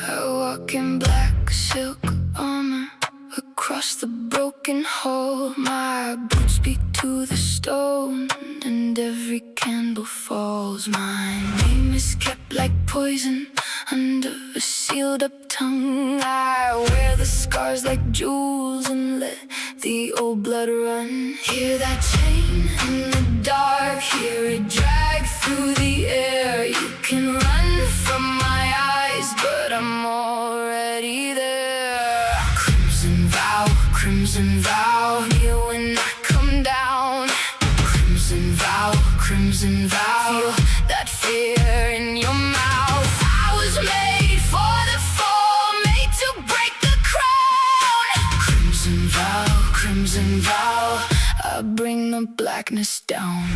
I walk in black silk armor across the broken hall. My boots speak to the stone, and every candle falls. My name is kept like poison under a sealed up tongue. I wear the scars like jewels and let the old blood run. Hear that chain in the dark, hear it drag through the air. You can run from my eyes, but I'm already there. Crimson vow, near when I come down. Crimson vow, feel that fear in your mouth. I was made for the fall, made to break the crown. Crimson vow, I bring the blackness down.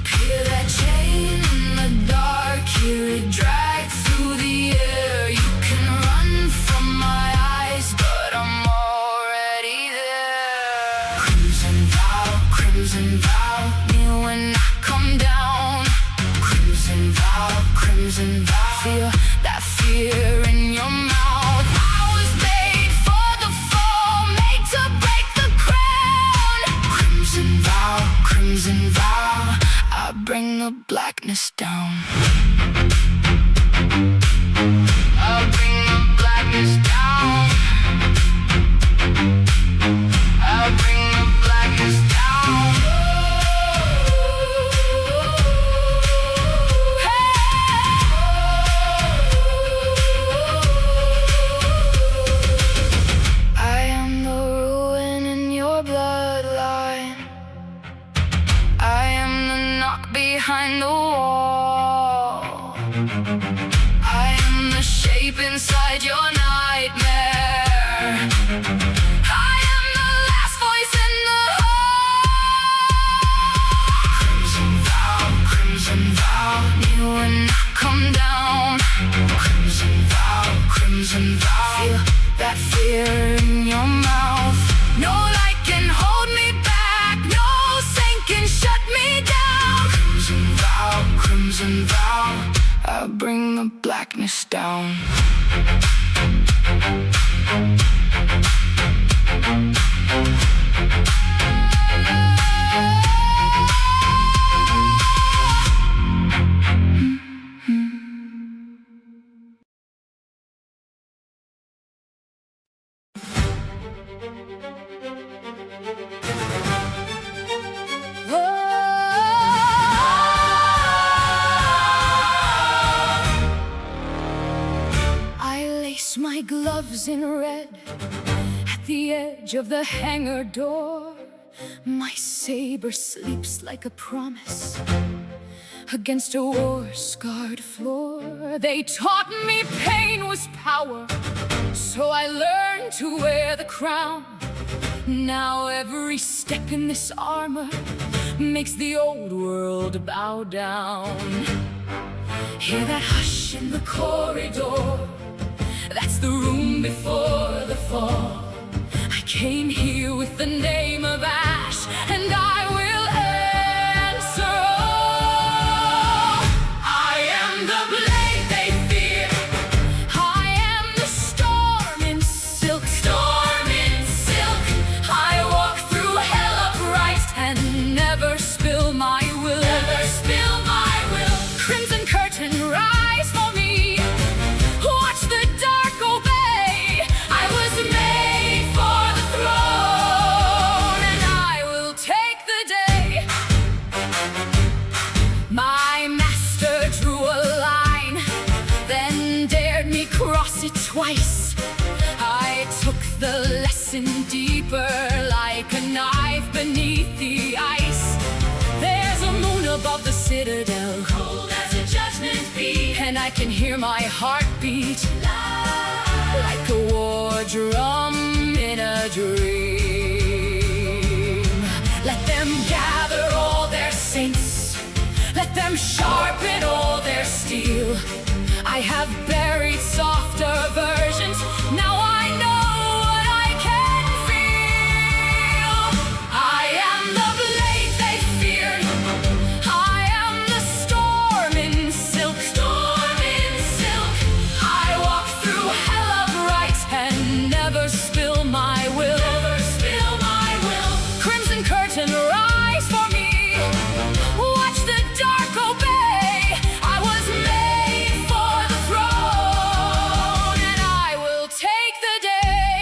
Hear that chain in the dark, hear it drag through the air. You can run from my eyes, but I'm already there. Crimson vow, near when I come down. Crimson vow, feel that fear in your mouth. I was made for the fall, made to break the crown. Crimson vow, I bring the blackness down. I bring the blackness down. I bring the blackness down. I am the ruin in your bloodline. I am the knock behind the wall. I am the shape inside your nightmare. I am the last voice in the hall. Crimson vow, near when I come down. Crimson vow, feel that fear in your mouth. No light can hold me back, no saint can shut me down. Crimson vow, I bring the blackness down. My gloves in red at the edge of the hangar door. My saber sleeps like a promise against a war-scarred floor. They taught me pain was power, so I learned to wear the crown. Now every step in this armor makes the old world bow down. Hear that hush in the corridor, that's the room before the fall. I came here with the name of Ash, and I will answer all. I am the blade they fear. I am the storm in silk. I walk through hell upright and never spill my will. Crimson curtain rise for me. Watch the dark obey. I was made for the throne, and I will take the day. My master drew a line, then dared me cross it twice. I took the lesson deep. deeper, like a knife beneath the ice. There's a moon above the citadel, cold as a judgment beat, and I can hear my heartbeat like a war drum in a dream. Let them gather all their saints, let them sharpen all their steel. I have buried softer versions, now I know what I can feel. I am the blade they feared, I am the storm in silk. Storm in silk. I walk through hell upright and never spill my will. Never spill my will. Crimson curtain rise for me, watch the dark obey. I was made for the throne, and I will take the day.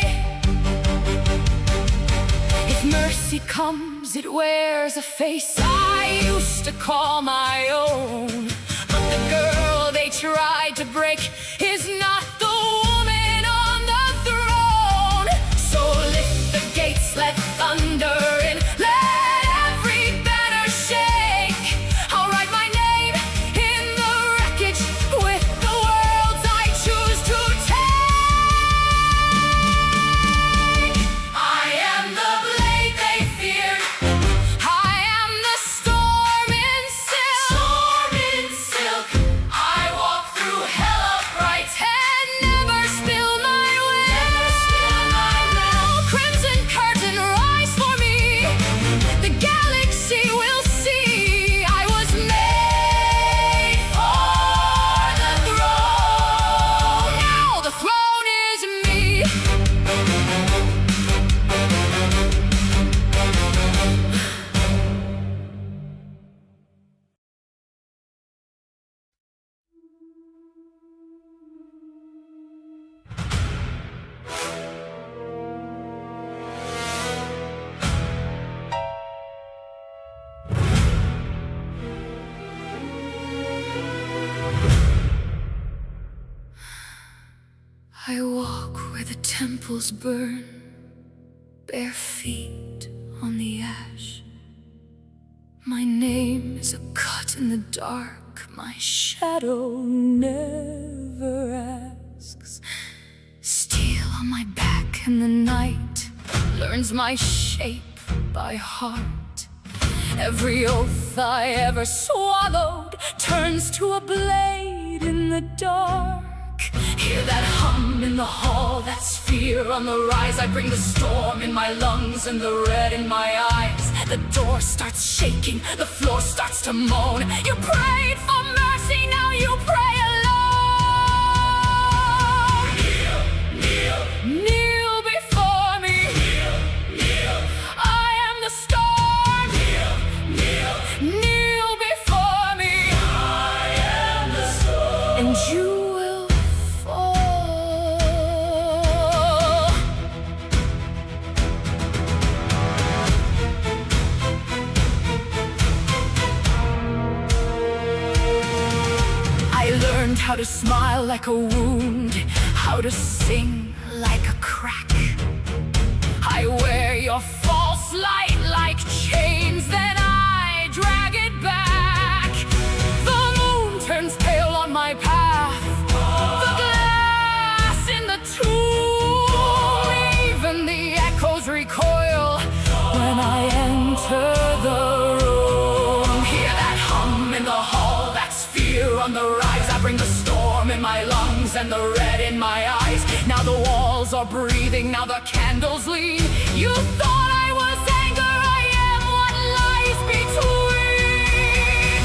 If mercy comes, it wears a face I used to call my own. But the girl they tried to break is not the woman on the throne. So lift the gates, let thunder in, let every banner shake. I'll write my name in the wreckage with the worlds I choose to take. I am the blade they feared, I am the storm in silk. Storm in silk. I walk through hell upright and never spill my will. Never spill my will. Crimson curtain rise for me, the galaxy will see. I was made for the throne. Now the throne is me. I walk where the temples burn, bare feet on the ash. My name is a cut in the dark, my shadow never asks. Steel on my back and the night learns my shape by heart. Every oath I ever swallowed turns to a blade in the dark. Hear that hum in the hall, that's fear on the rise. I bring the storm in my lungs and the red in my eyes. The door starts shaking, the floor starts to moan. You prayed for mercy, now you pray alone. Kneel, kneel, kneel before me. Kneel, kneel. I am the storm. Kneel, kneel, kneel before me. I am the storm. And you will fall. I learned how to smile like a wound, how to sing like a crack. I wear your false light like chains, then I drag it back. The moon turns pale on my path, the glass in the tomb, even the echoes recoil when I enter the room. Hear that hum in the hall, that's fear on the rise. I bring the storm in my lungs and the red in my eyes. Now the walls are breathing, now the candles lean. You thought I was anger, I am what lies between.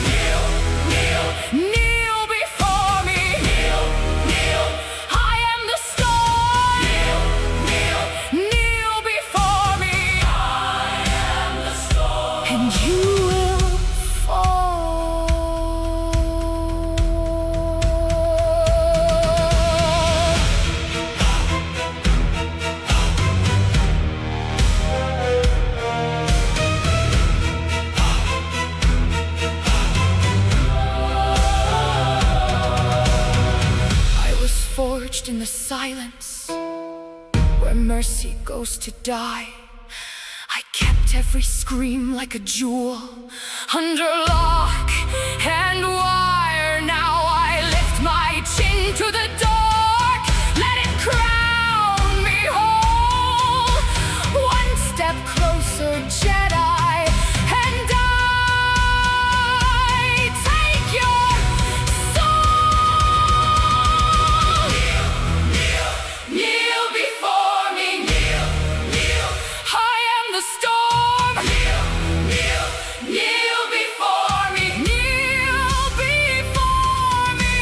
Kneel, kneel, kneel before me. Kneel, kneel. I am the storm. Kneel, kneel, kneel before me. I am the storm. And you will fall. In the silence where mercy goes to die. every scream like a jewel. Under lock and wire, now I lift my chin to the dark. Let it crown me whole. One step closer, Jedi, and I take your soul. Kneel, kneel before me. Kneel, kneel. I am the storm. Kneel, kneel, kneel before me. Kneel before me.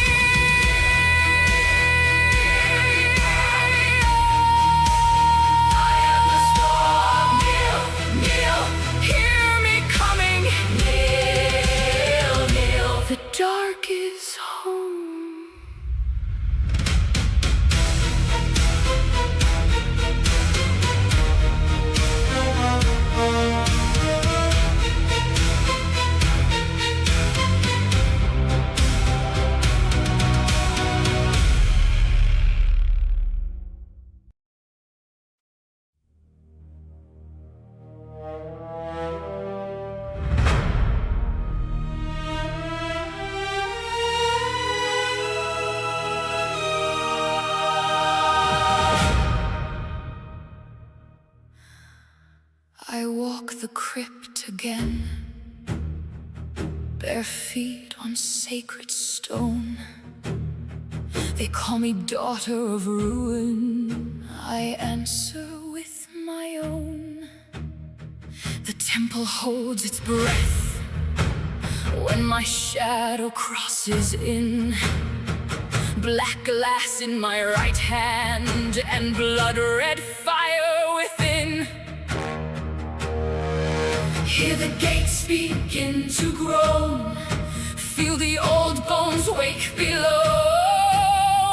I am the storm. Kneel, kneel. Hear me coming. Kneel, kneel. The dark is home. I walk the crypt again, bare feet on sacred stone. They call me daughter of ruin. I answer with my own. The temple holds its breath when my shadow crosses in. Black glass in my right hand and blood-red fire within. Hear the gates begin to groan. Feel the old bones wake below.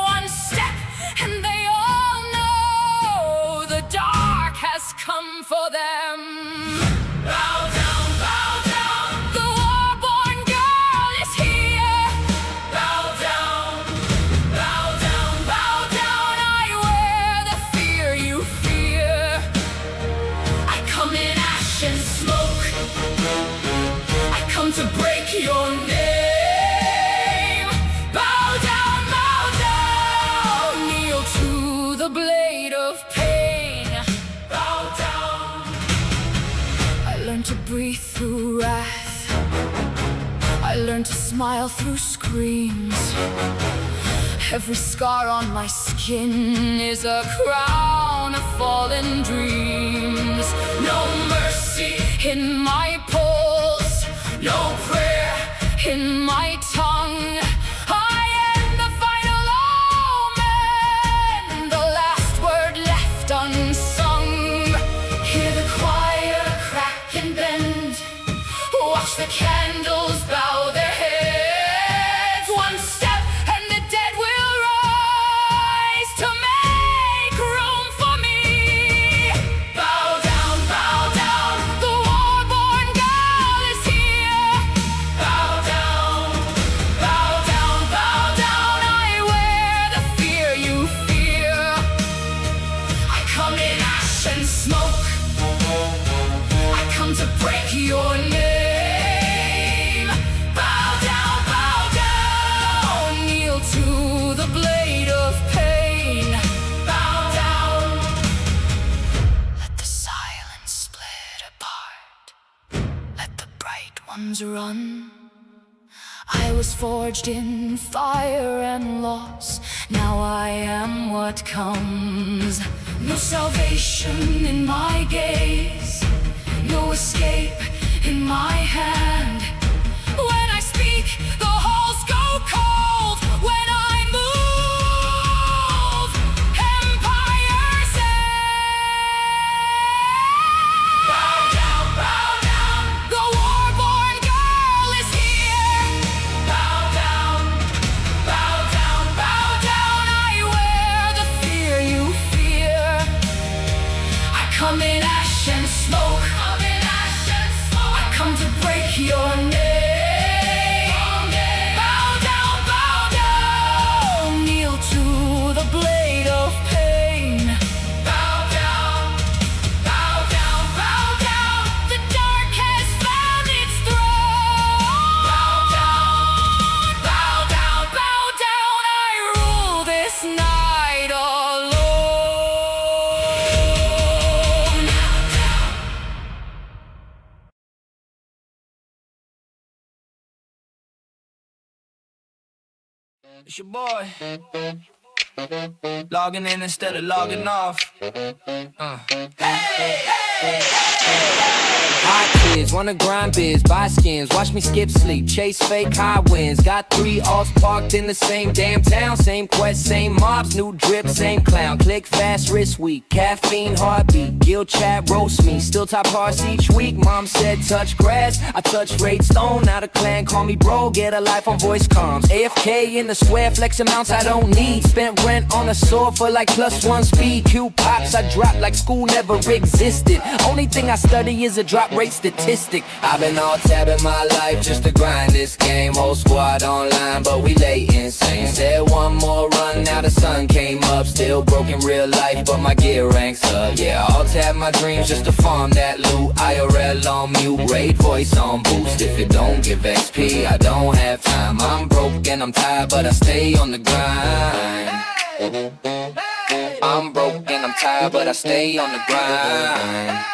One step and they all know the dark has come for them. Bow down, bow down. The war-born girl is here. Bow down, bow down, bow down. I wear the fear you fear. I come in ash and smoke. I come to break your name. Bow down, kneel to the blade of pain. Bow down. I learned to breathe through wrath. I learned to smile through screams. Every scar on my skin is a crown of fallen dreams. No mercy in my pulse, no prayer in my tongue. I am the final omen, the last word left unsung. Hear the choir crack and bend. Watch the candles bow their heads. One step and the dead will rise to make room for me. Bow down, the war-born girl is here. Bow down, bow down, bow down. I wear the fear you fear. I come in ash and smoke. I come to break your name. Bow down, kneel to the blade of pain. Bow down. Let the silence split apart. Let the bright ones run. I was forged in fire and loss. Now I am what comes. No salvation in my gaze, no escape in my hand. When I speak, the halls go cold. When I move, empires end. Bow down, the war-born girl is here. Bow down, bow down, bow down. I wear the fear you fear. I come in ash and smoke. I come to break your It's your boy. Logging in instead of logging off. Hot kids wanna grind biz, buy skins, watch me skip sleep, chase fake high winds. Got 3 alls parked in the same damn town, same quest, same mobs, new drip, same clown. Click fast, wrist weak, caffeine heartbeat, guild chat roast me, still top hearts each week. Mom said touch grass, I touch Raid Stone. Now the clan call me bro, get a life on voice comms. AFK in the square, flex amounts I don't need. Spent rent on a sword for like +1 speed. Q pops, I drop like school never existed. Only thing I study is a drop rate statistic. I've been all tabbing my life just to grind this game. Whole squad online, but we late insane. Said one more run, now the sun came up. Still broke in real life, but my gear ranks up. Yeah, I'll tab my dreams just to farm that loot. IRL on mute, raid voice on boost. If it don't give XP, I don't have time. I'm broke and I'm tired, but I stay on the grind. I'm broke and I'm tired, but I stay on the grind.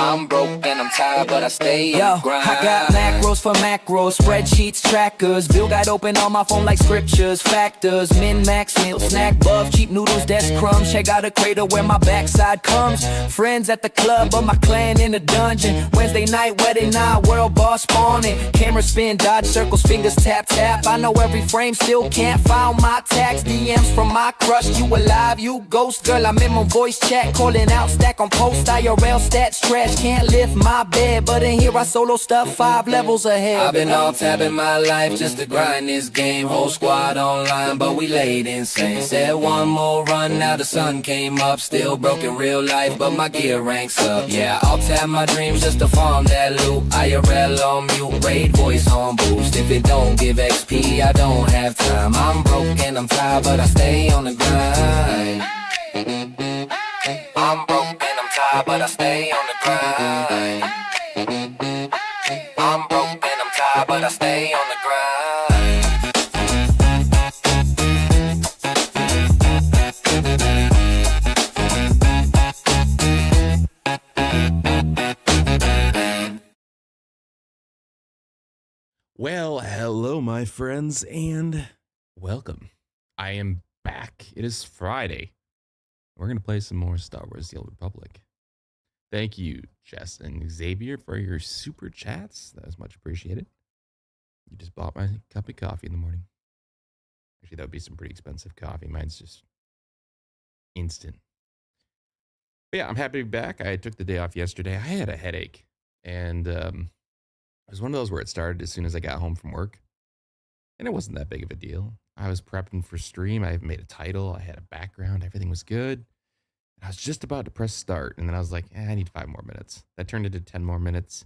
I'm broke and I'm tired, but I stay on the grind. I got macros for macros, spreadsheets, trackers. Bill guide open on my phone like scriptures, factors. Min, max, meal, snack, buff, cheap noodles, desk crumbs. Check out a crater where my backside comes. Friends at the club, but my clan in the dungeon. Wednesday night, wedding night, world boss spawning. Camera spin, dodge circles, fingers tap, tap. I know every frame, still can't file my tax. DMs from my crush, you alive, you ghost. Girl, I'm in my voice chat, calling out, stack on post. IRL stats, trash. Can't lift my bed, but in here I solo stuff 5 levels ahead. I've been all tapping my life just to grind this game. Whole squad online, but we laid insane. Said one more run, now the sun came up. Still broke in real life, but my gear ranks up. Yeah, I'll tap my dreams just to farm that loot. IRL on mute, raid voice on boost. If it don't give XP, I don't have time. I'm broke and I'm tired, but I stay on the grind. I'm broke and I'm tired, but I stay on the grind. I'm broke and I'm tired, but I stay on the grind. Well, hello, my friends, and welcome. I am back. It is Friday. We're going to play some more Star Wars The Old Republic. Thank you, Jess and Xavier, for your super chats. That was much appreciated. You just bought my cup of coffee in the morning. Actually, that would be some pretty expensive coffee. Mine's just instant. But yeah, I'm happy to be back. I took the day off yesterday. I had a headache, and it was one of those where it started as soon as I got home from work, and it wasn't that big of a deal. I was prepping for stream. I made a title. I had a background. Everything was good. I was just about to press start, and then I was like, I need 5 more minutes. That turned into 10 more minutes.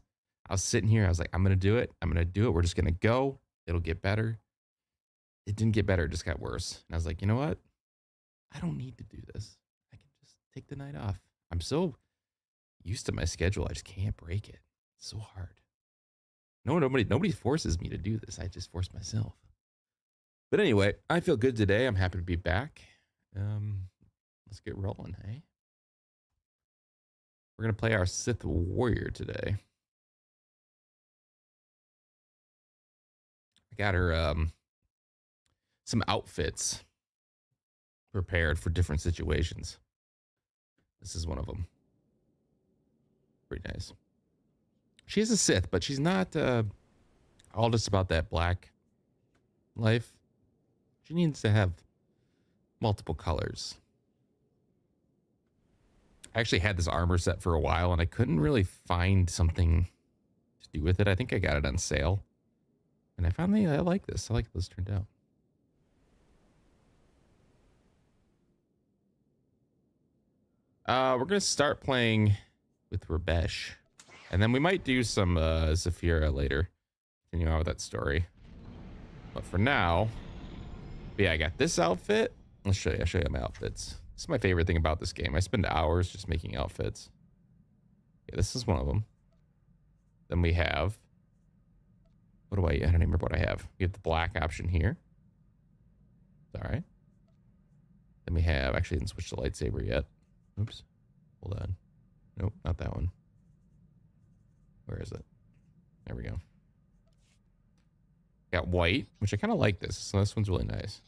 I was sitting here. I was like, I'm going to do it. I'm going to do it. We're just going to go. It'll get better. It didn't get better. It just got worse. And I was like, you know what? I don't need to do this. I can just take the night off. I'm so used to my schedule. I just can't break it. It's so hard. Nobody forces me to do this. I just force myself. But anyway, I feel good today. I'm happy to be back. Let's get rolling, hey? We're going to play our Sith Warrior today. I got her some outfits prepared for different situations. This is one of them. Pretty nice. She's a Sith, but she's not all just about that black life. She needs to have multiple colors. I actually had this armor set for a while, and I couldn't really find something to do with it. I think I got it on sale. And I found I like this. I like how this turned out. We're going to start playing with Rabesh. And then we might do some Zafira later. Continue on with that story. But for now, yeah, I got this outfit. I'll show you my outfits. This is my favorite thing about this game. I spend hours just making outfits. Yeah, this is one of them. Then we have... I don't even remember what I have. We have the black option here. All right. Then we have... Actually, I didn't switch the lightsaber yet. Oops. Hold on. Nope, not that one. Where is it? There we go. Got white, which I kind of like this. So this one's really nice.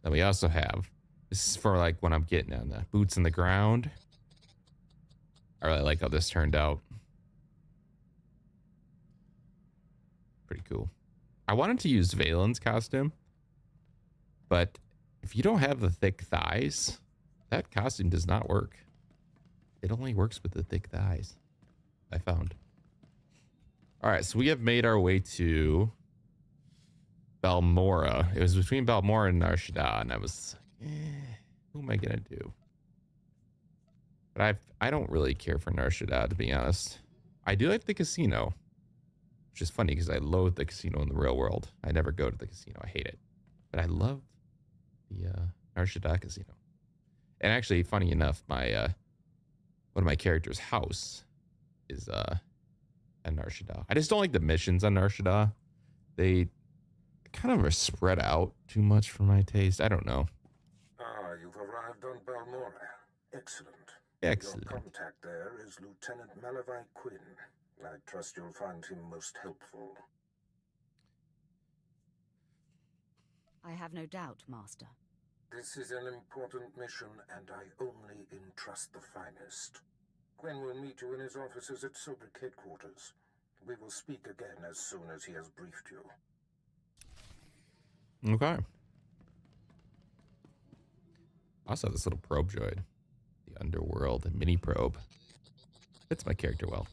Then we also have, this is for like when I'm getting on the boots in the ground. I really like how this turned out. Pretty cool. I wanted to use Valen's costume, but if you don't have the thick thighs, that costume does not work. It only works with the thick thighs, I found. All right, so we have made our way to Balmora. It was between Balmora and Nar Shaddaa, and I was like, who am I gonna do? But I don't really care for Nar Shaddaa, to be honest. I do like the casino, which is funny because I loathe the casino in the real world. I never go to the casino. I hate it. But I love the Nar Shaddaa casino. And actually, funny enough, my one of my characters' house is at Nar Shaddaa. I just don't like the missions on Nar Shaddaa. They kind of are spread out too much for my taste. I don't know. Ah, you've arrived on Balmora. Excellent. Excellent. Your contact there is Lieutenant Malavai Quinn. I trust you'll find him most helpful. I have no doubt, Master. This is an important mission, and I only entrust the finest. Quinn will meet you in his offices at Sobrik headquarters. We will speak again as soon as he has briefed you. Okay. I also have this little probe droid. The Underworld mini probe. Fits my character well.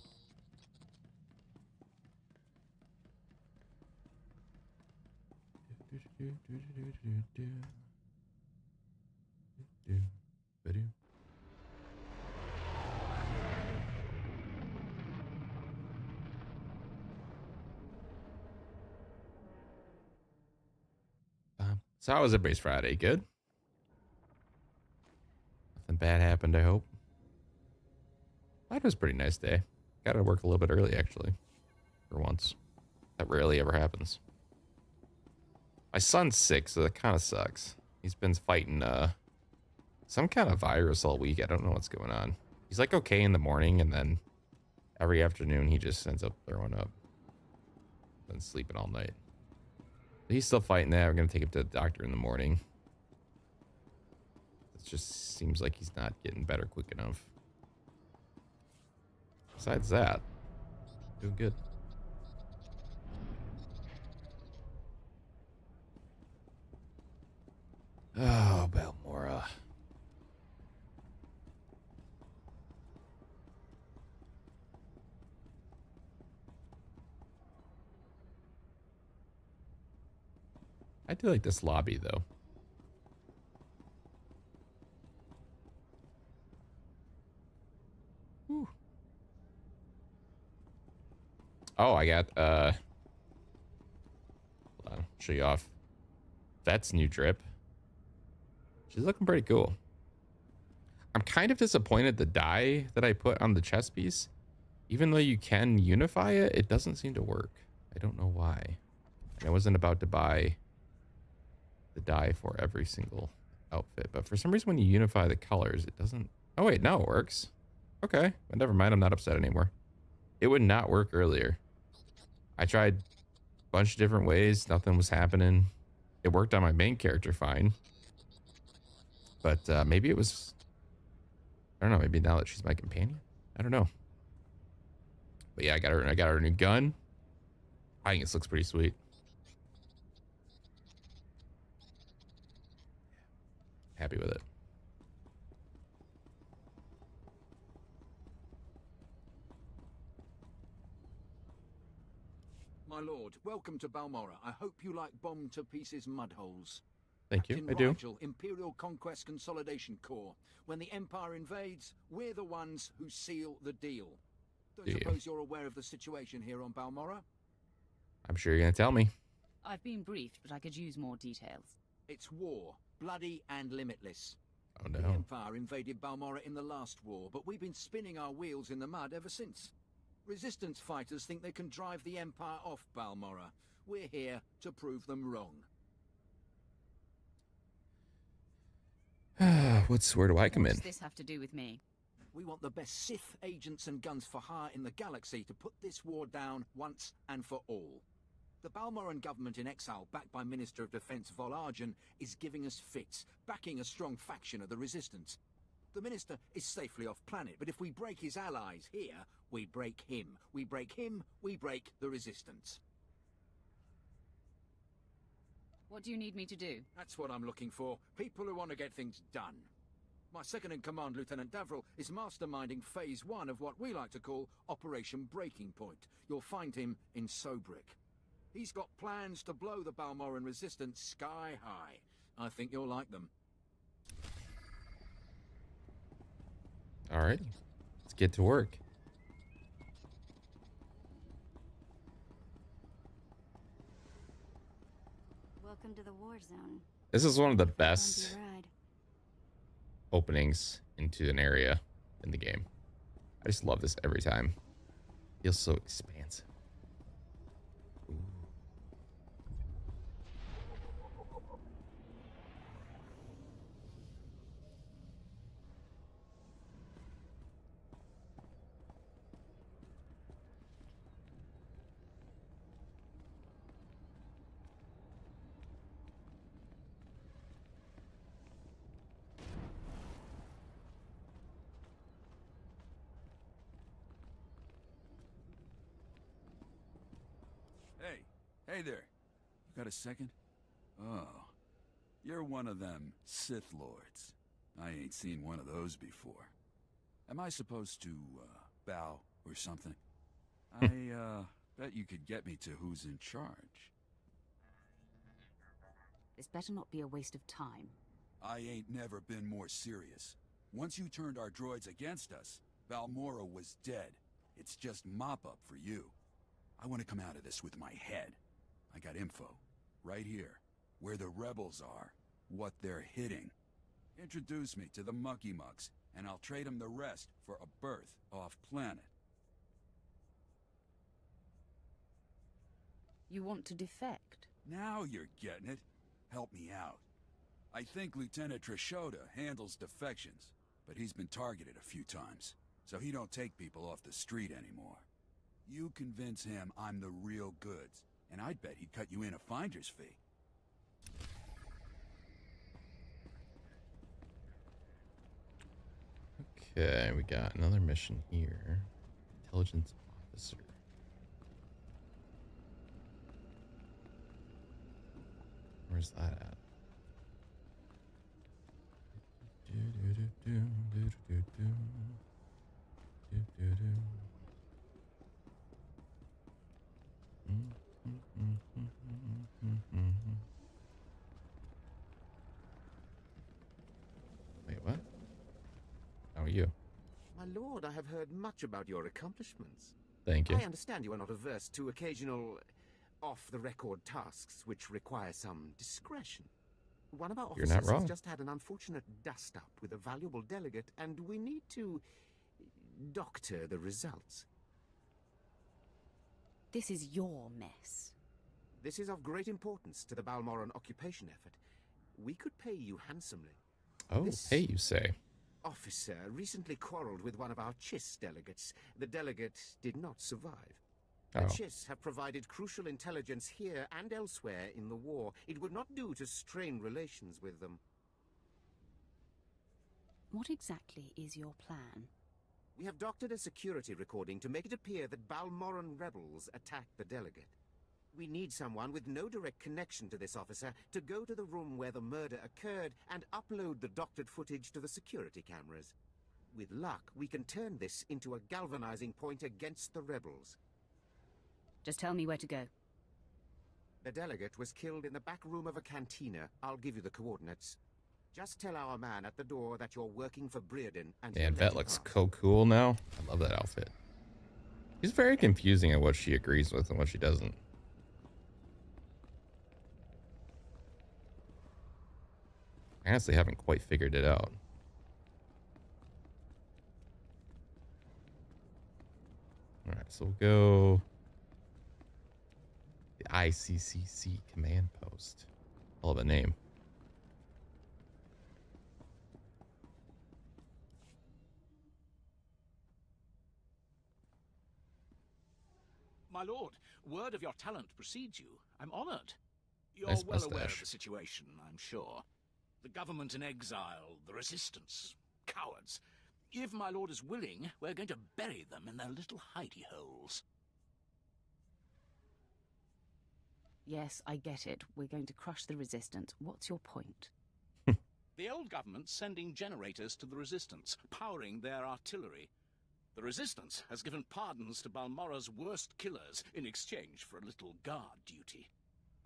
So how was everybody's Friday? Good? Nothing bad happened, I hope. That was a pretty nice day. Got to work a little bit early, actually. For once. That rarely ever happens. My son's sick, so that kind of sucks. He's been fighting some kind of virus all week. I don't know what's going on. He's like okay in the morning, and then every afternoon he just ends up throwing up. Been sleeping all night. But he's still fighting that. We're going to take him to the doctor in the morning. It just seems like he's not getting better quick enough. Besides that, doing good. Oh, Balmora. I do like this lobby, though. Whew. Oh, I got, hold on, show you off. That's new drip. She's looking pretty cool. I'm kind of disappointed the dye that I put on the chest piece. Even though you can unify it, it doesn't seem to work. I don't know why. I wasn't about to buy the dye for every single outfit, but for some reason when you unify the colors, it doesn't. Oh wait, now it works. Okay, but never mind. I'm not upset anymore. It would not work earlier. I tried a bunch of different ways. Nothing was happening. It worked on my main character fine. But maybe it was, I don't know, maybe now that she's my companion. I don't know. But yeah, I got her a new gun. I think this looks pretty sweet. Happy with it. My lord, welcome to Balmora. I hope you like bomb to pieces mud holes. Thank you. Captain I do. Rigel, Imperial Conquest Consolidation Corps. When the Empire invades, we're the ones who seal the deal. Don't suppose you're aware of the situation here on Balmora? I'm sure you're going to tell me. I've been briefed, but I could use more details. It's war, bloody and limitless. Oh The no. Empire invaded Balmora in the last war, but we've been spinning our wheels in the mud ever since. Resistance fighters think they can drive the Empire off Balmora. We're here to prove them wrong. Where do I come What in? does this have to do with me? We want the best Sith agents and guns for hire in the galaxy to put this war down once and for all. The Balmoran government in exile, backed by Minister of Defense Volargen, is giving us fits, backing a strong faction of the Resistance. The Minister is safely off planet, but if we break his allies here, we break him. We break him, we break the Resistance. What do you need me to do? That's what I'm looking for. People who want to get things done. My second-in-command, Lieutenant Davril, is masterminding Phase 1 of what we like to call Operation Breaking Point. You'll find him in Sobrik. He's got plans to blow the Balmoran resistance sky high. I think you'll like them. Alright, let's get to work. Welcome to the war zone. This is one of the Bumpy best ride. openings into an area in the game. I just love this every time. Feels so expansive. Ooh. Hey there. You got a second? Oh. You're one of them Sith Lords. I ain't seen one of those before. Am I supposed to, bow or something? I, bet you could get me to who's in charge. This better not be a waste of time. I ain't never been more serious. Once you turned our droids against us, Balmora was dead. It's just mop-up for you. I want to come out of this with my head. I got info. Right here. Where the rebels are. What they're hitting. Introduce me to the Mucky Mucks, and I'll trade them the rest for a berth off-planet. You want to defect? Now you're getting it. Help me out. I think Lieutenant Trishota handles defections, but he's been targeted a few times, so he don't take people off the street anymore. You convince him I'm the real goods, and I'd bet he'd cut you in a finder's fee. Okay, we got another mission here. Intelligence officer. Where's that at? Wait, what? How are you? My lord, I have heard much about your accomplishments. Thank you. I understand you are not averse to occasional off-the-record tasks which require some discretion. One of our You're not officers has wrong. just had an unfortunate dust-up with a valuable delegate, and we need to doctor the results. This is your mess. This is of great importance to the Balmoran occupation effort. We could pay you handsomely. Oh, This- hey, you say. Officer recently quarreled with one of our Chiss delegates. The delegate did not survive. The Oh, Chiss have provided crucial intelligence here and elsewhere in the war. It would not do to strain relations with them. What exactly is your plan? We have doctored a security recording to make it appear that Balmoran rebels attacked the delegate. We need someone with no direct connection to this officer to go to the room where the murder occurred and upload the doctored footage to the security cameras. With luck, we can turn this into a galvanizing point against the rebels. Just tell me where to go. The delegate was killed in the back room of a cantina. I'll give you the coordinates. Just tell our man at the door that you're working for Breredan and man, he'll let Vet you looks pass. so cool now. I love that outfit. He's very confusing at what she agrees with and what she doesn't. I honestly haven't quite figured it out. Alright, so we'll go the ICCC command post. Hell of a name. My lord, word of your talent precedes you. I'm honored. You're Nice well aware of mustache. the situation, I'm sure. The government in exile, the resistance, cowards. If my lord is willing, we're going to bury them in their little hidey holes. Yes, I get it. We're going to crush the resistance. What's your point? The old government's sending generators to the resistance, powering their artillery. The resistance has given pardons to Balmora's worst killers in exchange for a little guard duty.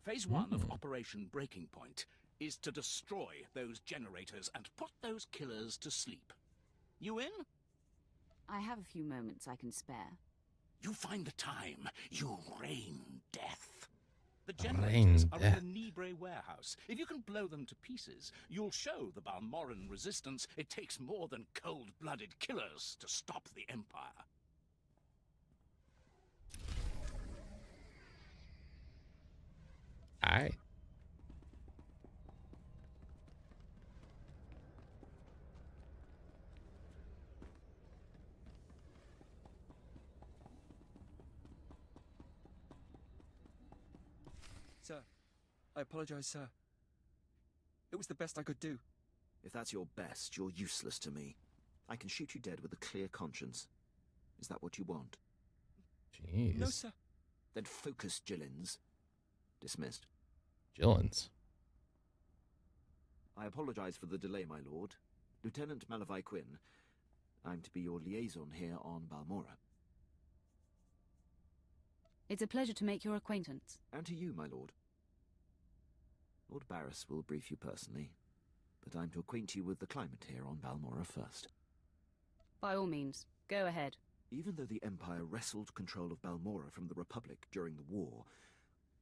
Phase 1 of Operation Breaking Point is to destroy those generators and put those killers to sleep. You in? I have a few moments I can spare. You find the time. You rain death. The Rain generators are death. in the Nibre warehouse. If you can blow them to pieces, you'll show the Balmoran resistance it takes more than cold-blooded killers to stop the Empire. Alright. Sir, I apologize, sir. It was the best I could do. If that's your best, you're useless to me. I can shoot you dead with a clear conscience. Is that what you want? Jeez. No, sir. Then focus, Gillins. Dismissed. Gillins. I apologize for the delay, my lord. Lieutenant Malavai Quinn. I'm to be your liaison here on Balmora. It's a pleasure to make your acquaintance. And to you, my lord. Lord Barris will brief you personally, but I'm to acquaint you with the climate here on Balmora first. By all means, go ahead. Even though the Empire wrestled control of Balmora from the Republic during the war,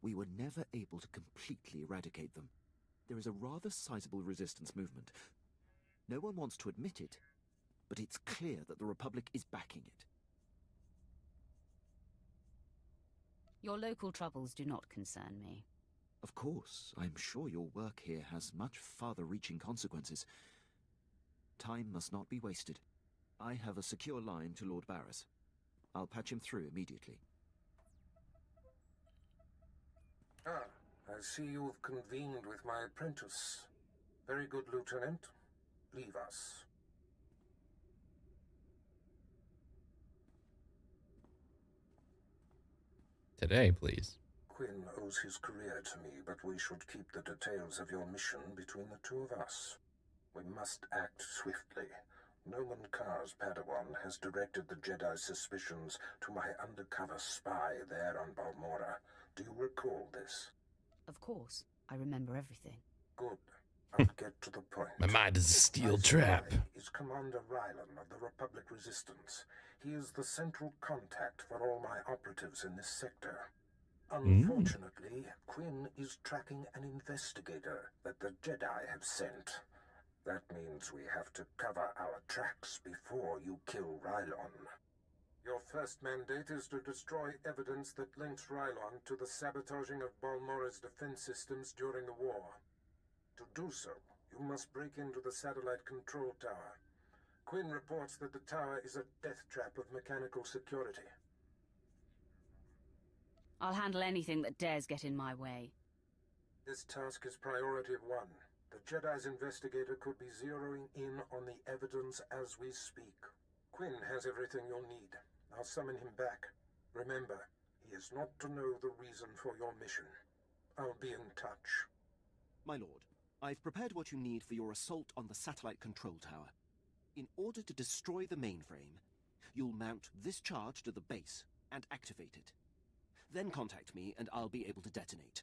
we were never able to completely eradicate them. There is a rather sizable resistance movement. No one wants to admit it, but it's clear that the Republic is backing it. Your local troubles do not concern me. Of course, I'm sure your work here has much farther-reaching consequences. Time must not be wasted. I have a secure line to Lord Barris. I'll patch him through immediately. Ah, I see you've convened with my apprentice. Very good, Lieutenant. Leave us. Today, please. Quinn owes his career to me, but we should keep the details of your mission between the two of us. We must act swiftly. Noman Carr's Padawan has directed the Jedi's suspicions to my undercover spy there on Balmora. Do you recall this? Of course, I remember everything. Good. I'll get to the point. My mind is a steel My trap. spy is Commander Rylan of the Republic Resistance. He is the central contact for all my operatives in this sector. Unfortunately, Quinn is tracking an investigator that the Jedi have sent. That means we have to cover our tracks before you kill Rylon. Your first mandate is to destroy evidence that links Rylon to the sabotaging of Balmora's defense systems during the war. To do so, you must break into the satellite control tower. Quinn reports that the tower is a death trap of mechanical security. I'll handle anything that dares get in my way. This task is priority 1. The Jedi's investigator could be zeroing in on the evidence as we speak. Quinn has everything you'll need. I'll summon him back. Remember, he is not to know the reason for your mission. I'll be in touch. My lord, I've prepared what you need for your assault on the satellite control tower. In order to destroy the mainframe, you'll mount this charge to the base and activate it. Then contact me and I'll be able to detonate.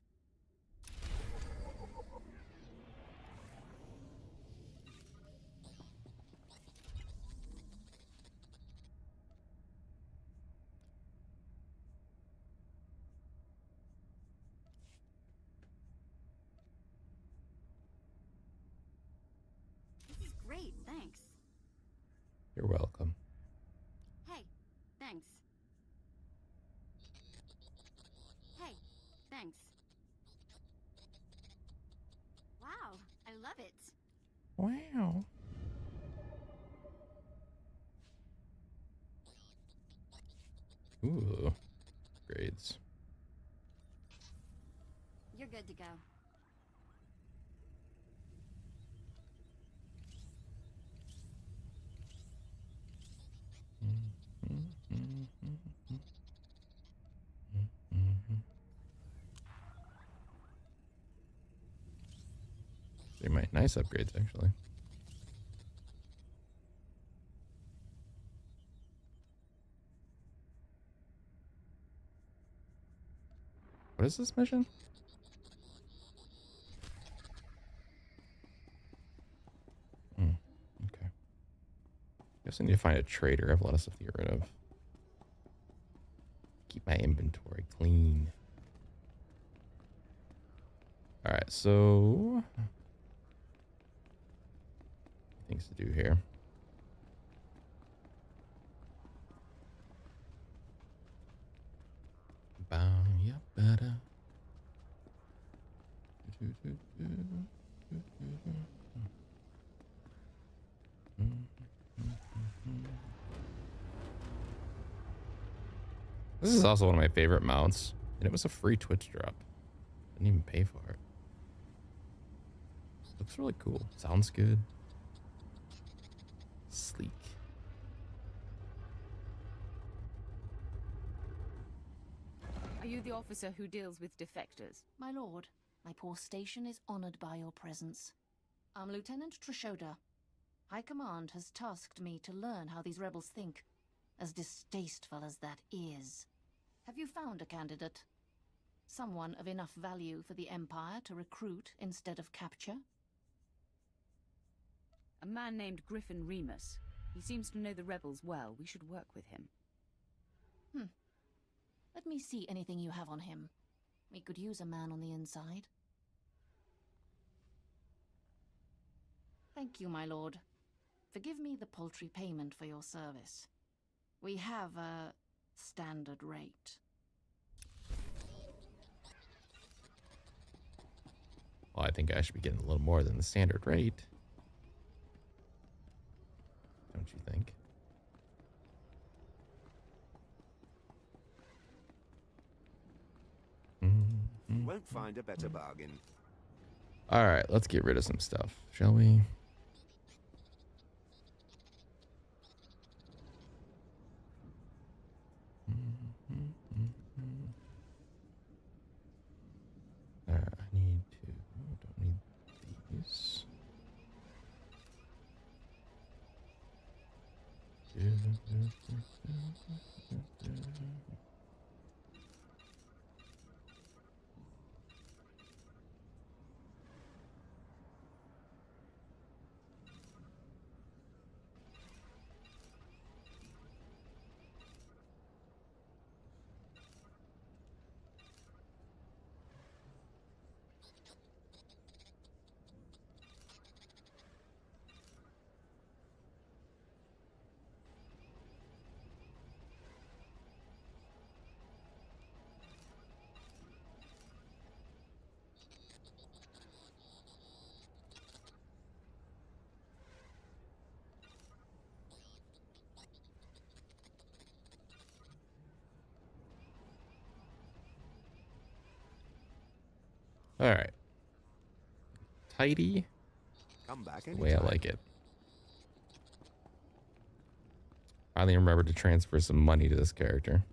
This is great, thanks. You're welcome. Hey, thanks. Hey, thanks. Wow, I love it. Wow. Ooh. Grades. good to go. They might nice upgrades actually. What is this mission? Okay. Guess I need to find a trader. I have a lot of stuff to get rid of. Keep my inventory clean. Alright, so things to do here. This is also one of my favorite mounts, and it was a free Twitch drop. Didn't even pay for it. Looks really cool. Sounds good. Sleek. Are you the officer who deals with defectors? My lord, my poor station is honored by your presence. I'm Lieutenant Trishoda. High Command has tasked me to learn how these rebels think, as distasteful as that is. Have you found a candidate? Someone of enough value for the Empire to recruit instead of capture? A man named Griffin Remus. He seems to know the rebels well. We should work with him. Let me see anything you have on him. We could use a man on the inside. Thank you, my lord. Forgive me the paltry payment for your service. We have a standard rate. Well, I think I should be getting a little more than the standard rate. Don't you think? Won't find a better bargain. All right, let's get rid of some stuff, shall we? I need to. Don't need these. All right. Tidy. Come back The way I like it. Finally remembered to transfer some money to this character.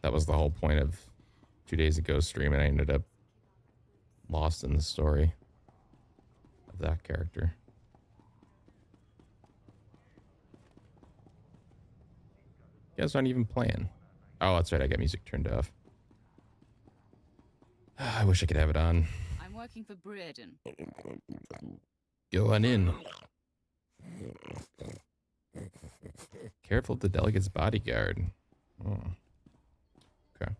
That was the whole point of 2 days ago stream, and I ended up lost in the story of that character. You guys aren't even playing. Oh, that's right. I got music turned off. I wish I could have it on. I'm working for Brereton. Go on in. Careful of the delegate's bodyguard. Oh. Okay.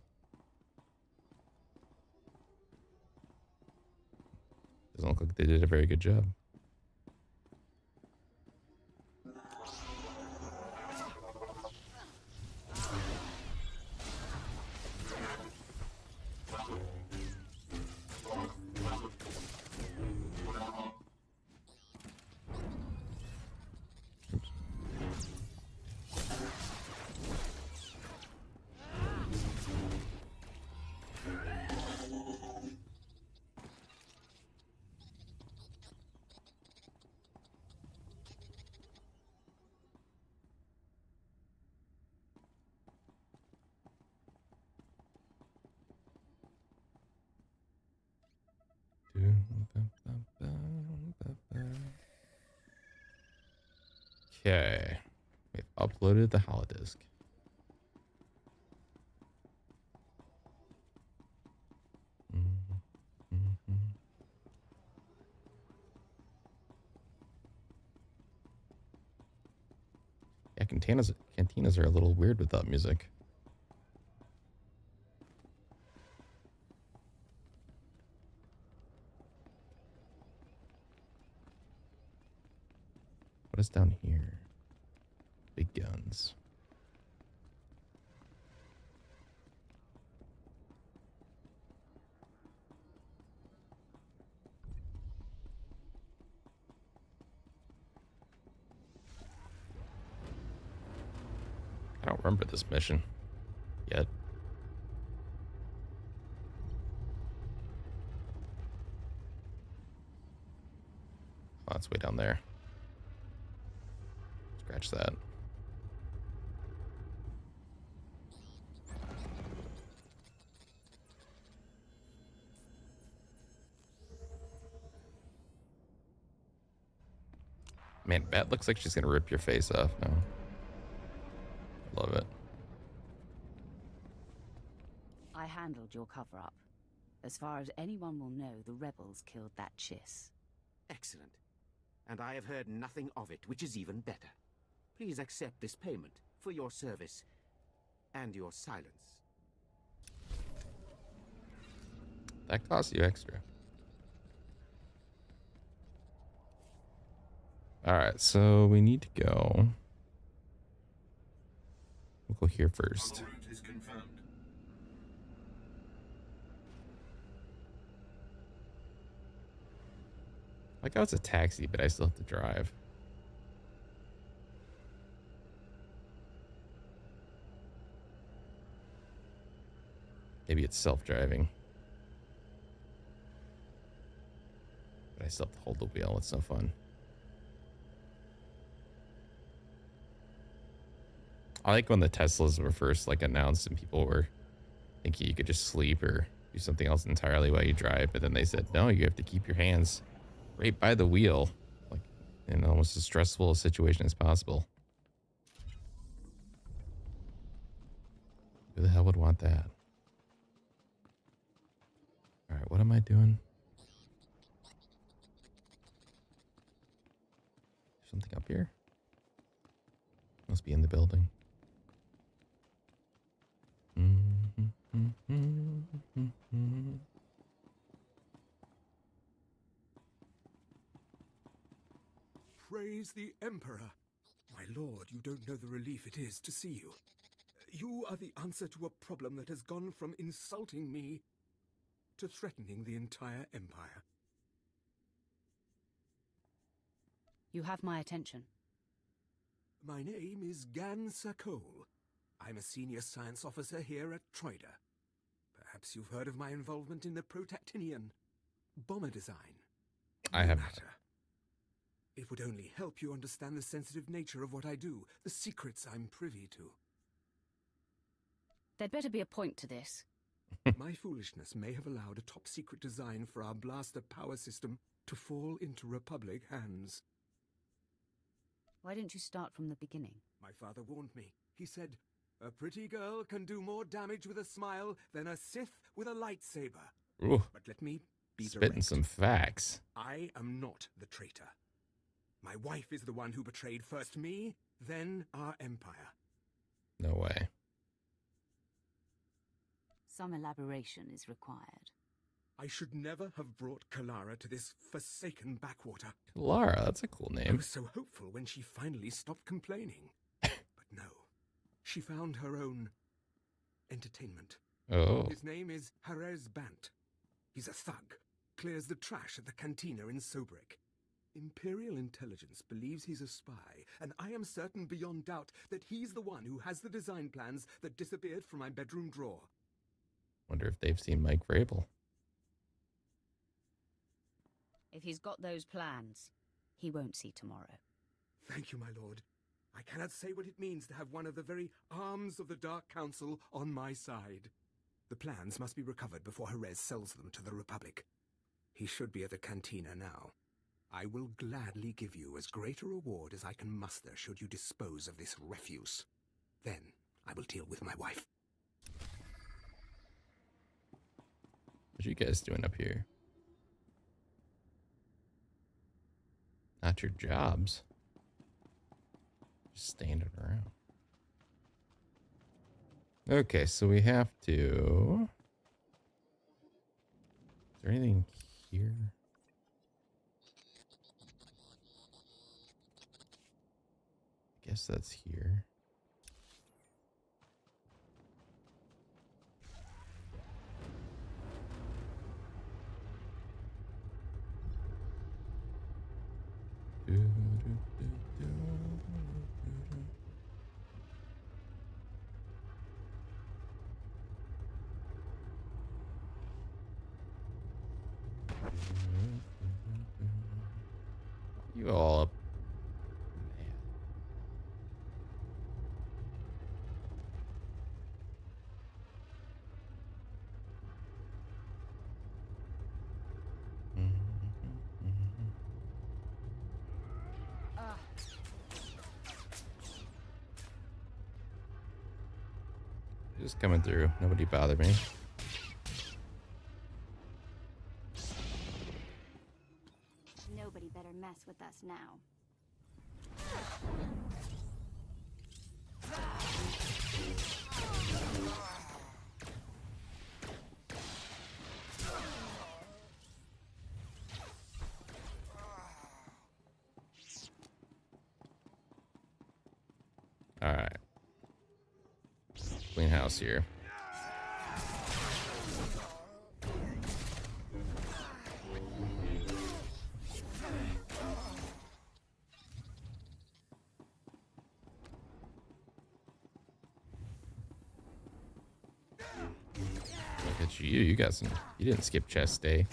Doesn't look like they did a very good job. Okay. We've uploaded the holodisk. Yeah, cantinas are a little weird without music. What is down here? Big guns. I don't remember this mission yet. Oh, it's way down there. Scratch that. Man, Bat looks like she's gonna rip your face off now. Love it. I handled your cover-up. As far as anyone will know, the rebels killed that Chiss. Excellent. And I have heard nothing of it, which is even better. Please accept this payment for your service and your silence. That costs you extra. Alright, so we need to go. We'll go here first. Route is confirmed. Like how it's a taxi, but I still have to drive. Maybe it's self-driving. But I still have to hold the wheel. It's no fun. I like when the Teslas were first like announced and people were thinking you could just sleep or do something else entirely while you drive, but then they said no, you have to keep your hands right by the wheel, like in almost as stressful a situation as possible. Who the hell would want that? All right, what am I doing? Something up here? Must be in the building. Praise the Emperor. My lord, you don't know the relief it is to see you. You are the answer to a problem that has gone from insulting me to threatening the entire Empire. You have my attention. My name is Gan Sakol. I'm a senior science officer here at Troida. Perhaps you've heard of my involvement in the Protactinian bomber design. I have. It would only help you understand the sensitive nature of what I do, the secrets I'm privy to. There'd better be a point to this. My foolishness may have allowed a top-secret design for our blaster power system to fall into Republic hands. Why didn't you start from the beginning? My father warned me. He said, a pretty girl can do more damage with a smile than a Sith with a lightsaber. Ooh, but let me be spitting direct. some facts. I am not the traitor. My wife is the one who betrayed first me, then our empire. No way. Some elaboration is required. I should never have brought Kalara to this forsaken backwater. Lara, that's a cool I name. was so hopeful when she finally stopped complaining. But no, she found her own entertainment. Oh. His name is Jerez Bant. He's a thug, clears the trash at the cantina in Sobrik. Imperial intelligence believes he's a spy, and I am certain beyond doubt that he's the one who has the design plans that disappeared from my bedroom drawer. Wonder if they've seen Mike Vrabel. If he's got those plans, he won't see tomorrow. Thank you, my lord. I cannot say what it means to have one of the very arms of the Dark Council on my side. The plans must be recovered before Jerez sells them to the Republic. He should be at the cantina now. I will gladly give you as great a reward as I can muster should you dispose of this refuse. Then I will deal with my wife. What you guys doing up here? Not your jobs. Just standing around. Okay, so we have to... Is there anything here? I guess that's here. You all up. Just coming through. Nobody bother me. Nobody better mess with us now. All right. Clean house here. Look at you. You got some. You didn't skip chest day.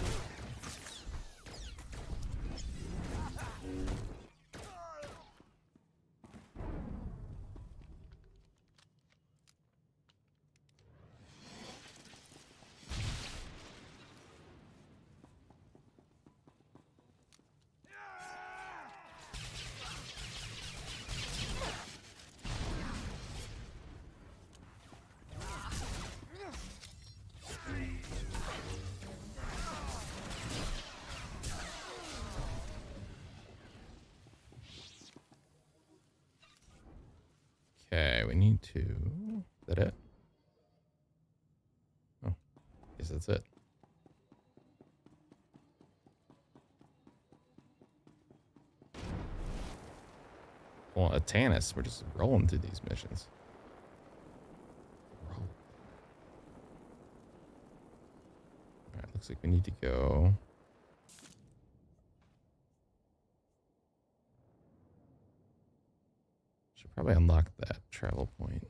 Okay, we need to... Is that it? Oh, guess that's it. Well, at Tanis, we're just rolling through these missions. Roll. Alright, looks like we need to go... Should probably unlock that travel point.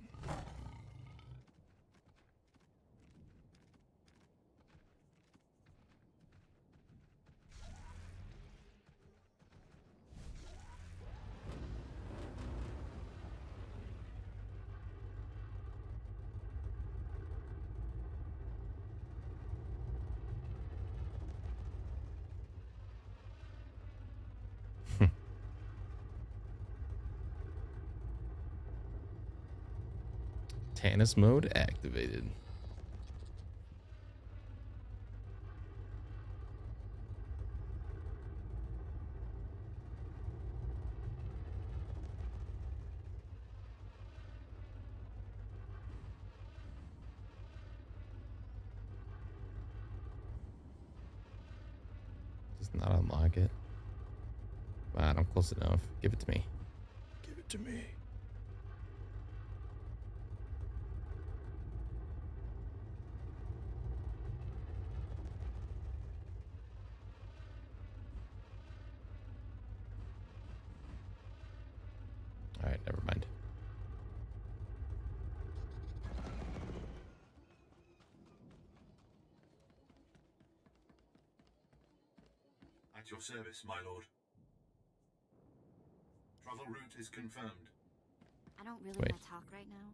Tanis mode activated. Does not unlock it. Wow, I'm close enough. Give it to me. Give it to me. All right, never mind. At your service, my lord. Travel route is confirmed. I don't really want to talk right now.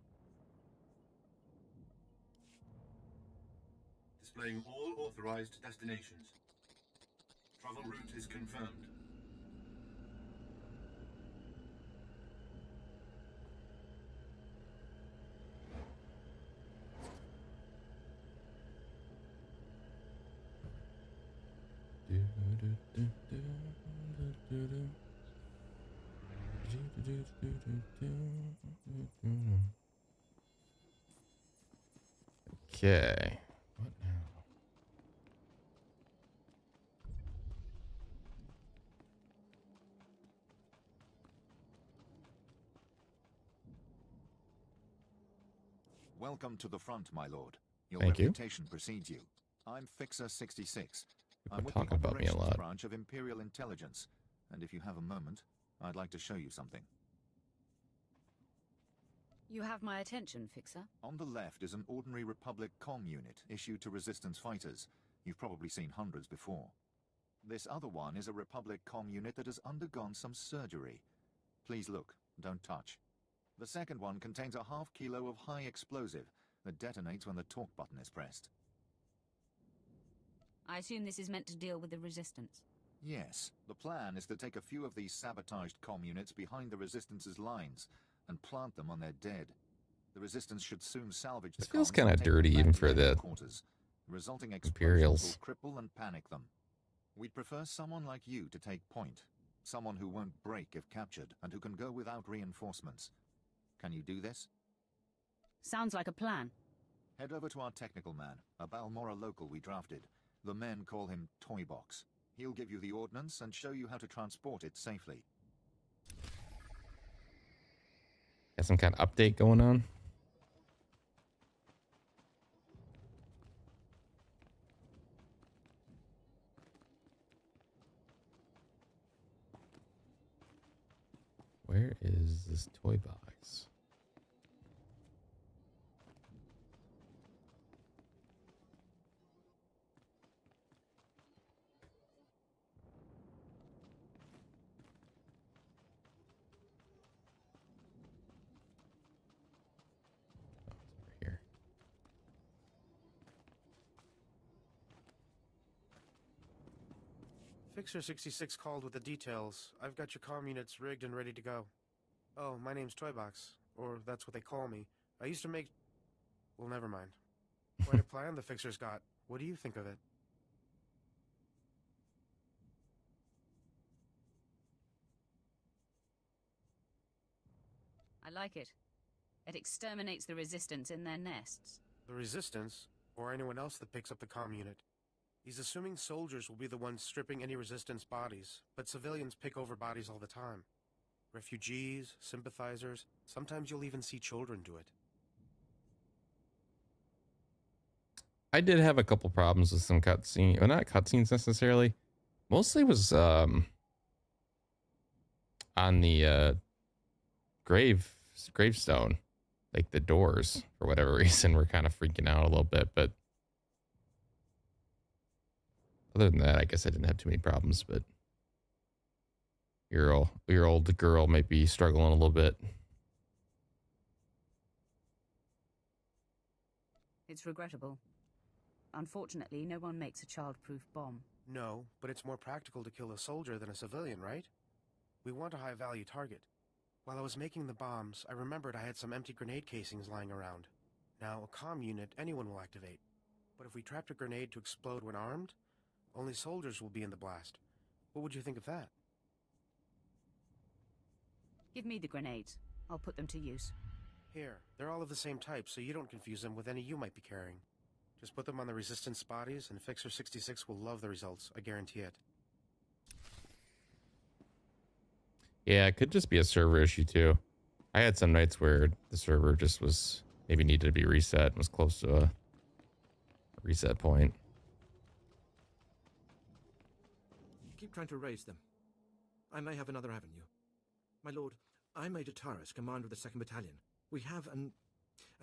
Displaying all authorized destinations. Travel route is confirmed. Okay. What now? Welcome to the front, my lord. Your Thank you. reputation precedes you. I'm Fixer 66. I'm with the talking about me a operations lot. branch of Imperial Intelligence, and if you have a moment, I'd like to show you something. You have my attention, Fixer. On the left is an ordinary Republic comm unit issued to Resistance fighters. You've probably seen hundreds before. This other one is a Republic comm unit that has undergone some surgery. Please look, don't touch. The second one contains a half kilo of high explosive that detonates when the talk button is pressed. I assume this is meant to deal with the Resistance. Yes, the plan is to take a few of these sabotaged comm units behind the Resistance's lines and plant them on their dead. The Resistance should soon salvage the This feels comms kind of and take them dirty back even to for their the headquarters. The resulting explosions Imperials. will cripple and panic them. We'd prefer someone like you to take point. Someone who won't break if captured and who can go without reinforcements. Can you do this? Sounds like a plan. Head over to our technical man, a Balmora local we drafted. The men call him Toy Box. He'll give you the ordnance and show you how to transport it safely. Got some kind of update going on. Where is this toy box? Here. Fixer 66 called with the details. I've got your comm units rigged and ready to go. Oh, my name's Toybox, or that's what they call me. I used to make... Well, never mind. Quite a plan the Fixer's got. What do you think of it? I like it. It exterminates the Resistance in their nests. The Resistance, or anyone else that picks up the comm unit. He's assuming soldiers will be the ones stripping any Resistance bodies, but civilians pick over bodies all the time. Refugees, sympathizers, sometimes you'll even see children do it. I did have a couple problems with some cutscenes, well, not cutscenes necessarily. Mostly was on the gravestone, like the doors for whatever reason were kind of freaking out a little bit. But other than that, I guess I didn't have too many problems. But your old girl might be struggling a little bit. It's regrettable. Unfortunately, no one makes a child-proof bomb. No, but it's more practical to kill a soldier than a civilian, right? We want a high-value target. While I was making the bombs, I remembered I had some empty grenade casings lying around. Now, a comm unit anyone will activate. But if we trapped a grenade to explode when armed, only soldiers will be in the blast. What would you think of that? Give me the grenades. I'll put them to use. Here, they're all of the same type, so you don't confuse them with any you might be carrying. Just put them on the Resistance bodies, and Fixer 66 will love the results, I guarantee it. Yeah, it could just be a server issue too. I had some nights where the server just was maybe needed to be reset and was close to a reset point. Keep trying to raise them. I may have another avenue. My lord, I'm Major Taras, commander of the 2nd Battalion. We have an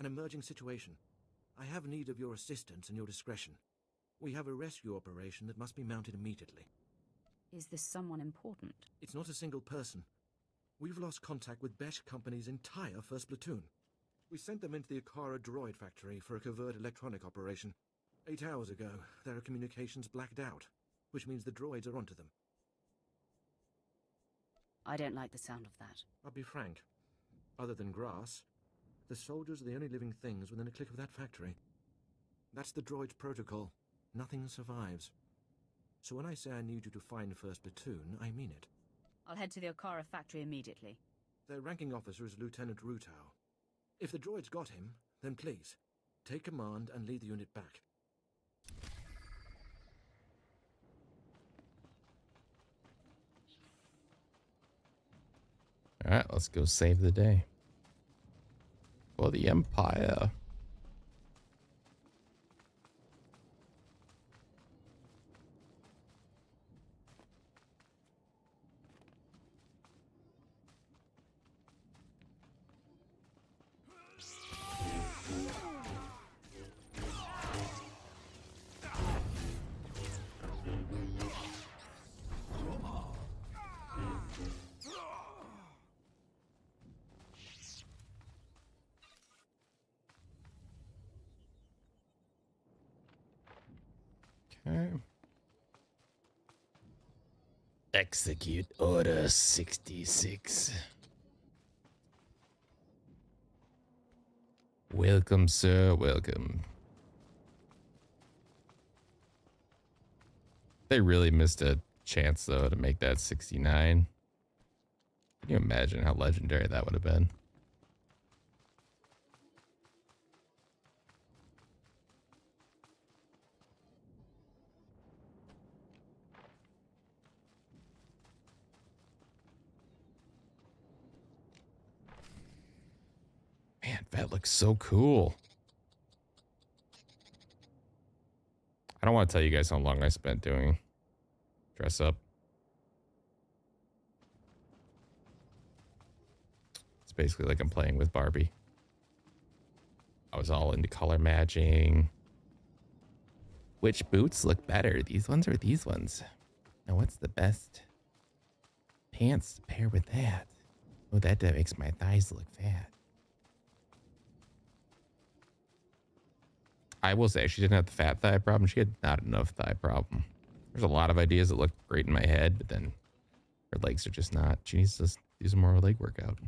emerging situation. I have need of your assistance and your discretion. We have a rescue operation that must be mounted immediately. Is this someone important? It's not a single person. We've lost contact with Besh Company's entire 1st platoon. We sent them into the Akara droid factory for a covert electronic operation. 8 hours ago, their communications blacked out, which means the droids are onto them. I don't like the sound of that. I'll be frank. Other than grass, the soldiers are the only living things within a click of that factory. That's the droid's protocol. Nothing survives. So when I say I need you to find 1st Platoon, I mean it. I'll head to the Okara factory immediately. Their ranking officer is Lieutenant Rutau. If the droids got him, then please, take command and lead the unit back. Alright, let's go save the day. For the Empire. Okay. Execute Order 66. Welcome, sir. Welcome. They really missed a chance, though, to make that 69. Can you imagine how legendary that would have been? Man, that looks so cool. I don't want to tell you guys how long I spent doing dress up. It's basically like I'm playing with Barbie. I was all into color matching. Which boots look better? These ones or these ones? Now, what's the best pants to pair with that? Oh, that makes my thighs look fat. I will say she didn't have the fat thigh problem. She had not enough thigh problem. There's a lot of ideas that look great in my head, but then her legs are just not. She needs to do some more leg workout.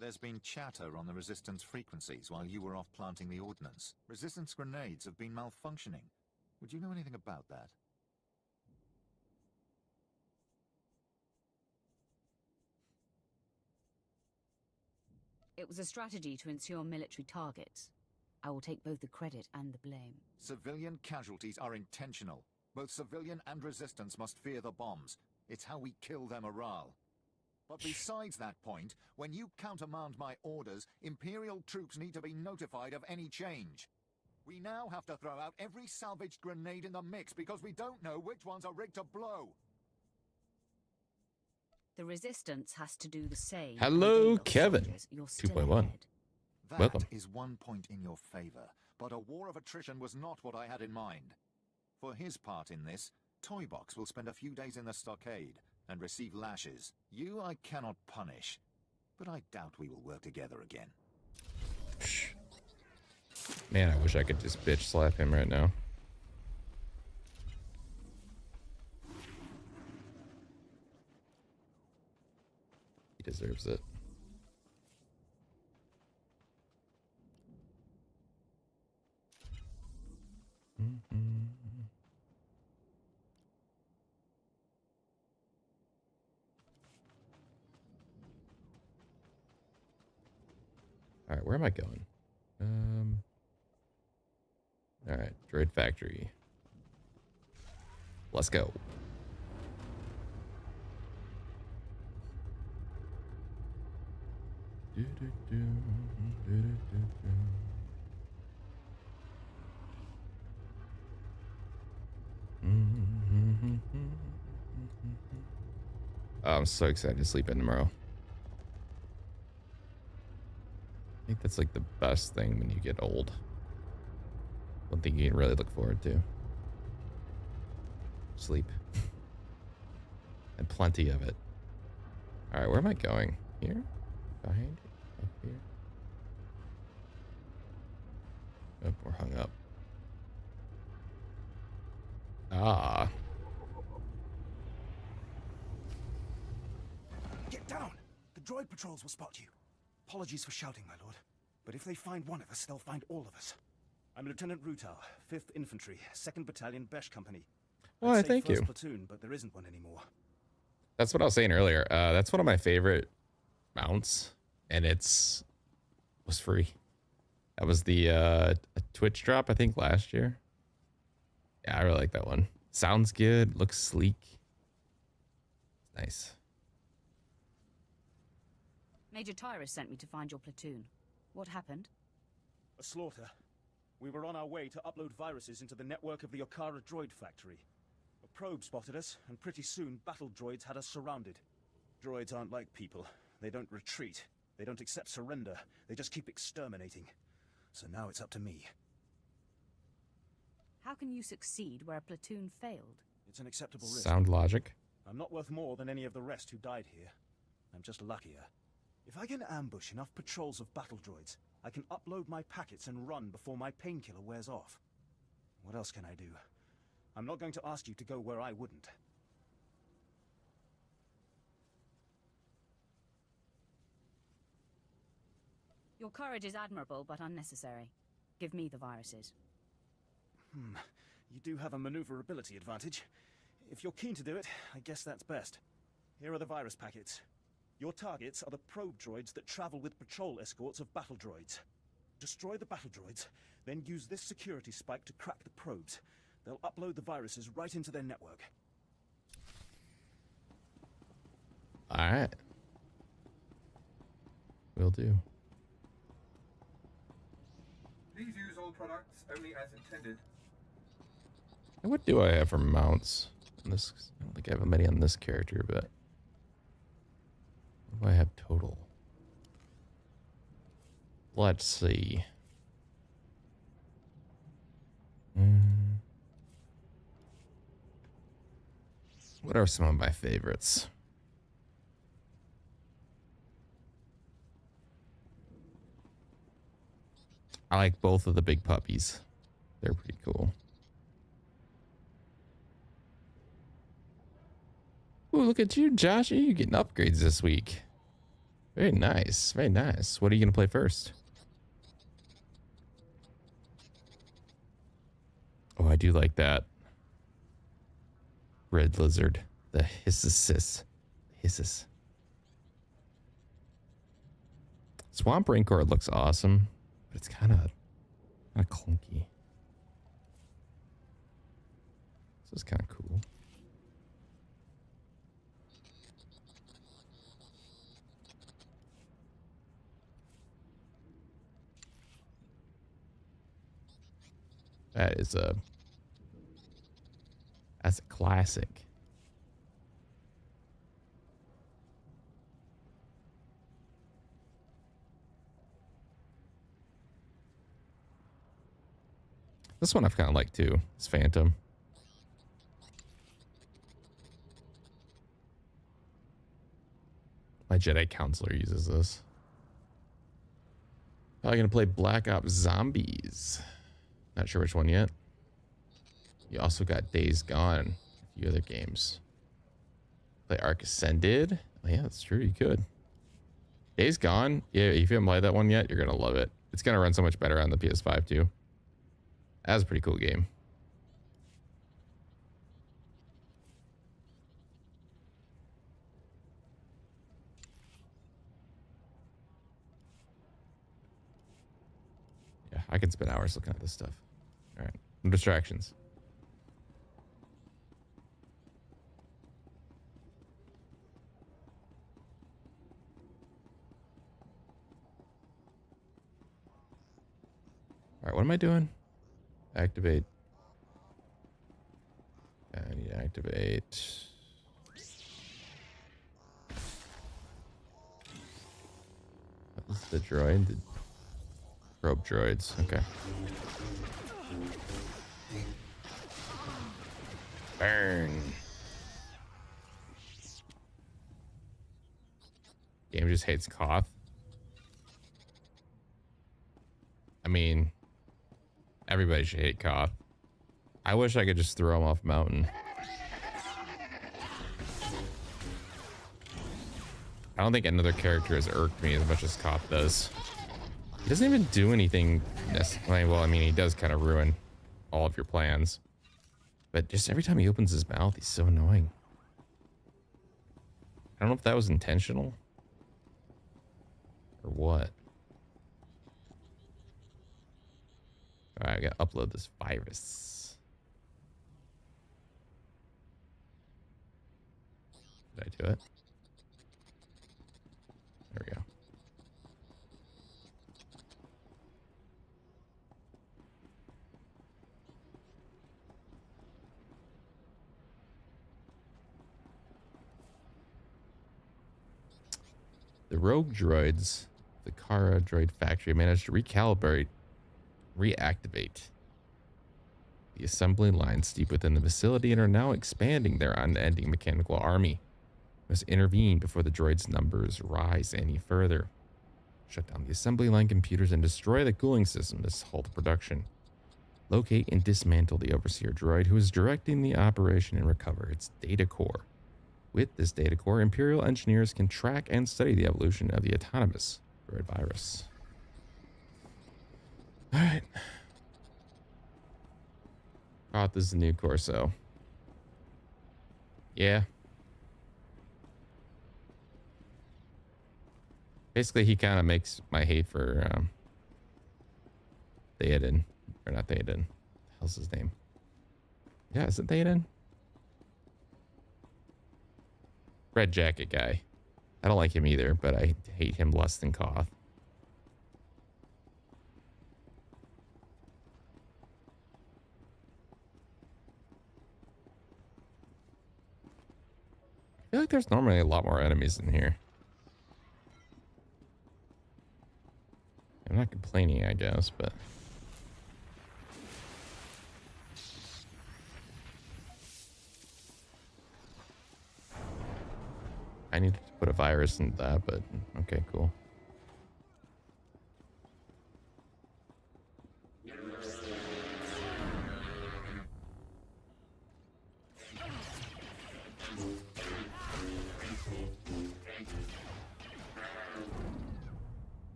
There's been chatter on the Resistance frequencies while you were off planting the ordnance. Resistance grenades have been malfunctioning. Would you know anything about that? It was a strategy to ensure military targets. I will take both the credit and the blame. Civilian casualties are intentional. Both civilian and Resistance must fear the bombs. It's how we kill their morale. But besides that point, when you countermand my orders, Imperial troops need to be notified of any change. We now have to throw out every salvaged grenade in the mix because we don't know which ones are rigged to blow. The Resistance has to do the same. Hello, Kevin. 2.1. Welcome. That is 1 point in your favor, but a war of attrition was not what I had in mind. For his part in this, Toybox will spend a few days in the stockade and receive lashes. You I cannot punish, but I doubt we will work together again. Man, I wish I could just bitch slap him right now. He deserves it. All right, where am I going? All right, droid factory. Let's go. Oh, I'm so excited to sleep in tomorrow. I think that's like the best thing when you get old. One thing you can really look forward to. Sleep. And plenty of it. All right, where am I going? Here? Behind? Up here? Oh, we're hung up. Ah. down! The droid patrols will spot you. Apologies for shouting, my lord. But if they find one of us, they'll find all of us. I'm Lieutenant Rutal, 5th Infantry, 2nd Battalion Besh Company. Why, thank you. Platoon, but there isn't one anymore. That's what I was saying earlier. That's one of my favorite mounts, and was free. That was the Twitch drop, I think, last year. Yeah, I really like that one. Sounds good, looks sleek. Nice. Major Tyrus sent me to find your platoon. What happened? A slaughter. We were on our way to upload viruses into the network of the Okara droid factory. A probe spotted us, and pretty soon battle droids had us surrounded. Droids aren't like people. They don't retreat. They don't accept surrender. They just keep exterminating. So now it's up to me. How can you succeed where a platoon failed? It's an acceptable risk. Sound logic. I'm not worth more than any of the rest who died here. I'm just luckier. If I can ambush enough patrols of battle droids, I can upload my packets and run before my painkiller wears off. What else can I do? I'm not going to ask you to go where I wouldn't. Your courage is admirable, but unnecessary. Give me the viruses. You do have a maneuverability advantage. If you're keen to do it, I guess that's best. Here are the virus packets. Your targets are the probe droids that travel with patrol escorts of battle droids. Destroy the battle droids, then use this security spike to crack the probes. They'll upload the viruses right into their network. All right. Will do. Please use all products only as intended. And what do I have for mounts? On this, I don't think I have many on this character, but what do I have total? Let's see. What are some of my favorites? I like both of the big puppies. They're pretty cool. Ooh, look at you, Josh. You're getting upgrades this week. Very nice. Very nice. What are you going to play first? Oh, I do like that. Red lizard. The Hissis. Hissis. Swamp Rancor looks awesome, but it's kind of clunky. This is kind of cool. That's a classic. This one I've kind of liked too. It's Phantom. My Jedi counselor uses this. Probably gonna play Black Ops Zombies. Not sure which one yet. You also got Days Gone, a few other games. Play Ark Ascended. Oh yeah, that's true. You could. Days Gone. Yeah, if you haven't played that one yet, you're gonna love it. It's gonna run so much better on the PS5 too. That's a pretty cool game. Yeah, I can spend hours looking at this stuff. All right, no distractions. All right, what am I doing? Activate. I need to activate. What is the droid? The probe droids. Okay. Burn. Game just hates Koth. I mean, everybody should hate Koth. I wish I could just throw him off a mountain. I don't think another character has irked me as much as Koth does. He doesn't even do anything necessarily. Well, I mean, he does kind of ruin all of your plans. But just every time he opens his mouth, he's so annoying. I don't know if that was intentional or what. All right, I gotta upload this virus. Did I do it? There we go. The rogue droids, the Kara droid factory, managed to reactivate the assembly lines deep within the facility and are now expanding their unending mechanical army. Must intervene before the droids' numbers rise any further. Shut down the assembly line computers and destroy the cooling system to halt production. Locate and dismantle the Overseer droid who is directing the operation and recover its data core. With this data core, Imperial engineers can track and study the evolution of the autonomous droid virus. All right. Koth is the new Corso. Yeah. Basically, he kind of makes my hate for Theoden. Or not Theoden. What the hell's his name? Yeah, is it Theoden? Red jacket guy. I don't like him either, but I hate him less than Koth. I feel like there's normally a lot more enemies in here. I'm not complaining, I guess, but... I need to put a virus in that, but okay, cool.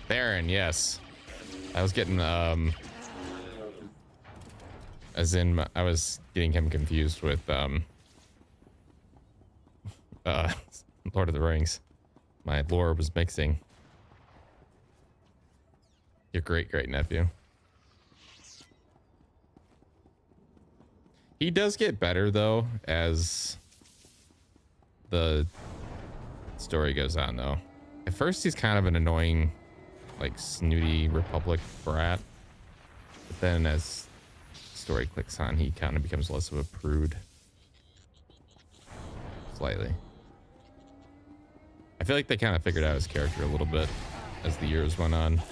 Baron, yes. I was getting, as in, I was getting him confused with, Lord of the Rings. My lore was mixing. Your great nephew. He does get better, though, as the story goes on, though. At first, he's kind of an annoying, like, snooty Republic brat. But then as story clicks on, he kind of becomes less of a prude. Slightly. I feel like they kind of figured out his character a little bit as the years went on.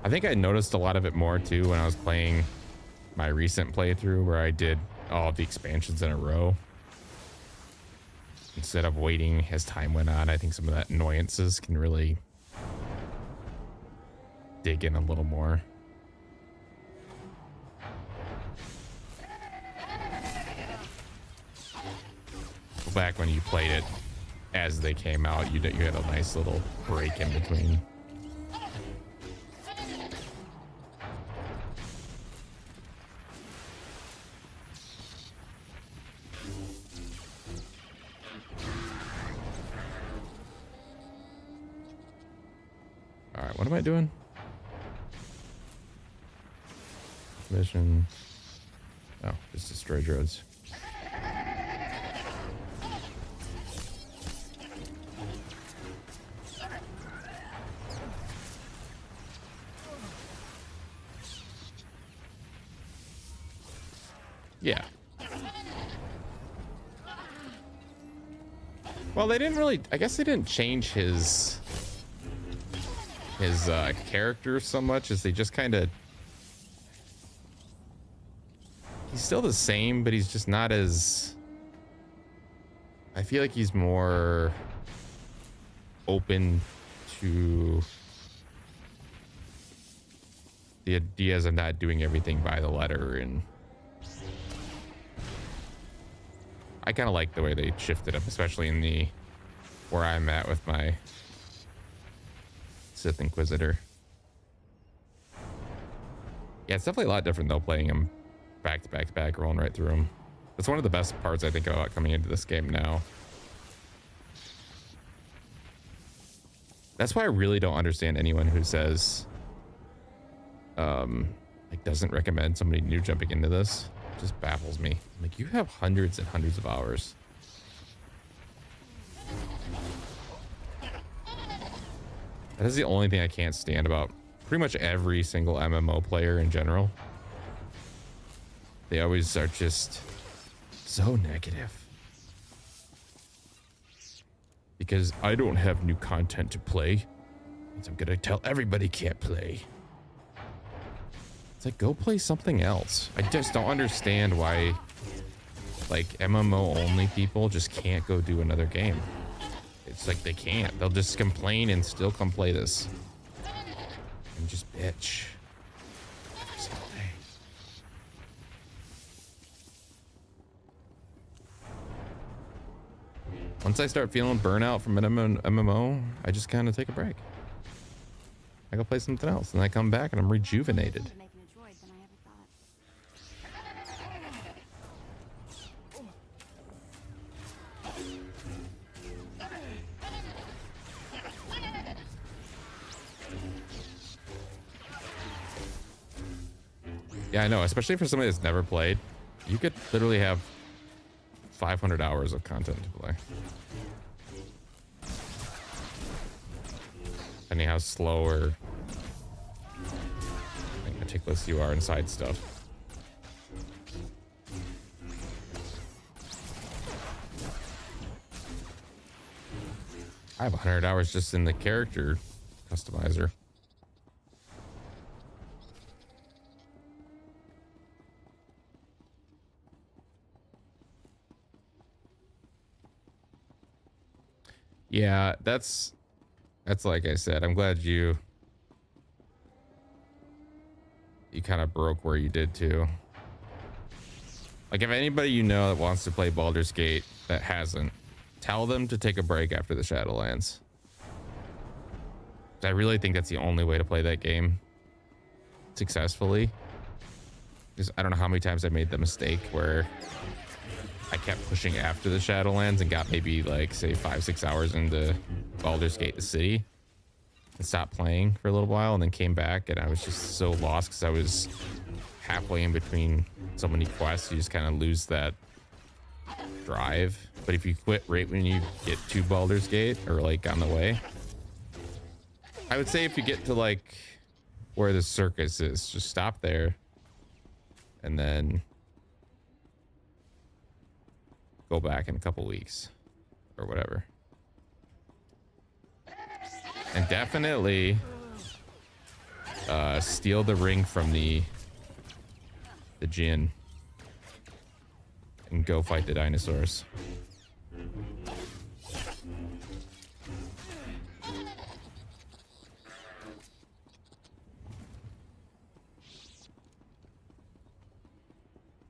I think I noticed a lot of it more too when I was playing my recent playthrough where I did all of the expansions in a row. Instead of waiting as time went on, I think some of that annoyances can really dig in a little more. Back when you played it as they came out, you had a nice little break in between. What am I doing? Mission. Oh, just destroy droids. Yeah. Well, they didn't really... I guess they didn't change his his character so much is they just kind of, he's still the same, but he's just not as, I feel like he's more open to the ideas of not doing everything by the letter, and I kind of like the way they shifted up, especially in the where I'm at with my Sith Inquisitor. Yeah, it's definitely a lot different though, playing him back to back to back, rolling right through them. That's one of the best parts I think about coming into this game now. That's why I really don't understand anyone who says like doesn't recommend somebody new jumping into this. It just baffles me. Like, you have hundreds and hundreds of hours. That is the only thing I can't stand about pretty much every single MMO player in general. They always are just so negative. Because I don't have new content to play, means I'm gonna tell everybody can't play. It's like, go play something else. I just don't understand why, like, MMO only people just can't go do another game. It's like they can't. They'll just complain and still come play this. And just bitch. Every single day. Once I start feeling burnout from an MMO, I just kind of take a break. I go play something else, and I come back and I'm rejuvenated. Yeah, I know, especially for somebody that's never played. You could literally have 500 hours of content to play. Depending how slow or like meticulous you are inside stuff. I have 100 hours just in the character customizer. Yeah, that's like I said. I'm glad you kind of broke where you did too. Like, if anybody you know that wants to play Baldur's Gate that hasn't, tell them to take a break after the Shadowlands. I really think that's the only way to play that game successfully. Because I don't know how many times I made the mistake where I kept pushing after the Shadowlands and got maybe, like, say 5-6 hours into Baldur's Gate the city and stopped playing for a little while, and then came back and I was just so lost because I was halfway in between so many quests. You just kind of lose that drive. But if you quit right when you get to Baldur's Gate, or like on the way, I would say if you get to like where the circus is, just stop there and then go back in a couple weeks or whatever. And definitely steal the ring from the djinn and go fight the dinosaurs.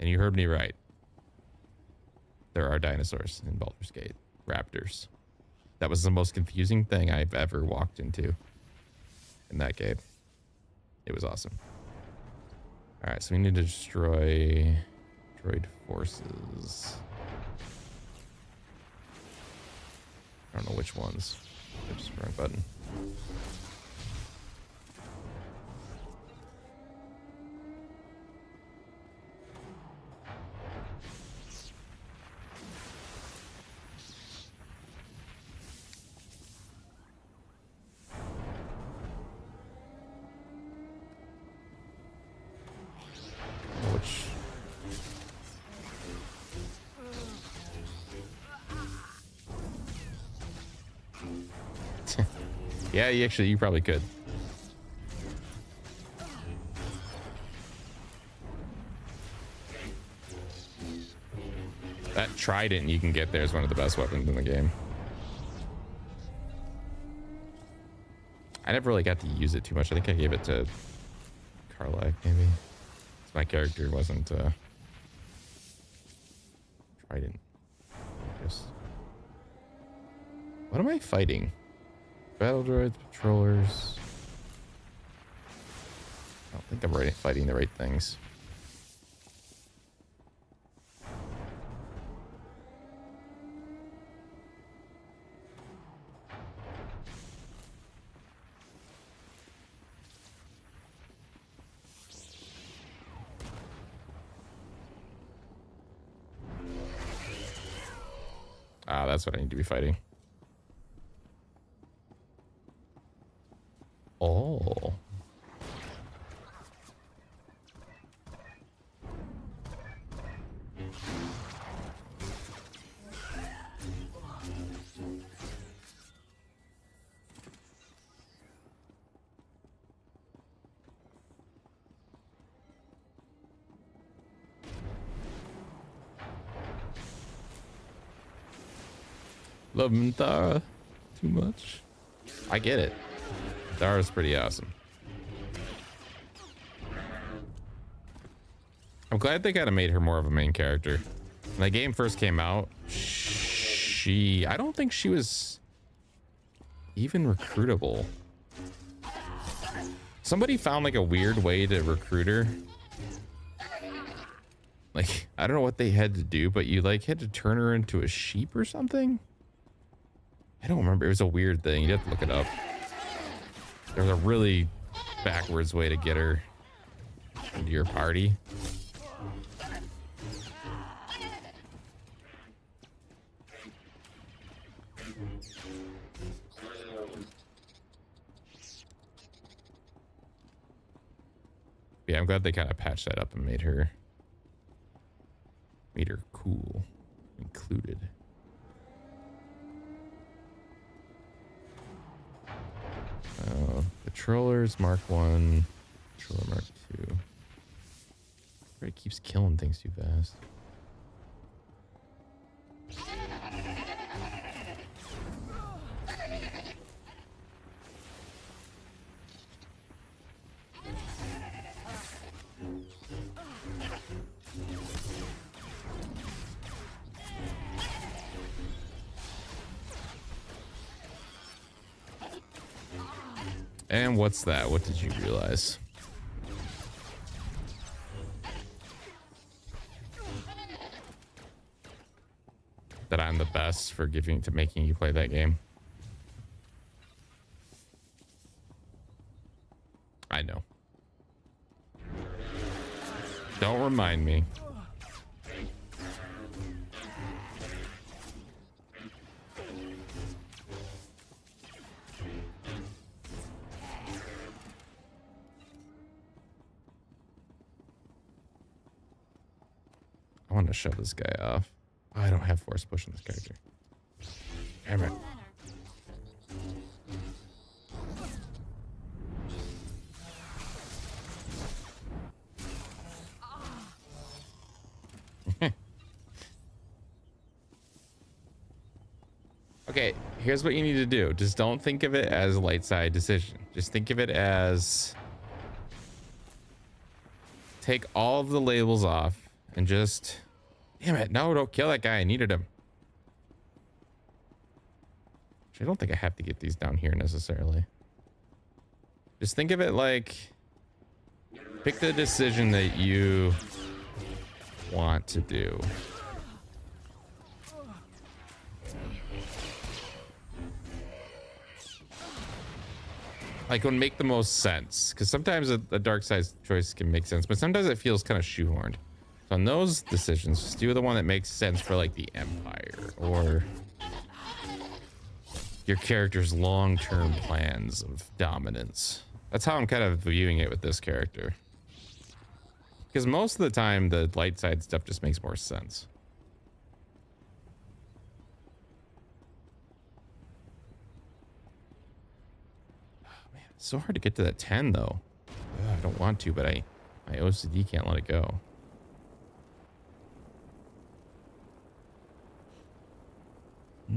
And you heard me right. There are dinosaurs in Baldur's Gate. Raptors. That was the most confusing thing I've ever walked into in that game. It was awesome. All right, so we need to destroy droid forces. I don't know which ones. Oops, wrong button. Yeah, you probably could. That trident you can get there is one of the best weapons in the game. I never really got to use it too much. I think I gave it to Karlak, maybe. My character wasn't trident. Just what am I fighting? Battle droids, patrollers. I don't think I'm fighting the right things. Ah, that's what I need to be fighting. Oh. Love Minthara too much. I get it. Minthara's pretty awesome. I'm glad they kind of made her more of a main character. When the game first came out, I don't think she was even recruitable. Somebody found like a weird way to recruit her. Like, I don't know what they had to do, but you like had to turn her into a sheep or something. I don't remember. It was a weird thing. You'd have to look it up. There was a really backwards way to get her into your party. Yeah, I'm glad they kind of patched that up and made her cool, included. Patrollers Mark 1, Patroller Mark 2. It keeps killing things too fast. And what's that? What did you realize? That I'm the best for making you play that game. I know. Don't remind me. I want to shove this guy off. Oh, I don't have force push on this character. Damn it. Okay, here's what you need to do. Just don't think of it as a light side decision. Just think of it as take all of the labels off and just, damn it, no, don't kill that guy. I needed him. I don't think I have to get these down here necessarily. Just think of it like, pick the decision that you want to do. Like, would make the most sense, because sometimes a dark side choice can make sense, but sometimes it feels kind of shoehorned. So on those decisions, just do the one that makes sense for like the Empire or your character's long-term plans of dominance. That's how I'm kind of viewing it with this character, because most of the time the light side stuff just makes more sense. It's so hard to get to that 10 though. Ugh, I don't want to, but my OCD can't let it go. I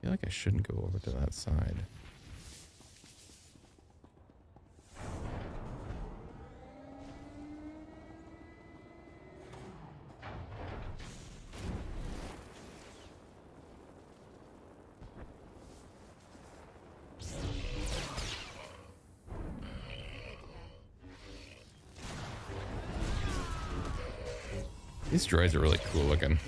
feel like I shouldn't go over to that side. These droids are really cool looking.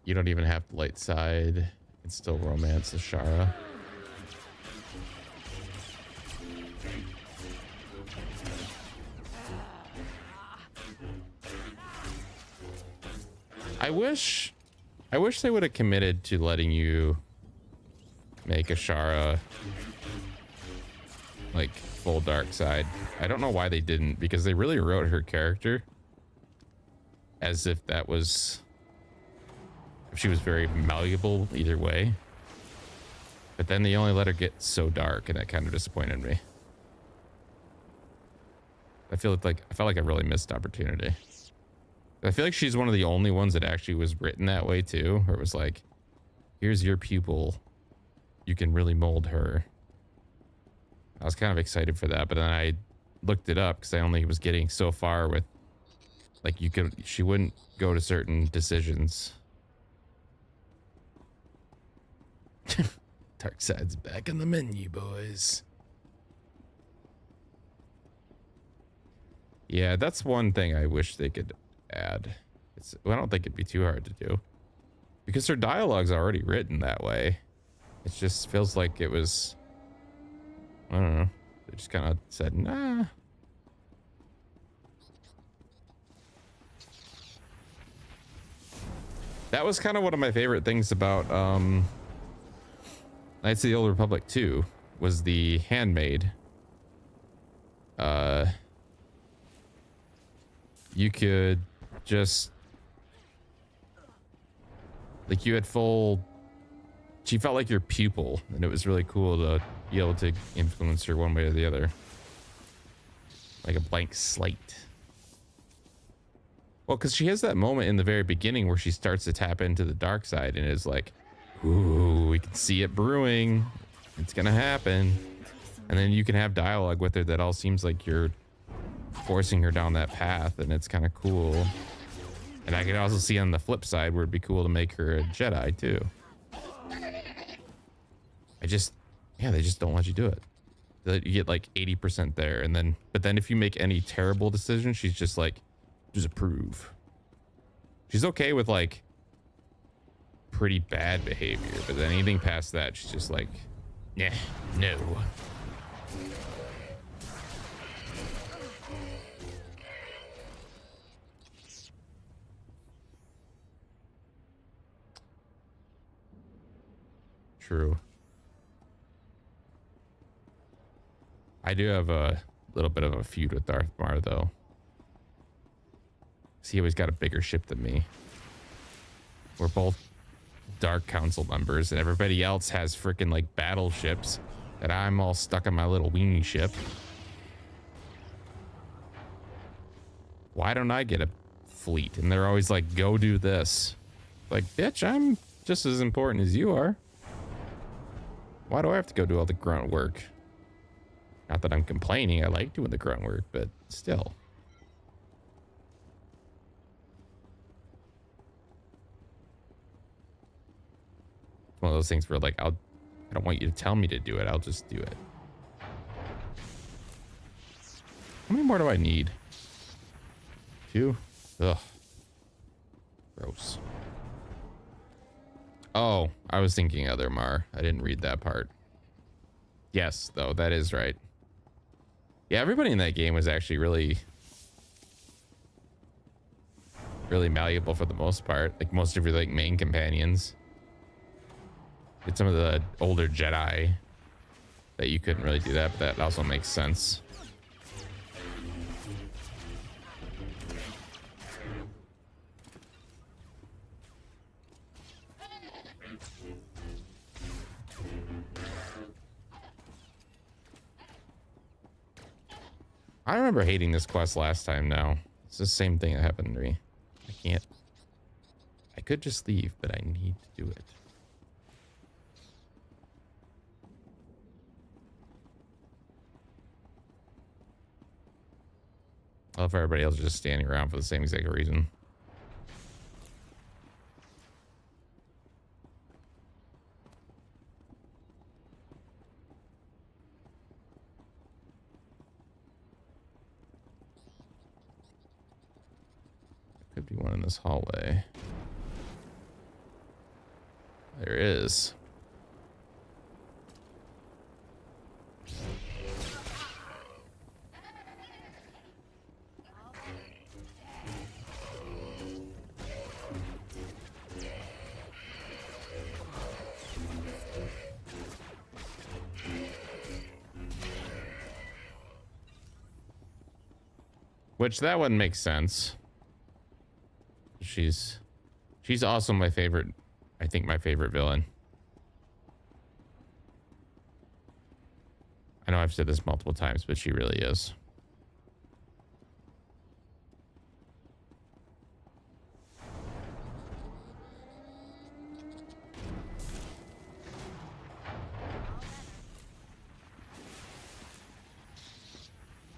You don't even have the light side. You can still romance Ashara. I wish they would have committed to letting you make Ashara like full dark side. I don't know why they didn't, because they really wrote her character as if that was, she was very malleable either way. But then they only let her get so dark, and that kind of disappointed me. I felt like I really missed opportunity. I feel like she's one of the only ones that actually was written that way too, where it was like, here's your pupil, you can really mold her. I was kind of excited for that, but then I looked it up because I only was getting so far with, like, she wouldn't go to certain decisions. Dark side's back in the menu, boys. Yeah, that's one thing I wish they could add. I don't think it'd be too hard to do, because her dialogue's already written that way. It just feels like it was, I don't know, they just kind of said, nah. That was kind of one of my favorite things about Knights of the Old Republic 2, was the handmaid. You could just, like, you had full, she felt like your pupil, and it was really cool to be able to influence her one way or the other, like a blank slate. Well, because she has that moment in the very beginning where she starts to tap into the dark side, and it's like, ooh, we can see it brewing, it's gonna happen. And then you can have dialogue with her that all seems like you're forcing her down that path, and it's kind of cool. And I could also see on the flip side where it'd be cool to make her a Jedi too. They just don't let you do it. You get like 80% there, and then, but then if you make any terrible decision, she's just like, disapprove. She's okay with like pretty bad behavior, but then anything past that, she's just like, yeah, no. True. I do have a little bit of a feud with Darth Maul, though. He always got a bigger ship than me. We're both Dark Council members, and everybody else has freaking like battleships, and I'm all stuck on my little weenie ship. Why don't I get a fleet? And they're always like, go do this. Like, bitch, I'm just as important as you are. Why do I have to go do all the grunt work? Not that I'm complaining, I like doing the grunt work, but still. It's one of those things where like, I don't want you to tell me to do it, I'll just do it. How many more do I need? 2? Ugh. Gross. Oh, I was thinking other Mar. I didn't read that part. Yes, though, that is right. Yeah, everybody in that game was actually really really malleable for the most part. Like most of your like main companions. Get some of the older Jedi that you couldn't really do that, but that also makes sense. I remember hating this quest last time now. It's the same thing that happened to me. I can't. I could just leave, but I need to do it. I love everybody else just standing around for the same exact reason. Could be one in this hallway. There is. Which that one makes sense. She's also my favorite. I think my favorite villain. I know I've said this multiple times, but she really is.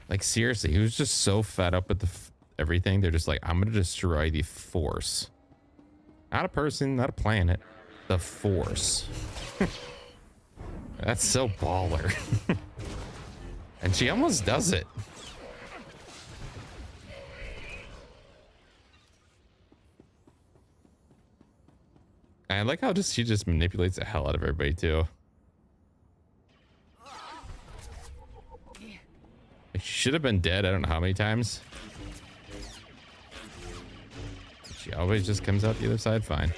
Like seriously, he was just so fed up with everything. They're just like, I'm gonna destroy the Force. Not a person, not a planet. The Force. That's so baller. And she almost does it. And I like how she just manipulates the hell out of everybody too. She should have been dead I don't know how many times. She always just comes out the other side fine.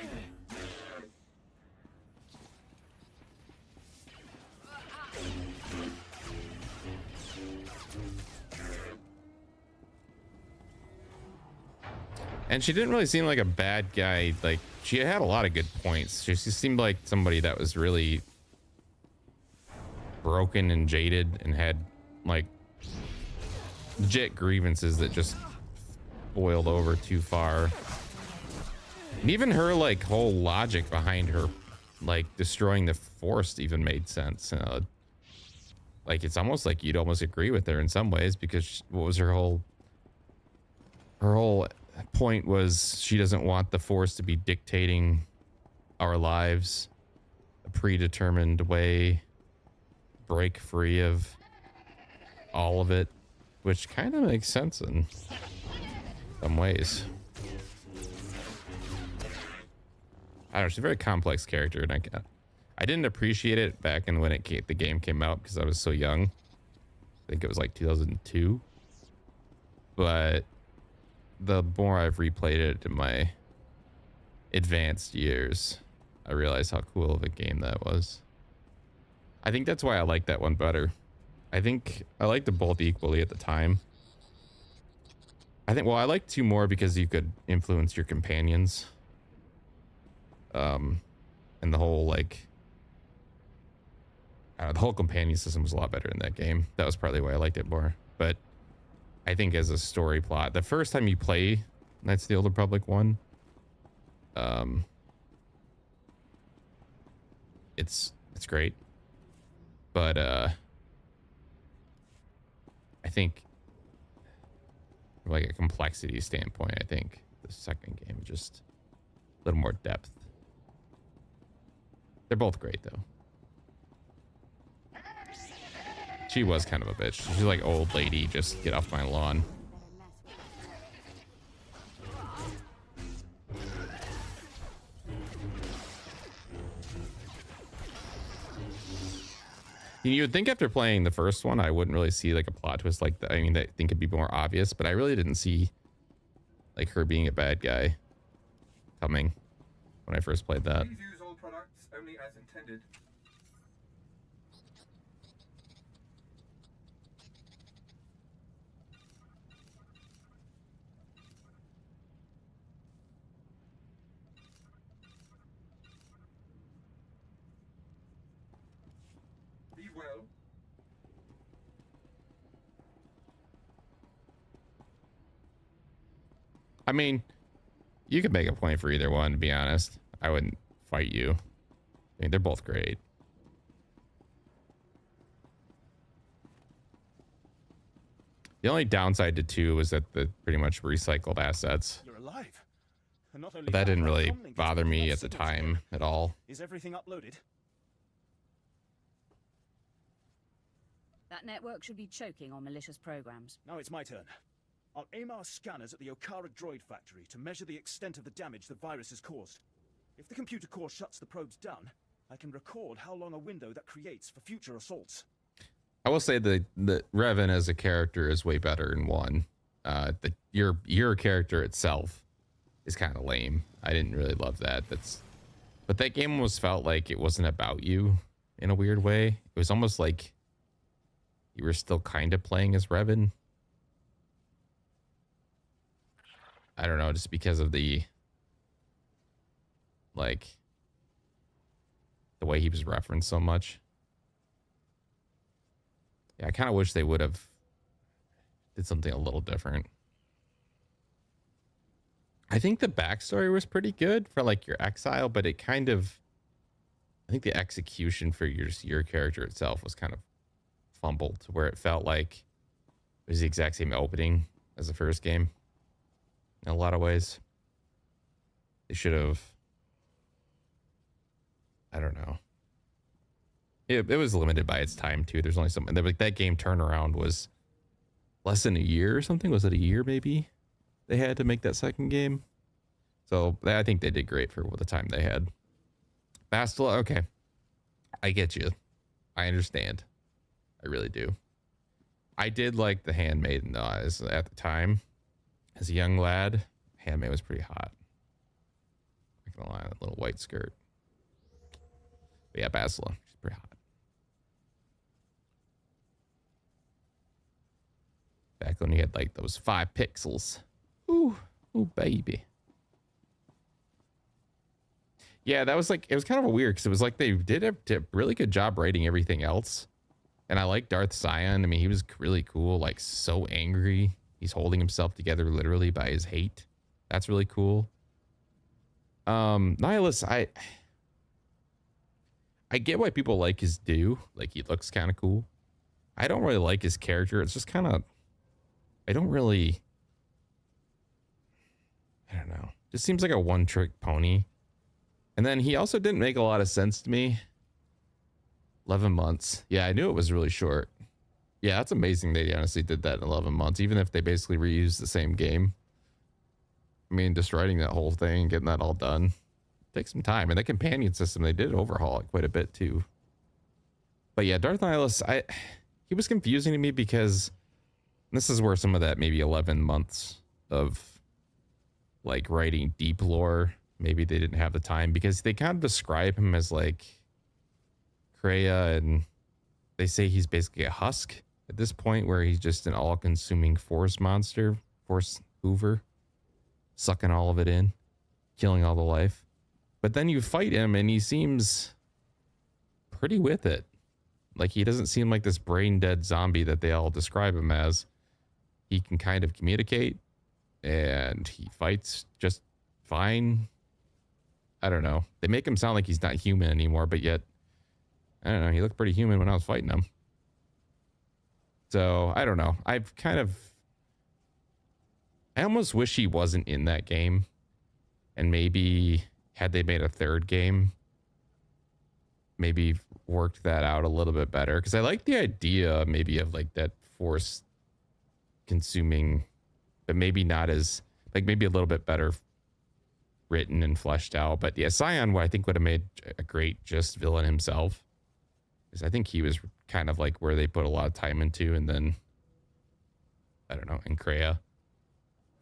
And she didn't really seem like a bad guy. Like, she had a lot of good points. She seemed like somebody that was really broken and jaded and had like legit grievances that just boiled over too far. And even her like whole logic behind her like destroying the Force even made sense. Like it's almost like you'd almost agree with her in some ways, because what was her whole point was she doesn't want the Force to be dictating our lives a predetermined way, break free of all of it, which kind of makes sense in some ways. I don't know, she's a very complex character, and I didn't appreciate it back in when the game came out because I was so young. I think it was like 2002. But the more I've replayed it in my advanced years, I realized how cool of a game that was. I think that's why I like that one better. I think I liked them both equally at the time. I liked 2 more because you could influence your companions. And the whole like, the whole companion system was a lot better in that game. That was partly why I liked it more. But I think as a story plot, the first time you play Knights of the Old Republic 1, it's great. But I think from like a complexity standpoint, I think the second game just a little more depth. They're both great though. She was kind of a bitch. She's like, old lady, just get off my lawn. You would think after playing the first one, I wouldn't really see like a plot twist like that. I mean, I think it'd be more obvious, but I really didn't see like her being a bad guy coming when I first played that. Please use all products only as intended. Be well. I mean, you could make a point for either one, to be honest. I wouldn't fight you. I mean, they're both great. The only downside to 2 was that the pretty much recycled assets. You're alive. And not only But that didn't really comlink is bother picking me up at the signals time here. at all. Is everything uploaded? That network should be choking on malicious programs. Now it's my turn. I'll aim our scanners at the Okara droid factory to measure the extent of the damage the virus has caused. If the computer core shuts the probes down, I can record how long a window that creates for future assaults. I will say the Revan as a character is way better in 1. Your character itself is kind of lame. I didn't really love that. But that game almost felt like it wasn't about you in a weird way. It was almost like you were still kind of playing as Revan. I don't know, just because of the way he was referenced so much. Yeah, I kind of wish they would have did something a little different. I think the backstory was pretty good for like your exile, but it kind of, I think the execution for your character itself was kind of fumbled, where it felt like it was the exact same opening as the first game. In a lot of ways, they should have, I don't know. It was limited by its time too. There's only something like that game turnaround was less than a year or something. Was it a year maybe they had to make that second game? So I think they did great for the time they had. Bastila, okay. I get you. I understand. I really do. I did like the Handmaiden though, at the time. As a young lad, Handmaid was pretty hot. Not gonna lie, that little white skirt. But yeah, Bastila, she's pretty hot. Back when you had like those 5 pixels. Ooh, baby. Yeah, that was like, it was kind of a weird because it was like they did a really good job writing everything else. And I like Darth Sion. I mean, he was really cool, like so angry. He's holding himself together literally by his hate. That's really cool. Nihilus, I get why people like his do. Like he looks kind of cool. I don't really like his character. It's just kind of, I don't know. Just seems like a one-trick pony. And then he also didn't make a lot of sense to me. 11 months. Yeah, I knew it was really short. Yeah, that's amazing they honestly did that in 11 months, even if they basically reused the same game. I mean, just writing that whole thing, getting that all done, takes some time. And the companion system, they did overhaul it quite a bit too. But yeah, Darth Nihilus, he was confusing to me because this is where some of that maybe 11 months of like writing deep lore, maybe they didn't have the time, because they kind of describe him as like Kreia, and they say he's basically a husk at this point, where he's just an all-consuming force monster, force hoover, sucking all of it in, killing all the life. But then you fight him and he seems pretty with it. Like he doesn't seem like this brain dead zombie that they all describe him as. He can kind of communicate and he fights just fine. I don't know. They make him sound like he's not human anymore, but yet, I don't know. He looked pretty human when I was fighting him. So I don't know. I almost wish he wasn't in that game. And maybe had they made a third game, maybe worked that out a little bit better. Because I like the idea maybe of like that force consuming, but maybe not as, like maybe a little bit better written and fleshed out. But yeah, Sion, I think would have made a great just villain himself. Because I think he was kind of like where they put a lot of time into, and then I don't know, in Kreia.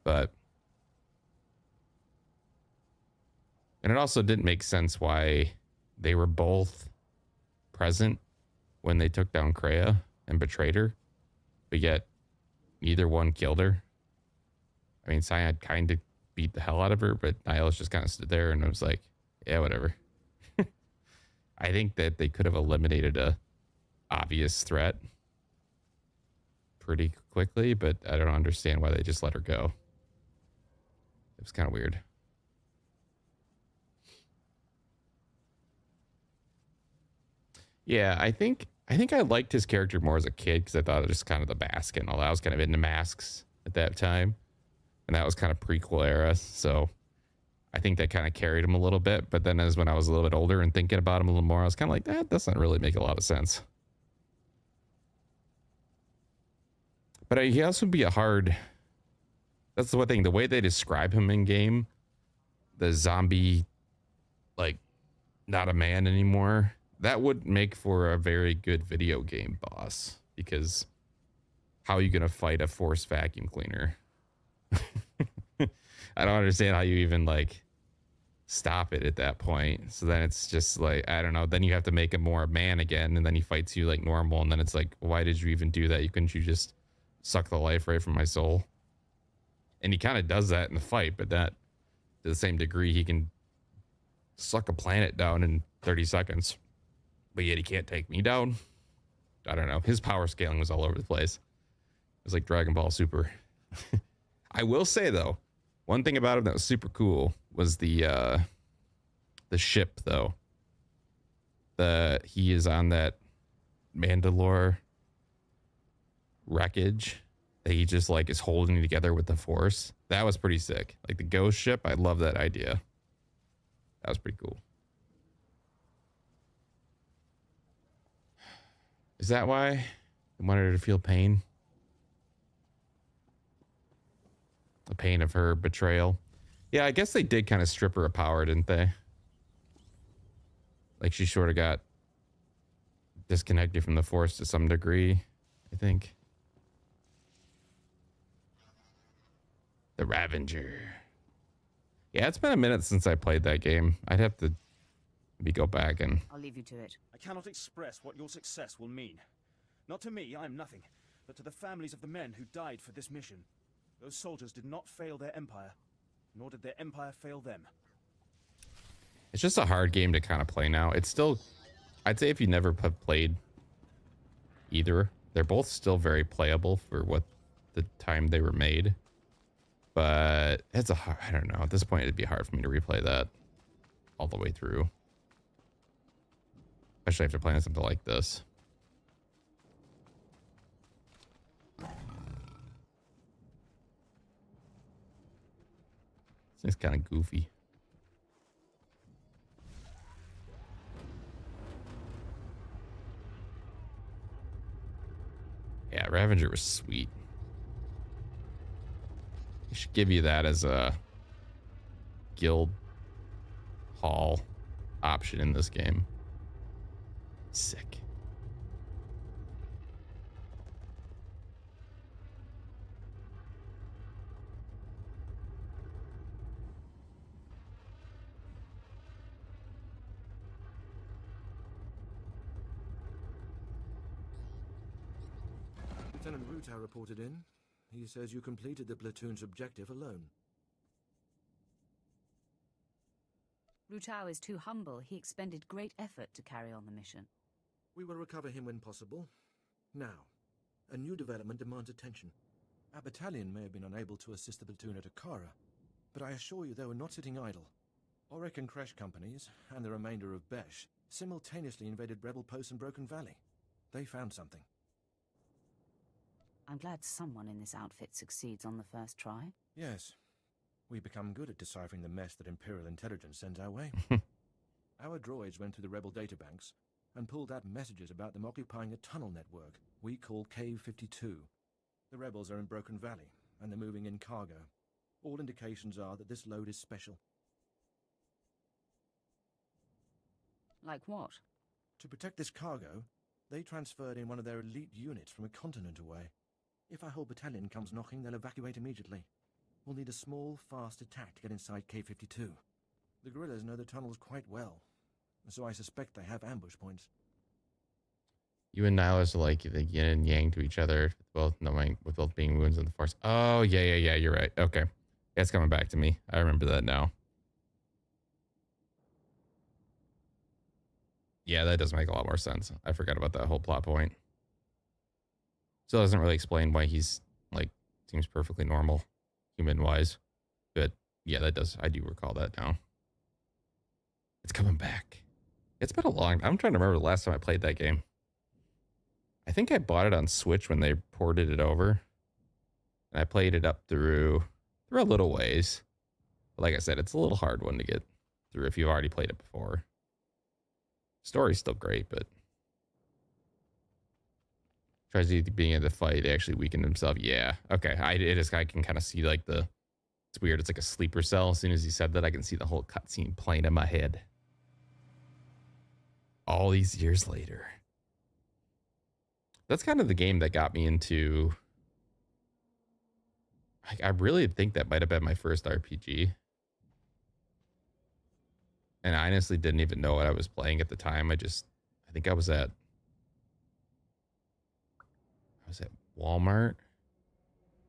But And it also didn't make sense why they were both present when they took down Kreia and betrayed her, but yet neither one killed her. I mean, Cyan kind of beat the hell out of her, but Nihilus just kind of stood there and was like, yeah, whatever. I think that they could have eliminated a obvious threat pretty quickly, but I don't understand why they just let her go. It was kind of weird. Yeah, I think I liked his character more as a kid because I thought it was just kind of the mask and all that. I was kind of into masks at that time, and that was kind of prequel era, so I think that kind of carried him a little bit. But then as when I was a little bit older and thinking about him a little more, I was kind of like, that doesn't really make a lot of sense. But he also would be a hard... That's the one thing. The way they describe him in game, the zombie, like, not a man anymore, that would make for a very good video game boss. Because how are you going to fight a force vacuum cleaner? I don't understand how you even, like, stop it at that point. So then it's just like, I don't know. Then you have to make him more a man again, and then he fights you like normal. And then it's like, why did you even do that? Couldn't you just suck the life right from my soul? And he kind of does that in the fight, but that to the same degree, he can suck a planet down in 30 seconds. But yet he can't take me down. I don't know. His power scaling was all over the place. It was like Dragon Ball Super. I will say, though, one thing about him that was super cool was the ship, though. He is on that Mandalore wreckage that he just like is holding together with the Force. That was pretty sick. Like the ghost ship, I love that idea. That was pretty cool. Is that why they wanted her to feel pain? The pain of her betrayal. Yeah, I guess they did kind of strip her of power, didn't they? Like she sort of got disconnected from the Force to some degree, I think. The Ravager. Yeah, it's been a minute since I played that game. I'd have to maybe go back and... I'll leave you to it. I cannot express what your success will mean. Not to me, I am nothing, but to the families of the men who died for this mission. Those soldiers did not fail their empire, nor did their empire fail them. It's just a hard game to kind of play now. It's still... I'd say if you never have played either, they're both still very playable for what the time they were made. But it's a hard... I don't know. At this point, it'd be hard for me to replay that all the way through. Especially after playing something like this. This thing's kind of goofy. Yeah, Ravager was sweet. They should give you that as a guild hall option in this game. Sick. Lieutenant Ruta reported in. He says you completed the platoon's objective alone. Rutao is too humble. He expended great effort to carry on the mission. We will recover him when possible. Now, a new development demands attention. Our battalion may have been unable to assist the platoon at Akara, but I assure you they were not sitting idle. Auric and Kresh companies, and the remainder of Besh, simultaneously invaded rebel posts in Broken Valley. They found something. I'm glad someone in this outfit succeeds on the first try. Yes. We become good at deciphering the mess that Imperial intelligence sends our way. Our droids went through the rebel databanks and pulled out messages about them occupying a tunnel network we call Cave 52. The rebels are in Broken Valley, and they're moving in cargo. All indications are that this load is special. Like what? To protect this cargo, they transferred in one of their elite units from a continent away. If our whole battalion comes knocking, they'll evacuate immediately. We'll need a small, fast attack to get inside K-52. The guerrillas know the tunnels quite well, so I suspect they have ambush points. You and Nihilus are like the yin and yang to each other, with both being wounds in the force. Oh, yeah, you're right. Okay. It's coming back to me. I remember that now. Yeah, that does make a lot more sense. I forgot about that whole plot point. Still doesn't really explain why he's, like, seems perfectly normal, human-wise. But, yeah, that does. I do recall that now. It's coming back. It's been a long... I'm trying to remember the last time I played that game. I think I bought it on Switch when they ported it over. And I played it up through a little ways. But like I said, it's a little hard one to get through if you've already played it before. Story's still great, but tries to being in the fight actually weakened himself. Yeah, okay. I can kind of see like it's weird. It's like a sleeper cell. As soon as he said that, I can see the whole cutscene playing in my head. All these years later. That's kind of the game that got me into. I really think that might have been my first RPG. And I honestly didn't even know what I was playing at the time. I think I was at Walmart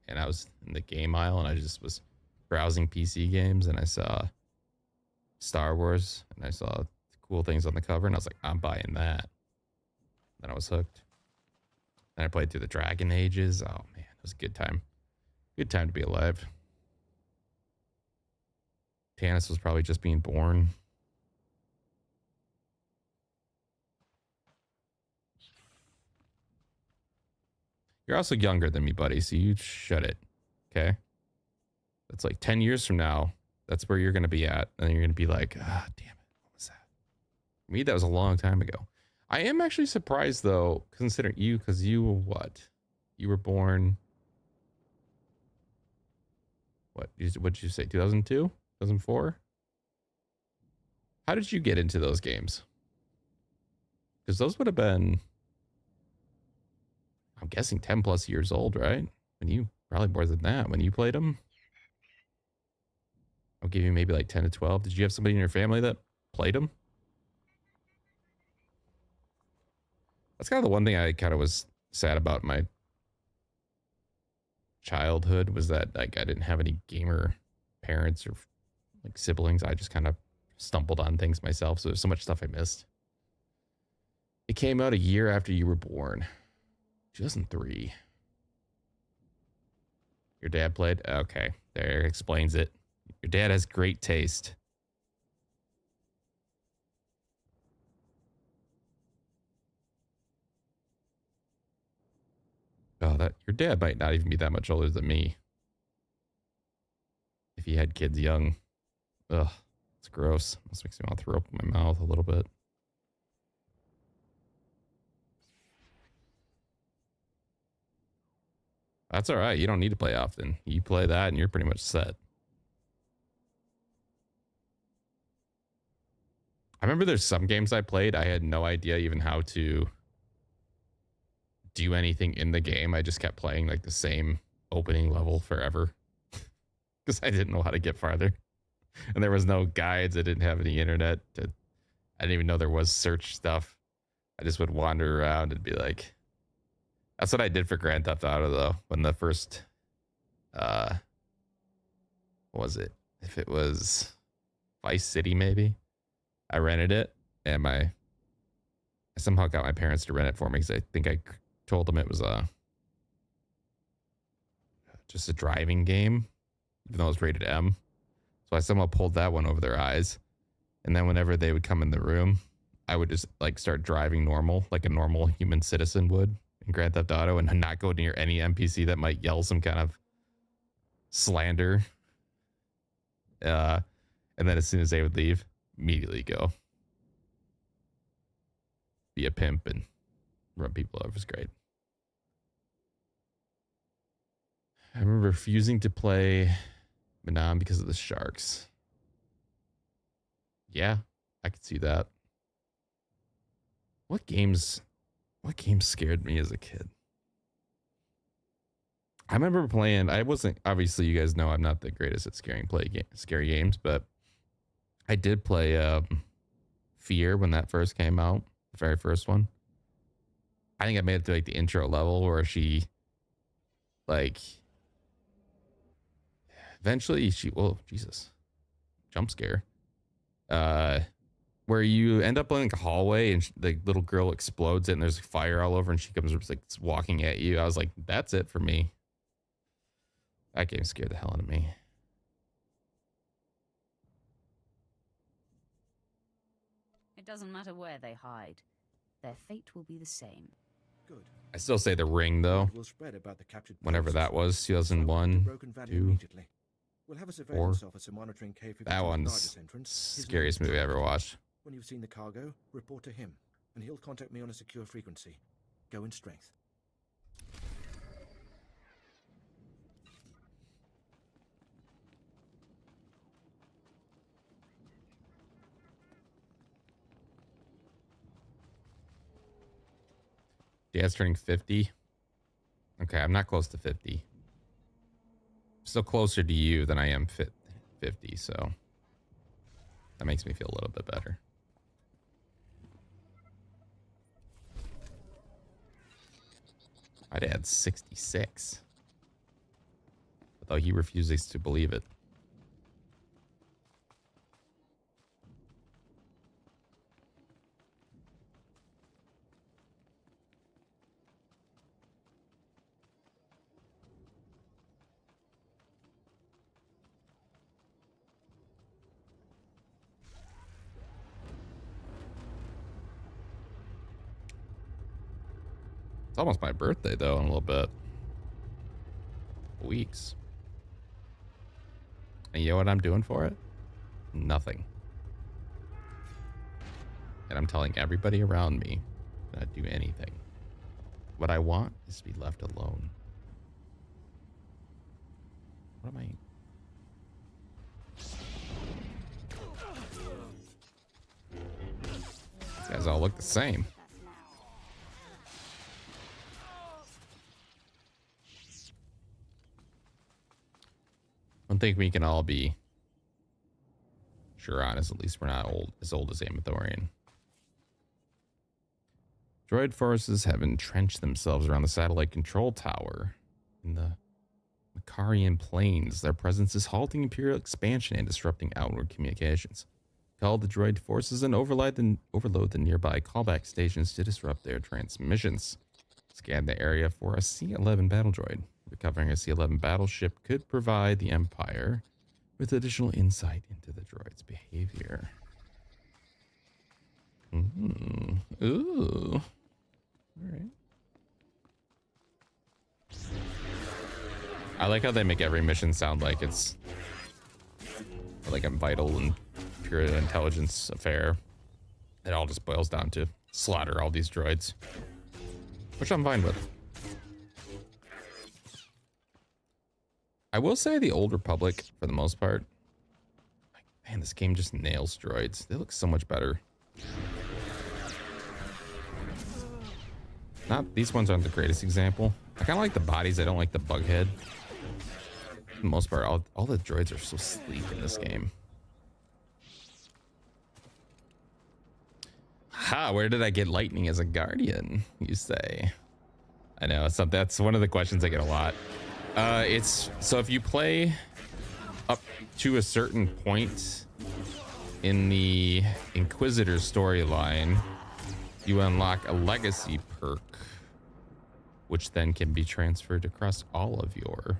and I was in the game aisle and I just was browsing PC games and I saw Star Wars and I saw cool things on the cover and I was like, I'm buying that. Then I was hooked. Then I played through the Dragon Ages. Oh man, it was a good time. Good time to be alive. Tannis was probably just being born. You're also younger than me, buddy, so you shut it, okay? That's like 10 years from now. That's where you're going to be at. And you're going to be like, ah, damn it. What was that? For me, that was a long time ago. I am actually surprised, though, considering you, because you were what? You were born... What did you say, 2002? 2004? How did you get into those games? Because those would have been... I'm guessing 10 plus years old, right? When you probably more than that when you played them. I'll give you maybe like 10 to 12. Did you have somebody in your family that played them? That's kind of the one thing I kind of was sad about my childhood was that like I didn't have any gamer parents or like siblings. I just kind of stumbled on things myself. So there's so much stuff I missed. It came out a year after you were born. 2003. Your dad played? Okay, there explains it. Your dad has great taste. Oh, that your dad might not even be that much older than me. If he had kids young. Ugh, it's gross. This makes me want to throw up in my mouth a little bit. That's all right. You don't need to play often. You play that and you're pretty much set. I remember there's some games I played. I had no idea even how to do anything in the game. I just kept playing like the same opening level forever because I didn't know how to get farther. And there was no guides. I didn't have any internet. I didn't even know there was search stuff. I just would wander around and be like... That's what I did for Grand Theft Auto, though. When the first, what was it? If it was Vice City, maybe. I rented it, and I somehow got my parents to rent it for me because I think I told them it was just a driving game, even though it was rated M. So I somehow pulled that one over their eyes, and then whenever they would come in the room, I would just like start driving normal, like a normal human citizen would. In Grand Theft Auto and not go near any NPC that might yell some kind of slander. And then as soon as they would leave, immediately go. Be a pimp and run people over. It was great. I remember refusing to play Manam because of the sharks. Yeah, I could see that. What games scared me as a kid? I remember playing, obviously you guys know I'm not the greatest at scary games, but I did play Fear when that first came out, the very first one. I think I made it to like the intro level where she like eventually oh Jesus, jump scare. Where you end up in like a hallway and the little girl explodes it and there's fire all over and she comes like walking at you. I was like, that's it for me. That game scared the hell out of me. It doesn't matter where they hide. Their fate will be the same. Good. I still say The Ring though. We'll spread about the captured Whenever that was, to 2001, Broken Valley 2, immediately. We'll have a 4. surveillance officer monitoring K-52's That one's largest entrance. His scariest name is movie I ever watched. When you've seen the cargo, report to him, and he'll contact me on a secure frequency. Go in strength. Dad's turning 50. Okay, I'm not close to 50. Still closer to you than I am 50, so that makes me feel a little bit better. My dad's 66. Although he refuses to believe it. It's almost my birthday, though, in a little bit. Weeks. And you know what I'm doing for it? Nothing. And I'm telling everybody around me that I'd do anything. What I want is to be left alone. What am I... These guys all look the same. I don't think we can all be sure on is at least we're not as old as Amathorian. Droid forces have entrenched themselves around the satellite control tower in the Makarian plains. Their presence is halting Imperial expansion and disrupting outward communications. Call the droid forces and overload the nearby callback stations to disrupt their transmissions. Scan the area for a C-11 battle droid. Recovering a C-11 battleship could provide the Empire with additional insight into the droid's behavior. Ooh. All right. I like how they make every mission sound like it's like a vital and pure intelligence affair. It all just boils down to slaughter all these droids, which I'm fine with. I will say the Old Republic, for the most part, like, man, this game just nails droids. They look so much better. These ones aren't the greatest example. I kind of like the bodies. I don't like the bug head. For the most part, all the droids are so sleek in this game. Ha, where did I get lightning as a guardian, you say? I know, that's one of the questions I get a lot. It's so if you play up to a certain point in the Inquisitor storyline, you unlock a legacy perk, which then can be transferred across all of your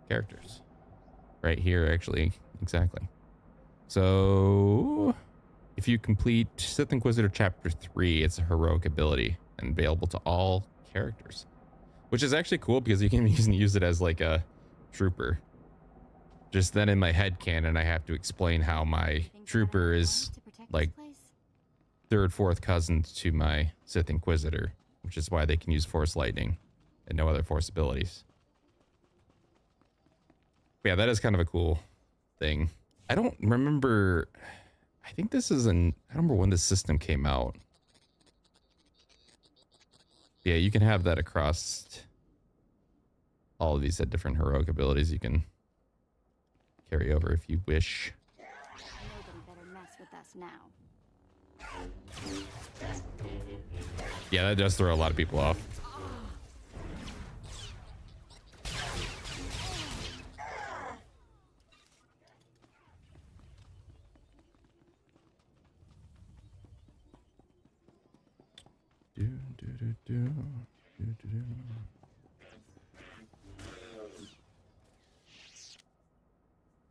characters. Right here, actually, exactly. So if you complete Sith Inquisitor Chapter 3, it's a heroic ability and available to all characters. Which is actually cool because you can use it as like a trooper. Just then in my head canon, I have to explain how my trooper is like third, fourth cousin to my Sith Inquisitor, which is why they can use Force Lightning and no other Force abilities. But yeah, that is kind of a cool thing. I don't remember. I think this is I don't remember when this system came out. Yeah, you can have that across all of these different heroic abilities you can carry over if you wish. us now. Yeah, that does throw a lot of people off.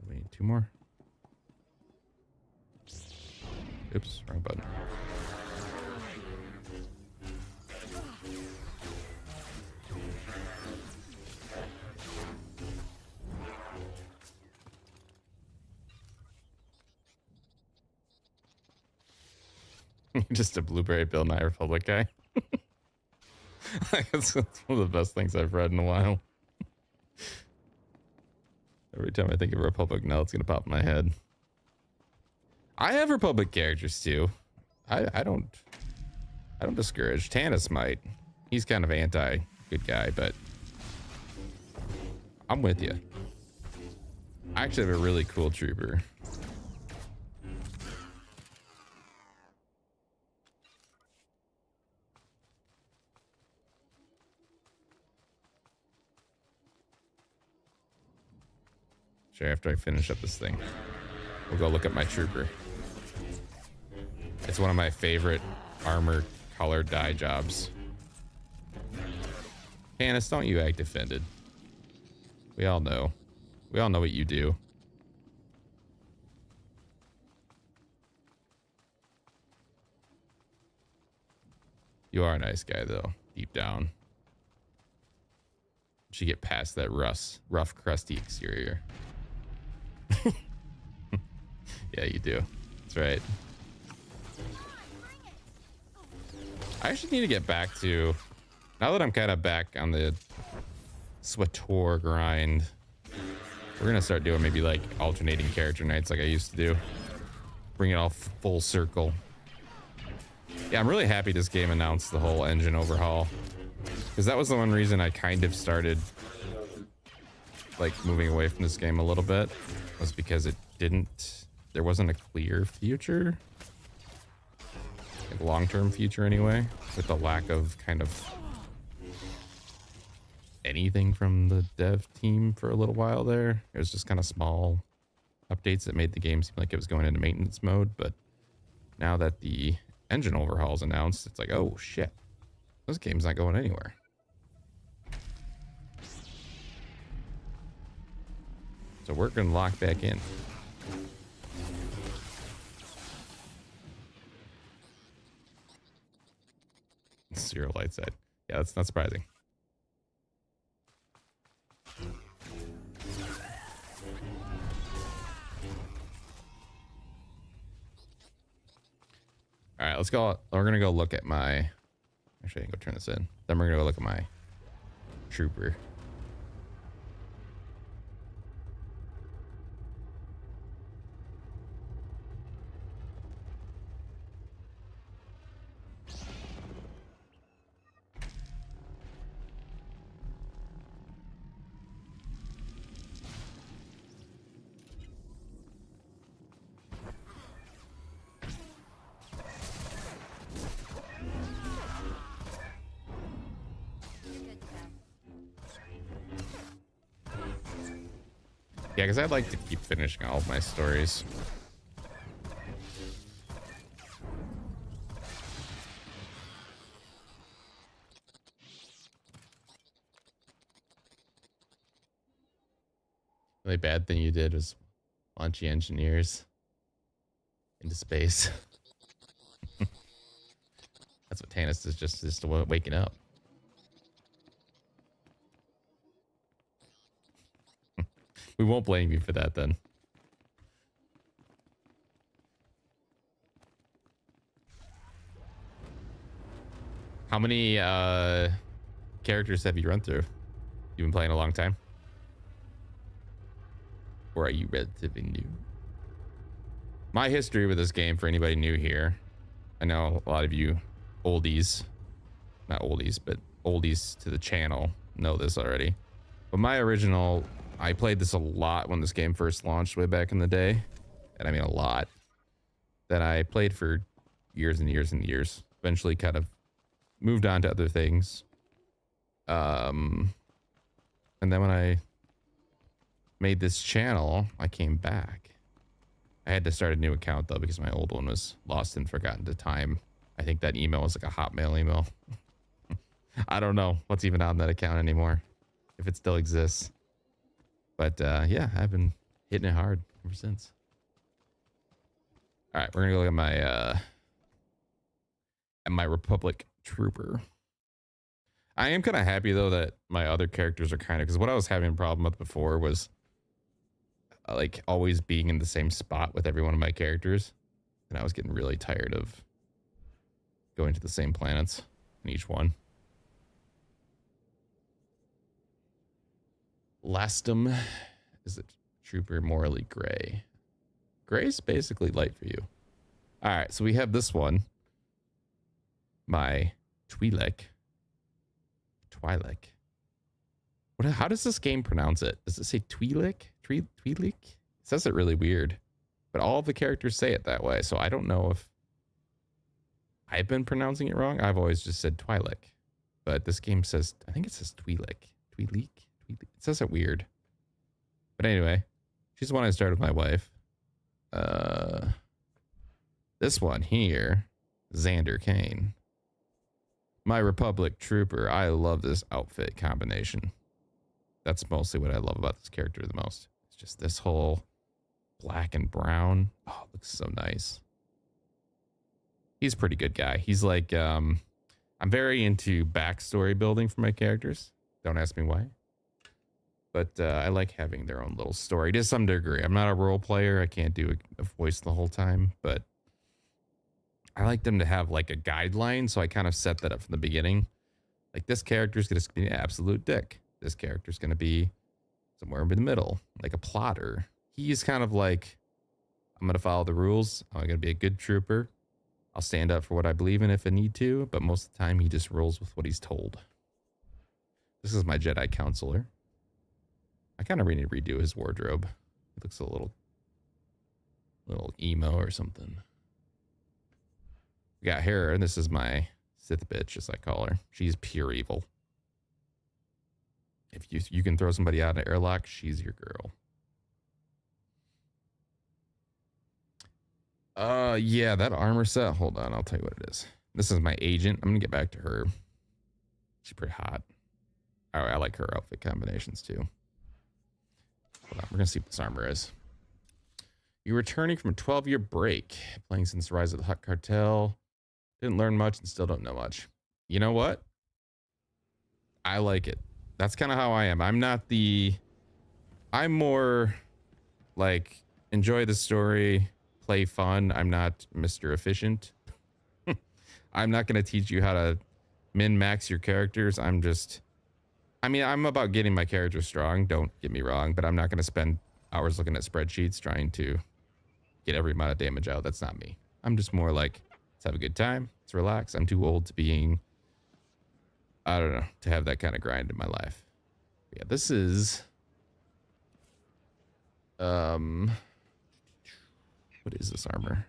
We need 2 more. Oops, wrong button. Just a Blueberry Bill Nye Republic guy. That's one of the best things I've read in a while. Every time I think of Republic now, it's gonna pop in my head. I have Republic characters too. I don't discourage. Tanis might. He's kind of anti good guy, but I'm with you. I actually have a really cool trooper. Sure, after I finish up this thing, we'll go look at my trooper. It's one of my favorite armor color dye jobs. Canis, don't you act offended. We all know. We all know what you do. You are a nice guy, though, deep down. You get past that rough, crusty exterior. Yeah, you do. That's right. I actually need to get back to, now that I'm kind of back on the SWTOR grind, we're gonna start doing maybe like alternating character nights like I used to do. Bring it all full circle. Yeah, I'm really happy this game announced the whole engine overhaul, because that was the one reason I kind of started like moving away from this game a little bit, was because there wasn't a clear future, like long-term future anyway, with the lack of kind of anything from the dev team for a little while there. It was just kind of small updates that made the game seem like it was going into maintenance mode. But now that the engine overhaul is announced, it's like, oh shit, this game's not going anywhere. So we're gonna lock back in. Zero light side. Yeah, that's not surprising. All right, let's go. We're gonna go look at my. Actually, I can go turn this in. Then we're gonna go look at my trooper. Yeah, because I'd like to keep finishing all of my stories. The only bad thing you did was launch the engineers into space. That's what Tanis is, just waking up. We won't blame you for that then. How many characters have you run through? You've been playing a long time? Or are you relatively new? My history with this game, for anybody new here, I know a lot of you oldies, not oldies, but oldies to the channel know this already. But my original, I played this a lot when this game first launched way back in the day. And I mean a lot. that I played for years and years and years. Eventually kind of moved on to other things. And then when I made this channel, I came back. I had to start a new account though because my old one was lost and forgotten to time. I think that email was like a Hotmail email. I don't know what's even on that account anymore, if it still exists. But yeah, I've been hitting it hard ever since. All right, we're gonna go look at my Republic Trooper. I am kind of happy though that my other characters are kind of, because what I was having a problem with before was like always being in the same spot with every one of my characters, and I was getting really tired of going to the same planets in each one. Lastum is a trooper, morally gray. Gray's basically light for you. All right, so we have this one, my Twi'lek. How does this game pronounce it? Does it say Twi'lek? Twi'lek? It says it really weird, but all of the characters say it that way. So I don't know if I've been pronouncing it wrong. I've always just said Twi'lek, but this game says, I think it says Twi'lek. Twi'lek? It says it weird. But anyway, she's the one I started with my wife. This one here, Xander Kane. My Republic Trooper. I love this outfit combination. That's mostly what I love about this character the most. It's just this whole black and brown. Oh, it looks so nice. He's a pretty good guy. He's like, I'm very into backstory building for my characters. Don't ask me why. But I like having their own little story to some degree. I'm not a role player. I can't do a voice the whole time, but I like them to have like a guideline. So I kind of set that up from the beginning. Like this character is going to be an absolute dick. This character is going to be somewhere in the middle, like a plotter. He's kind of like, I'm going to follow the rules. I'm going to be a good trooper. I'll stand up for what I believe in if I need to, but most of the time he just rolls with what he's told. This is my Jedi counselor. I kind of need to redo his wardrobe. It looks a little emo or something. We got her, and this is my Sith bitch, as I call her. She's pure evil. If you can throw somebody out of an airlock, she's your girl. Yeah, that armor set. Hold on, I'll tell you what it is. This is my agent. I'm gonna get back to her. She's pretty hot. Oh, I like her outfit combinations too. Hold on, we're gonna see what this armor is. You're returning from a 12-year break, playing since the rise of the Hutt Cartel. Didn't learn much and still don't know much. You know what? I like it. That's kind of how I am. I'm more like enjoy the story, play fun. I'm not Mr. Efficient. I'm not going to teach you how to min-max your characters. I'm about getting my character strong. Don't get me wrong, but I'm not going to spend hours looking at spreadsheets trying to get every amount of damage out. That's not me. I'm just more like, let's have a good time. Let's relax. I'm too old to being, I don't know, to have that kind of grind in my life. Yeah, this is, what is this armor?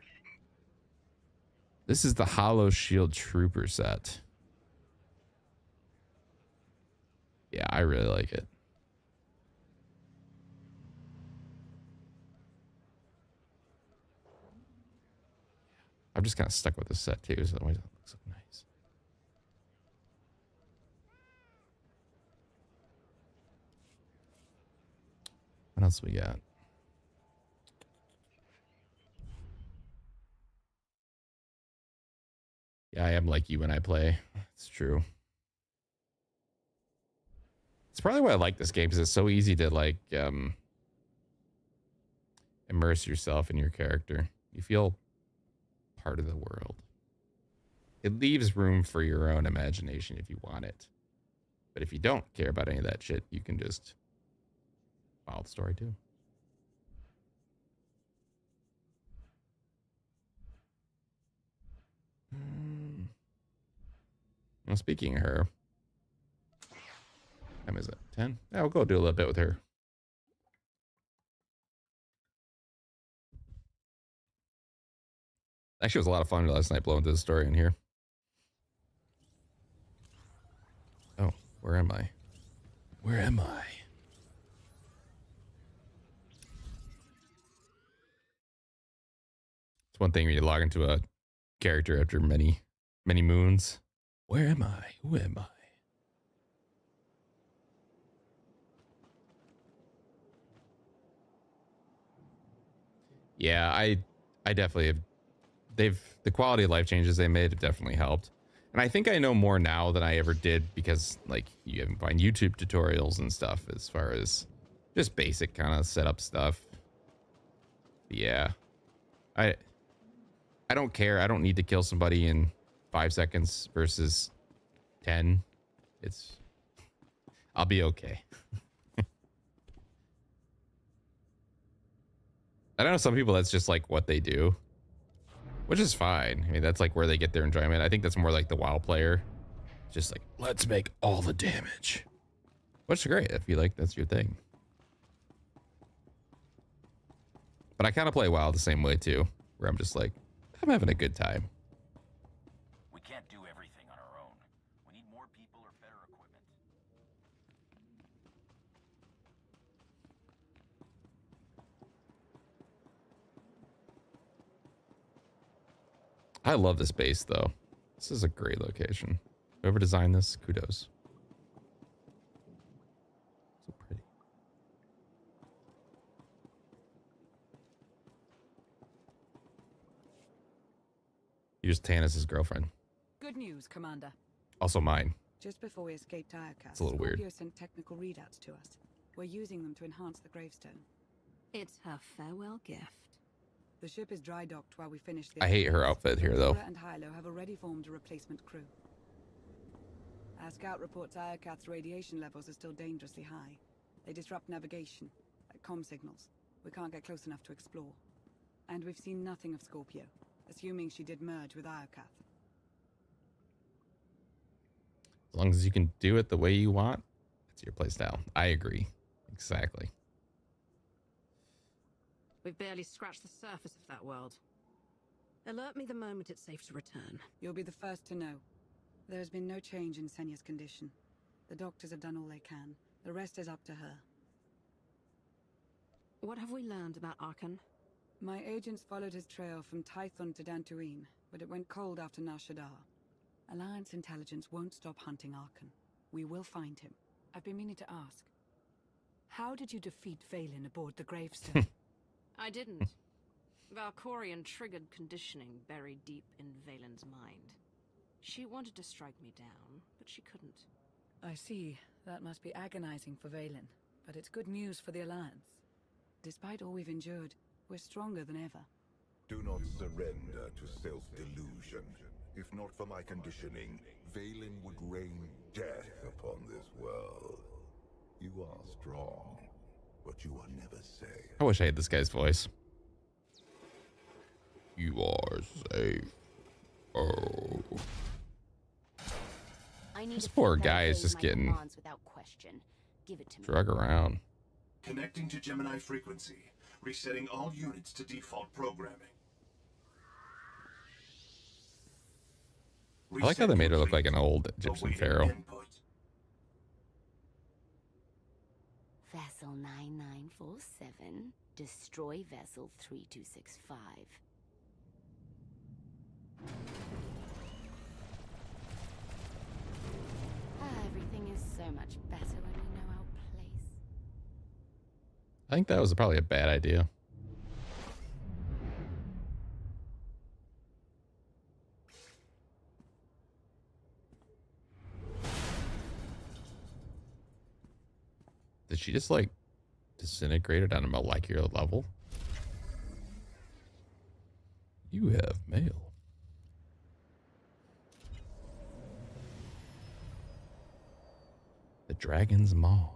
This is the Hollow Shield Trooper set. Yeah, I really like it. I'm just kind of stuck with this set too, so otherwise it looks so nice. What else we got? Yeah, I am like you when I play. It's true. It's probably why I like this game, because it's so easy to like immerse yourself in your character. You feel part of the world. It leaves room for your own imagination if you want it. But if you don't care about any of that shit, you can just follow the story too. Well, speaking of her, what time is it? 10? Yeah, we'll go do a little bit with her. Actually, it was a lot of fun last night blowing through the story in here. Oh, where am I? Where am I? It's one thing when you log into a character after many moons. Where am I? Who am I? Yeah, I definitely have. The quality of life changes they made have definitely helped. And I think I know more now than I ever did because like you can find YouTube tutorials and stuff as far as just basic kind of setup stuff. Yeah. I don't care. I don't need to kill somebody in 5 seconds versus 10. I'll be okay. I know some people that's just like what they do, which is fine. I mean, that's like where they get their enjoyment. I think that's more like the WoW player. Just like, let's make all the damage. Which is great if you like, that's your thing. But I kind of play WoW the same way too, where I'm just like, I'm having a good time. We can't do everything on our own. We need more people or better equipment. I love this base though. This is a great location. Whoever designed this, kudos. So pretty. Here's Tannis' girlfriend. Good news, Commander. Also mine. Just before we escaped Iocast, It's a little weird. Scorpio sent technical readouts to us. We're using them to enhance the gravestone. It's her farewell gift. The ship is dry docked while we finish the... I hate her outfit here though. Laura and Hilo have already formed a replacement crew. Our scout reports Iocast's radiation levels are still dangerously high. They disrupt navigation, like comm signals. We can't get close enough to explore. And we've seen nothing of Scorpio, assuming she did merge with Iocath. As long as you can do it the way you want, it's your playstyle. I agree. Exactly. We've barely scratched the surface of that world. Alert me the moment it's safe to return. You'll be the first to know. There has been no change in Senya's condition. The doctors have done all they can. The rest is up to her. What have we learned about Arkan? My agents followed his trail from Tython to Dantooine, but it went cold after Nar Shaddaa. Alliance intelligence won't stop hunting Arkan. We will find him. I've been meaning to ask. How did you defeat Valen aboard the gravestone? I didn't. Valkorian triggered conditioning buried deep in Valen's mind. She wanted to strike me down, but she couldn't. I see. That must be agonizing for Valen, but it's good news for the Alliance. Despite all we've endured, we're stronger than ever. Do not surrender to self-delusion. If not for my conditioning, Valen would rain death upon this world. You are strong, but you are never safe. I wish I had this guy's voice. You are safe. Oh. This poor guy is just getting without question. Give it to me. drug around. Connecting to Gemini frequency. Resetting all units to default programming. I like how they made her look like an old Egyptian pharaoh. Vessel 9947, destroy vessel 3265. Everything is so much better when we know our place. I think that was probably a bad idea. Did she just like disintegrate it on a molecular level? You have mail. The Dragon's Maw.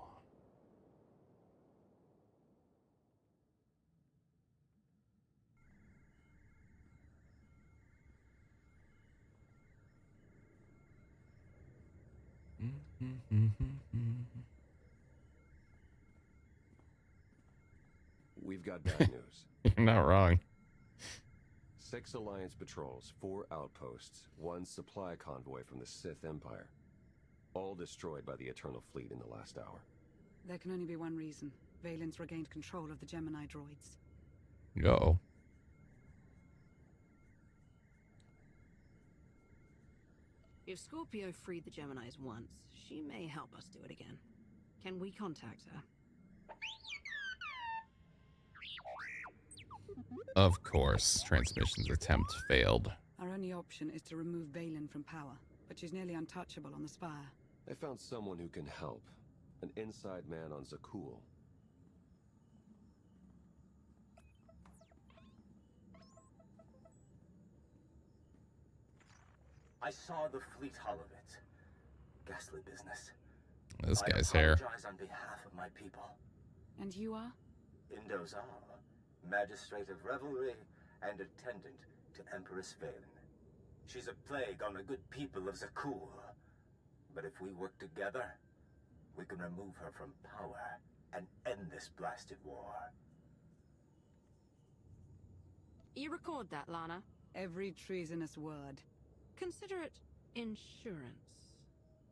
We've got bad news. You're not wrong. 6 Alliance patrols, 4 outposts, 1 supply convoy from the Sith Empire. All destroyed by the Eternal Fleet in the last hour. There can only be one reason. Valen's regained control of the Gemini droids. Uh-oh. If Scorpio freed the Geminis once, she may help us do it again. Can we contact her? Of course, transmission's attempt failed. Our only option is to remove Valen from power, but she's nearly untouchable on the Spire. I found someone who can help. An inside man on Zakul. I saw the fleet hull of it. Ghastly business. This guy's hair. I apologize on behalf of my people. And you are? Indozar, magistrate of revelry and attendant to Empress Valen. She's a plague on the good people of Zakul. But if we work together, we can remove her from power and end this blasted war. You record that, Lana? Every treasonous word. Consider it insurance.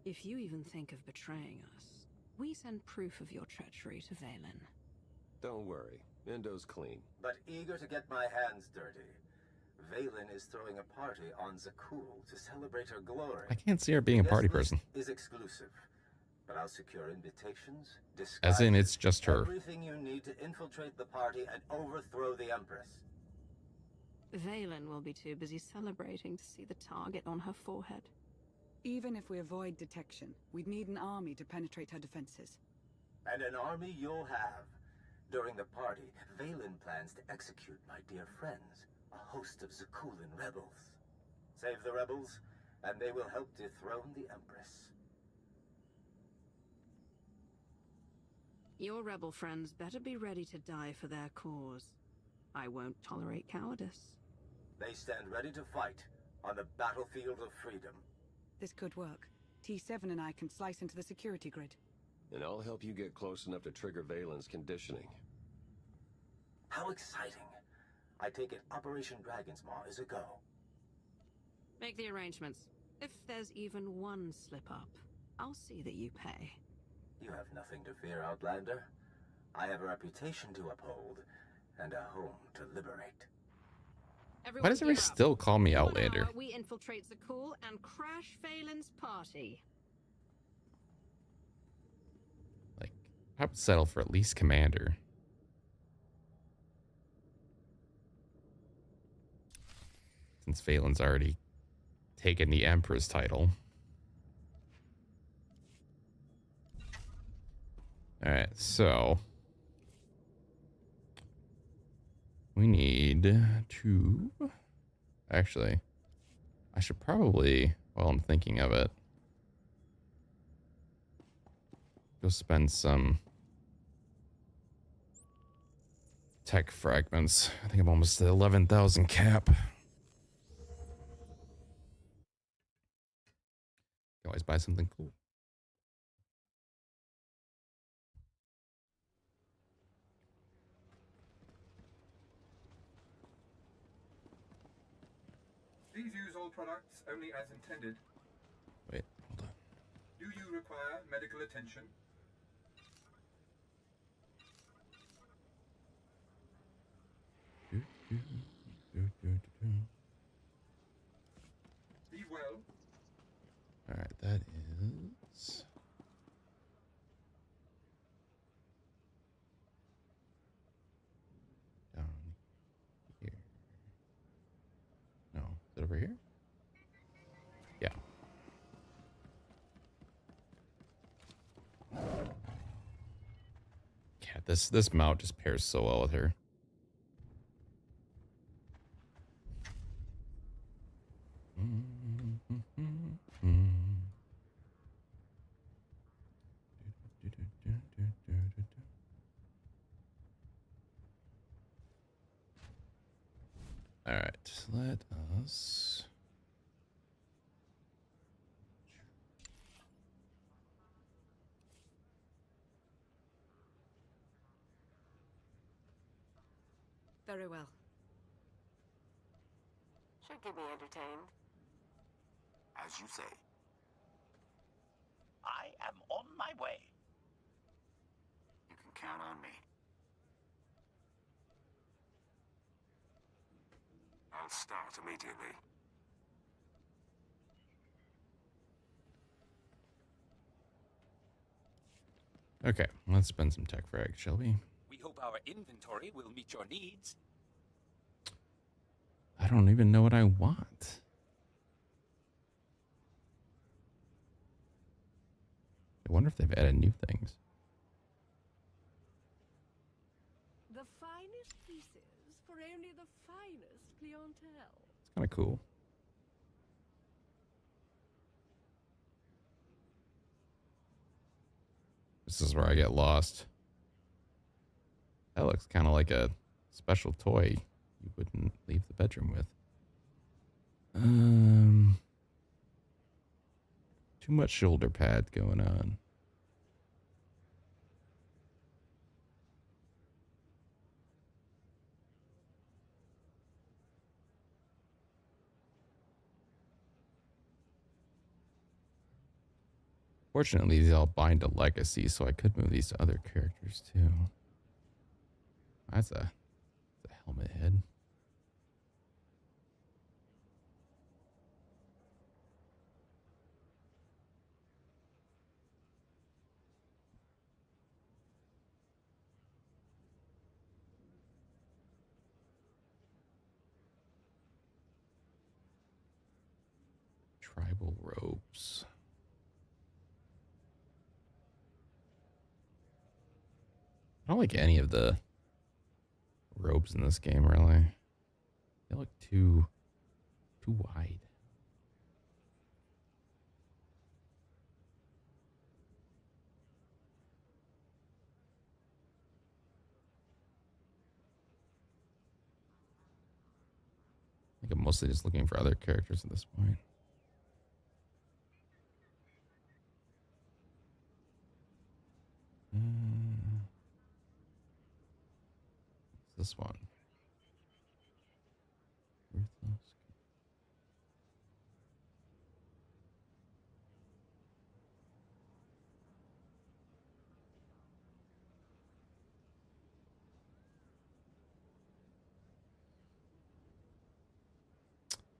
If you even think of betraying us, we send proof of your treachery to Valen. Don't worry, Indo's clean. But eager to get my hands dirty, Valen is throwing a party on Zakul to celebrate her glory. I can't see her being a party This list person. is exclusive, but I'll secure invitations, As in, it's disguises, just her. everything you need to infiltrate the party and overthrow the Empress. Valen will be too busy celebrating to see the target on her forehead. Even if we avoid detection, we'd need an army to penetrate her defenses. And an army you'll have. During the party, Valen plans to execute my dear friends, a host of Zakulan rebels. Save the rebels, and they will help dethrone the Empress. Your rebel friends better be ready to die for their cause. I won't tolerate cowardice. They stand ready to fight on the battlefield of freedom. This could work. T7 and I can slice into the security grid. And I'll help you get close enough to trigger Valen's conditioning. How exciting. I take it Operation Dragon's Maw is a go. Make the arrangements. If there's even one slip-up, I'll see that you pay. You have nothing to fear, Outlander. I have a reputation to uphold, and a home to liberate. Why does everybody still call me In 1 Outlander? hour, we infiltrate Zakul and crash Valen's party. I would settle for at least commander. Since Valen's already taken the Emperor's title. Alright, so we need to... Actually, I should probably, while I'm thinking of it, go spend some tech fragments. I think I'm almost at 11,000 cap. You always buy something cool. Please use all products only as intended. Wait, hold on. Do you require medical attention? Be well. All right, that is... down here. No, is it over here? Yeah. Yeah, this mount just pairs so well with her. All right, let us... Very well. Should keep me entertained. As you say. I am on my way. You can count on me. I'll start immediately. Okay, let's spend some tech frag, shall we? We hope our inventory will meet your needs. I don't even know what I want. I wonder if they've added new things. The finest pieces for only the finest clientele. It's kind of cool. This is where I get lost. That looks kind of like a special toy you wouldn't leave the bedroom with. Too much shoulder pad going on. Fortunately, these all bind to legacy, so I could move these to other characters too. That's a helmet head. Tribal robes. I don't like any of the robes in this game, really. They look too wide. I think I'm mostly just looking for other characters at this point. What's this one? Ruthless.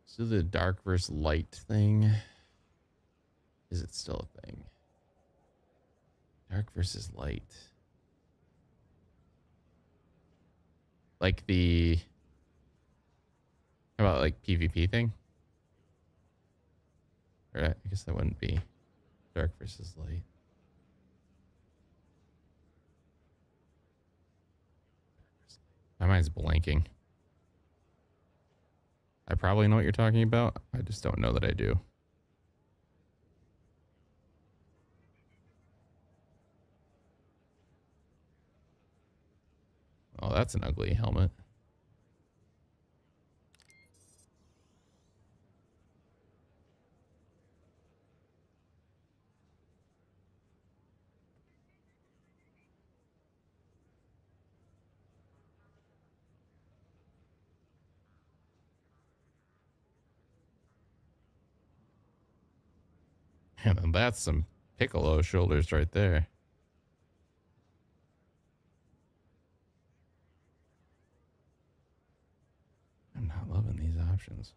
So the dark versus light thing, is it still a thing? Dark versus light. Like the, how about like PvP thing? Or I guess that wouldn't be dark versus light. My mind's blanking. I probably know what you're talking about. I just don't know that I do. Oh, that's an ugly helmet. And that's some Piccolo shoulders right there. I'm not loving these options.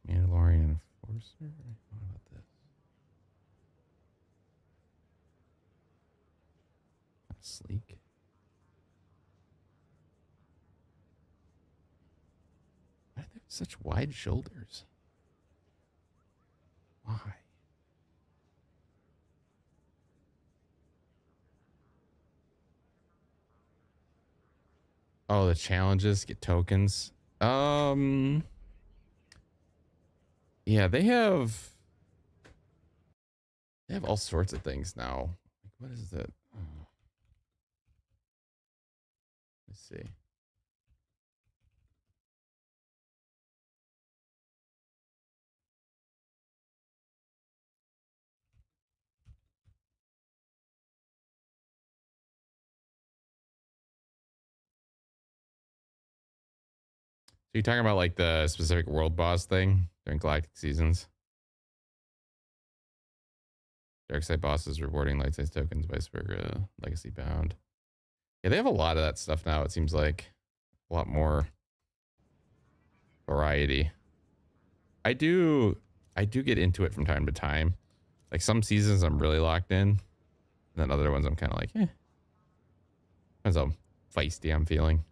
Mandalorian Enforcer? What about this? That's sleek. Why do they have such wide shoulders? Why? Oh, the challenges, get tokens. Yeah, they have all sorts of things now. Like, what is that? Oh. Let's see. you're talking about like the specific world boss thing during Galactic Seasons? Darkside bosses rewarding light size tokens, vice versa, legacy bound. Yeah, they have a lot of that stuff now. It seems like a lot more variety. I do get into it from time to time. Like some seasons I'm really locked in, and then other ones I'm kind of like, eh. Depends how feisty I'm feeling.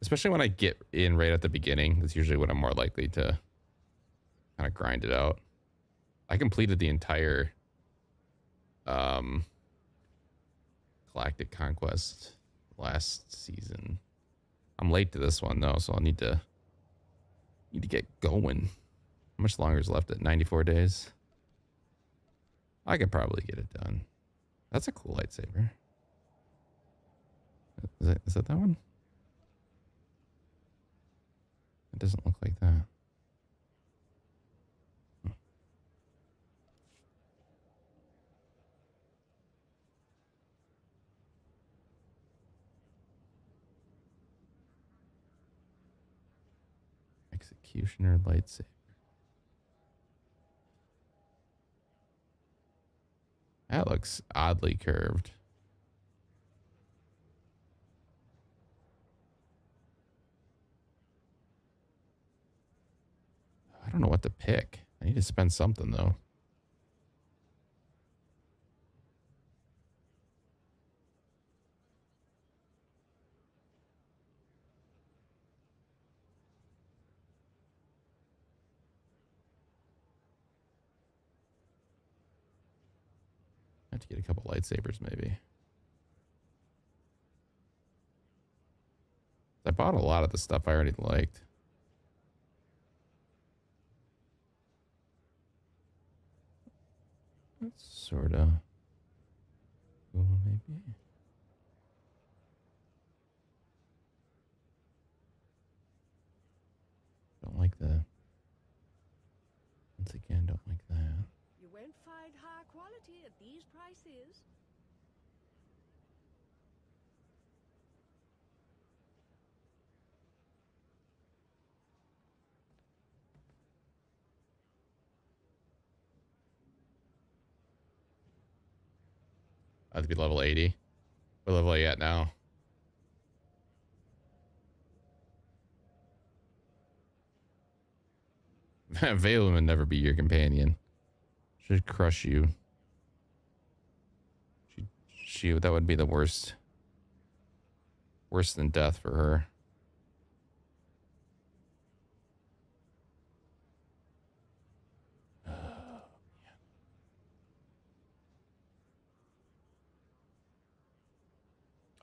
Especially when I get in right at the beginning. That's usually when I'm more likely to kind of grind it out. I completed the entire Galactic Conquest last season. I'm late to this one though, so I'll need to get going. How much longer is left? At 94 days. I could probably get it done. That's a cool lightsaber. Is that one? It doesn't look like that. Executioner lightsaber. That looks oddly curved. I don't know what to pick. I need to spend something though. I have to get a couple lightsabers maybe. I bought a lot of the stuff I already liked. That's sort of cool, maybe. Don't like the. Once again, don't like that. You won't find high quality at these prices. I have to be level 80. What level are you at now? Valen would never be your companion. She'd crush you. She that would be the worst. Worse than death for her.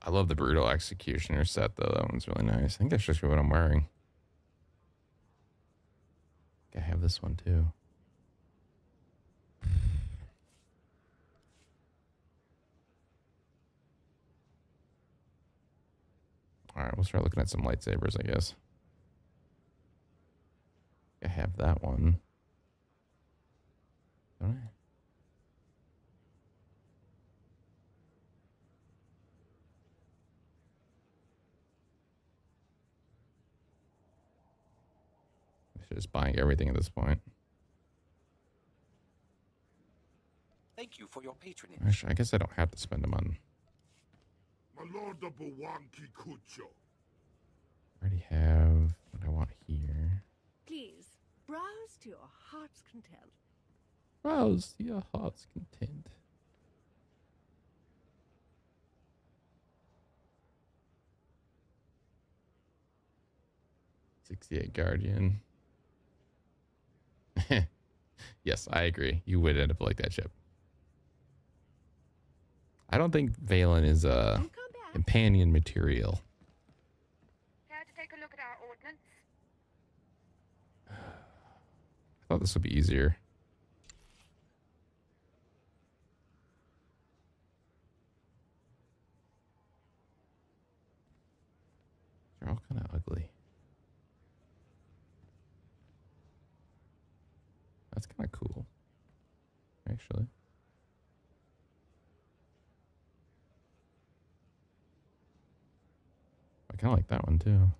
I love the Brutal Executioner set, though. That one's really nice. I think that's just what I'm wearing. I have this one, too. All right, we'll start looking at some lightsabers, I guess. I have that one. Don't I? Just buying everything at this point. Thank you for your patronage. Actually, I guess I don't have to spend them on. My lord of Buwanki Kucho. I already have what I want here. Please, browse to your heart's content. Browse to your heart's content. $68 Guardian. Yes, I agree. You would end up like that ship. I don't think Valen is a companion material. Care to take a look at our ordnance? I thought this would be easier. They're all kind of ugly. That's kind of cool, actually. I kind of like that one too.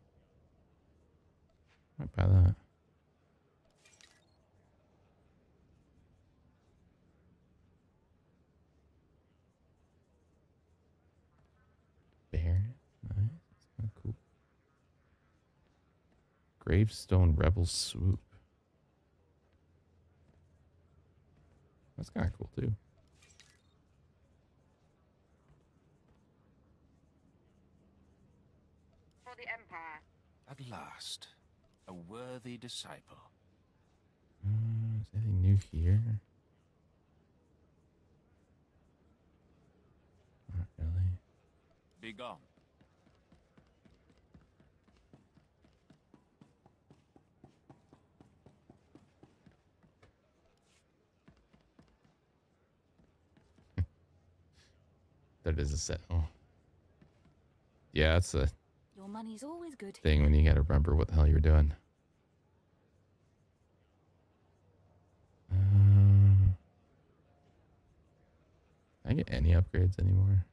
Might buy that. Bear. Nice. That's kind of cool. Gravestone Rebel Swoop. That's kind of cool too. For the Empire. At last, a worthy disciple. Is anything new here? Not really. Be gone. That is a set. Oh. Yeah, that's a Your money's always good. thing when you gotta remember what the hell you're doing. Can I get any upgrades anymore?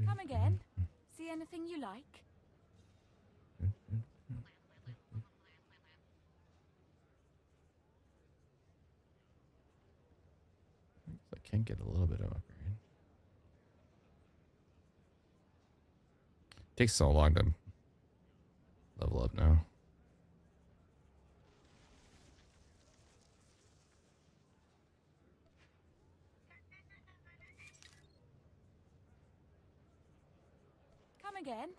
Come again. See anything you like? I can get a little bit of upgrade. Takes so long to level up now. Come again.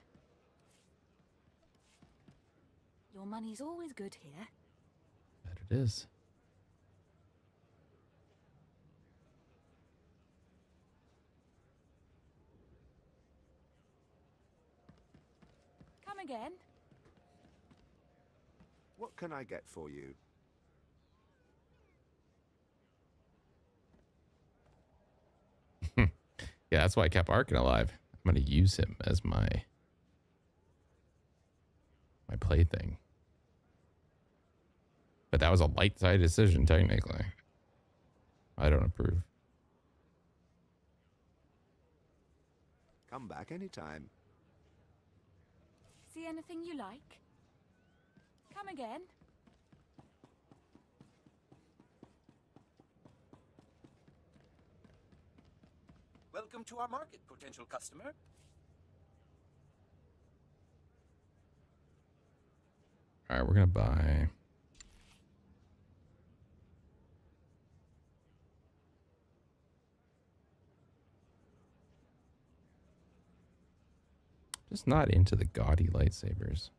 Your money's always good here. That it is. Come again. What can I get for you? Yeah, that's why I kept Arkin alive. I'm going to use him as my plaything. But that was a light side decision, technically. I don't approve. Come back anytime. See anything you like? Come again. Welcome to our market, potential customer. All right, we're going to buy... Just not into the gaudy lightsabers.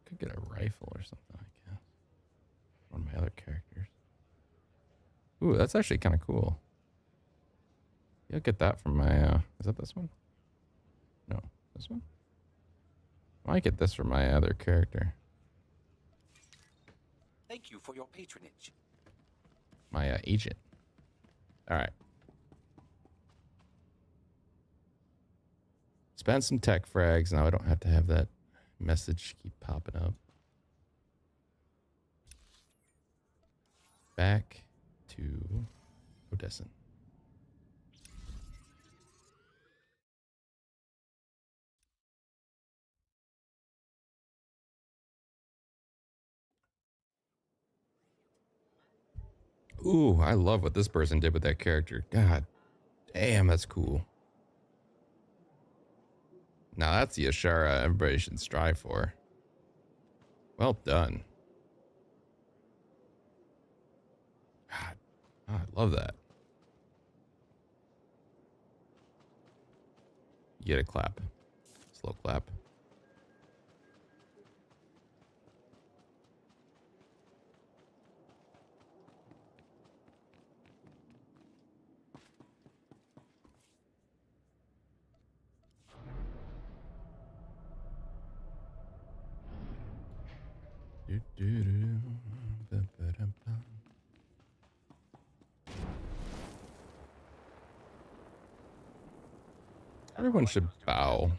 Could get a rifle or something, I guess. One of my other characters. Ooh, that's actually kind of cool. You'll get that from my, is that this one? No, this one? I might get this from my other character. Thank you for your patronage. My agent. All right. Spend some tech frags. Now I don't have to have that message keep popping up. Back to Odessan. Ooh, I love what this person did with that character. God damn, that's cool. Now that's the Ashara everybody should strive for. Well done. God, I love that. You get a clap. Slow clap. Everyone should bow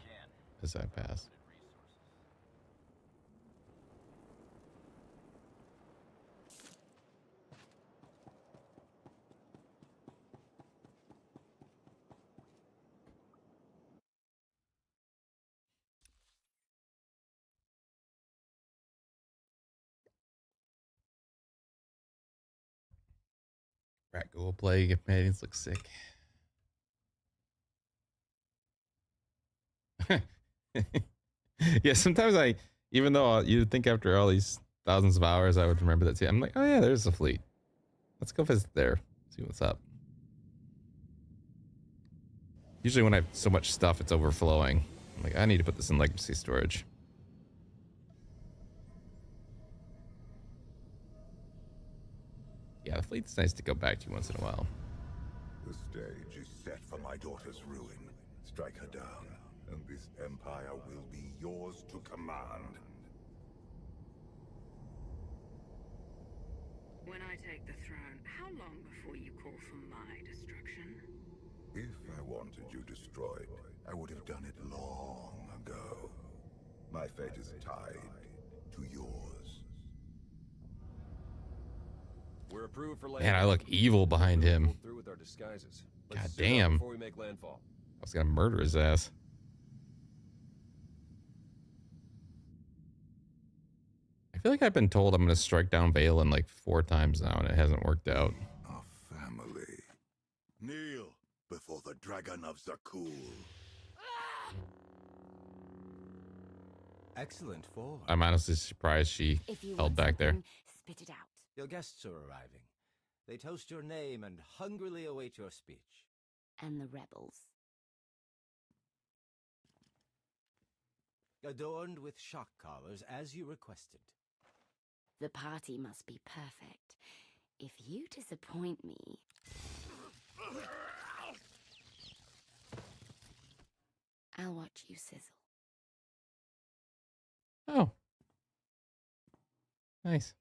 as I pass. Rat Ghoul Plague companions look sick. Yeah, sometimes even though you'd think after all these thousands of hours I would remember that too. I'm like, oh yeah, there's a fleet. Let's go visit there, see what's up. Usually when I have so much stuff, it's overflowing. I'm like, I need to put this in legacy storage. Yeah, the fleet's nice to go back to once in a while. The stage is set for my daughter's ruin. Strike her down, and this empire will be yours to command. When I take the throne, how long before you call for my destruction? If I wanted you destroyed, I would have done it long ago. My fate is tied to yours. We're approved for Man, I look evil behind him. Through with our disguises. God damn. Before we make landfall. I was gonna murder his ass. I feel like I've been told I'm gonna strike down Valen like 4 times now, and it hasn't worked out. A family. Kneel before the dragon of Zakul. Excellent for. I'm honestly surprised she held back there. Spit it out. Your guests are arriving. They toast your name and hungrily await your speech. And the rebels. Adorned with shock collars as you requested. The party must be perfect. If you disappoint me... I'll watch you sizzle. Oh. Nice.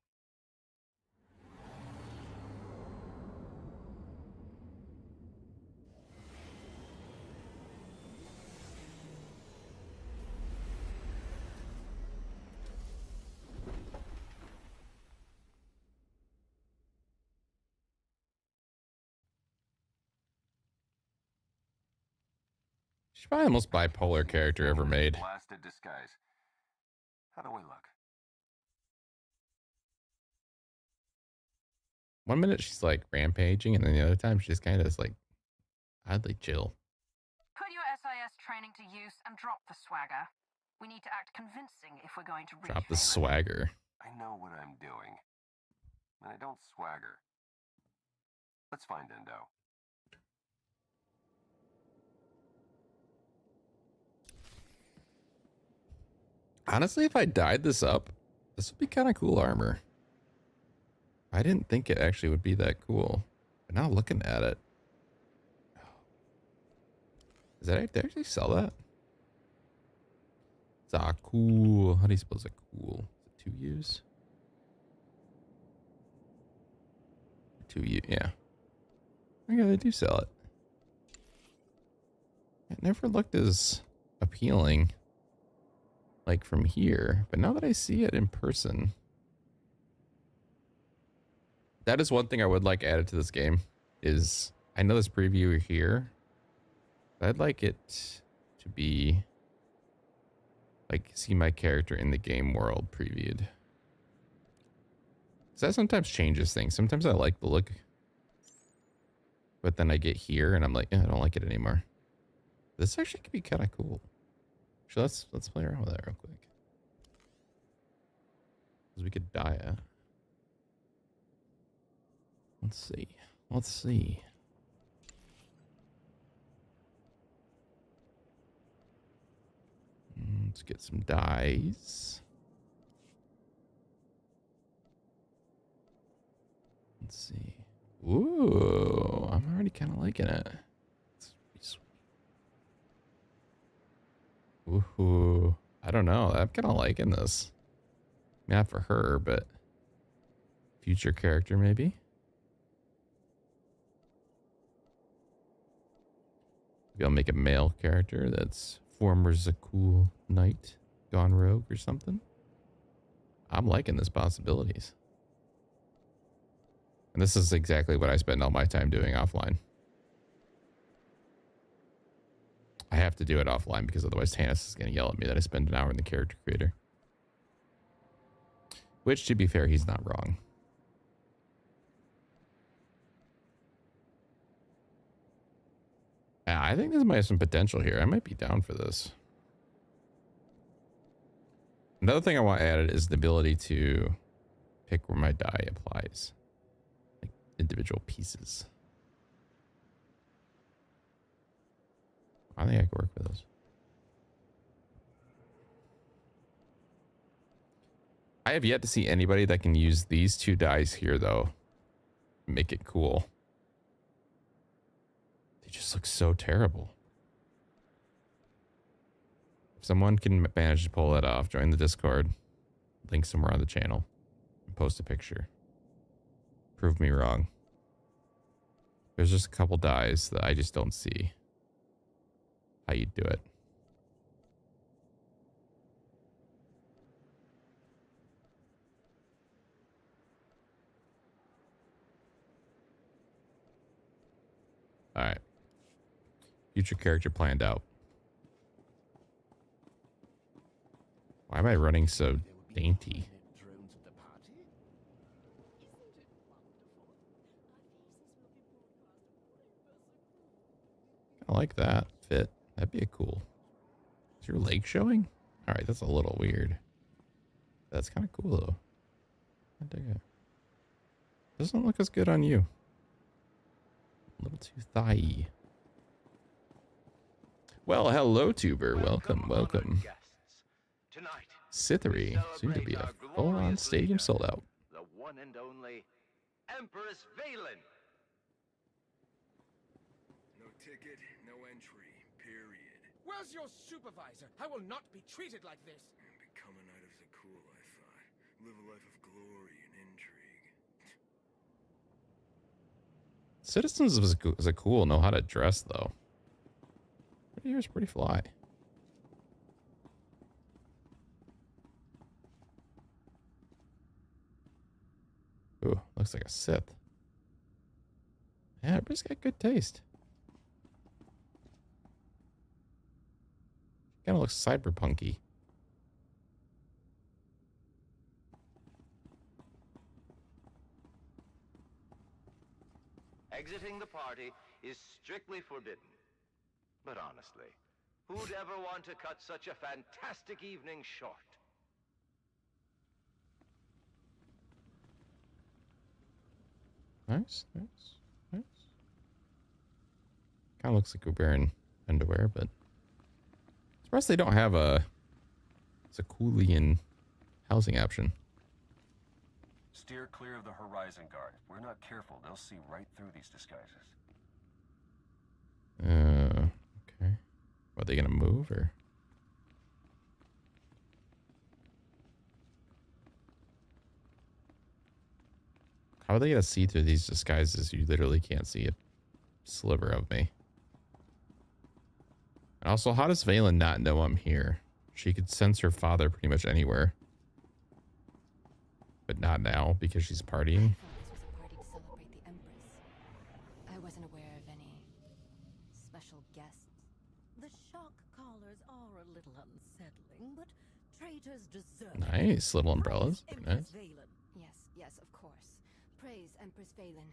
She's probably the most bipolar character ever made. Blasted disguise. How do we look? 1 minute she's like rampaging, and then the other time she's kind of like oddly chill. Put your SIS training to use and drop the swagger. We need to act convincing if we're going to reach Drop the swagger. I know what I'm doing. And I don't swagger. Let's find Endo. Honestly, if I dyed this up, this would be kind of cool armor. I didn't think it actually would be that cool. But now looking at it. Is that, did I actually sell that? It's cool. How do you suppose it cool? Is it 2 use? 2 use, yeah. Okay, they do sell it. It never looked as appealing. Like from here, but now that I see it in person, that is one thing I would like added to this game. Is I know this preview here, but I'd like it to be like see my character in the game world previewed. Because that sometimes changes things. Sometimes I like the look, but then I get here and I'm like, I don't like it anymore. This actually could be kind of cool. So let's play around with that real quick. Because we could dye it. Let's see. Let's see. Let's get some dyes. Let's see. Ooh, I'm already kind of liking it. Ooh, I don't know. I'm kind of liking this. Not for her, but future character maybe. Maybe I'll make a male character that's former Zakul Knight gone rogue or something. I'm liking this possibilities. And this is exactly what I spend all my time doing offline. I have to do it offline because otherwise Tannis is going to yell at me that I spend an hour in the character creator. Which, to be fair, he's not wrong. I think this might have some potential here. I might be down for this. Another thing I want added is the ability to pick where my die applies. Like individual pieces. I think I could work with this. I have yet to see anybody that can use these two dies here, though. Make it cool. They just look so terrible. If someone can manage to pull that off, join the Discord, link somewhere on the channel, and post a picture. Prove me wrong. There's just a couple dies that I just don't see how you do it. All right. Future character planned out. Why am I running so dainty? I like that fit. That'd be a cool. Is your leg showing? All right, that's a little weird. That's kind of cool though. I dig it. Doesn't look as good on you. A little too thigh-y. Well, hello, Tuber. Welcome, welcome. Sith-Warrior, soon to be a full-on stadium sold out. The one and only Empress Valen. No ticket, no entry, period. Where's your supervisor? I will not be treated like this. Become a knight of the cool, I thought. Live a life of glory and intrigue. Citizens was a cool, know how to dress though. Here's pretty fly. Ooh, looks like a Sith. Yeah, everybody's got good taste. Kind of looks cyberpunky. Exiting the party is strictly forbidden. But honestly, who'd ever want to cut such a fantastic evening short? Nice, nice, nice. Kind of looks like we're wearing underwear, but surprised they don't have a Zakulian housing option. Steer clear of the Horizon Guard. If we're not careful, they'll see right through these disguises. Okay. Are they gonna move or? How are they gonna see through these disguises? You literally can't see a sliver of me. And also, how does Valen not know I'm here? She could sense her father pretty much anywhere. But not now because she's partying. I thought this was a party to celebrate the Empress. I wasn't aware of any special guests. The shock collars are a little unsettling, but traitors deserve Nice little umbrellas. Very nice. Valen. Yes, yes, of course. Praise Empress Valen.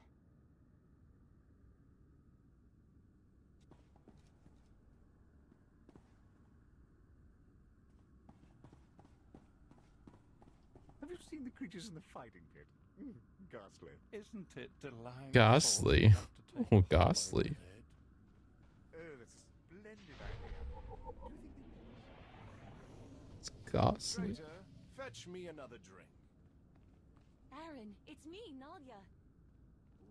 Have you seen the creatures in the fighting pit? Ghastly. Isn't it delightful? Ghastly. Oh, ghastly. Oh, that's a splendid idea. It's ghastly. Traitor, fetch me another drink. Aaron, it's me, Nadia.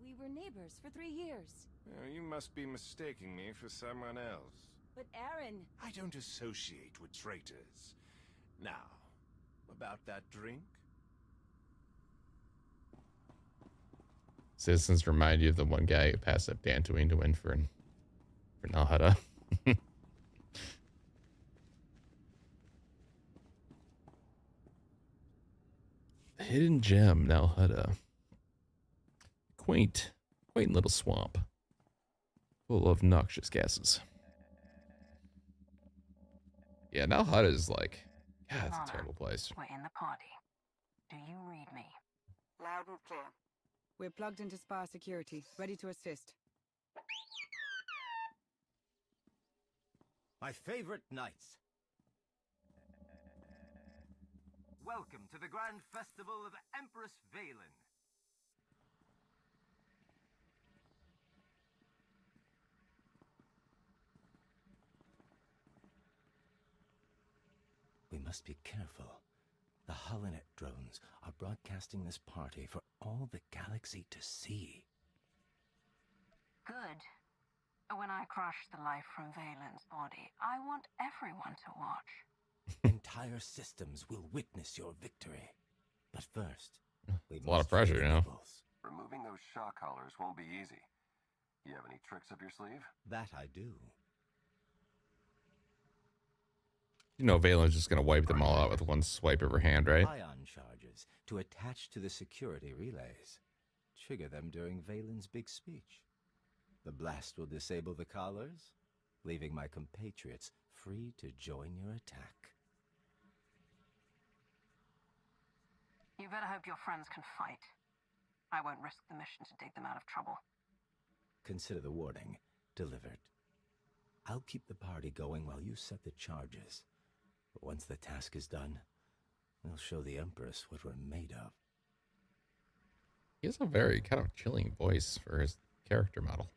We were neighbors for 3 years. Oh, you must be mistaking me for someone else. But Aaron... I don't associate with traitors. Now, about that drink? Citizens remind you of the one guy who passed up Dantooine to win for Nalhutta. The hidden gem, Nalhutta. Quaint little swamp. Full of noxious gases. Yeah, Nalhutta is like, yeah, it's a terrible place. We're in the party. Do you read me? Loud and clear. We're plugged into Spire security, ready to assist. My favorite nights. Welcome to the Grand Festival of Empress Valen. We must be careful. The Holonet drones are broadcasting this party for all the galaxy to see. Good. When I crush the life from Valen's body, I want everyone to watch. Entire systems will witness your victory. But first, It's a lot of pressure, you know. Removing those shock collars won't be easy. You have any tricks up your sleeve? That I do. You know, Valen's just gonna wipe them all out with one swipe of her hand, right? Ion charges to attach to the security relays. Trigger them during Valen's big speech. The blast will disable the collars, leaving my compatriots free to join your attack. You better hope your friends can fight. I won't risk the mission to dig them out of trouble. Consider the warning delivered. I'll keep the party going while you set the charges. But once the task is done, we'll show the Empress what we're made of. He has a very kind of chilling voice for his character model.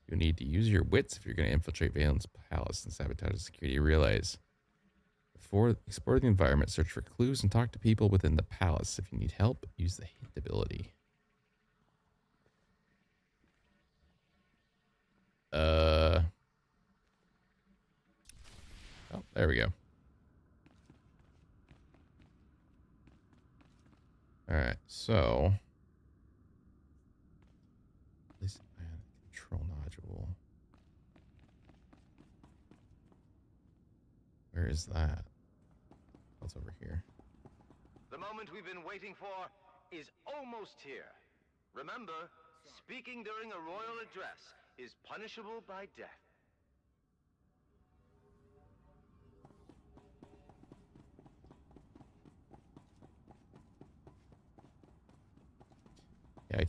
You need to use your wits if you're going to infiltrate Valen's palace and sabotage the security relays. Before exploring the environment, search for clues and talk to people within the palace. If you need help, use the hint ability. Oh, there we go. All right, so this control nodule. Where is that? What's over here? The moment we've been waiting for is almost here. Remember, speaking during a royal address is punishable by death. Yeah, I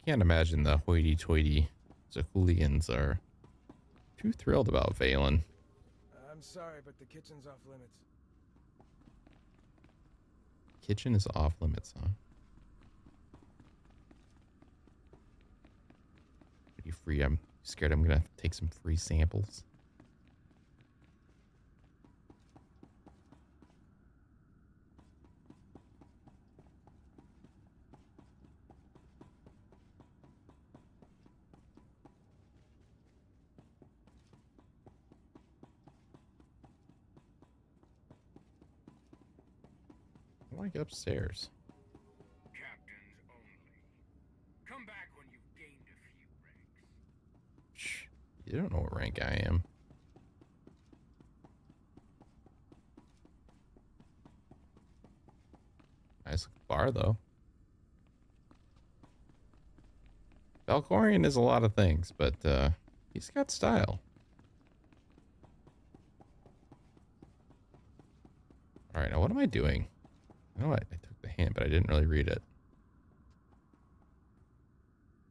can't imagine the hoity-toity Zakulians are too thrilled about Valen. I'm sorry, but the kitchen's off limits. Kitchen is off limits, huh? Are you free? I'm scared I'm gonna take some free samples. I want to get upstairs. Captains only. Come back when you've gained a few ranks. Shh. You don't know what rank I am. Nice bar, though. Valkorian is a lot of things, but he's got style. All right, now what am I doing? I know I took the hint, but I didn't really read it.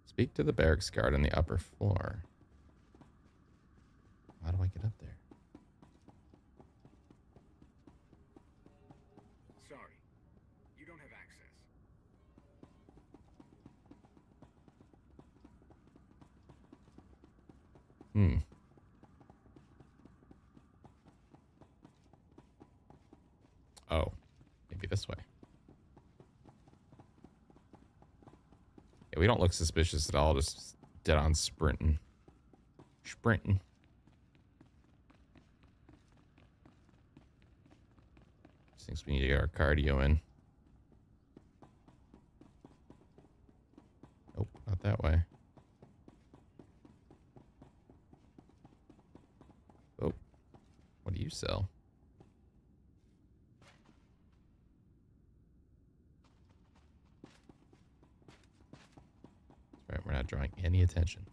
Speak to the barracks guard on the upper floor. How do I get up there? Sorry, you don't have access. Oh, maybe this way. Yeah, we don't look suspicious at all. Just dead on sprinting. Thinks we need to get our cardio in. Nope, not that way. Oh, what do you sell? That's right, we're not drawing any attention.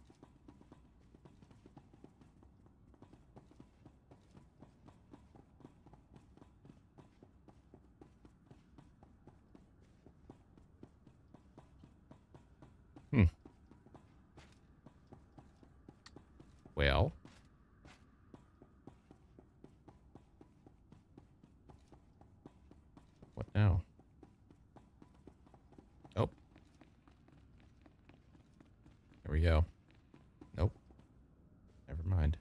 now? Oh. There we go. Nope. Never mind.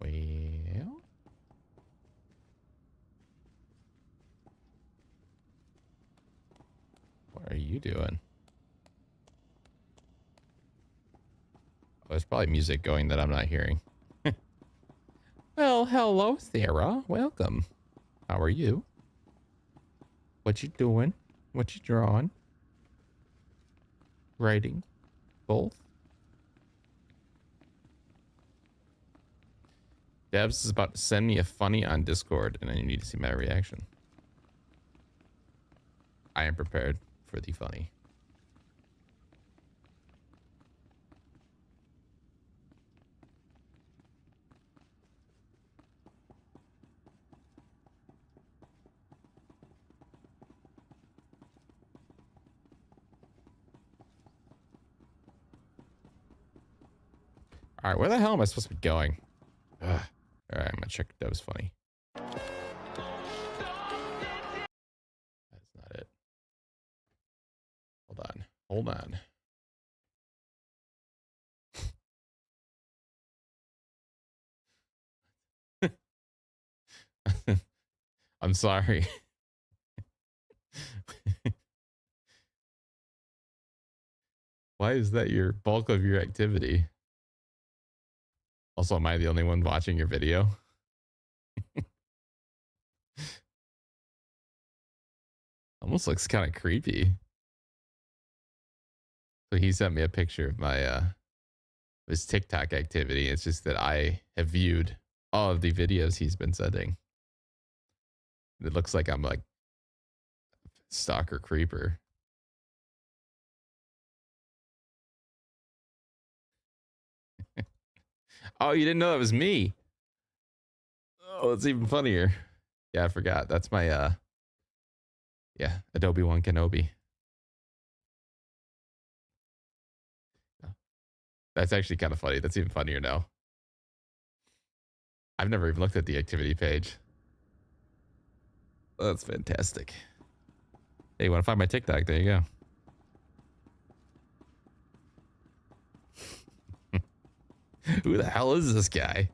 Well, what are you doing? Oh, there's probably music going that I'm not hearing. Well, hello, Sarah. Welcome. How are you? What you doing? What you drawing? Writing? Both? Devs is about to send me a funny on Discord, and I need to see my reaction. I am prepared for the funny. All right, where the hell am I supposed to be going? Ugh. All right, I'm gonna check if that was funny. That's not it. Hold on. Hold on. I'm sorry. Why is that your bulk of your activity? Also, am I the only one watching your video? Almost looks kind of creepy. So he sent me a picture of my his TikTok activity. It's just that I have viewed all of the videos he's been sending. It looks like I'm like stalker creeper. Oh, you didn't know that was me? Oh, it's even funnier. Yeah, I forgot. That's my yeah, Adobe One Kenobi. That's actually kind of funny. That's even funnier now. I've never even looked at the activity page. That's fantastic. Hey, you want to find my TikTok? There you go. Who the hell is this guy?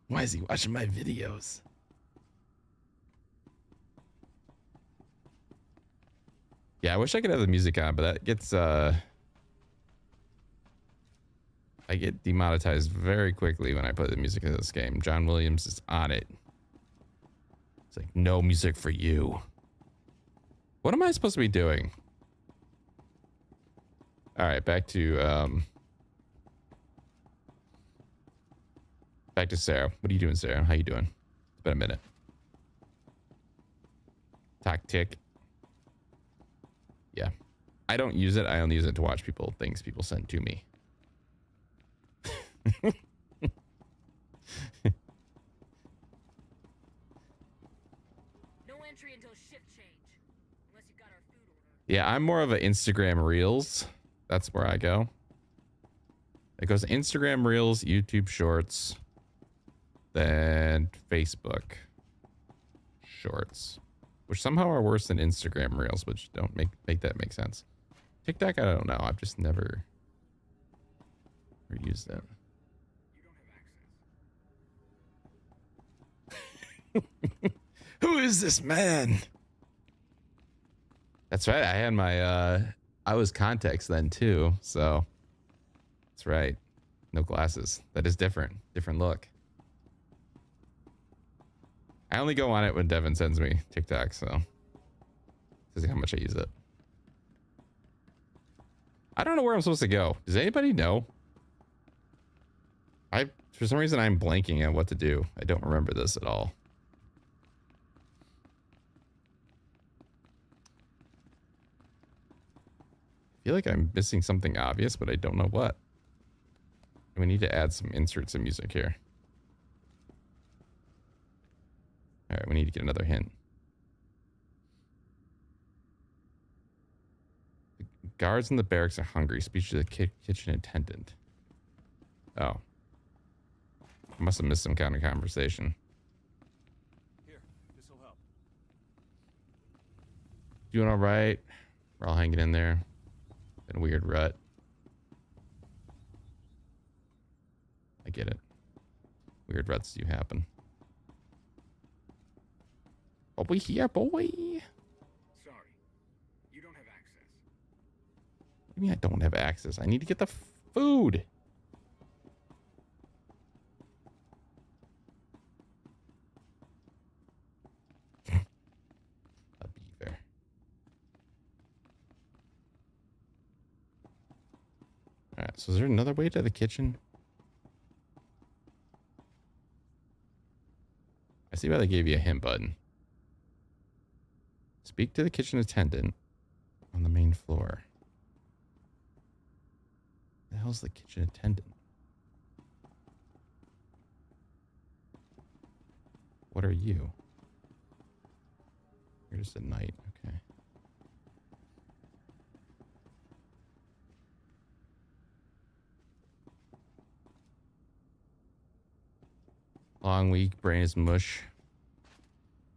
Why is he watching my videos? Yeah, I wish I could have the music on, but that gets I get demonetized very quickly when I put the music into this game. John Williams is on it. It's like, no music for you. What am I supposed to be doing? All right, back to Sarah. What are you doing, Sarah? How you doing? It's been a minute. Tactic. Yeah. I don't use it. I only use it to watch things people send to me. No entry until shift change. Unless you got our food order. Yeah, I'm more of an Instagram Reels. That's where I go. It goes Instagram Reels, YouTube Shorts, then Facebook Shorts, which somehow are worse than Instagram Reels, which don't make that make sense. TikTok, I don't know. I've just never used it. Who is this man? That's right. I had my I was contacts then too, so that's right. No glasses. That is different. Different look. I only go on it when Devin sends me TikTok, so this is how much I use it. I don't know where I'm supposed to go. Does anybody know? For some reason I'm blanking on what to do. I don't remember this at all. feel like I'm missing something obvious, but I don't know what. We need to add some inserts of music here. All right, we need to get another hint. The guards in the barracks are hungry. Speech to the kitchen attendant. Oh. I must have missed some kind of conversation. Here, this'll help. Doing all right. We're all hanging in there. Been a weird rut. I get it. Weird ruts do happen. Oh, we here, boy. Sorry, you don't have access. What do you mean I don't have access? I need to get the food. A beaver. All right, so is there another way to the kitchen? I see why they gave you a hint button. Speak to the kitchen attendant on the main floor. The hell's the kitchen attendant? What are you? You're just a knight, okay. Long week, brain is mush.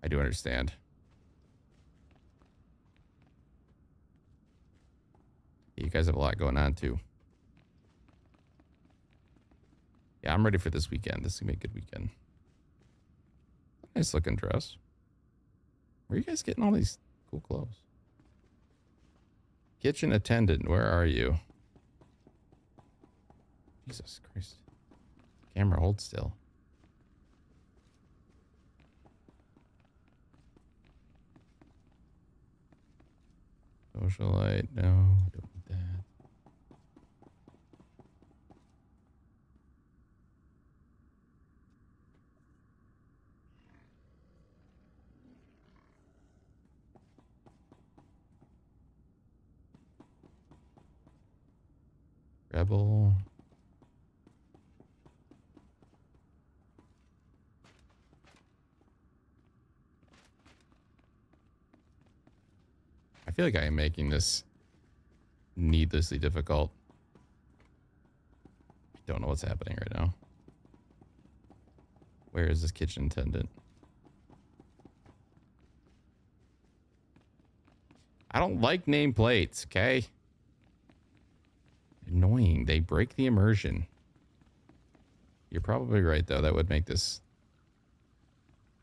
I do understand. You guys have a lot going on too. Yeah, I'm ready for this weekend. This is gonna be a good weekend. Nice looking dress. Where are you guys getting all these cool clothes? Kitchen attendant, where are you? Jesus Christ. Camera, hold still. Socialite, no, I don't need that. Rebel. I feel like I am making this needlessly difficult. I don't know what's happening right now. Where is this kitchen attendant? I don't like nameplates, okay? Annoying. They break the immersion. You're probably right, though. That would make this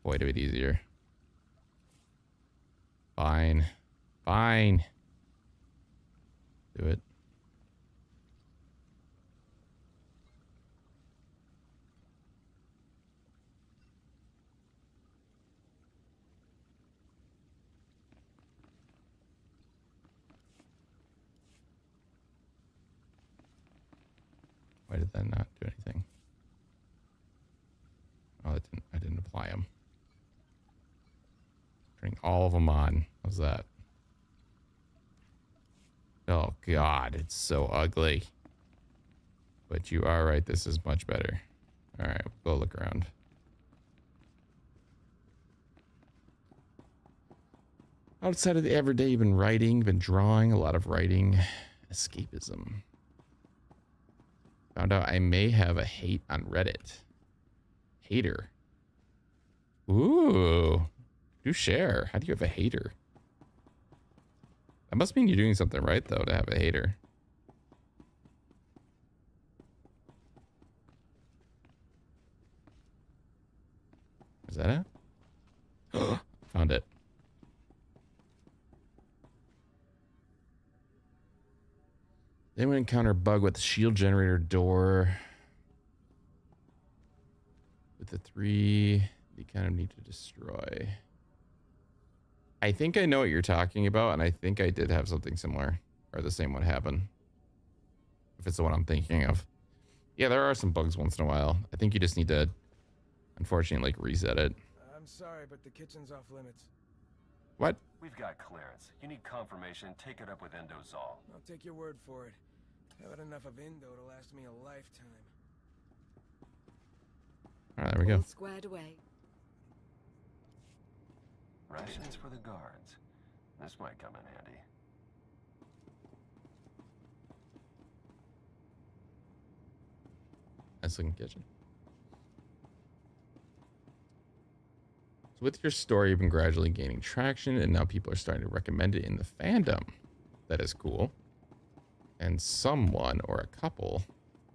quite a bit easier. Fine. Fine. Do it. Why did that not do anything? Oh, I didn't apply them. Turning all of them on. How's that? Oh God, it's so ugly. But you are right, this is much better. All right, we'll go look around. Outside of the everyday, you've been writing, been drawing, a lot of writing. Escapism. Found out I may have a hate on Reddit. Hater. Ooh. Do share. How do you have a hater? That must mean you're doing something right, though, to have a hater. Is that it? Found it. Then we encounter a bug with the shield generator door. With the 3, you kind of need to destroy. I think I know what you're talking about, and I think I did have something similar, or the same one happen. If it's the one I'm thinking of. Yeah, there are some bugs once in a while. I think you just need to, unfortunately, like, reset it. I'm sorry, but the kitchen's off limits. What? We've got clearance. You need confirmation, take it up with Endozol. I'll take your word for it. I've had enough of Indo to last me a lifetime. All right, there we go. All squared away. Rations for the guards. This might come in handy. Nice looking kitchen. So with your story, you've been gradually gaining traction, and now people are starting to recommend it in the fandom. That is cool. And someone or a couple,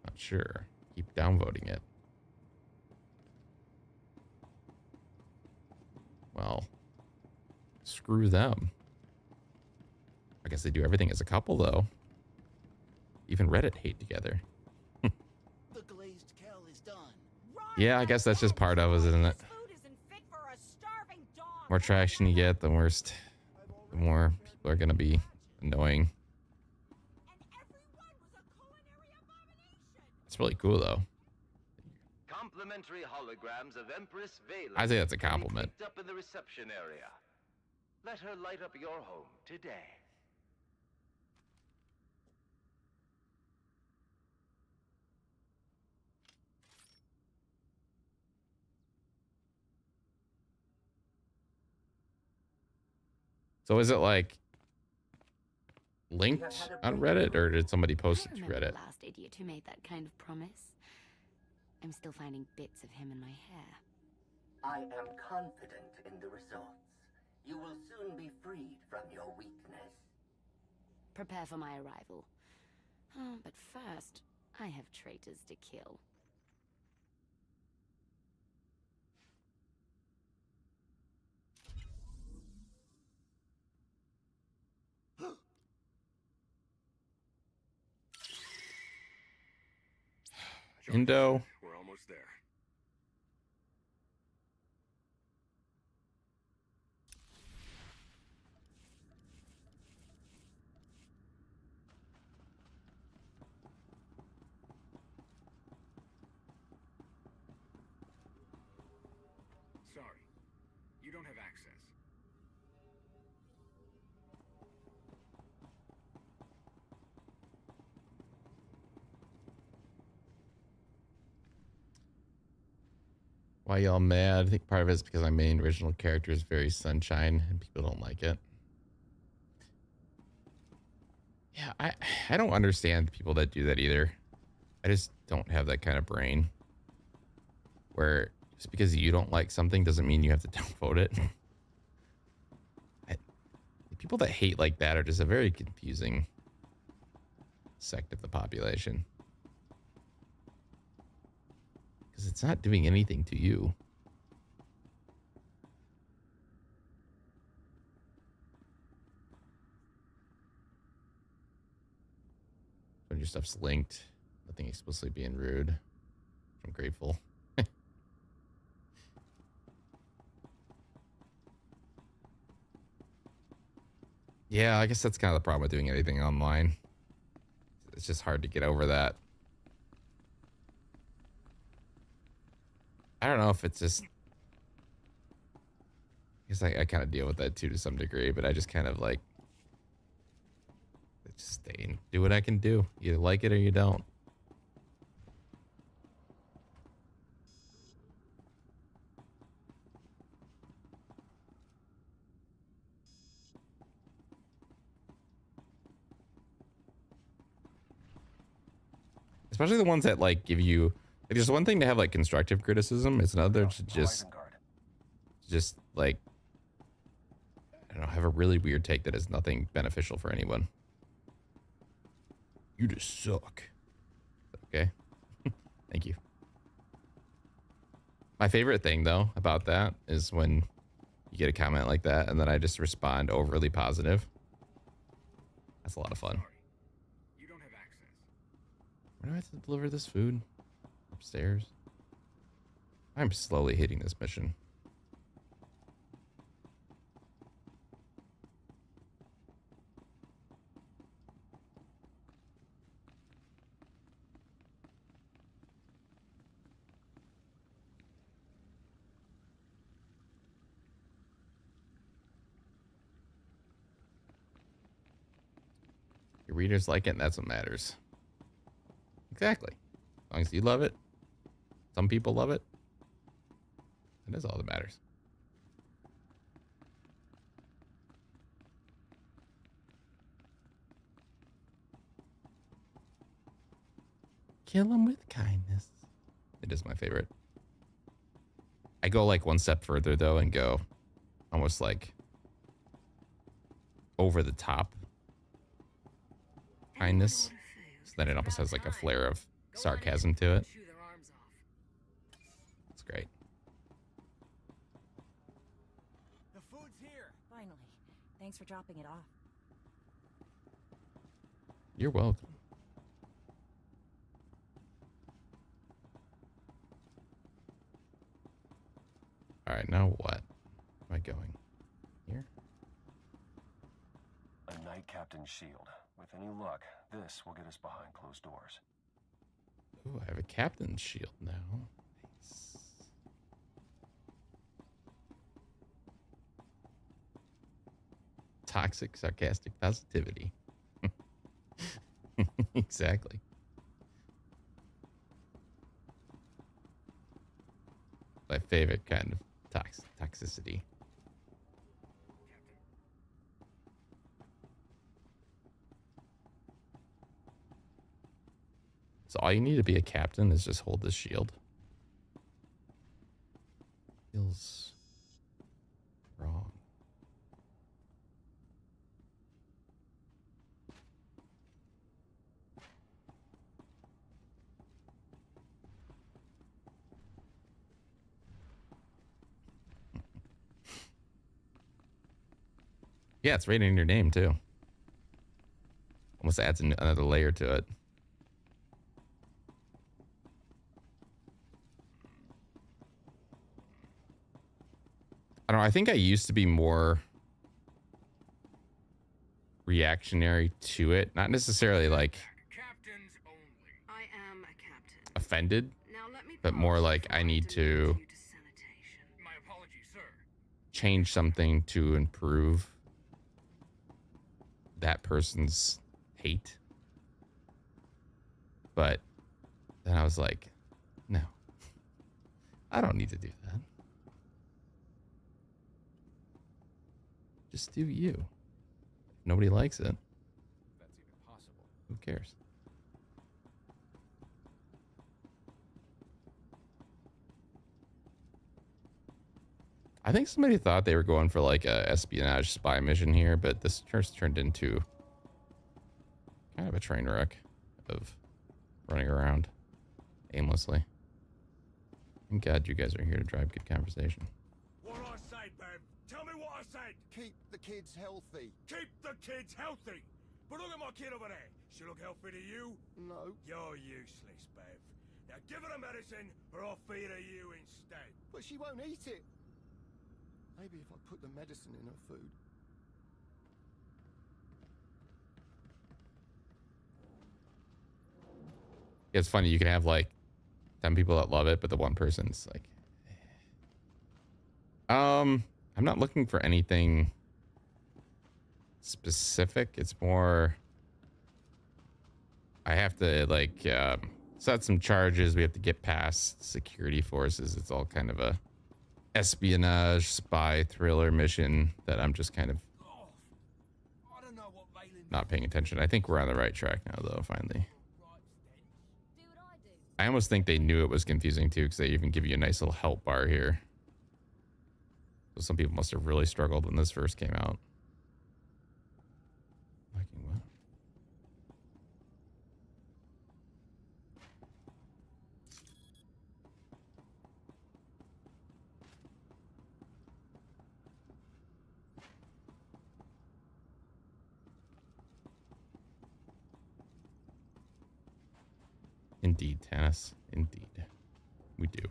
not sure, keep downvoting it. Well, screw them. I guess they do everything as a couple, though. Even Reddit hate together. The glazed kale is done. Yeah, I guess that's just part of it, isn't it? More traction you get, the worst, the more people are going to be annoying. It's really cool, though. Complimentary holograms of Empress Valence. I think that's a compliment. Picked up in the reception area. Let her light up your home today. So is it like linked on Reddit, or did somebody post it to Reddit? The last idiot who made that kind of promise. I'm still finding bits of him in my hair. I am confident in the results. You will soon be freed from your weakness. Prepare for my arrival. Oh, but first, I have traitors to kill. Indo. We're almost there. Sorry. You don't have access. Why y'all mad? I think part of it is because my main original character is very sunshine and people don't like it. Yeah, I don't understand people that do that either. I just don't have that kind of brain where just because you don't like something doesn't mean you have to downvote it. People that hate like that are just a very confusing sect of the population. Because it's not doing anything to you. When your stuff's linked, nothing explicitly being rude. I'm grateful. Yeah, I guess that's kind of the problem with doing anything online. It's just hard to get over that. I don't know if it's just... I guess I kind of deal with that too to some degree, but I just kind of like... just stay and do what I can do. You either like it or you don't. Especially the ones that like give you like, there's one thing to have like constructive criticism. It's another to just like, I don't know, have a really weird take that is nothing beneficial for anyone. You just suck. Okay. Thank you. My favorite thing though about that is when you get a comment like that and then I just respond overly positive. That's a lot of fun. Where do I have to deliver this food? Upstairs. I'm slowly hitting this mission. readers like it, and that's what matters. Exactly. As long as you love it, some people love it. That is all that matters. Kill them with kindness. It is my favorite. I go like one step further though and go almost like over the top kindness. So then it almost has like a flare of sarcasm to it. It's great. The food's here. Finally. Thanks for dropping it off. You're welcome. All right, now what? Am I going here? A Knight Captain's shield. With any luck, this will get us behind closed doors. Ooh, I have a captain's shield now. Nice. Toxic, sarcastic positivity. Exactly. My favorite kind of toxicity. So all you need to be a captain is just hold this shield. Feels wrong. Yeah, it's right in your name too. Almost adds another layer to it. I don't know. I think I used to be more reactionary to it. Not necessarily like I am a captain. offended, but more like I need to change something to improve that person's hate. But then I was like, no, I don't need to do that. Just do you. If nobody likes it, That's even possible. who cares? I think somebody thought they were going for like a espionage spy mission here, but this just turned into kind of a train wreck of running around aimlessly. Thank God you guys are here to drive good conversation. What I say, babe? Tell me what I said. Keep the kids healthy. Keep the kids healthy. But look at my kid over there. She look healthy to you? No. You're useless, babe. Now give her the medicine, or I'll feed her you instead. But she won't eat it. Maybe if I put the medicine in her food. It's funny, you can have like 10 people that love it, but the one person's like, I'm not looking for anything specific. It's more, I have to like set some charges. We have to get past security forces. It's all kind of a espionage spy thriller mission that I'm just kind of not paying attention. I think we're on the right track now though, finally. I almost think they knew it was confusing too, because they even give you a nice little help bar here. So some people must have really struggled when this first came out. Liking what? Indeed, Tanis. Indeed. We do.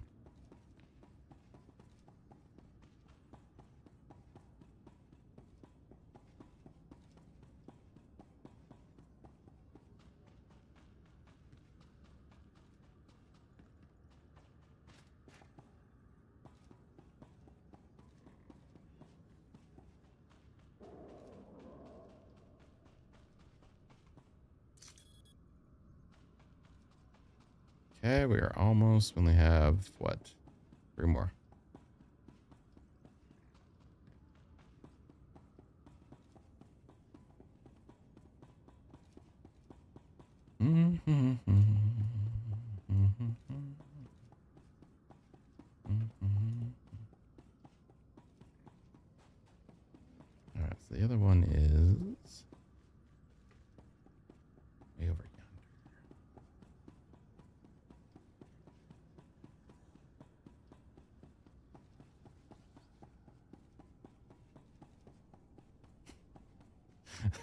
Okay, we are almost. We only have, what? 3 more. All right, so the other one is way over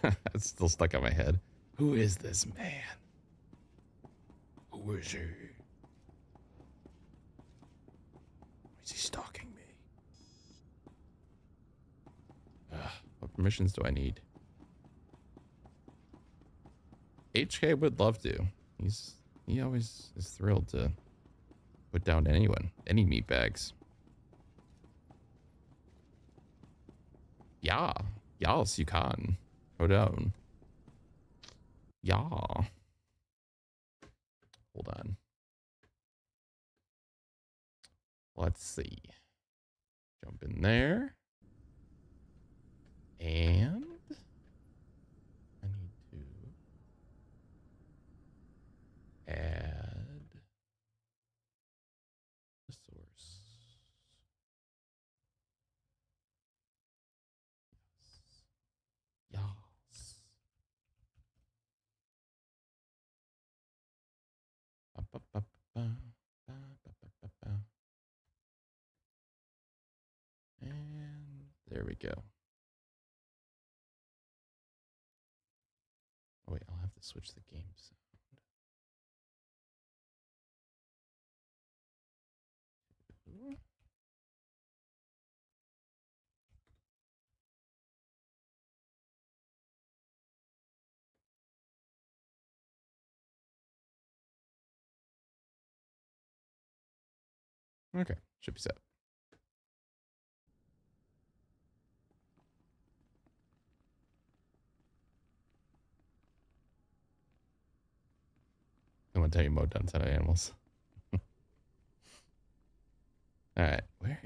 yonder. It's still stuck in my head. Who is this man? Who is he? Is he stalking me? What permissions do I need? HK would love to. He always is thrilled to put down anyone, any meatbags. Yeah. Yes, you can. Go down. Yeah. Hold on. Let's see. Jump in there. And I need to add the source. Yes. And there we go. Oh wait, I'll have to switch the game sound. Okay, should be set. I'm gonna tell you mode done set of animals. All right, where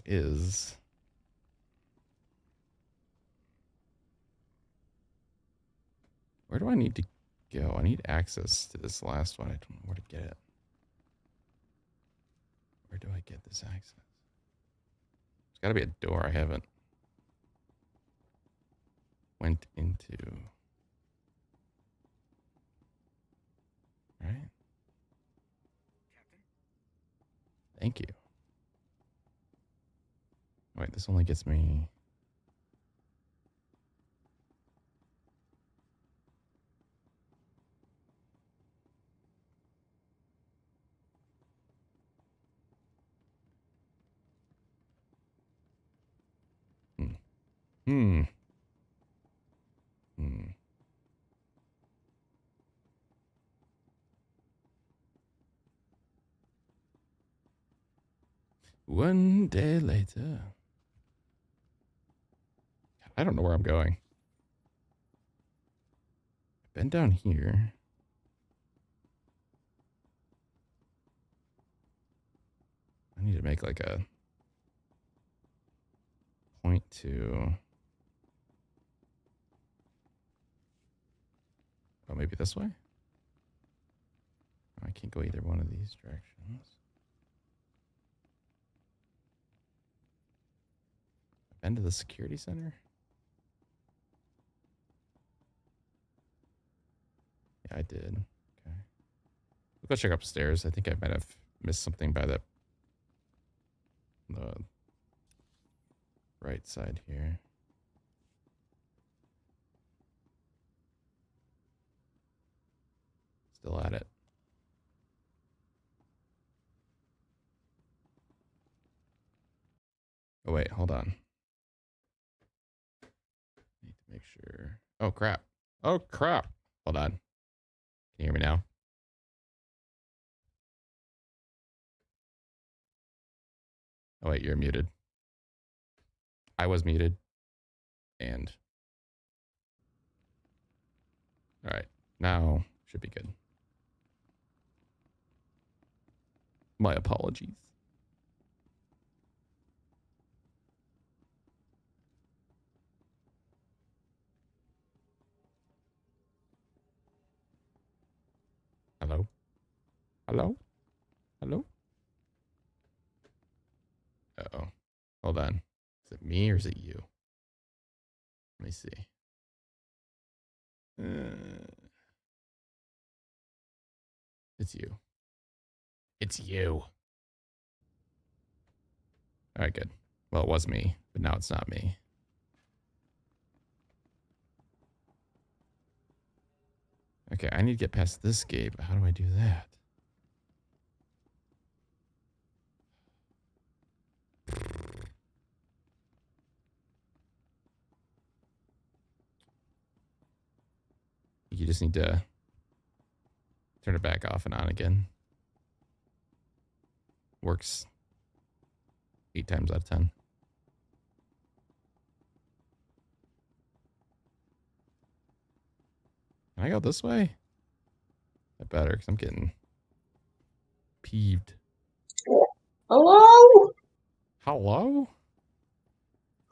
do I need to go? I need access to this last one. I don't know where to get it. Where do I get this access? There's got to be a door I haven't went into. Right? Thank you. Wait, this only gets me... One day later. I don't know where I'm going. I've been down here. I need to make like a point to... Oh, maybe this way? Oh, I can't go either one of these directions. I've been to the security center? Yeah, I did. Okay. We'll go check upstairs. I think I might have missed something by the right side here. Still at it. Oh, wait, hold on. Need to make sure. Oh, crap. Oh, crap. Hold on. Can you hear me now? Oh, wait, you're muted. I was muted. And. All right. Now should be good. My apologies. Hello? Hello? Hello? Uh-oh. Hold on. Is it me or is it you? Let me see. It's you. It's you. All right, good. Well, it was me, but now it's not me. Okay, I need to get past this gate, but how do I do that? You just need to turn it back off and on again. Works 8 times out of 10. Can I go this way? I better, because I'm getting peeved. Hello? Hello?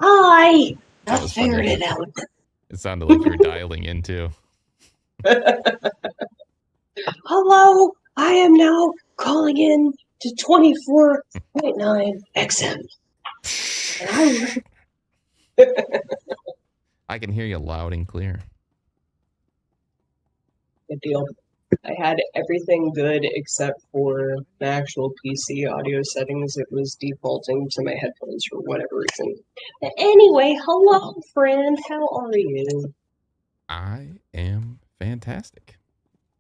Hi! That I was funny. figured it out. It sounded like you were dialing in too. Hello? I am now calling in to 24.9 XM. And I can hear you loud and clear. Good deal. I had everything good except for the actual PC audio settings. It was defaulting to my headphones for whatever reason. But anyway, hello, friend. How are you? I am fantastic.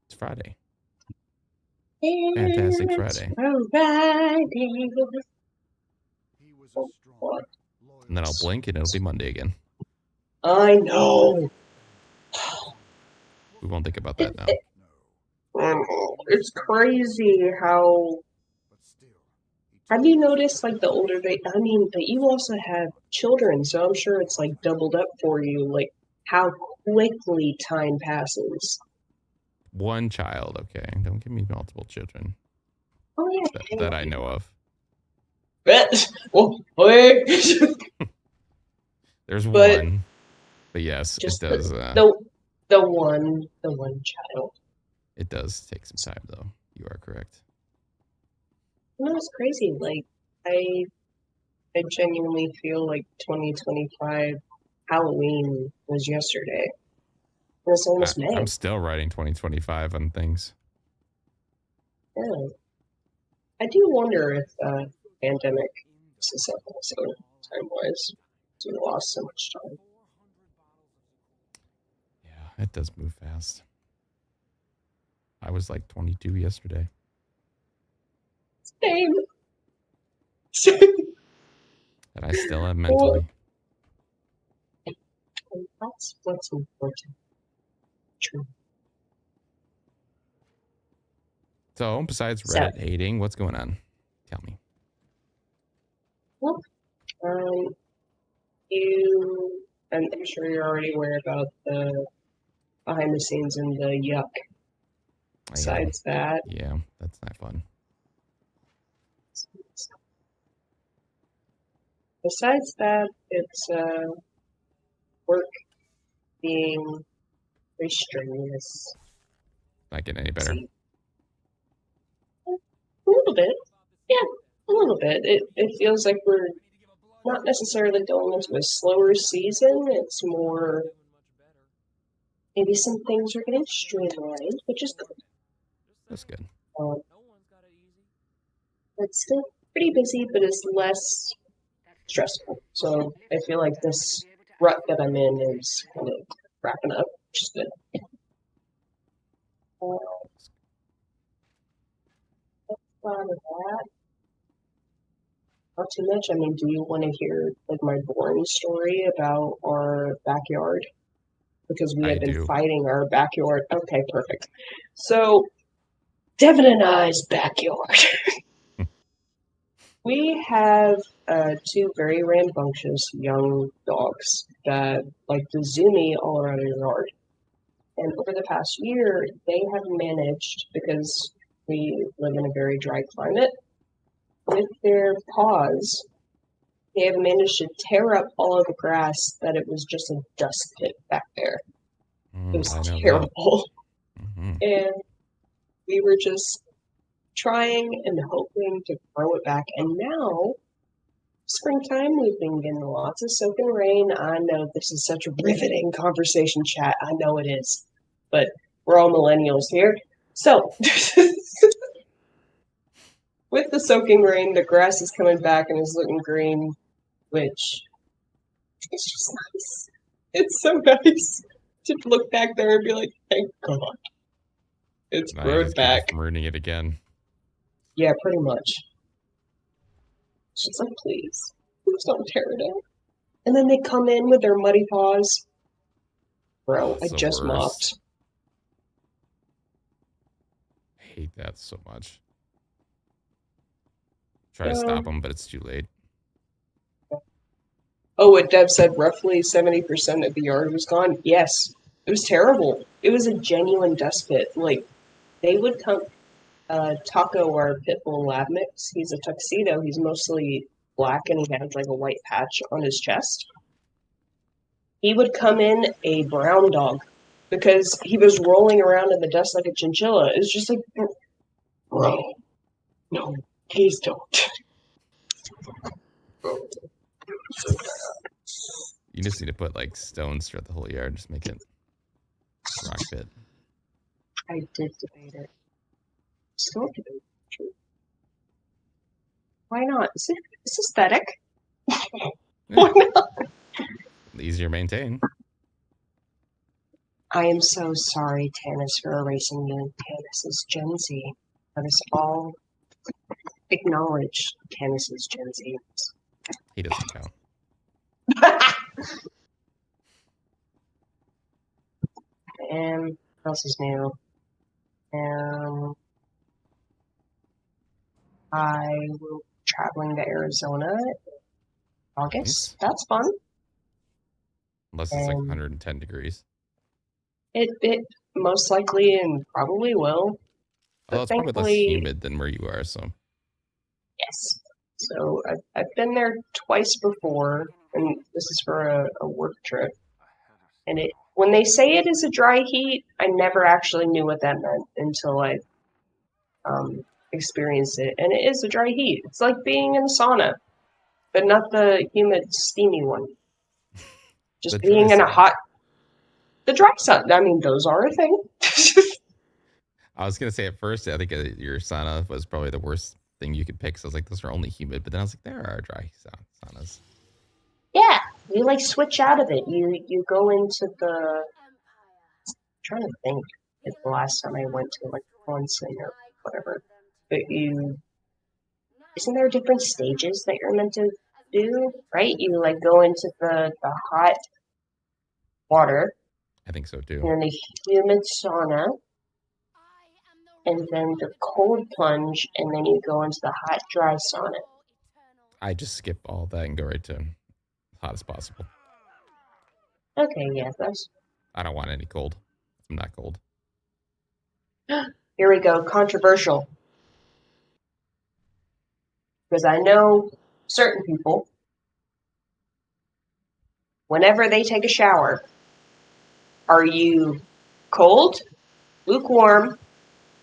It's Friday. It's Fantastic Friday. Friday. And then I'll blink and it'll be Monday again. I know. We won't think about that now. It's crazy how. Have you noticed, like, the older they. I mean, but you also have children, so I'm sure it's, like, doubled up for you, like, how quickly time passes. One child, okay? Don't give me multiple children. Oh, yeah. That I know of. Well, wait. There's one. But yes, it does. The one child. It does take some time, though. You are correct. No, it's crazy. Like, I genuinely feel like 2025 Halloween was yesterday. It's almost May. I'm still writing 2025 on things. Yeah. I do wonder if pandemic is up also time-wise. We lost so much time. Yeah, it does move fast. I was like 22 yesterday. Same. And I still am mentally. That's what's important. True. So, besides Reddit hating, what's going on? Tell me. Well, I'm sure you're already aware about the behind the scenes and the yuck. Besides that, yeah, that's not fun. Besides that, it's work being very strenuous. Not getting any better. A little bit. Yeah, a little bit. It feels like we're not necessarily going into a slower season. It's more maybe some things are getting streamlined, which is good. That's good. It's still pretty busy, but it's less stressful. So I feel like this rut that I'm in is kind of wrapping up, which is good. Outside of that, not too much. I mean, do you want to hear like my boring story about our backyard? Because we have been fighting our backyard. Okay, perfect. So, Devin and I's backyard. We have two very rambunctious young dogs that like to zoomy all around our yard. And over the past year, they have managed, because we live in a very dry climate, with their paws, they have managed to tear up all of the grass that it was just a dust pit back there. It was terrible. And we were just trying and hoping to grow it back. And now, springtime, we've been getting lots of soaking rain. I know this is such a riveting conversation chat. I know it is. But we're all millennials here. So, with the soaking rain, the grass is coming back and is looking green, which is just nice. It's so nice to look back there and be like, thank God. It's grown back. From ruining it again. Yeah, pretty much. She's like, please don't tear it up. And then they come in with their muddy paws. Bro, I just mopped. I hate that so much. Try to stop them, but it's too late. Oh, what Deb said, roughly 70% of the yard was gone. Yes, it was terrible. It was a genuine dust pit. Like, they would come... Taco, our pit bull lab mix, he's a tuxedo. He's mostly black and he has like a white patch on his chest. He would come in a brown dog because he was rolling around in the dust like a chinchilla. It's just like, bro, no, please don't. You just need to put like stones throughout the whole yard. Just make it rock pit. I did debate it. Still debate it. Why not? It's aesthetic. Why not? Easier to maintain. I am so sorry, Tannis, for erasing you. Tannis is Gen Z. Let us all acknowledge Tannis is Gen Z. He doesn't count. And what else is new? I will be traveling to Arizona in August. Nice. That's fun. Unless it's like 110 degrees. It most likely and probably will. Although it's probably less humid than where you are, so. Yes. So I've been there twice before, and this is for a work trip. And when they say it is a dry heat, I never actually knew what that meant until I experienced it. And it is a dry heat. It's like being in a sauna, but not the humid, steamy one. Just being in a hot... The dry sun. I mean, those are a thing. I was going to say at first, I think your sauna was probably the worst thing you could pick. So I was like, those are only humid. But then I was like, there are dry saunas. Yeah, you like switch out of it. You go into the... I'm trying to think if the last time I went to like onsen or whatever. But isn't there different stages that you're meant to do? Right? You like go into the hot water. I think so too. And then the humid sauna. And then the cold plunge, and then you go into the hot, dry sauna. I just skip all that and go right to hot as possible. Okay, yeah, that's... I don't want any cold. I'm not cold. Here we go, controversial. Because I know certain people, whenever they take a shower, are you cold, lukewarm,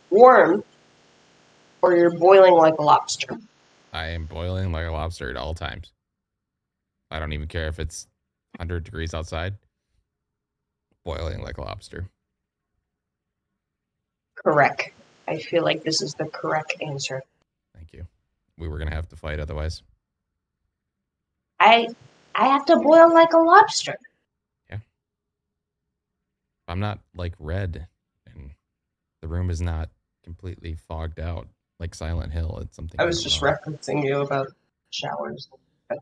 warm, or you're boiling like a lobster? I am boiling like a lobster at all times. I don't even care if it's 100 degrees outside. Boiling like a lobster. Correct. I feel like this is the correct answer. Thank you. We were going to have to fight otherwise. I have to boil like a lobster. Yeah. I'm not like red and the room is not completely fogged out like Silent Hill. It's something. I was just referencing you about showers. I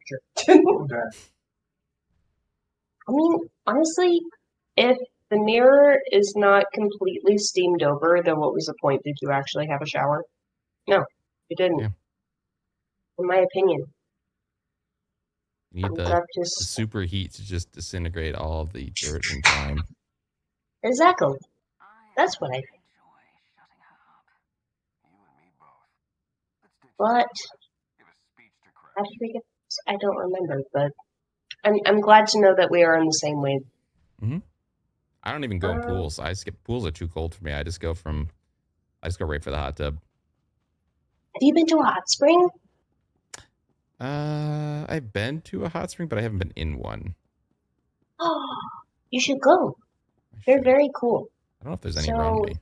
mean, honestly, if the mirror is not completely steamed over, then what was the point? Did you actually have a shower? No, you didn't. Yeah. In my opinion. You need the super heat to just disintegrate all of the dirt and grime. Exactly. That's what I think. But I don't remember, but I'm glad to know that we are in the same wave. Mm-hmm. I don't even go in pools. I skip pools are too cold for me. I just go right for the hot tub. Have you been to a hot spring? I've been to a hot spring, but I haven't been in one. Oh, you should go. They're very cool. I don't know if there's any around me.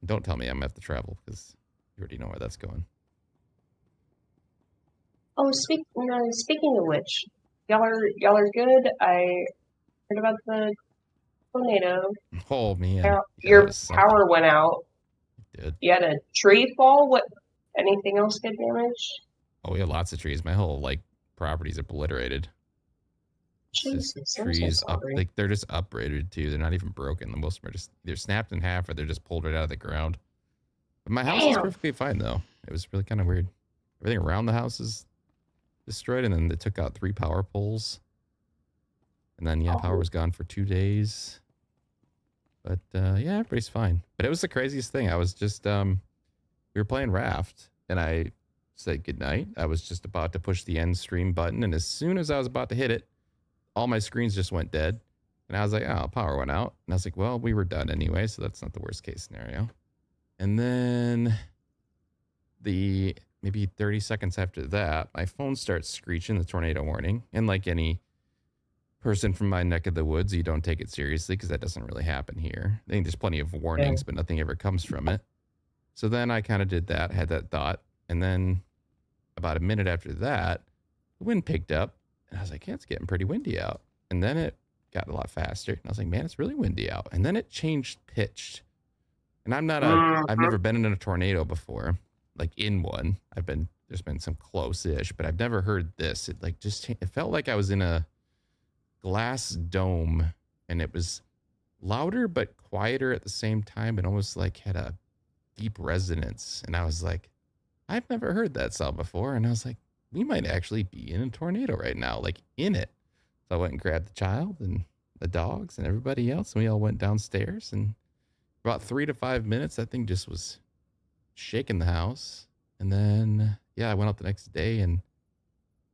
Don't tell me I'm gonna have to travel because you already know where that's going. Oh, speaking of which, y'all are good. I heard about the tornado. Oh man, Your power went out. It did. You had a tree fall. What? Anything else get damaged? Oh, we had lots of trees. My whole property's obliterated. Jesus, trees up, they're just uprooted too. They're not even broken. The most of them are just either snapped in half or they're just pulled right out of the ground. But my house is perfectly fine though. It was really kind of weird. Everything around the house is destroyed, and then they took out 3 power poles. And then power was gone for 2 days. But yeah, everybody's fine. But it was the craziest thing. I was just we were playing Raft, and I said goodnight. I was just about to push the end stream button, and as soon as I was about to hit it, all my screens just went dead. And I was like, oh, power went out. And I was like, well, we were done anyway, so that's not the worst case scenario. And then maybe 30 seconds after that, my phone starts screeching the tornado warning. And like any person from my neck of the woods, you don't take it seriously because that doesn't really happen here. I think there's plenty of warnings, but nothing ever comes from it. So then I kind of did that, had that thought. And then about a minute after that, the wind picked up. And I was like, yeah, it's getting pretty windy out. And then it got a lot faster. And I was like, man, it's really windy out. And then it changed pitched. And I've never been in a tornado before, like in one. There's been some close-ish, but I've never heard this. It it felt like I was in a glass dome, and it was louder but quieter at the same time. It almost like had a deep resonance. And I was like, I've never heard that sound before. And I was like, we might actually be in a tornado right now, like in it. So I went and grabbed the child and the dogs and everybody else, and we all went downstairs. And for about 3 to 5 minutes, that thing just was shaking the house. And then, I went out the next day, and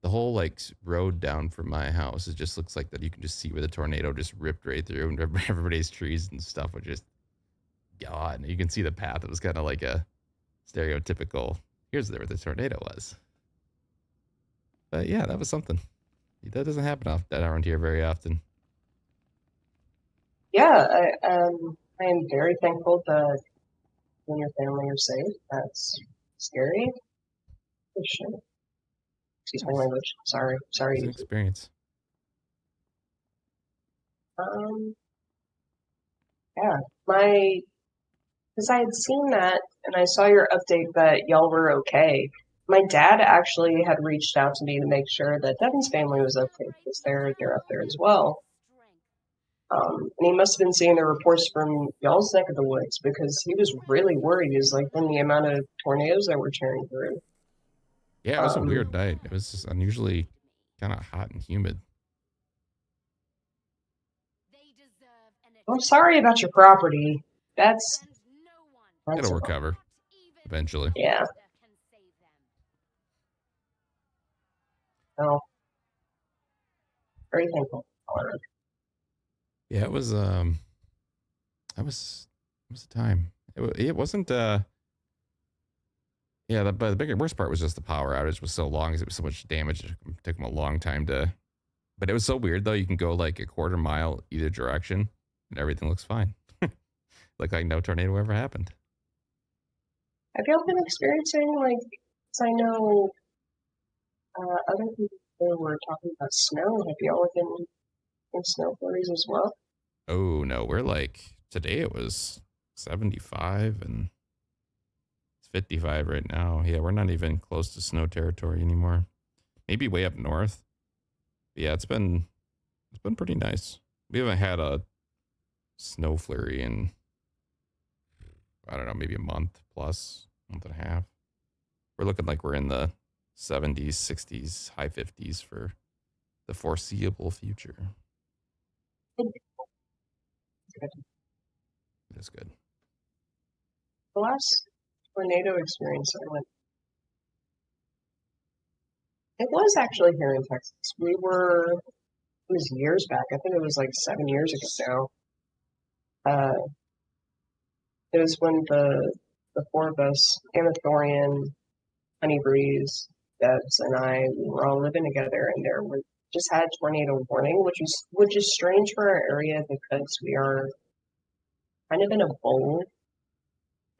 the whole road down from my house, it just looks like that you can just see where the tornado just ripped right through, and everybody's trees and stuff were just gone. You can see the path. It was kind of like a stereotypical, here's where the tornado was. But yeah, that was something. That doesn't happen around here very often. Yeah, I am very thankful that you and your family are safe. That's scary. Oh, shit. Excuse my language. Sorry. It's an experience. Yeah, because I had seen that and I saw your update that y'all were okay. My dad actually had reached out to me to make sure that Devin's family was okay because they're up there as well. And he must have been seeing the reports from y'all's neck of the woods because he was really worried. Is from the amount of tornadoes that were tearing through. Yeah, it was a weird night. It was just unusually kind of hot and humid. I'm sorry about your property. That's It'll recover eventually. Yeah. Oh, very thankful. Yeah, it was a time. It wasn't but the worst part was just the power outage was so long because it was so much damage. It took them a long time but it was so weird though. You can go like a quarter mile either direction and everything looks fine. like no tornado ever happened. Have y'all been experiencing cause I know other people were talking about snow. Have y'all been in snow flurries as well? Oh no, we're today it was 75 and it's 55 right now. Yeah, we're not even close to snow territory anymore. Maybe way up north. But yeah, it's been pretty nice. We haven't had a snow flurry in I don't know, maybe a month and a half. We're looking like we're in the 70s, 60s, high 50s for the foreseeable future. That's good. The last tornado experience I went. It was actually here in Texas. It was years back. I think it was like 7 years ago now. It was when the four of us, Amathorian, Honey Breeze, Debs, and we were all living together, and there were just had tornado warning, which is strange for our area because we are kind of in a bowl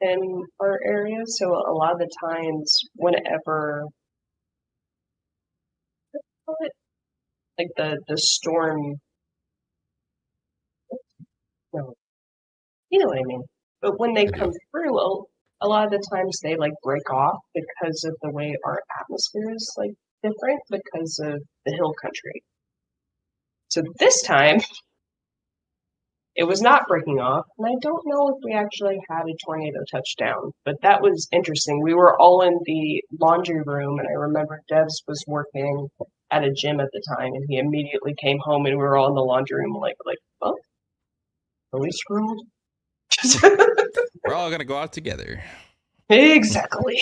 in our area. So a lot of the times, whenever like the storm, no, you know what I mean. But when they come through, a lot of the times they like break off because of the way our atmosphere is like different because of the hill country. So this time, it was not breaking off, and I don't know if we actually had a tornado touchdown, but that was interesting. We were all in the laundry room, and I remember Devs was working at a gym at the time, and he immediately came home, and we were all in the laundry room like, oh, police world? We're all gonna go out together. Exactly.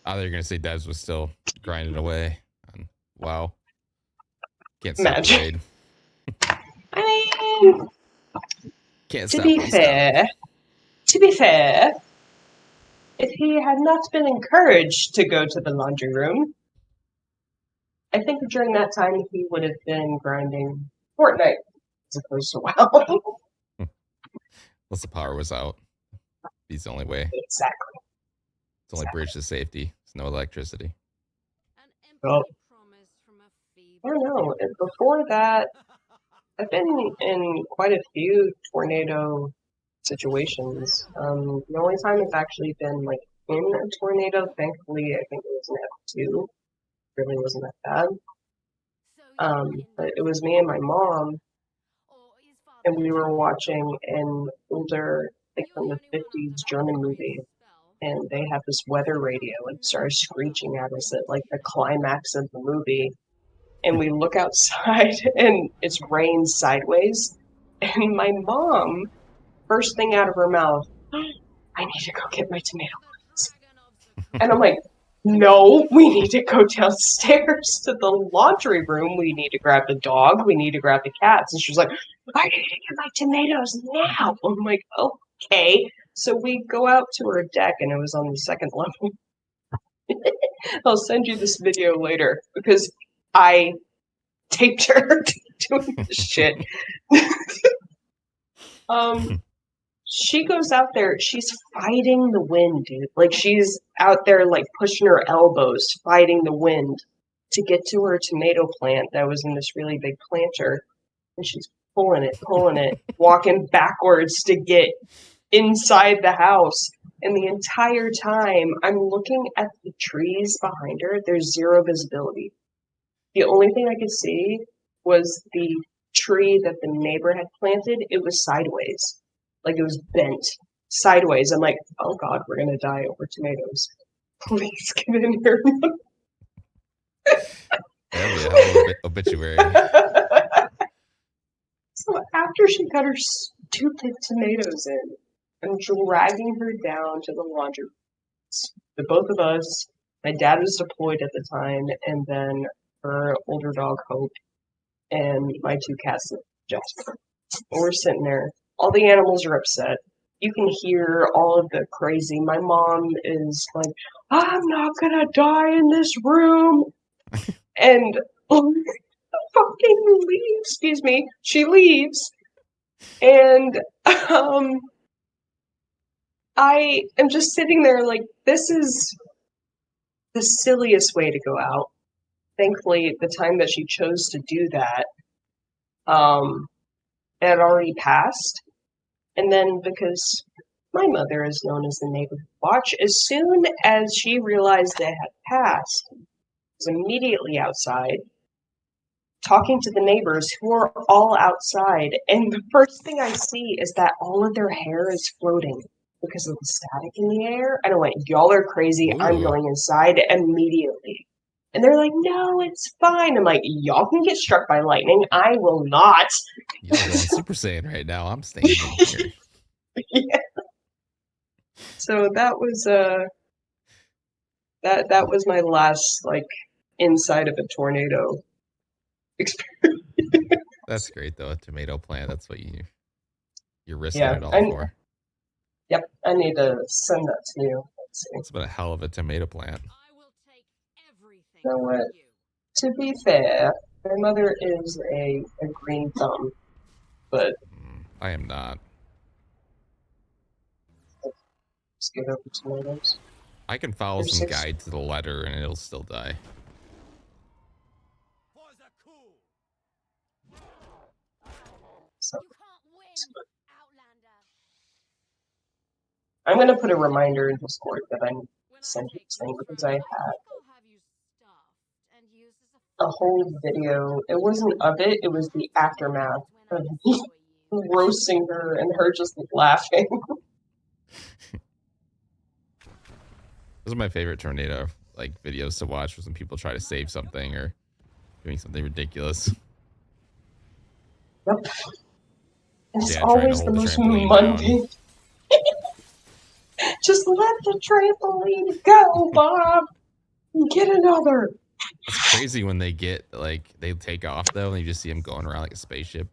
Oh, they're gonna say Devs was still grinding away. Wow. Can't stop Imagine. raid. I mean, Can't to stop. be fair, if he had not been encouraged to go to the laundry room, I think during that time he would have been grinding Fortnite as opposed to WoW. Unless the power was out. He's the only way. Exactly. It's the only bridge to safety. There's no electricity. Well, I don't know. Before that, I've been in quite a few tornado situations. The only time it's actually been like in a tornado, thankfully, I think it was an F2. Really wasn't that bad. But it was me and my mom, and we were watching an older, like from the 50s German movie, and they had this weather radio and started screeching at us at like the climax of the movie. And we look outside and it's rain sideways. And my mom, first thing out of her mouth, I need to go get my tomato plants. And I'm like, no, we need to go downstairs to the laundry room. We need to grab the dog. We need to grab the cats. And she was like, I need to get my tomatoes now. I'm like, okay. So we go out to her deck, and it was on the second level. I'll send you this video later because I taped her doing this shit. She goes out there, she's fighting the wind, dude. Like, she's out there, like, pushing her elbows, fighting the wind to get to her tomato plant that was in this really big planter. And she's pulling it, walking backwards to get inside the house. And the entire time, I'm looking at the trees behind her. There's zero visibility. The only thing I could see was the tree that the neighbor had planted. It was sideways. Like, it was bent sideways. I'm like, oh God, we're going to die over tomatoes. Please get in here. That'd be a hell of an obituary. So after she got her stupid tomatoes in, I'm dragging her down to the laundry room. The both of us, my dad was deployed at the time, and then her older dog, Hope, and my two cats, Jasper. And we're sitting there. All the animals are upset. You can hear all of the crazy. My mom is like, I'm not gonna die in this room. And fucking leaves, excuse me, she leaves. And I am just sitting there like, this is the silliest way to go out. Thankfully, the time that she chose to do that, it had already passed. And then, because my mother is known as the neighborhood watch, as soon as she realized it had passed, I was immediately outside, talking to the neighbors who are all outside. And the first thing I see is that all of their hair is floating because of the static in the air. And I went, y'all are crazy. Ooh. I'm going inside immediately. And they're like, no, it's fine. I'm like, y'all can get struck by lightning. I will not. Y'all going Super Saiyan right now. I'm staying in here. Yeah. So that was that was my last like inside of a tornado experience. That's great though. A tomato plant. That's what you're risking it all for. Yep, I need to send that to you. Let's see. It's about a hell of a tomato plant. You know what? To be fair, my mother is a green thumb, but I am not. let's get over tomatoes. I can follow some guide to the letter and it'll still die. So, I'm gonna put a reminder in Discord that I sent you this thing because I had a whole video. It wasn't of it, it was the aftermath of me roasting her and her just laughing. Those are my favorite tornado like videos to watch, was when people try to save something or doing something ridiculous. Yep. It's always the most mundane. Just let the trampoline go, Bob. Get another. It's crazy when they get like they take off though, and you just see them going around like a spaceship.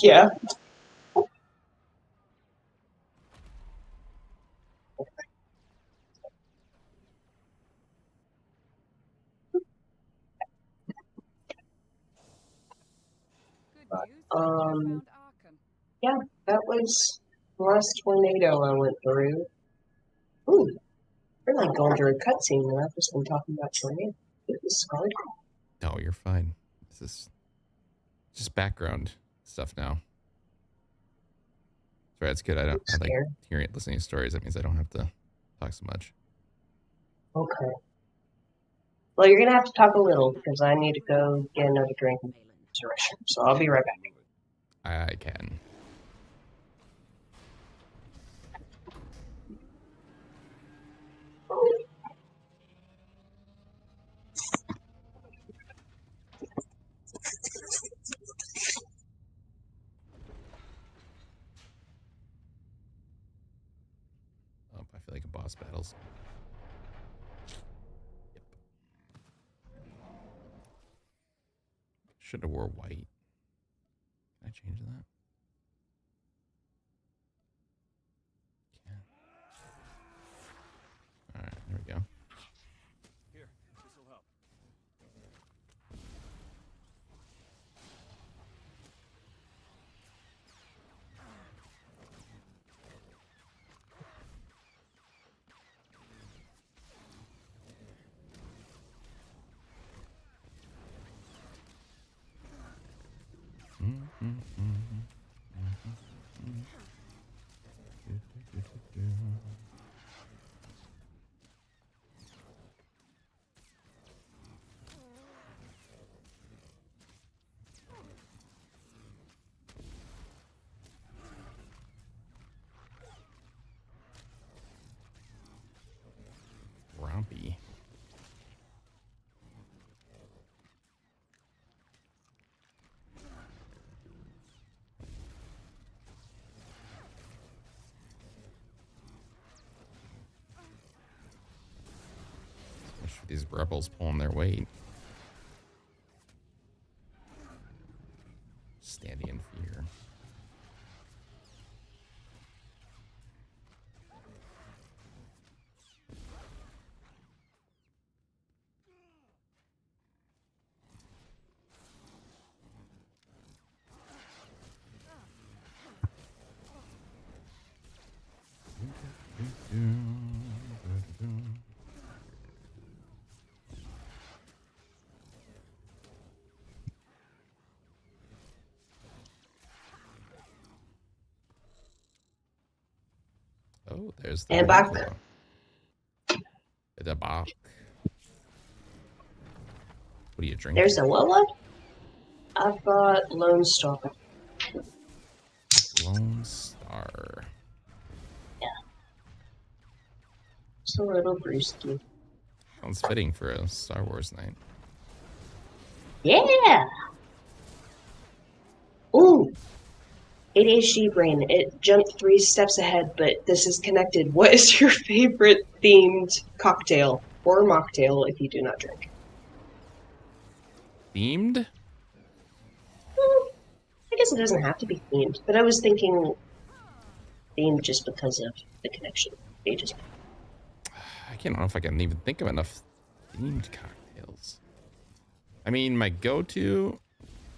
Yeah. Yeah, that was the last tornado I went through. Ooh, we're not going through a cutscene now. I've just been talking about tornado. It was scarred. No, you're fine. This is just background stuff now. Sorry, that's good. I like hearing it, listening to stories. That means I don't have to talk so much. Okay. Well, you're gonna have to talk a little because I need to go get another drink and so I'll be right back. I can. Oh, I feel like a boss battles. Yep. Should have wore white. Can I change that? All right, there we go. Here, this will help. Rompy. Especially these rebels pulling their weight. Standing in fear. Oh, there's the back. The back. What are you drinking? There's a what? I've got Lone Star. Lone Star. Yeah. It's a little brewski. Sounds fitting for a Star Wars night. Yeah. Ooh. ADHD brain, it jumped 3 steps ahead, but this is connected. What is your favorite themed cocktail or mocktail if you do not drink? Themed? I guess it doesn't have to be themed, but I was thinking themed just because of the connection. I can't know if I can even think of enough themed cocktails. I mean, my go-to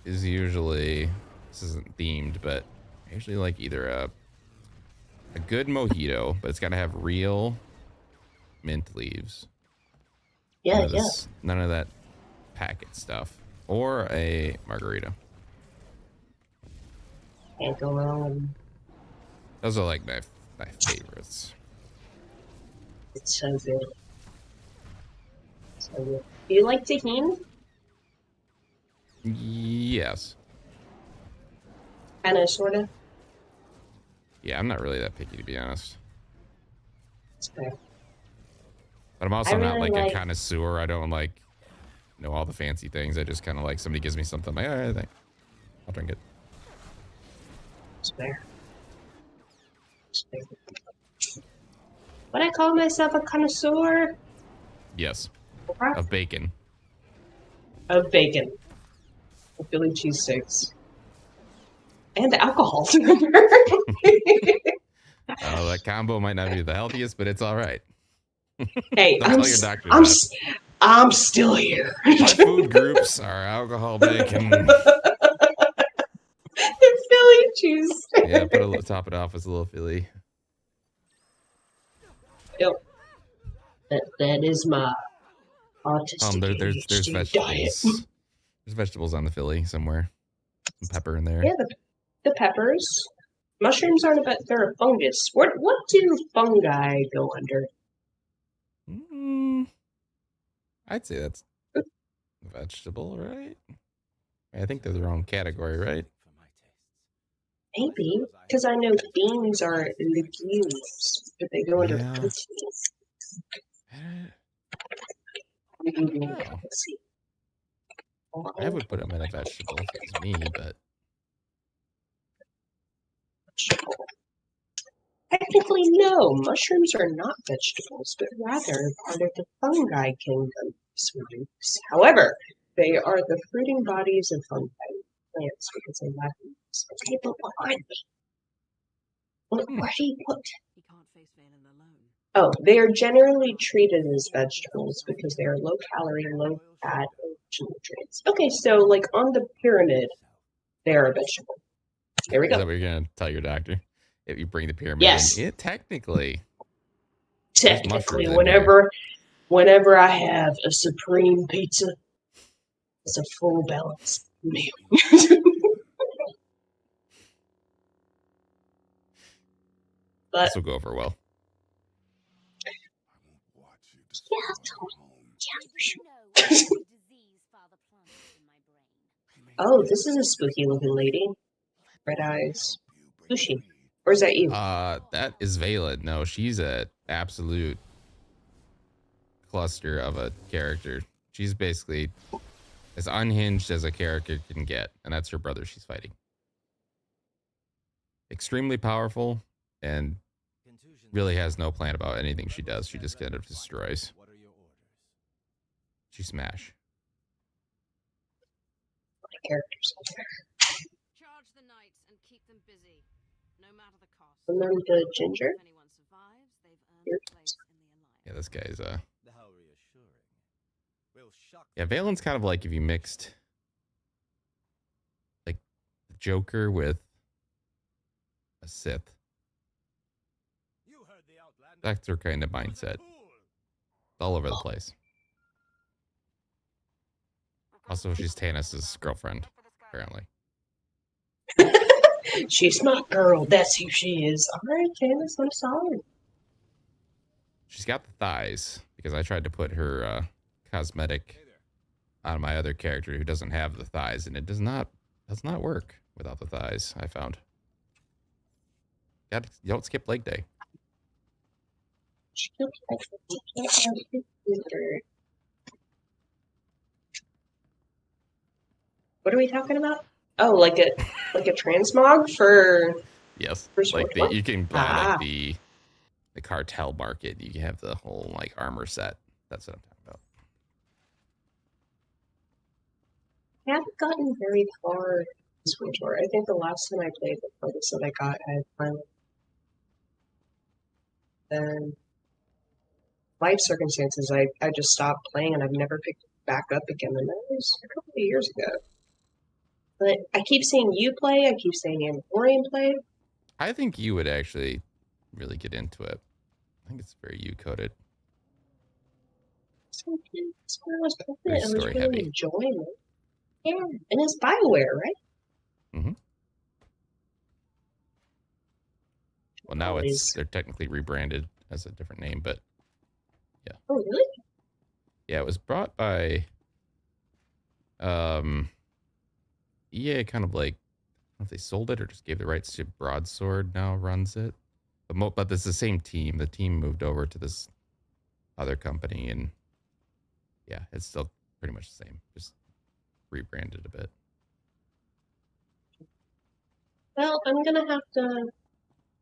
is usually, this isn't themed, but I usually like either a good mojito, but it's got to have real mint leaves. Yeah, None of that packet stuff. Or a margarita. Can't go wrong. Those are like my favorites. It's so good. So good. Do you like tahini? Yes. Kinda, sorta? Yeah, I'm not really that picky, to be honest. That's fair. But I'm also not really like a connoisseur. I don't like know all the fancy things. I just kind of like somebody gives me something. I'm like, all right, I'll drink it. That's fair. Would I call myself a connoisseur? Yes. Of bacon. Of bacon. Of Philly cheesesteaks. And alcohol. Oh, that combo might not be the healthiest, but it's all right. Hey, Don't tell your doctor I'm still here. My food groups are alcohol, bacon. Philly cheese. Yeah, top it off with a little Philly. Yep. That is my autistic There's vegetables. diet. There's vegetables on the Philly somewhere. Some pepper in there. Yeah, the peppers. Mushrooms aren't they're a fungus. What do fungi go under? I'd say that's a vegetable, right? I think they're their own category, right? Maybe, because I know beans are legumes, but they go under proteins. Let's see. I would put them in a vegetable if it was me, but Technically, no. Mushrooms are not vegetables, but rather part of the fungi kingdom. However, they are the fruiting bodies of fungi plants because they lack leaves. Okay, but behind me. Where do you put? Oh, they are generally treated as vegetables because they are low calorie, low fat, and rich in nutrients. Okay, so like on the pyramid, they are a vegetable. There we go. Is that what you're gonna tell your doctor? If you bring the pyramid Yes. in, technically, whenever I have a supreme pizza, it's a full balanced meal. But this will go over well. Oh, this is a spooky looking lady. Red eyes. Who's she? Or is that you? That is Valen. No, she's a absolute cluster of a character. She's basically as unhinged as a character can get, and that's her brother she's fighting. Extremely powerful and really has no plan about anything she does. She just kind of destroys. She smash. Characters. Charge the knights and keep them busy, no matter the cost. And then the ginger. If anyone survives, they've earned a place in the alliance. Yeah, this guy's yeah, Valen's kind of like if you mixed like the Joker with a Sith. That's her kind of mindset. All over the place. Also, she's Tanis's girlfriend, apparently. She's my girl. That's who she is. All right, Tanis, I'm sorry. She's got the thighs because I tried to put her cosmetic on my other character who doesn't have the thighs, and it does not work without the thighs. I found. You don't skip leg day. What are we talking about? Oh, like a transmog for Yes, for like SWTOR? you can buy like the cartel market. You can have the whole like armor set. That's what I'm talking about. I haven't gotten very far in SWTOR. I think the last time I played, the farthest that I got, I had finally. Then life circumstances, I just stopped playing and I've never picked it back up again. And that was a couple of years ago. But I keep seeing you play. I keep seeing Andorian play. I think you would actually really get into it. I think it's very you coded. So that's where I was playing Very it. I was story really heavy. enjoying it. Yeah, and it's BioWare, right? Mm-hmm. Well, now they're technically rebranded as a different name, but yeah. Oh, really? Yeah, it was brought by EA, kind of like, I don't know if they sold it or just gave the rights to Broadsword, now runs it. But it's the same team. The team moved over to this other company, and yeah, it's still pretty much the same, just rebranded a bit. Well, I'm gonna have to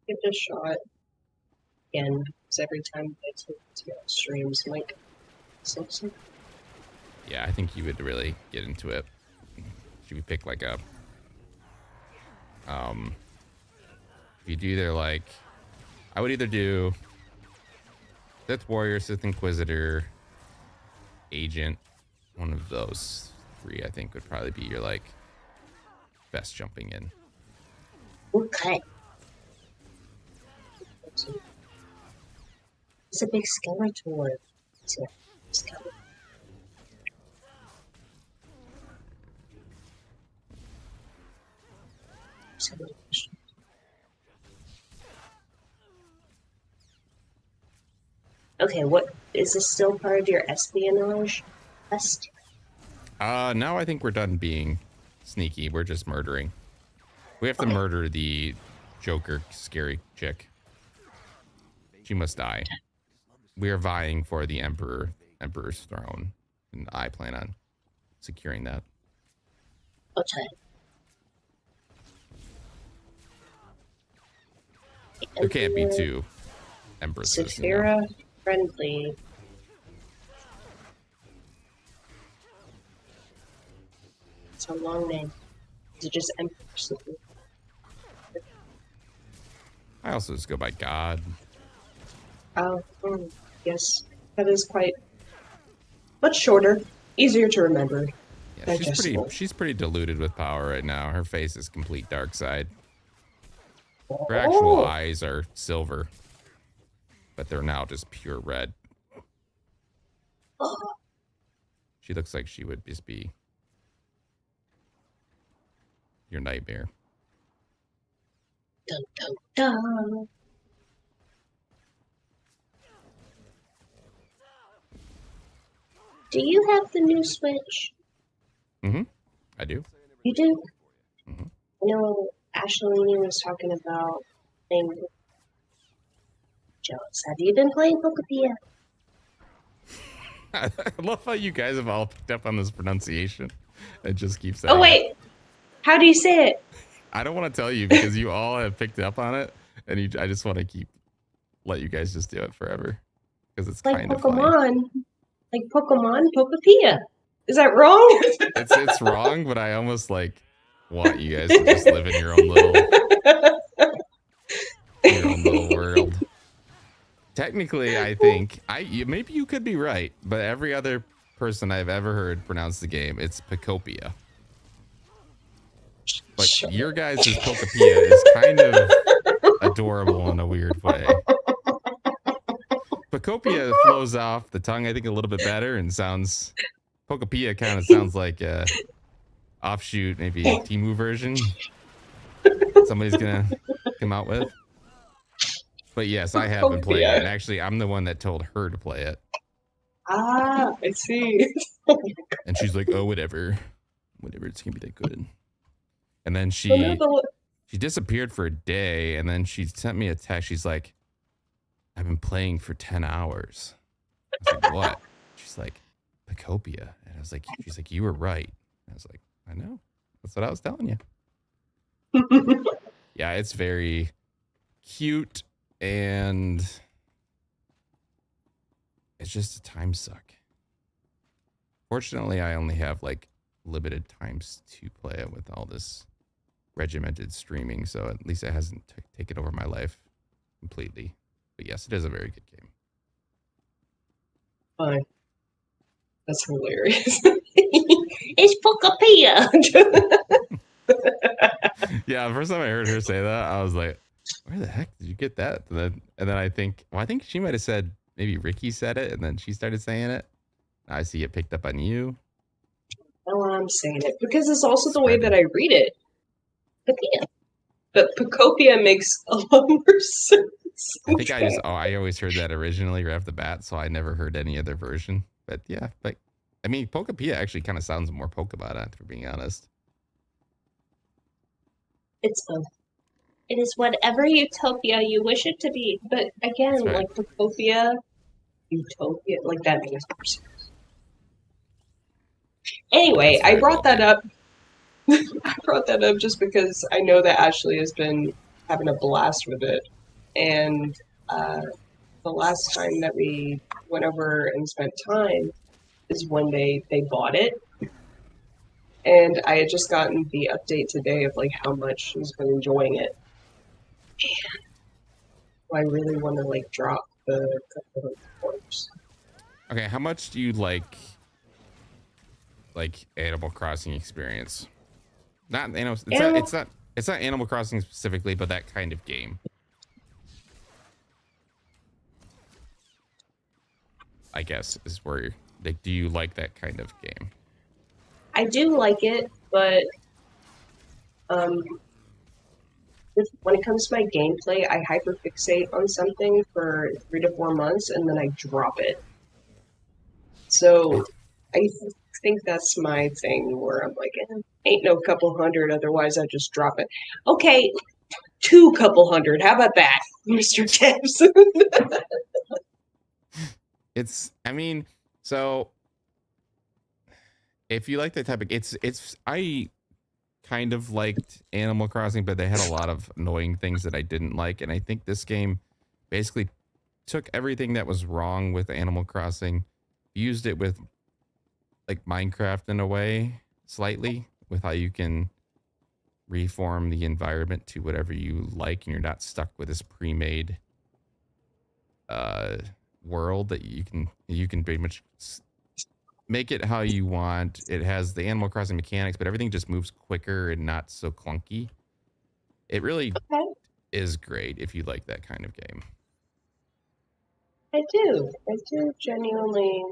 give it a shot again, because every time I take to streams, like, so. Yeah, I think you would really get into it. Should we pick like a if you do either like, I would either do Sith Warrior, Sith Inquisitor, Agent. One of those three, I think, would probably be your like best jumping in. Okay. It's a big Skeletor. It's a Skeletor. Okay, what is this still part of your espionage test? Now I think we're done being sneaky. We're just murdering. We have to murder the Joker scary chick. She must die. We are vying for the Emperor's throne, and I plan on securing that. Okay. There can't be two Empresses. Saphira friendly. It's a long name. Is it just Empress? I also just go by God. Oh, yes. That is quite much shorter, easier to remember. Yeah, she's pretty diluted with power right now. Her face is complete dark side. Her actual eyes are silver, but they're now just pure red. She looks like she would just be your nightmare. Dun, dun, dun. Do you have the new Switch? Mm-hmm. I do. You do? Mm-hmm. I know Ashley was talking about playing Jealous. Have you been playing Pokepia? I love how you guys have all picked up on this pronunciation. It just keeps saying. Oh, wait. How do you say it? I don't want to tell you because you all have picked up on it, and I just want to let you guys just do it forever because it's like kind of Pokemon. funny. Like Pokemon, Pokepia. Is that wrong? It's wrong, but I almost like want you guys to just live in your own little world. Technically, I think maybe you could be right, but every other person I've ever heard pronounce the game, it's Pokopia. But your guys' Pokepia is kind of adorable in a weird way. Pokopia flows off the tongue, I think, a little bit better and sounds. Pokepia kind of sounds like a offshoot, maybe a Temu version. Somebody's gonna come out with. But yes, I have been playing it. And actually, I'm the one that told her to play it. Ah, I see. And she's like, "Oh, whatever, it's gonna be that good." And then she disappeared for a day, and then she sent me a text. She's like, "I've been playing for 10 hours." I was like, "What?" She's like, "Pokopia," and I was like, "She's like, you were right." I was like, "I know." That's what I was telling you. Yeah, it's very cute and it's just a time suck. Fortunately, I only have like limited times to play it with all this regimented streaming, so at least it hasn't taken over my life completely. But yes, it is a very good game. Fine. That's hilarious. It's Pocapia. Yeah, the first time I heard her say that, I was like, where the heck did you get that? And then I think she might have said, maybe Ricky said it, and then she started saying it. I see it picked up on you. No, I'm saying it because it's also the way that I read it. Pocapia. But Pocopia makes a lot more sense. I think I always heard that originally right off the bat, so I never heard any other version. But yeah, like, I mean, Pocapia actually kind of sounds more Pokemon, for being honest. It's both. It is whatever utopia you wish it to be. But again, right. like Pocopia, utopia, like that makes more sense. Anyway, I brought that up. I brought that up just because I know that Ashley has been having a blast with it. And the last time that we went over and spent time is when they bought it. And I had just gotten the update today of like how much she's been enjoying it. And I really want to like drop the couple of $100. Okay, how much do you like Animal Crossing experience? Not it's not Animal Crossing specifically, but that kind of game. I guess is where like, do you like that kind of game? I do like it, but when it comes to my gameplay, I hyperfixate on something for 3 to 4 months and then I drop it. So I think that's my thing where I'm like, ain't no couple hundred, otherwise I just drop it. Okay, 2 couple hundred. How about that, Mr. Tibbs? So if you like that type of, I kind of liked Animal Crossing, but they had a lot of annoying things that I didn't like. And I think this game basically took everything that was wrong with Animal Crossing, used it with like Minecraft in a way, slightly, with how you can reform the environment to whatever you like, and you're not stuck with this pre-made world that you can pretty much make it how you want. It has the Animal Crossing mechanics, but everything just moves quicker and not so clunky. It really is great if you like that kind of game. I do genuinely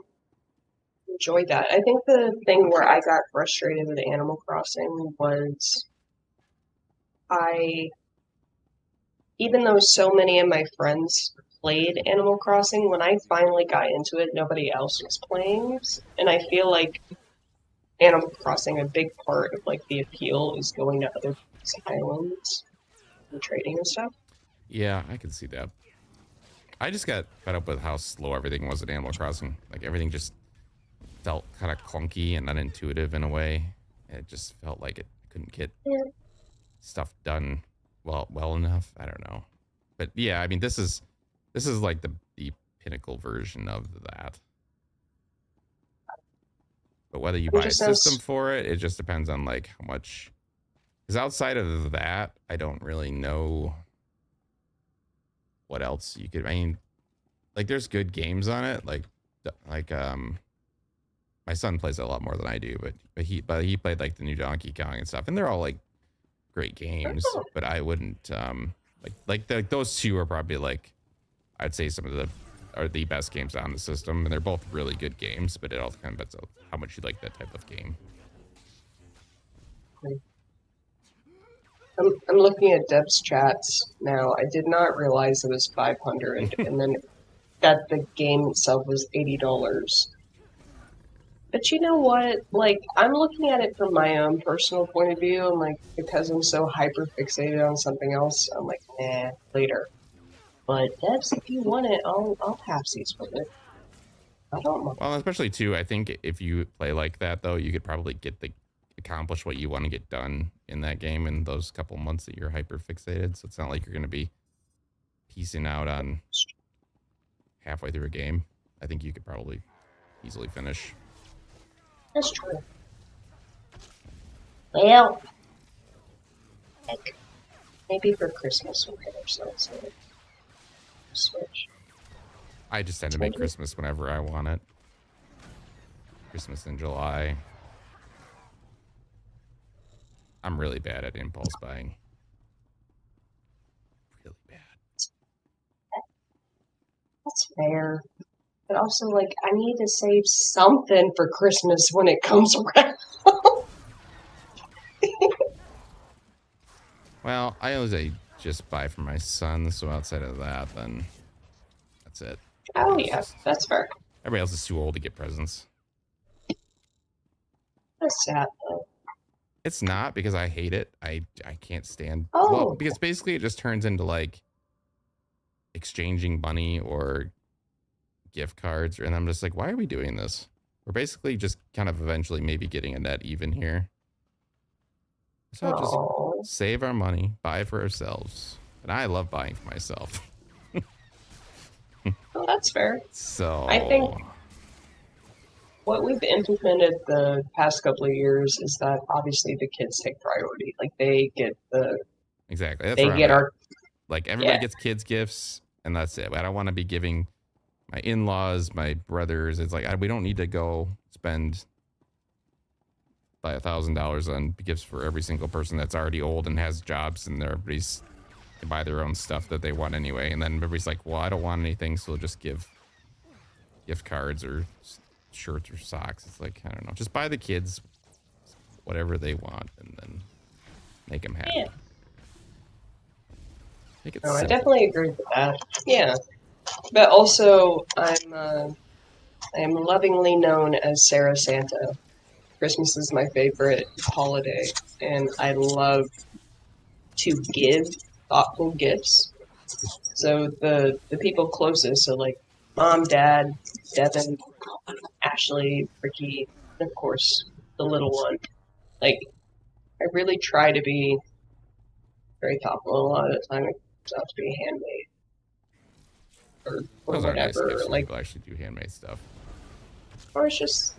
enjoy that. I think the thing where I got frustrated with Animal Crossing was even though so many of my friends played Animal Crossing, when I finally got into it, nobody else was playing. And I feel like Animal Crossing, a big part of like the appeal is going to other people's islands and trading and stuff. Yeah, I can see that. I just got fed up with how slow everything was at Animal Crossing. Like everything just felt kind of clunky and unintuitive in a way. It just felt like it couldn't get stuff done well enough. I don't know. But yeah, I mean, this is like the pinnacle version of that. But whether you buy a system for it, it just depends on like how much. Because outside of that, I don't really know what else you could. I mean, like there's good games on it. Like my son plays it a lot more than I do, but he played like the new Donkey Kong and stuff, and they're all like great games. But I wouldn't those two are probably like I'd say some of the best games on the system, and they're both really good games. But it all kind of depends on how much you like that type of game. I'm looking at Deb's chats now. I did not realize it was 500, and then that the game itself was $80. But you know what? Like, I'm looking at it from my own personal point of view, and like because I'm so hyper fixated on something else, I'm like, nah, later. But Debs, if you want it, I'll have seats with it. I don't mind. Well, especially too, I think if you play like that though, you could probably get the accomplish what you want to get done in that game in those couple months that you're hyper fixated. So it's not like you're going to be piecing out on halfway through a game. I think you could probably easily finish. That's true. Well, like, maybe for Christmas we'll get ourselves a Switch. I just tend to make Christmas whenever I want it. Christmas in July. I'm really bad at impulse buying. Really bad. That's fair. But also, like, I need to save something for Christmas when it comes around. Well, I always just buy for my son, so outside of that, then that's it. Oh, yeah, that's fair. Everybody else is too old to get presents. That's sad, though. It's not, because I hate it. I can't stand... Oh. Well, because basically it just turns into, like, exchanging money or gift cards, and I'm just like, why are we doing this? We're basically just kind of eventually maybe getting a net even here. So I'll just save our money, buy for ourselves. And I love buying for myself. Oh, that's fair. So I think what we've implemented the past couple of years is that obviously the kids take priority. Like they get the exactly. That's they where get I'm at. our like everybody gets kids gifts, and that's it. I don't want to be giving my in-laws, my brothers. It's like we don't need to go spend by $1,000 on gifts for every single person that's already old and has jobs, and everybody's can buy their own stuff that they want anyway. And then everybody's like, well, I don't want anything, so we'll just give gift cards or shirts or socks. It's like, I don't know, just buy the kids whatever they want and then make them happy. Yeah. Make it No, I simple. definitely agree with that. Yeah, but also I am lovingly known as Sarah Santa. Christmas is my favorite holiday, and I love to give thoughtful gifts. So the people closest, so like Mom, Dad, Devin, Ashley, Ricky, and of course the little one. Like I really try to be very thoughtful. A lot of the time it turns out to be handmade or Those are nice whatever. gifts when Like, people actually do handmade stuff. or it's just,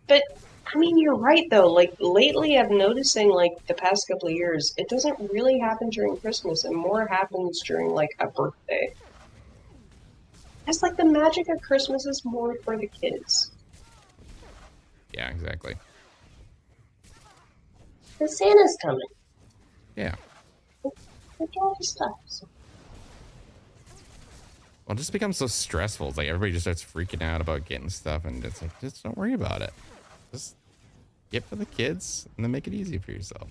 but I mean, you're right though. Like lately, I'm noticing like the past couple of years, it doesn't really happen during Christmas, and more happens during like a birthday. It's like the magic of Christmas is more for the kids. Yeah, exactly. The Santa's coming. Yeah. Look at all the stuff. Well, it just becomes so stressful. It's like everybody just starts freaking out about getting stuff, and it's like, just don't worry about it. Just get for the kids, and then make it easy for yourself.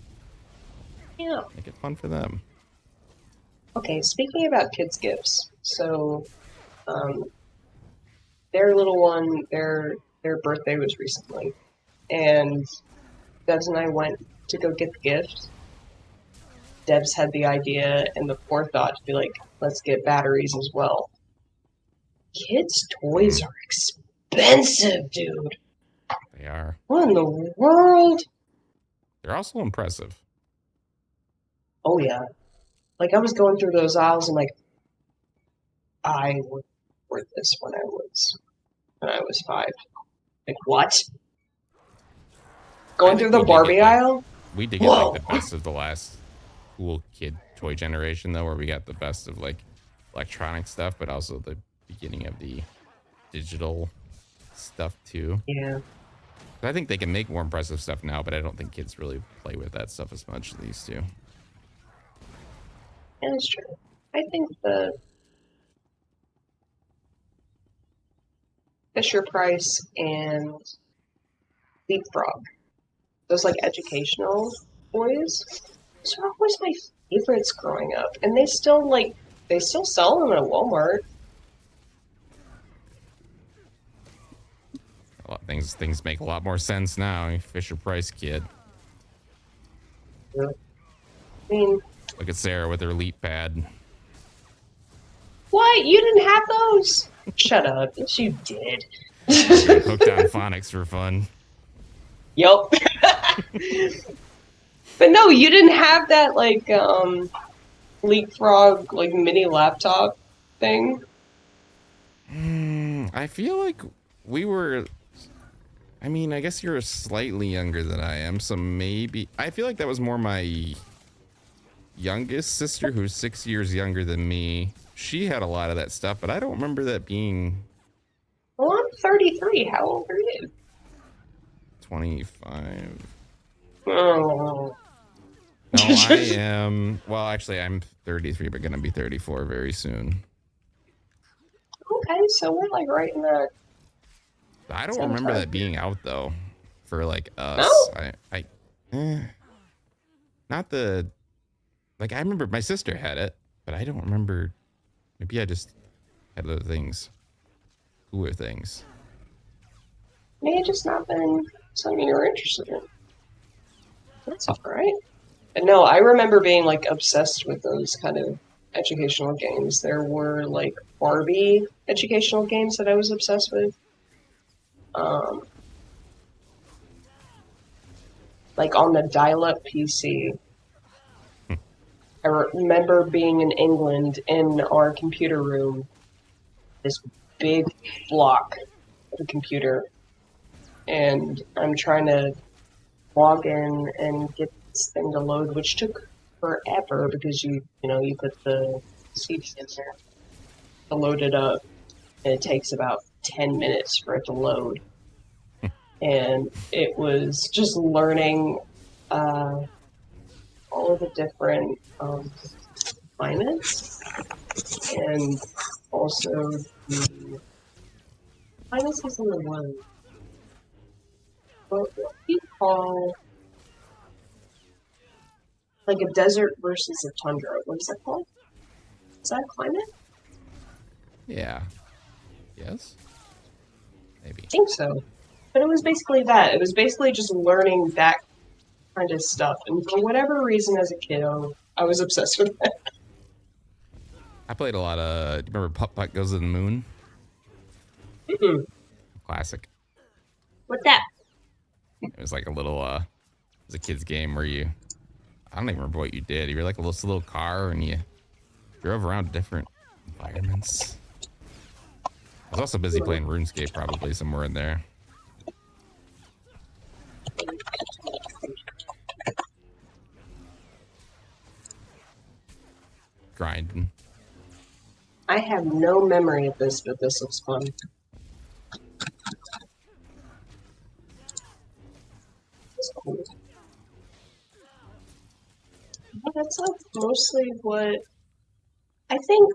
Yeah. Make it fun for them. Okay, speaking about kids' gifts, so their little one, their birthday was recently, and Debs and I went to go get the gift. Debs had the idea and the forethought to be like, let's get batteries as well. Kids' toys are expensive, dude. They are. What in the world? They're also impressive. Oh yeah. Like I was going through those aisles and like, I would wear this when I was 5. Like what? Going through the Barbie aisle? We did get like the best of the last cool kid toy generation though, where we got the best of like electronic stuff, but also the beginning of the digital stuff too. Yeah. I think they can make more impressive stuff now, but I don't think kids really play with that stuff as much as they used to. Yeah, that's true. I think the Fisher Price and Leapfrog, those like educational toys, those were always my favorites growing up, and they still sell them at Walmart. A lot of things make a lot more sense now. You Fisher Price kid. Yeah. I mean, Look at Sarah with her Leap Pad. what? You didn't have those? Shut up. Yes, you did. Hooked on phonics for fun. Yup. But no, you didn't have that, like, leapfrog, like, mini laptop thing? I feel like we were... I mean, I guess you're slightly younger than I am, so maybe... I feel like that was more my youngest sister, who's 6 years younger than me. She had a lot of that stuff, but I don't remember that being... Well, I'm 33. How old are you? 25. Oh. No, I am... Well, actually, I'm 33, but gonna be 34 very soon. Okay, so we're, like, right in that... I don't remember that being out, though, for, like, us. No? Not the... Like, I remember my sister had it, but I don't remember... Maybe I just had other things. Cooler things. May have just not been something you were interested in. That's alright. But no, I remember being, like, obsessed with those kind of educational games. There were, like, Barbie educational games that I was obsessed with. Like, on the dial-up PC. I remember being in England in our computer room, this big block of a computer, and I'm trying to log in and get this thing to load, which took forever because you put the CD in there to load it up, and it takes about 10 minutes for it to load. And it was just learning all of the different climates, and also the climates is in the one. What do you call, like, a desert versus a tundra? What is that called? Is that climate? Yeah. Yes? Maybe. I think so. But it was basically that. It was basically just learning that kind of stuff. And for whatever reason, as a kiddo, I was obsessed with that. I played a lot of... Do you remember Putt Putt Goes to the Moon? Mm-mm. Classic. What's that? It was like a little... it was a kid's game where you... I don't even remember what you did. You were like a little car and you drove around different environments. I was also busy playing RuneScape, probably somewhere in there. Grinding. I have no memory of this, but this looks fun. That's cool. Yeah, that's like mostly what I think.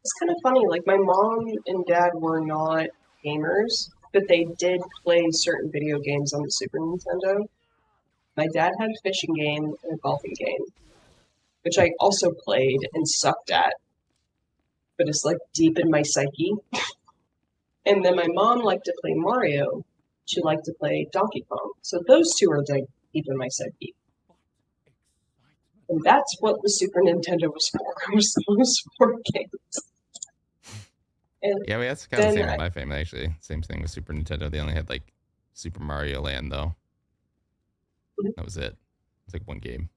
It's kind of funny. Like, my mom and dad were not gamers, but they did play certain video games on the Super Nintendo. My dad had a fishing game and a golfing game, which I also played and sucked at, but it's like deep in my psyche. And then my mom liked to play Mario. She liked to play Donkey Kong. So those two are like deep in my psyche. And that's what the Super Nintendo was for. It was for games. And yeah, that's kind of the same with my family, actually. Same thing with Super Nintendo. They only had like Super Mario Land, though. That was it. It's like one game.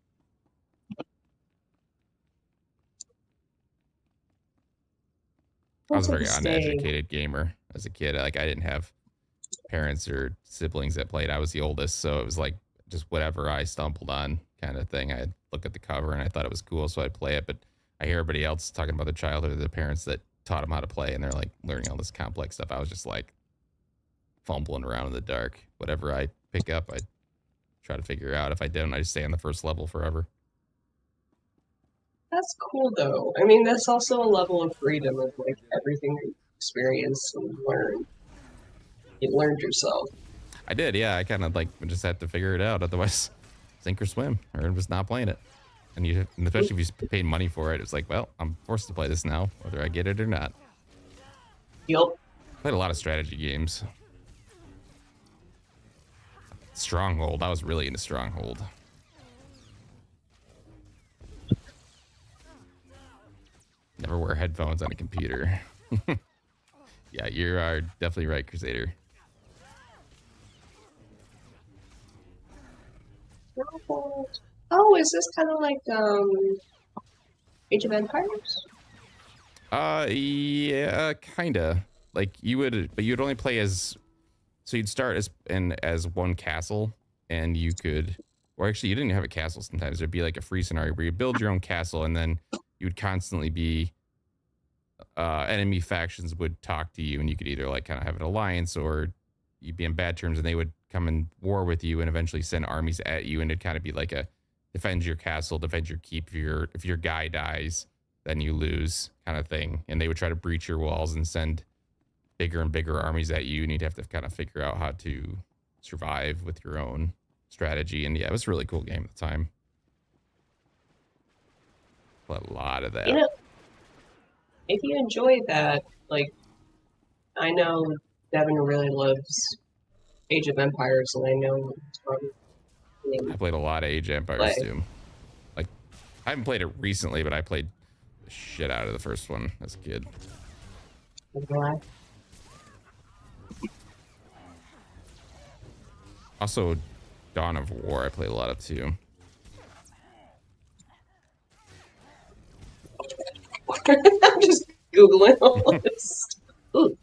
I was a very uneducated gamer as a kid. Like, I didn't have parents or siblings that played. I was the oldest, so it was like just whatever I stumbled on kind of thing. I'd look at the cover and I thought it was cool, so I'd play it. But I hear everybody else talking about their childhood or their parents that taught them how to play, and they're like learning all this complex stuff. I was just like fumbling around in the dark. Whatever I pick up, I try to figure out. If I don't, I just stay on the first level forever. That's cool, though. I mean, that's also a level of freedom of like everything that you experience and learn. You learned yourself. I did, yeah. I kind of like just had to figure it out. Otherwise, sink or swim, or just not playing it. And especially if you paid money for it, it's like, well, I'm forced to play this now, whether I get it or not. Yep. Played a lot of strategy games. Stronghold. I was really into Stronghold. Never wear headphones on a computer. Yeah, you are definitely right, Crusader. Oh, is this kind of like Age of Empires? Yeah, kinda. Like you would, but you'd only play as, so you'd start as one castle, and you could, or actually you didn't have a castle sometimes. There'd be like a free scenario where you build your own castle, and then you'd constantly be, enemy factions would talk to you, and you could either like kind of have an alliance, or you'd be in bad terms, and they would come in war with you, and eventually send armies at you, and it'd kind of be like a defend your castle, defend your keep. If your guy dies, then you lose kind of thing. And they would try to breach your walls and send bigger and bigger armies at you, and you'd have to kind of figure out how to survive with your own strategy. And yeah, it was a really cool game at the time. But a lot of that. You know, if you enjoy that, like, I know Devin really loves Age of Empires, and I know I played a lot of Age of Empires too. Like, I haven't played it recently, but I played the shit out of the first one as a kid. Also, Dawn of War, I played a lot of too. I'm just Googling all this. Ooh,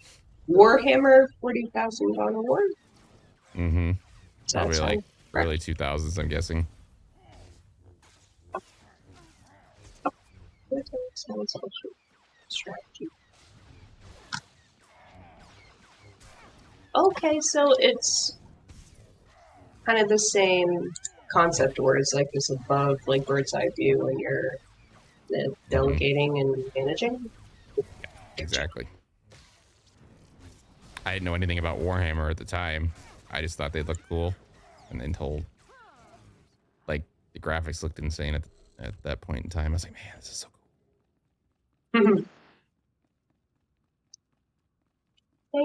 Warhammer 40,000 Dawn of War? Mm-hmm. Probably like early 2000s, I'm guessing. Okay, so it's kind of the same concept where it's like this above, like bird's eye view when you're delegating and managing. Exactly. I didn't know anything about Warhammer at the time. I just thought they looked cool, and then told, like, the graphics looked insane at that point in time. I was like, man, this is so cool. I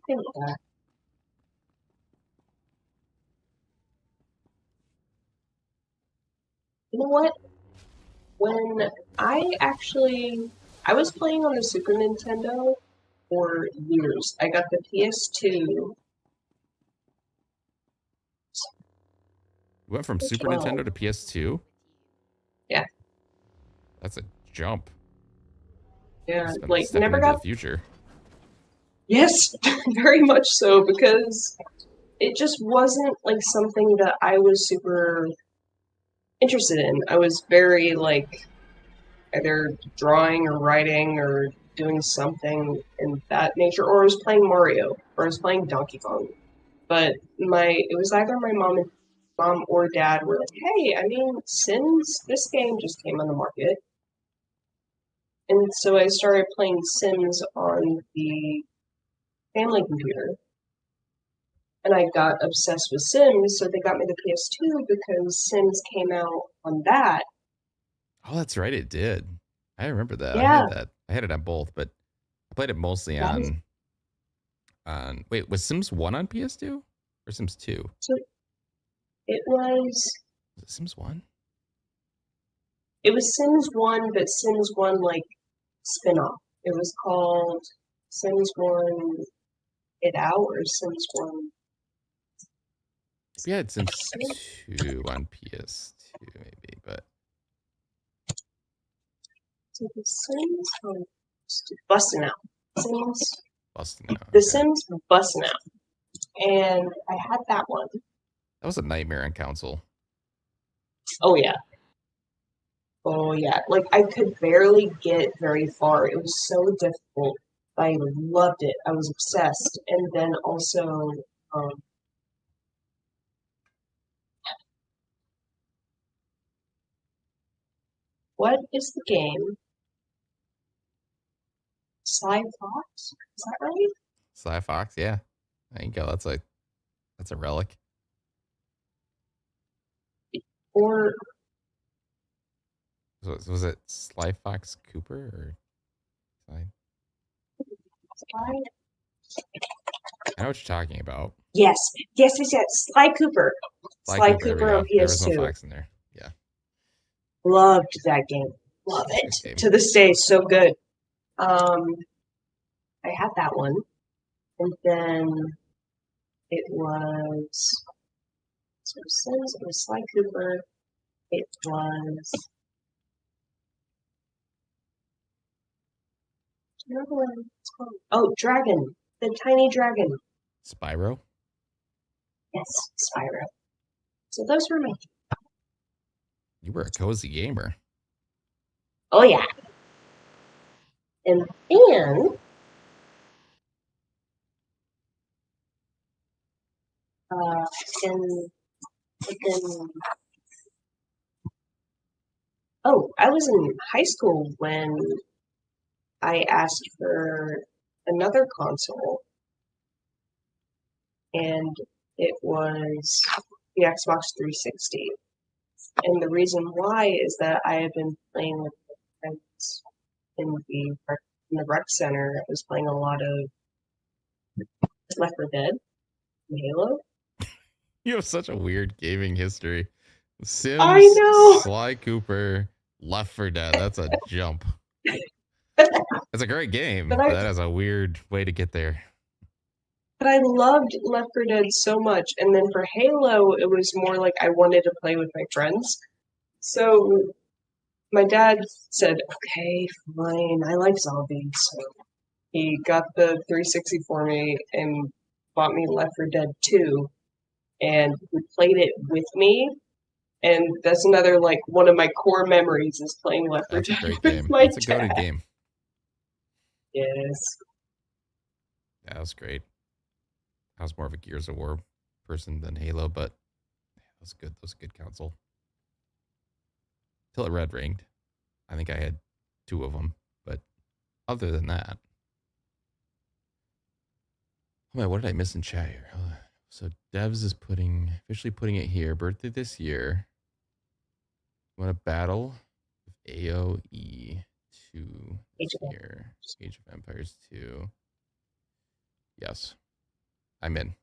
think that. You know what? When I was playing on the Super Nintendo for years. I got the PS2. Went from Super Nintendo to PS2? Yeah. That's a jump. Yeah, like never into got the future. Yes, very much so, because it just wasn't like something that I was super interested in. I was very like either drawing or writing or doing something in that nature, or I was playing Mario, or I was playing Donkey Kong. But it was either my mom or dad were like, "Hey, I mean, Sims, this game just came on the market," and so I started playing Sims on the family computer. And I got obsessed with Sims, so they got me the PS2 because Sims came out on that. Oh, that's right, it did. I remember that. Yeah. I had that. I had it on both, but I played it mostly on wait, was Sims 1 on PS2 or Sims 2? So it was it Sims 1? It was Sims 1, but Sims 1 like spin-off. It was called Sims 1 It Out or Sims 1. Maybe I had Sims 2 on PS2, maybe, but So the Sims busting out. Sims busting out. The Sims busting out. And I had that one. That was a nightmare on console. Oh yeah. Oh yeah. Like I could barely get very far. It was so difficult. I loved it. I was obsessed. And then also what is the game? Sly Fox? Is that right? Sly Fox, yeah. There you go. That's a relic. Or was it Sly Fox Cooper or Sly? I know what you're talking about. Yes. Sly Cooper. Sly Cooper on PS2. There was no fox in there. Yeah. Loved that game. Love it. To this day, so good. I had that one. And then it was So Sims, it was Sly Cooper. It was. Do you remember what it's called? Oh, Dragon. The Tiny Dragon. Spyro? Yes, Spyro. So those were my. You were a cozy gamer. Oh, yeah. And then. And then. Oh, I was in high school when I asked for another console, and it was the Xbox 360. And the reason why is that I had been playing with friends in the rec center. I was playing a lot of Left 4 Dead and Halo. You have such a weird gaming history. Sims, I know. Sly Cooper, Left 4 Dead. That's a jump. It's a great game, but that is a weird way to get there. But I loved Left 4 Dead so much, and then for Halo, it was more like I wanted to play with my friends. So my dad said, "Okay, fine, I like zombies." So he got the 360 for me and bought me Left 4 Dead 2, and he played it with me. And that's another, like, one of my core memories is playing Left 4 Dead. That's a great game. My It's a goated game. Yes. That was great. I was more of a Gears of War person than Halo, but that was good. That was a good console. Till it red ringed. I think I had 2 of them, but other than that. Oh man, what did I miss in chat here? So Devs is officially putting it here. Birthday this year. Want to battle with AOE 2 this year. Age of Empires 2. Yes. I'm in.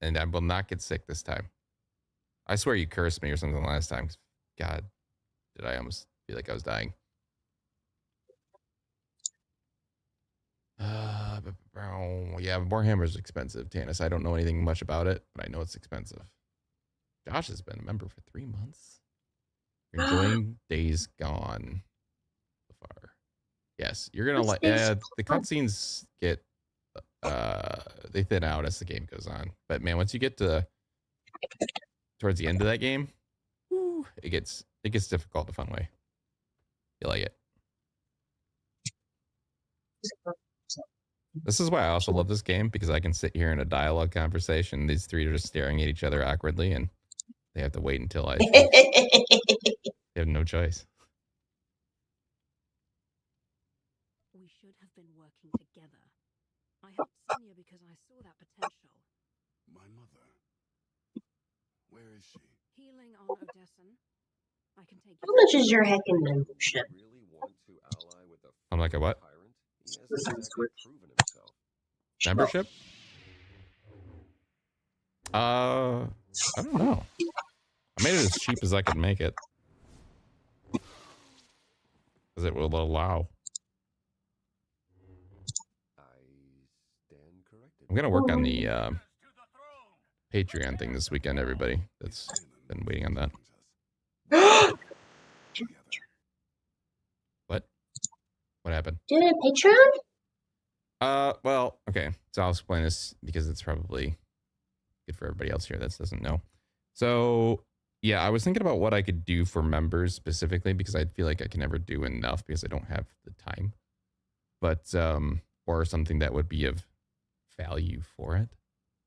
And I will not get sick this time. I swear you cursed me or something last time. God, did I almost feel like I was dying. Yeah, Warhammer's expensive, Tanis. I don't know anything much about it, but I know it's expensive. Josh has been a member for 3 months. You're enjoying Days Gone so far. Yes, you're gonna like. The cutscenes get they thin out as the game goes on. But man, once you get towards the end of that game, it gets difficult in a fun way. You like it. This is why I also love this game, because I can sit here in a dialogue conversation. These 3 are just staring at each other awkwardly, and they have to wait until I they have no choice. We should have been working together. I helped Sonia because I saw that potential. My mother. Where is she? Healing on Odessan. I can take. How much is your heckin' membership? I'm like a what? Membership? I don't know. I made it as cheap as I could make it, because it will allow. I'm gonna work on the Patreon thing this weekend. Everybody that's been waiting on that. What happened? Did a Patreon? Well, okay. So I'll explain this because it's probably good for everybody else here that doesn't know. So yeah, I was thinking about what I could do for members specifically, because I feel like I can never do enough because I don't have the time. But or something that would be of value for it.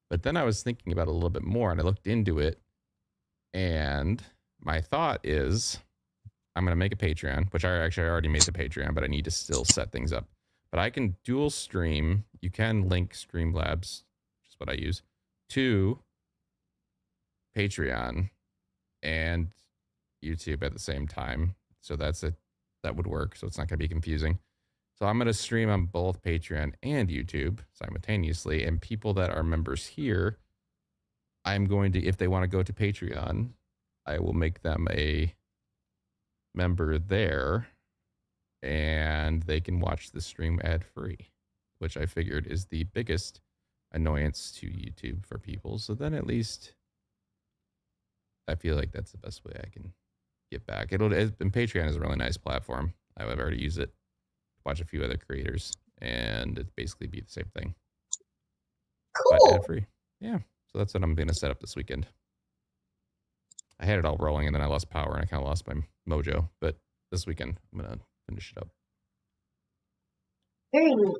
But then I was thinking about it a little bit more, and I looked into it, and my thought is I'm going to make a Patreon, which I already made the Patreon, but I need to still set things up. But I can dual stream. You can link Streamlabs, which is what I use, to Patreon and YouTube at the same time. So that would work. So it's not going to be confusing. So I'm going to stream on both Patreon and YouTube simultaneously. And people that are members here, I'm going to, if they want to go to Patreon, I will make them a member there, and they can watch the stream ad-free, which I figured is the biggest annoyance to YouTube for people. So then at least I feel like that's the best way I can get back. And Patreon is a really nice platform. I've already used it to watch a few other creators, and it'd basically be the same thing. Cool. But ad free. Yeah. So that's what I'm going to set up this weekend. I had it all rolling, and then I lost power, and I kind of lost my mojo. But this weekend, I'm going to finish it up. Very neat.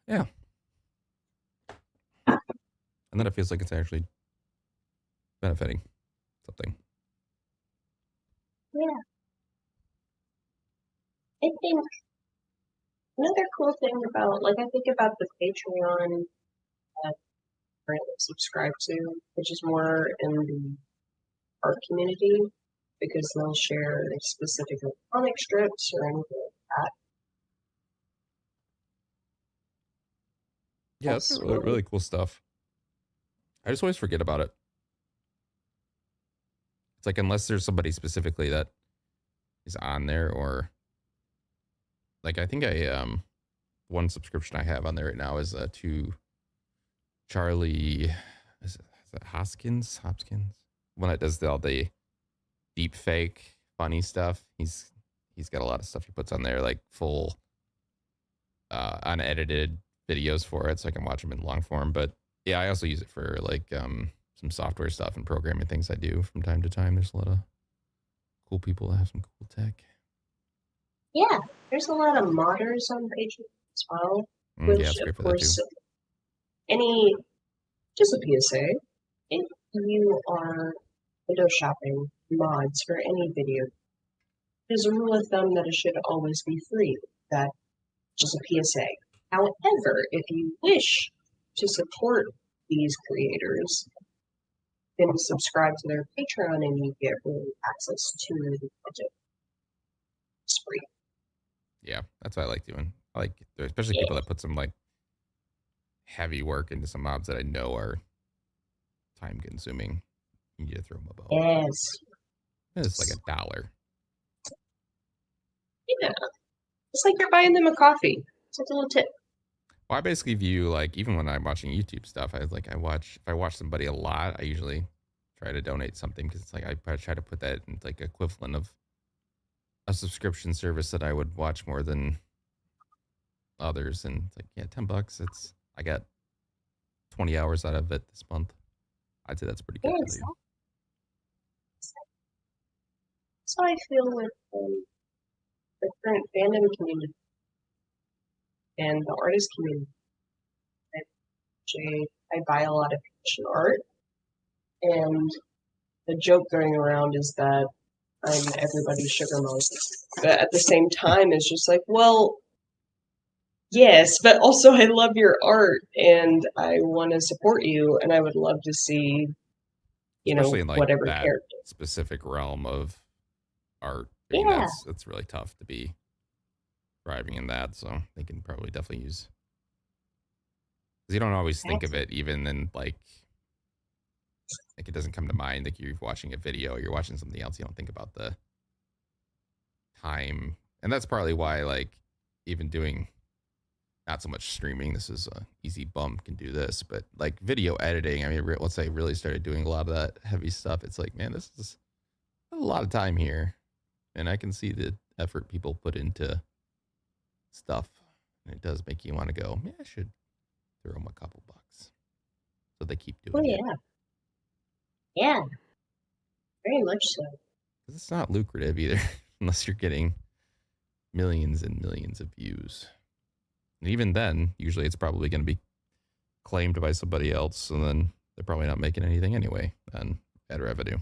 Yeah. And then it feels like it's actually benefiting something. Yeah. I think another cool thing about, like, I think about the Patreon that I currently subscribe to, which is more in the art community, because they'll share specific comic strips or anything like that. Yeah, that's really, really cool stuff. I just always forget about it. It's like, unless there's somebody specifically that is on there, or like, I think one subscription I have on there right now is to Charlie, is it Hopkins? One that does all the deep fake funny stuff. He's got a lot of stuff he puts on there, like full unedited videos for it, so I can watch them in long form. But yeah, I also use it for like some software stuff and programming things I do from time to time. There's a lot of cool people that have some cool tech. Yeah, there's a lot of modders on Patreon as well. Which, yeah, it's great of for course, that just a PSA, if you are window shopping mods for any video, there's a rule of thumb that it should always be free. That's just a PSA. However, if you wish to support these creators, then subscribe to their Patreon and you get early access to the budget. It's free. Yeah, that's what I like doing. I like, especially people that put some like heavy work into some mobs that I know are time consuming. You need to throw them a bone. Yes. It's like $1. Yeah. It's like you're buying them a coffee. It's like a little tip. Well, I basically view, like, even when I'm watching YouTube stuff, if I watch somebody a lot, I usually try to donate something, because it's like I try to put that in like equivalent of a subscription service that I would watch more than others. And it's like, yeah, $10. I got 20 hours out of it this month. I'd say that's pretty good value. So I feel with the current fandom community and the artist community. I buy a lot of fiction art, and the joke going around is that I'm everybody's sugar mom. But at the same time, it's just like, well, yes, but also I love your art, and I want to support you, and I would love to see, especially in like whatever that character. specific realm of art. Yeah. That's really tough to be thriving in that. So they can probably definitely use, because you don't always think of it, even in like it doesn't come to mind. Like, you're watching a video, or you're watching something else, you don't think about the time. And that's partly why, like, even doing not so much streaming, this is a easy bump, can do this, but like video editing, I mean, once I really started doing a lot of that heavy stuff, it's like, man, this is a lot of time here, and I can see the effort people put into stuff, and it does make you want to go, yeah, I should throw them a couple bucks, so they keep doing it. Yeah, very much so. Because it's not lucrative either, unless you're getting millions and millions of views. And even then, usually it's probably going to be claimed by somebody else, and then they're probably not making anything anyway on ad revenue.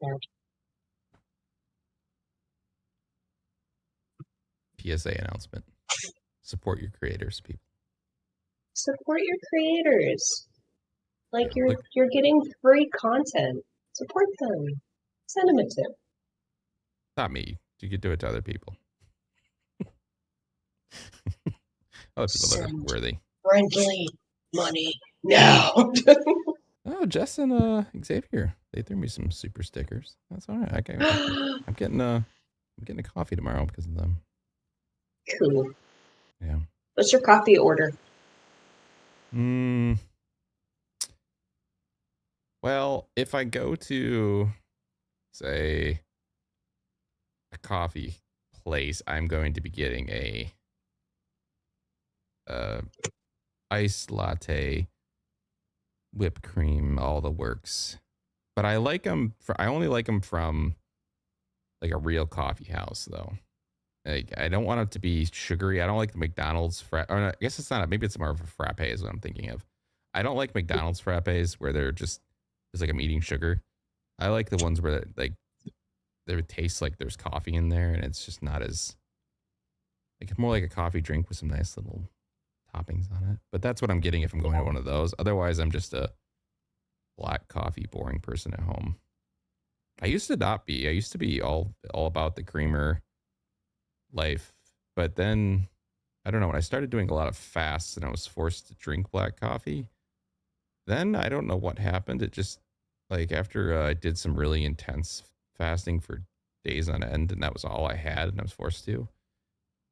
Yeah. PSA announcement. Support your creators, people. Support your creators. Like, you're getting free content. Support them. Send them a tip. Not me. You could do it to other people. Other people that are worthy. Friendly money. No. Oh, Jess and Xavier, they threw me some super stickers. That's all right. I'm getting a coffee tomorrow because of them. Cool. Yeah. What's your coffee order? Well, if I go to, say, a coffee place, I'm going to be getting a iced latte, whipped cream, all the works. But I like them. I only like them from like a real coffee house, though. Like, I don't want it to be sugary. I don't like the McDonald's or I guess it's not. Maybe it's more of a frappe is what I'm thinking of. I don't like McDonald's frappes where they're just it's like I'm eating sugar. I like the ones where like they taste like there's coffee in there, and it's just not as like more like a coffee drink with some nice little toppings on it. But that's what I'm getting if I'm going to one of those. Otherwise, I'm just a black coffee boring person at home. I used to not be. I used to be all about the creamer life, but then I don't know, when I started doing a lot of fasts and I was forced to drink black coffee, then I don't know what happened. It just like after I did some really intense fasting for days on end, and that was all I had, and I was forced to,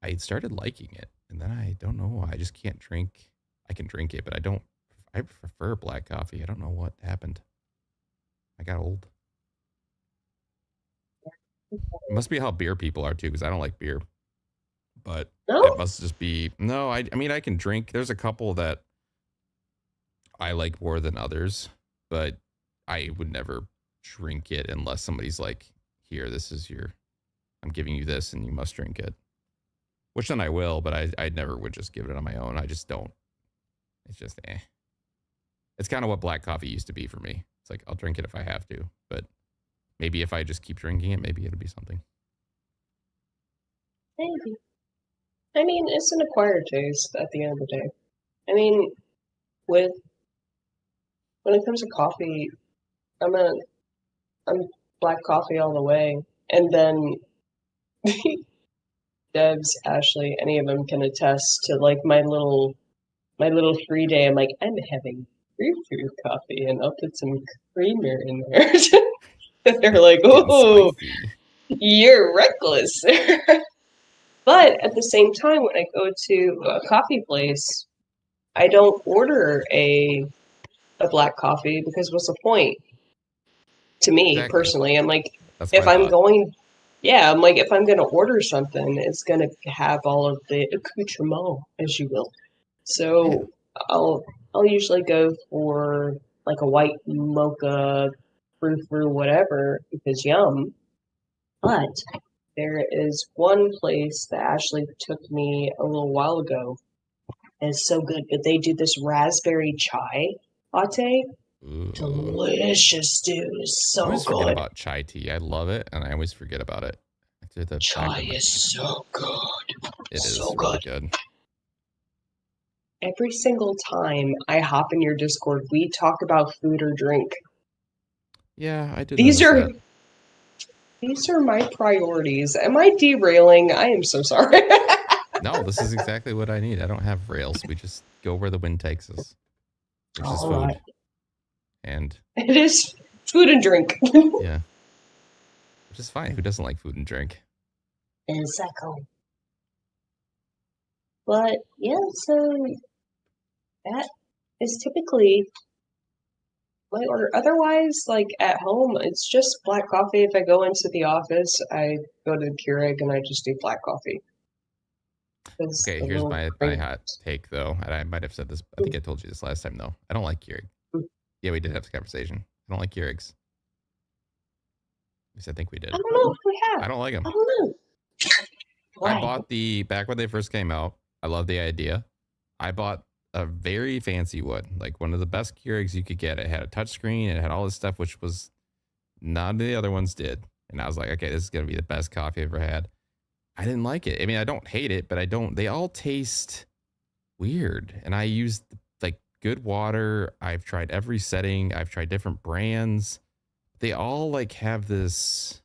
I started liking it. And then I don't know why. I just can't drink. I can drink it, but I prefer black coffee. I don't know what happened. I got old. It must be how beer people are too, because I don't like beer. But it must just be no. I mean, I can drink. There's a couple that I like more than others, but I would never drink it unless somebody's like, "Here, this is your. I'm giving you this, and you must drink it." Which then I will, but I never would just give it on my own. I just don't. It's just It's kind of what black coffee used to be for me. It's like I'll drink it if I have to, but maybe if I just keep drinking it, maybe it'll be something. Maybe. I mean, it's an acquired taste at the end of the day. I mean, when it comes to coffee, I'm black coffee all the way. And then Debs, Ashley, any of them can attest to like my little free day. I'm like, I'm having grapefruit coffee, and I'll put some creamer in there. They're like, "Oh, you're reckless." But at the same time, when I go to a coffee place, I don't order a black coffee because what's the point? To me personally, I'm like, if I'm going to order something, it's going to have all of the accoutrement, as you will. So I'll usually go for like a white mocha, frou-frou, whatever, because yum. But there is one place that Ashley took me a little while ago. And it's so good, but they do this raspberry chai latte. Ooh. Delicious, dude. It's so I always good. forget about chai tea. I love it, and I always forget about it. Chai is so good. It is so really good. Every single time I hop in your Discord, we talk about food or drink. Yeah, I did. These are my priorities. Am I derailing? I am so sorry. No, this is exactly what I need. I don't have rails. We just go where the wind takes us. Which is food. Right. And it is food and drink. Yeah. Which is fine. Who doesn't like food and drink? Exactly. But yeah, so that is typically my order. Otherwise, like at home, it's just black coffee. If I go into the office, I go to the Keurig and I just do black coffee. Okay, here's my hot take, though. And I might have said this. I think I told you this last time, though. I don't like Keurig. Yeah, we did have this conversation. I don't like Keurigs. At least I think we did. I don't know if we have. I don't like them. I don't know. I bought back when they first came out. I love the idea. I bought a very fancy one, like one of the best Keurigs you could get. It had a touchscreen. It had all this stuff, which was none of the other ones did. And I was like, okay, this is going to be the best coffee I've ever had. I didn't like it. I mean, I don't hate it, but they all taste weird. And I used like good water. I've tried every setting. I've tried different brands. They all like have this,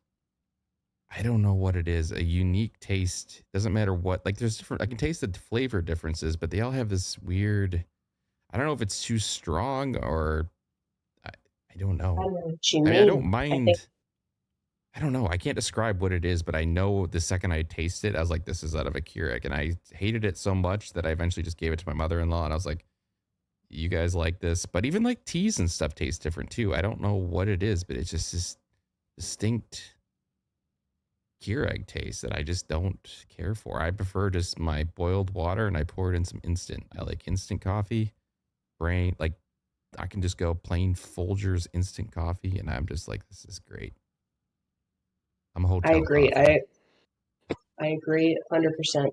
I don't know what it is, a unique taste. Doesn't matter what, like there's different, I can taste the flavor differences, but they all have this weird, I don't know if it's too strong or I don't know. I know what you I mean, mean. I don't mind. I don't know. I can't describe what it is, but I know the second I taste it, I was like, this is out of a Keurig. And I hated it so much that I eventually just gave it to my mother-in-law. And I was like, you guys like this, but even like teas and stuff taste different too. I don't know what it is, but it's just this distinct Keurig taste that I just don't care for. I prefer just my boiled water and I pour it in some instant. I like instant coffee. Like I can just go plain Folgers instant coffee and I'm just like, this is great. I'm a hotel I agree. coffee. I agree 100%.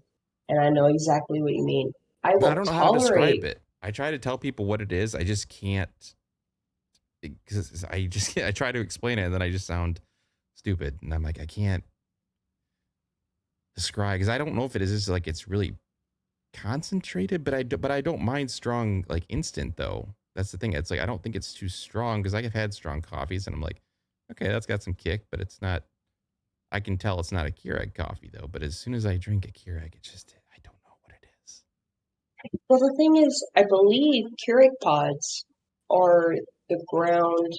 And I know exactly what you mean. I I don't know how to describe tolerate. it. I try to tell people what it is. I just can't, because I try to explain it and then I just sound stupid. And I'm like, I can't describe, because I don't know if it is just like it's really concentrated, but I don't mind strong like instant though. That's the thing. It's like I don't think it's too strong, because I've had strong coffees and I'm like, okay, that's got some kick, but it's not. I can tell it's not a Keurig coffee though. But as soon as I drink a Keurig, it's just I don't know what it is. Well, the thing is, I believe Keurig pods are the ground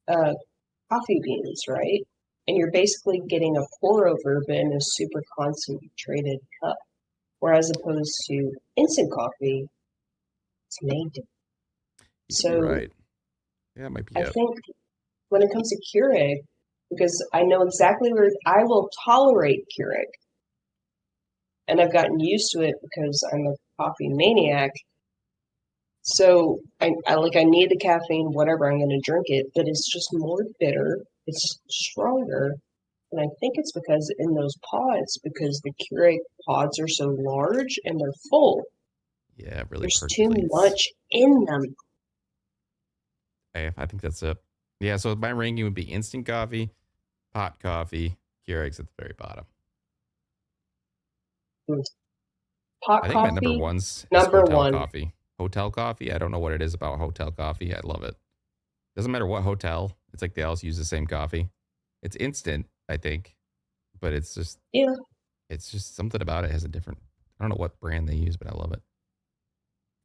coffee beans, right? And you're basically getting a pour over, but in a super concentrated cup. Whereas opposed to instant coffee, it's made different. So right. Yeah, it might be. I think when it comes to Keurig, because I know exactly where I will tolerate Keurig, and I've gotten used to it because I'm a coffee maniac. So I need the caffeine, whatever, I'm going to drink it, but it's just more bitter. It's stronger. And I think it's because in those pods, because the Keurig pods are so large and they're full. Yeah, it really There's percolates. too much in them. I think that's it. Yeah, so my ranking would be instant coffee, pot coffee, Keurig's at the very bottom. Pot I think coffee, my number one's is number hotel one. coffee. Hotel coffee, I don't know what it is about hotel coffee. I love it. Doesn't matter what hotel. It's like they all use the same coffee. It's instant, I think, but it's just it's just something about it has a different. I don't know what brand they use, but I love it.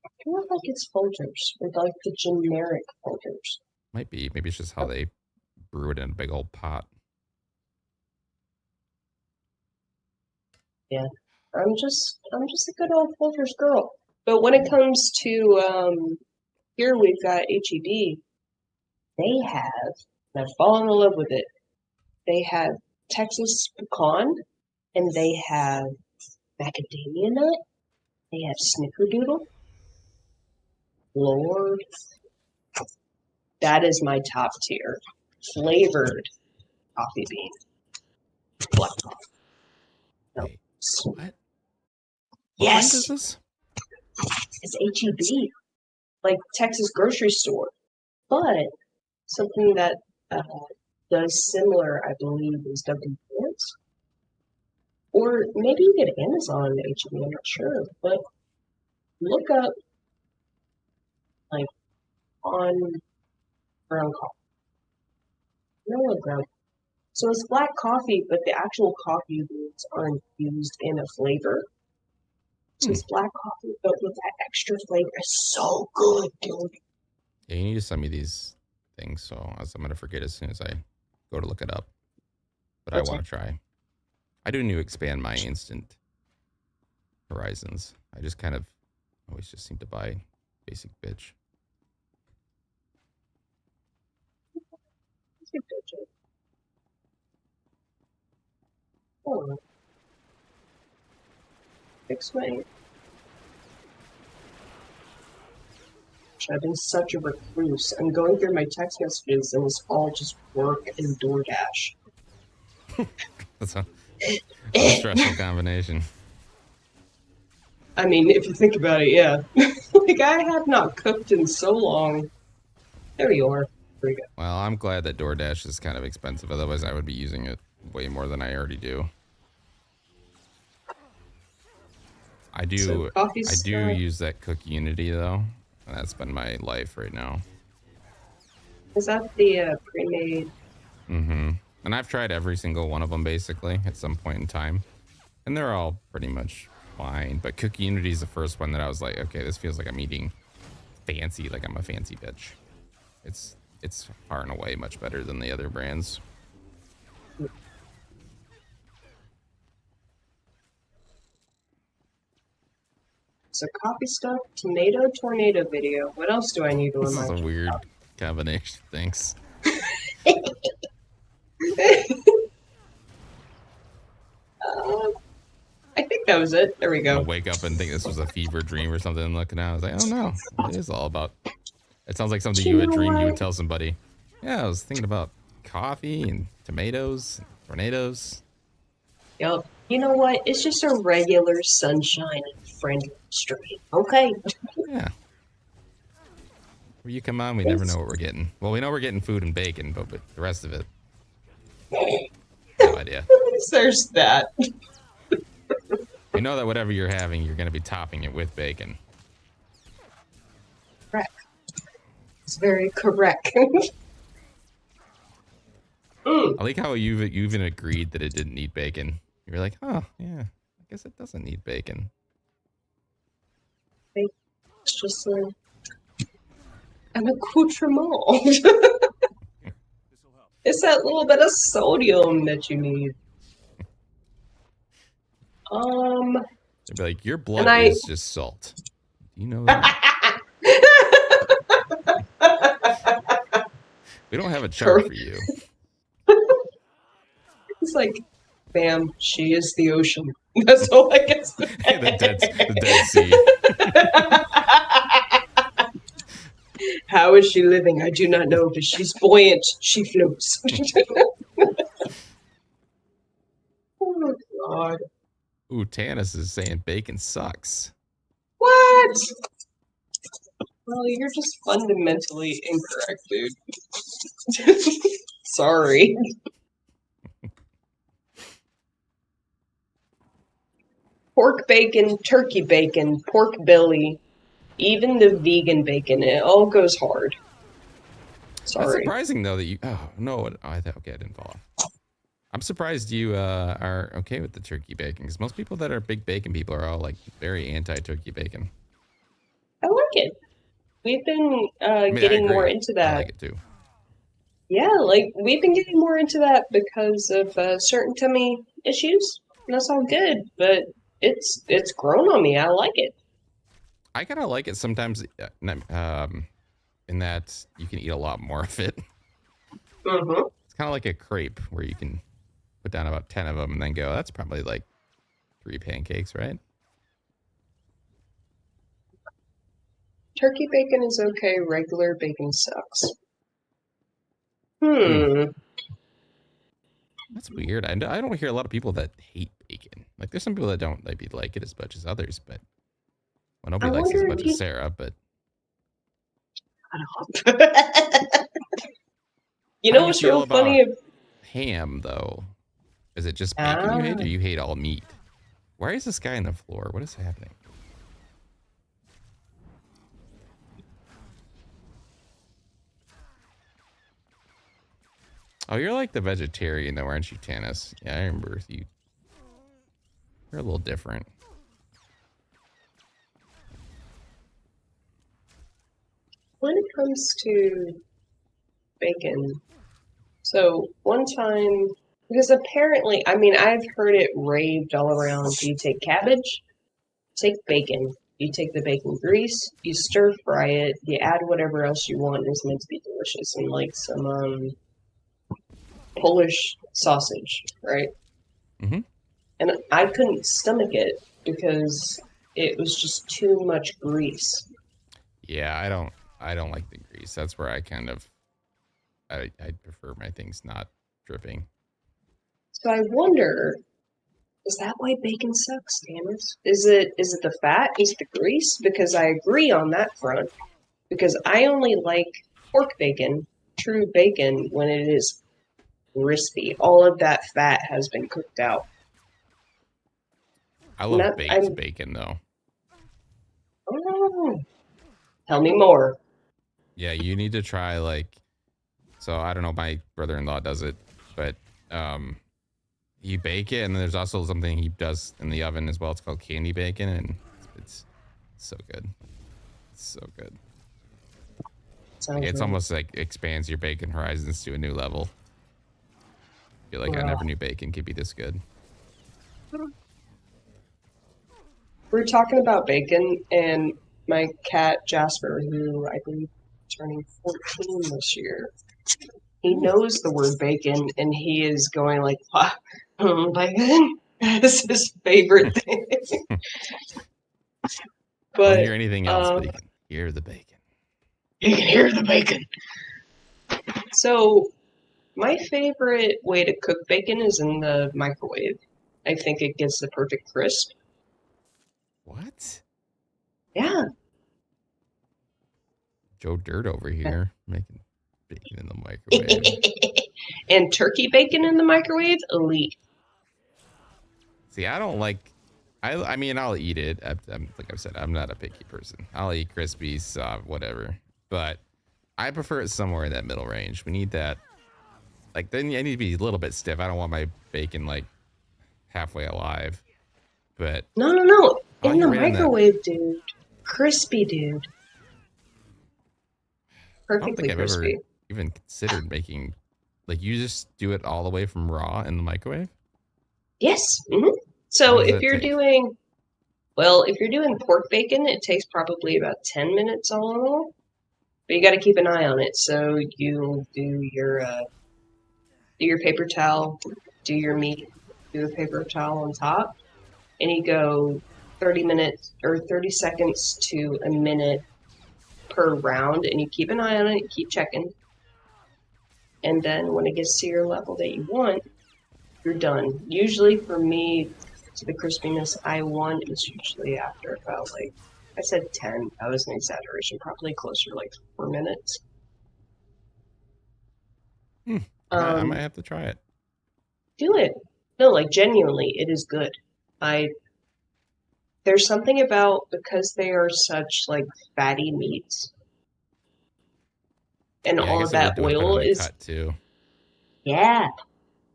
I feel like it's Folgers, with like the generic Folgers. Might be. Maybe it's just how they brew it in a big old pot. Yeah, I'm just a good old Folgers girl. But when it comes to here we've got HEB. They have, and I've fallen in love with it. They have Texas pecan, and they have macadamia nut. They have snickerdoodle. Lord, that is my top tier flavored coffee bean. Black coffee. No. Wait, what? What Yes. brand is this? It's HEB, like Texas grocery store. But something that does similar, I believe, is W. Foods. Or maybe you get Amazon HEB, I'm not sure. But look up like on ground coffee. No, ground. So it's black coffee, but the actual coffee beans are infused in a flavor. So it's black coffee, but with that extra flavor. It's so good, dude. Yeah, you need to send me these things, so I'm gonna forget as soon as I go to look it up. But I want to try. I do need to expand my instant horizons. I just kind of always just seem to buy basic bitch. Oh. Fix my. I've been such a recluse. I'm going through my text messages and it's all just work and DoorDash. That's a stressful combination. I mean, if you think about it, yeah. Like, I have not cooked in so long. There you are. There you go. Well, I'm glad that DoorDash is kind of expensive. Otherwise, I would be using it way more than I already do. I do use that Cook Unity, though. And that's been my life right now. Is that the pre-made? Mm-hmm. And I've tried every single one of them, basically, at some point in time. And they're all pretty much fine. But Cook Unity is the first one that I was like, okay, this feels like I'm eating fancy, like I'm a fancy bitch. It's far and away much better than the other brands. So coffee stuff, tomato, tornado video. What else do I need to This is remind a you? weird combination. Thanks. I think that was it. There we I'm go. gonna wake up and think this was a fever dream or something. And looking out, I was like, oh no, it is all about. It sounds like something you would dream you would tell somebody. Yeah, I was thinking about coffee and tomatoes, and tornadoes. Yup. You know what? It's just a regular sunshine and friendly stream. Okay. Yeah. When you come on, we never know what we're getting. Well, we know we're getting food and bacon, but the rest of it, no idea. There's that. We know that whatever you're having, you're going to be topping it with bacon. Correct. It's very correct. I like how you even agreed that it didn't need bacon. You were like, oh, yeah, I guess it doesn't need bacon. It's just an accoutrement. It's that little bit of sodium that you need. They'd be like, your blood is just salt. Do you know that? We don't have a chart for you. It's like, bam, she is the ocean. That's all I can say. the Dead Sea. How is she living? I do not know, but she's buoyant. She floats. Oh, God. Ooh, Tanis is saying bacon sucks. What? Well, you're just fundamentally incorrect, dude. Sorry. Pork bacon, turkey bacon, pork belly, even the vegan bacon, it all goes hard. Sorry. That's surprising, though, that you... Oh, no. I thought, okay, I didn't fall off. I'm surprised you are okay with the turkey bacon, because most people that are big bacon people are all, like, very anti-turkey bacon. I like it. We've been getting more into that. I like it, too. Yeah, like, we've been getting more into that because of certain tummy issues. And that's all good, but it's grown on me. I like it. I kind of like it sometimes in that you can eat a lot more of it. Mm-hmm. It's kind of like a crepe where you can put down about 10 of them and then go, that's probably like 3 pancakes, right? Turkey bacon is okay. Regular bacon sucks. That's weird. I don't hear a lot of people that hate bacon. Like, there's some people that don't maybe like it as much as others, but well, nobody likes it as much as Sarah, but you know what's real funny? Ham, though. Is it just bacon you hate, or you hate all meat? Why is this guy on the floor? What is happening? Oh, you're like the vegetarian, though, aren't you, Tanis? Yeah, I remember you. You're a little different. When it comes to bacon, so one time, because apparently, I mean, I've heard it raved all around. You take cabbage, take bacon, you take the bacon grease, you stir fry it, you add whatever else you want. It's meant to be delicious, and like some Polish sausage, right? Mm-hmm. And I couldn't stomach it because it was just too much grease. Yeah, I don't like the grease. That's where I kind of I prefer my things not dripping. So I wonder, is that why bacon sucks, Tanis? Is it the fat? Is it the grease? Because I agree on that front. Because I only like pork bacon, true bacon, when it is crispy. All of that fat has been cooked out. I love baked bacon, though. Oh, tell me more. Yeah, you need to try, like, so I don't know, my brother-in-law does it, but you bake it, and then there's also something he does in the oven as well. It's called candy bacon, and it's so good. It's so good. It's almost like expands your bacon horizons to a new level. I feel like I never knew bacon could be this good. We're talking about bacon, and my cat Jasper, who I believe is turning 14 this year, he knows the word bacon, and he is going like, bacon. That's his favorite thing. But Don't hear anything else, but you can hear the bacon. You can hear the bacon. So, my favorite way to cook bacon is in the microwave. I think it gives the perfect crisp. What? Yeah. Joe Dirt over here making bacon in the microwave. And turkey bacon in the microwave, elite. See, I don't like. I mean, I'll eat it. Like I said, I'm not a picky person. I'll eat crispy, soft, whatever. But I prefer it somewhere in that middle range. We need that. Like, then I need to be a little bit stiff. I don't want my bacon like halfway alive. But No. In the microwave, dude. Crispy, dude. I don't Perfectly think I've crispy. ever even considered making. Like, you just do it all the way from raw in the microwave? Yes. How So does if that you're take? doing pork bacon, it takes probably about 10 minutes all. But you got to keep an eye on it. So you do your paper towel, do your meat, do a paper towel on top, and you go 30 minutes or 30 seconds to a minute per round, and you keep an eye on it, keep checking. And then when it gets to your level that you want, you're done. Usually for me, to the crispiness I want is usually after about I said 10. That was an exaggeration. Probably closer to 4 minutes. I might have to try it. Do it. No, genuinely, it is good. There's something about, because they are such fatty meats, and Yeah, I all guess of it that would depend oil on the is cut too. Yeah.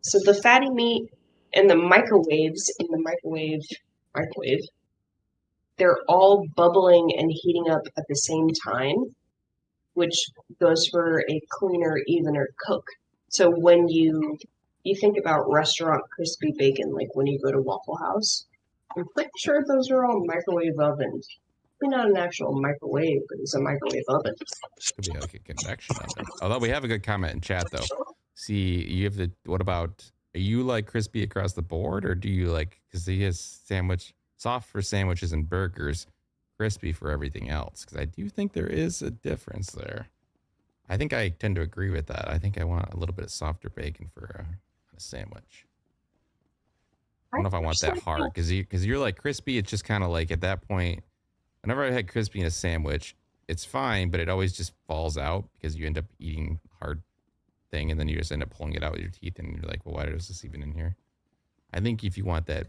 So the fatty meat and the microwave, they're all bubbling and heating up at the same time, which goes for a cleaner, evener cook. So when you think about restaurant crispy bacon, like when you go to Waffle House, I'm pretty sure those are all microwave ovens. Maybe not an actual microwave, but it's a microwave oven. Could be like a convection oven. Although we have a good comment in chat though. See, you have the. What about? Are you like crispy across the board, or do you like? Because he has soft for sandwiches and burgers, crispy for everything else. Because I do think there is a difference there. I think I tend to agree with that. I think I want a little bit of softer bacon for a sandwich. I don't know if I want that hard because you're like crispy. It's just kind of like at that point. Whenever I had crispy in a sandwich, it's fine, but it always just falls out because you end up eating hard thing and then you just end up pulling it out with your teeth and you're like, well, why is this even in here? I think if you want that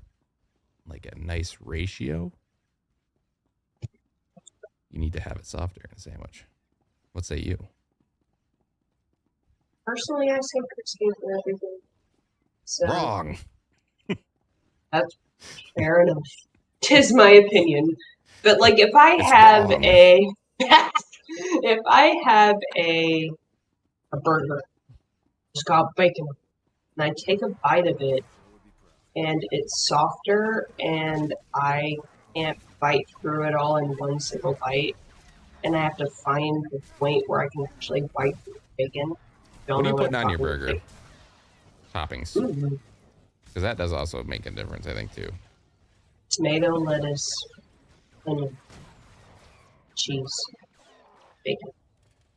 like a nice ratio, you need to have it softer in a sandwich. What say you? Personally, I say crispy for everything. So, wrong. That's fair enough. 'Tis my opinion. But if I have a burger, it's got bacon, and I take a bite of it, and it's softer, and I can't bite through it all in one single bite, and I have to find the point where I can actually bite through the bacon. What are you putting on your burger? Toppings. Because that does also make a difference, I think, too. Tomato, lettuce, onion, cheese, bacon.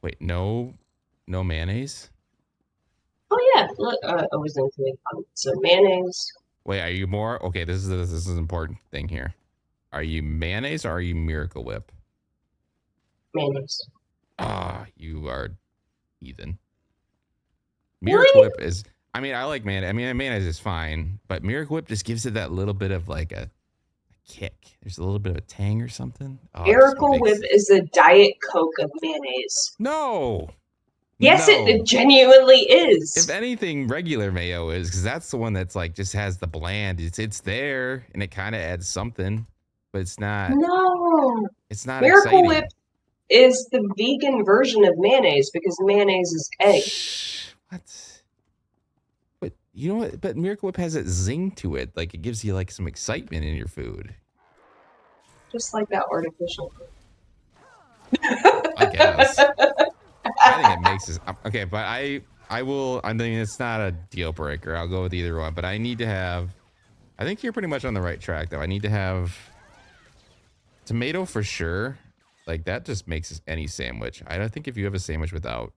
Wait, no mayonnaise? Oh yeah, I was thinking so mayonnaise. Wait, are you more okay? This is an important thing here. Are you mayonnaise or are you Miracle Whip? Mayonnaise. Ah, you are heathen. Miracle Whip is. I mean, I like mayonnaise. I mean, mayonnaise is fine, but Miracle Whip just gives it that little bit of like a kick. There's a little bit of a tang or something. Oh, Miracle Whip is the Diet Coke of mayonnaise. No. Yes, no. it genuinely is. If anything, regular mayo is because that's the one that's like just has the bland. It's there and it kind of adds something, but it's not. No. It's not Miracle exciting. Whip is the vegan version of mayonnaise because mayonnaise is egg. What? But you know what? But Miracle Whip has that zing to it. Like it gives you like some excitement in your food. Just like that artificial. I guess. I think it makes it okay, but I think it's not a deal breaker. I'll go with either one, but I need to have. I think you're pretty much on the right track, though. I need to have tomato for sure. Like that just makes any sandwich. I don't think if you have a sandwich without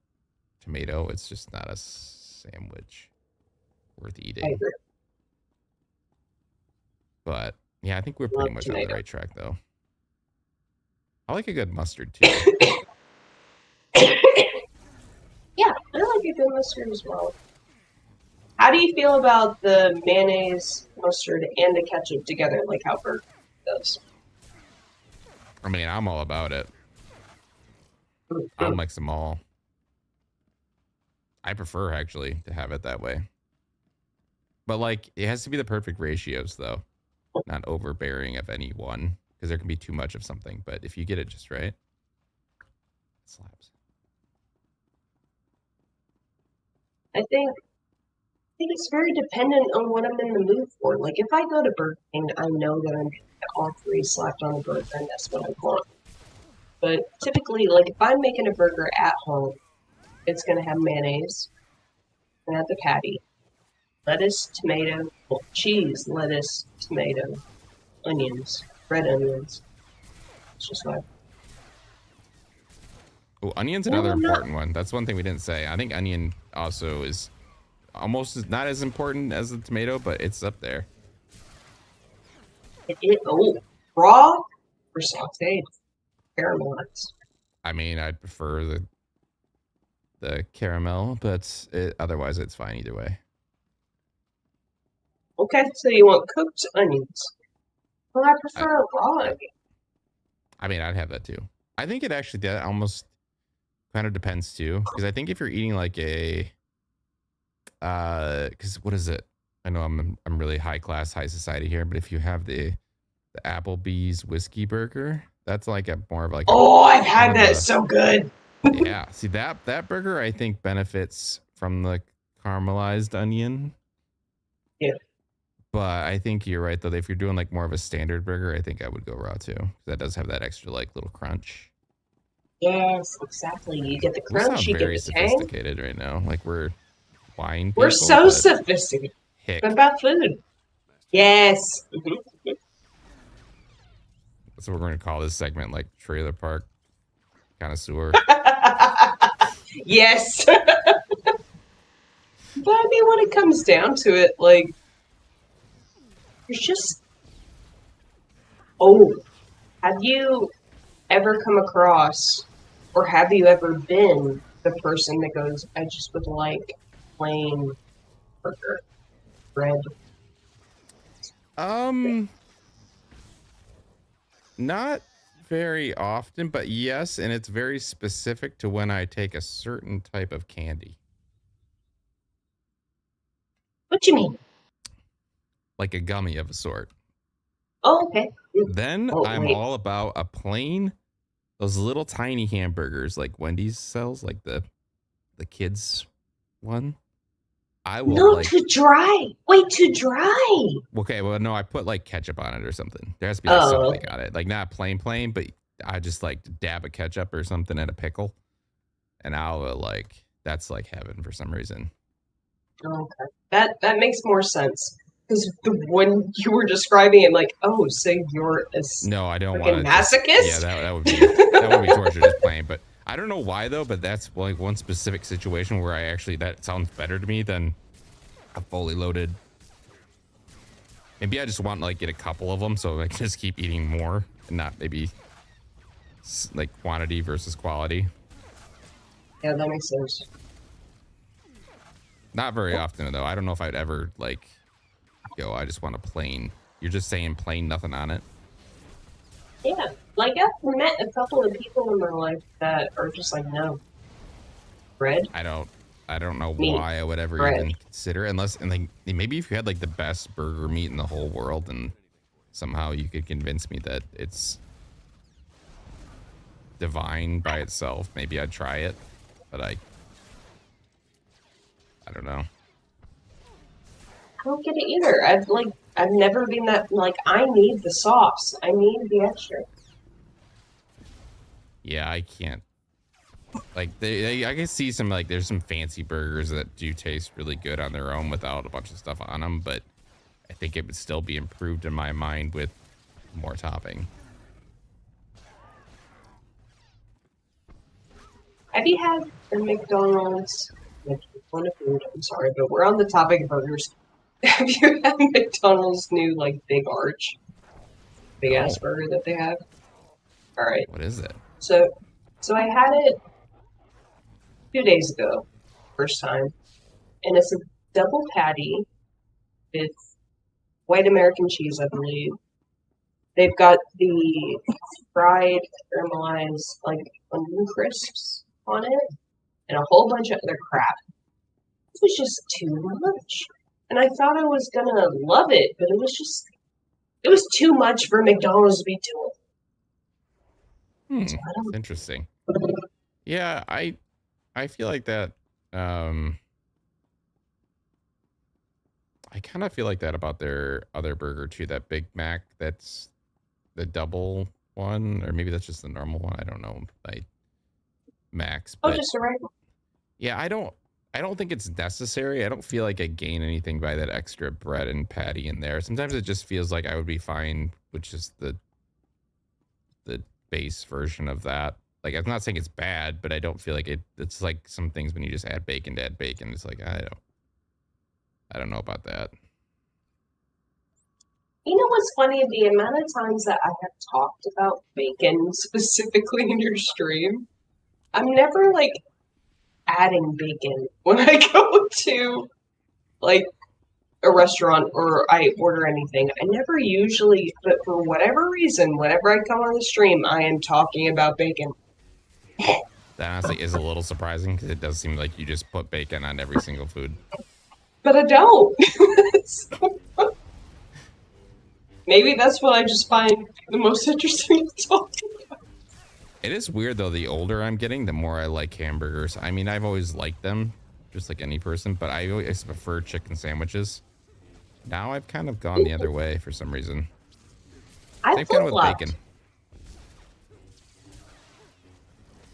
tomato, it's just not a sandwich worth eating. I agree. But yeah, I think we're pretty much on the right track, though. I like a good mustard too. Yeah, I like a good mustard as well. How do you feel about the mayonnaise, mustard, and the ketchup together, like how Burger does? I mean, I'm all about it. I'll mix them all. I prefer actually to have it that way. But like, it has to be the perfect ratios, though. Not overbearing of any one, because there can be too much of something. But if you get it just right, it slaps. I think it's very dependent on what I'm in the mood for. Like, if I go to Burger King, I know that I'm going to get all three slapped on a burger, and that's what I want. But typically, like, if I'm making a burger at home, it's going to have mayonnaise, and have the patty, lettuce, tomato, well, cheese, lettuce, tomato, onions, red onions. It's just like. Oh, onion's another important one. That's one thing we didn't say. I think onion also is almost not as important as the tomato, but it's up there. Raw or sauteed? Caramelized. I mean, I'd prefer the caramel, but otherwise it's fine either way. Okay, so you want cooked onions. Well, I prefer raw onion. I mean, I'd have that too. I think it actually that almost kind of depends too, because I think if you're eating like a because what is it? I know I'm really high class, high society here, but if you have the Applebee's whiskey burger, that's like a more of like I've had that. It's so good. Yeah, see that burger I think benefits from the caramelized onion. Yeah. But I think you're right though. If you're doing like more of a standard burger, I think I would go raw too. That does have that extra like little crunch. Yes, exactly. You get the We crunch. sound You very get the tang. sophisticated right now. Like we're wine. We're people, so but sophisticated. hick. What about food? Yes. That's what we're going to call this segment, like Trailer Park Connoisseur. Yes. But I mean, when it comes down to it, like, there's just. Have you ever come across, or have you ever been the person that goes, I just would like plain burger, bread? Not very often, but yes, and it's very specific to when I take a certain type of candy. What do you mean? Like a gummy of a sort. Oh, okay. Then I'm all about a plain, those little tiny hamburgers like Wendy's sells, like the kids one. I will No, like too dry. Wait, too dry. okay, well no, I put like ketchup on it or something. There has to be like something on it. Like not plain, but I just like dab a ketchup or something and a pickle. And I'll like that's like heaven for some reason. Okay. That makes more sense. Because when you were describing it, like, so you're a no, I don't want to masochist? That would be torture just plain. But I don't know why though. But that's like one specific situation where I actually that sounds better to me than a fully loaded. Maybe I just want like get a couple of them so I can just keep eating more and not maybe like quantity versus quality. Yeah, that makes sense. Not very often though. I don't know if I'd ever like. I just want a plain. You're just saying plain, nothing on it. Yeah, like I've met a couple of people in my life that are just like, no. Bread? I don't know Meat. why I would ever Bread. even consider it unless, and like maybe if you had like the best burger meat in the whole world and somehow you could convince me that it's divine by itself, maybe I'd try it, but I don't know. I don't get it either. I've like I've never been that, like, I need the sauce. I need the extra. Yeah, I can't. Like, I can see some, like, there's some fancy burgers that do taste really good on their own without a bunch of stuff on them, but I think it would still be improved in my mind with more topping. Have you had the McDonald's? I'm sorry, but we're on the topic of burgers. Have you had McDonald's new, like, big arch? Big ass burger that they have? Alright. What is it? So I had it 2 days ago, first time, and it's a double patty with white American cheese, I believe. They've got the fried, caramelized, like, onion crisps on it, and a whole bunch of other crap. It was just too much. And I thought I was gonna love it, but it was too much for McDonald's to be doing. That's interesting. Yeah, I feel like that. I kind of feel like that about their other burger too. That Big Mac, that's the double one, or maybe that's just the normal one. I don't know. Max. But just a regular. Yeah, I don't think it's necessary. I don't feel like I gain anything by that extra bread and patty in there. Sometimes it just feels like I would be fine with just the base version of that. Like, I'm not saying it's bad, but I don't feel like it's like some things when you just add bacon to add bacon. It's like, I don't know about that. You know what's funny? The amount of times that I have talked about bacon specifically in your stream, I'm never, like, adding bacon when I go to, like, a restaurant or I order anything. I never usually, but for whatever reason, whenever I come on the stream, I am talking about bacon. That honestly is a little surprising because it does seem like you just put bacon on every single food. But I don't. Maybe that's what I just find the most interesting to talk about. It is weird, though. The older I'm getting, the more I like hamburgers. I mean, I've always liked them, just like any person, but I always prefer chicken sandwiches. Now I've kind of gone the other way for some reason. Same kind of with bacon.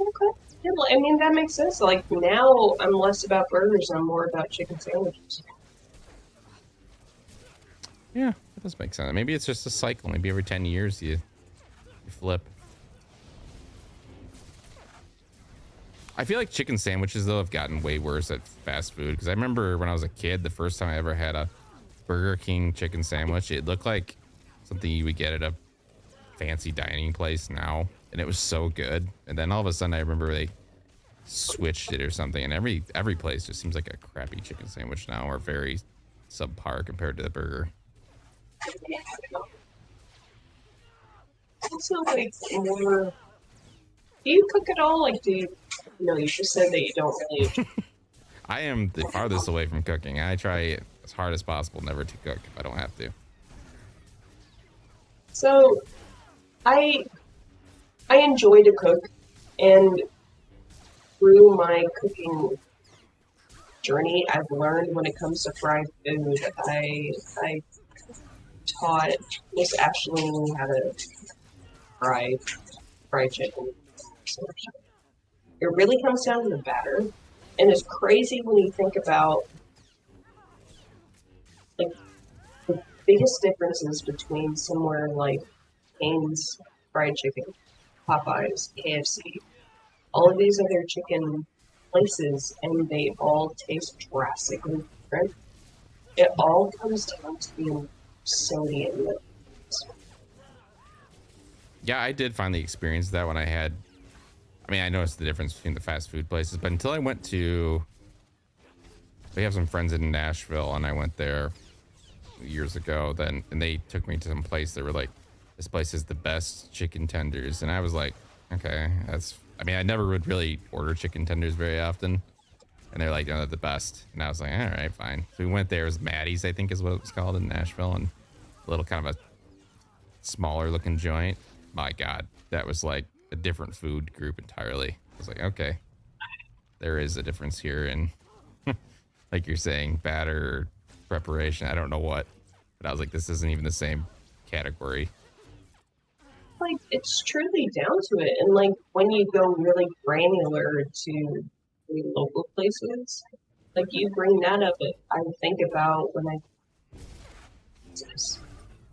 Okay. Yeah, I mean, that makes sense. Like, now I'm less about burgers and I'm more about chicken sandwiches. Yeah, that does make sense. Maybe it's just a cycle. Maybe every 10 years you flip. I feel like chicken sandwiches, though, have gotten way worse at fast food. Because I remember when I was a kid, the first time I ever had a Burger King chicken sandwich, it looked like something you would get at a fancy dining place now. And it was so good. And then all of a sudden, I remember they switched it or something. And every place just seems like a crappy chicken sandwich now, or very subpar compared to the burger. Also, like, more... Do you cook at all? Like, do you... No, you just said that you don't really... I am the farthest away from cooking. I try as hard as possible never to cook if I don't have to. So, I enjoy to cook, and through my cooking journey, I've learned when it comes to fried food, I taught Miss Ashley how to fry chicken. It really comes down to the batter, and it's crazy when you think about, like, the biggest differences between somewhere like Cane's Fried Chicken, Popeyes, KFC, all of these other chicken places, and they all taste drastically different. It all comes down to the sodium. Yeah, I did finally experience that when I had... I mean, I noticed the difference between the fast food places, but until I went to... We have some friends in Nashville, and I went there years ago, and they took me to some place. They were like, this place is the best chicken tenders. And I was like, okay, that's... I mean, I never would really order chicken tenders very often. And they're like, no, they're the best. And I was like, all right, fine. So we went there. It was Maddie's, I think is what it was called in Nashville. And a little kind of a smaller looking joint. My God, that was like a different food group entirely. I was like, okay, there is a difference here in, like you're saying, batter, preparation. I don't know what but I was like, this isn't even the same category. Like, it's truly down to it. And, like, when you go really granular to the local places, like, you bring that up, I think about when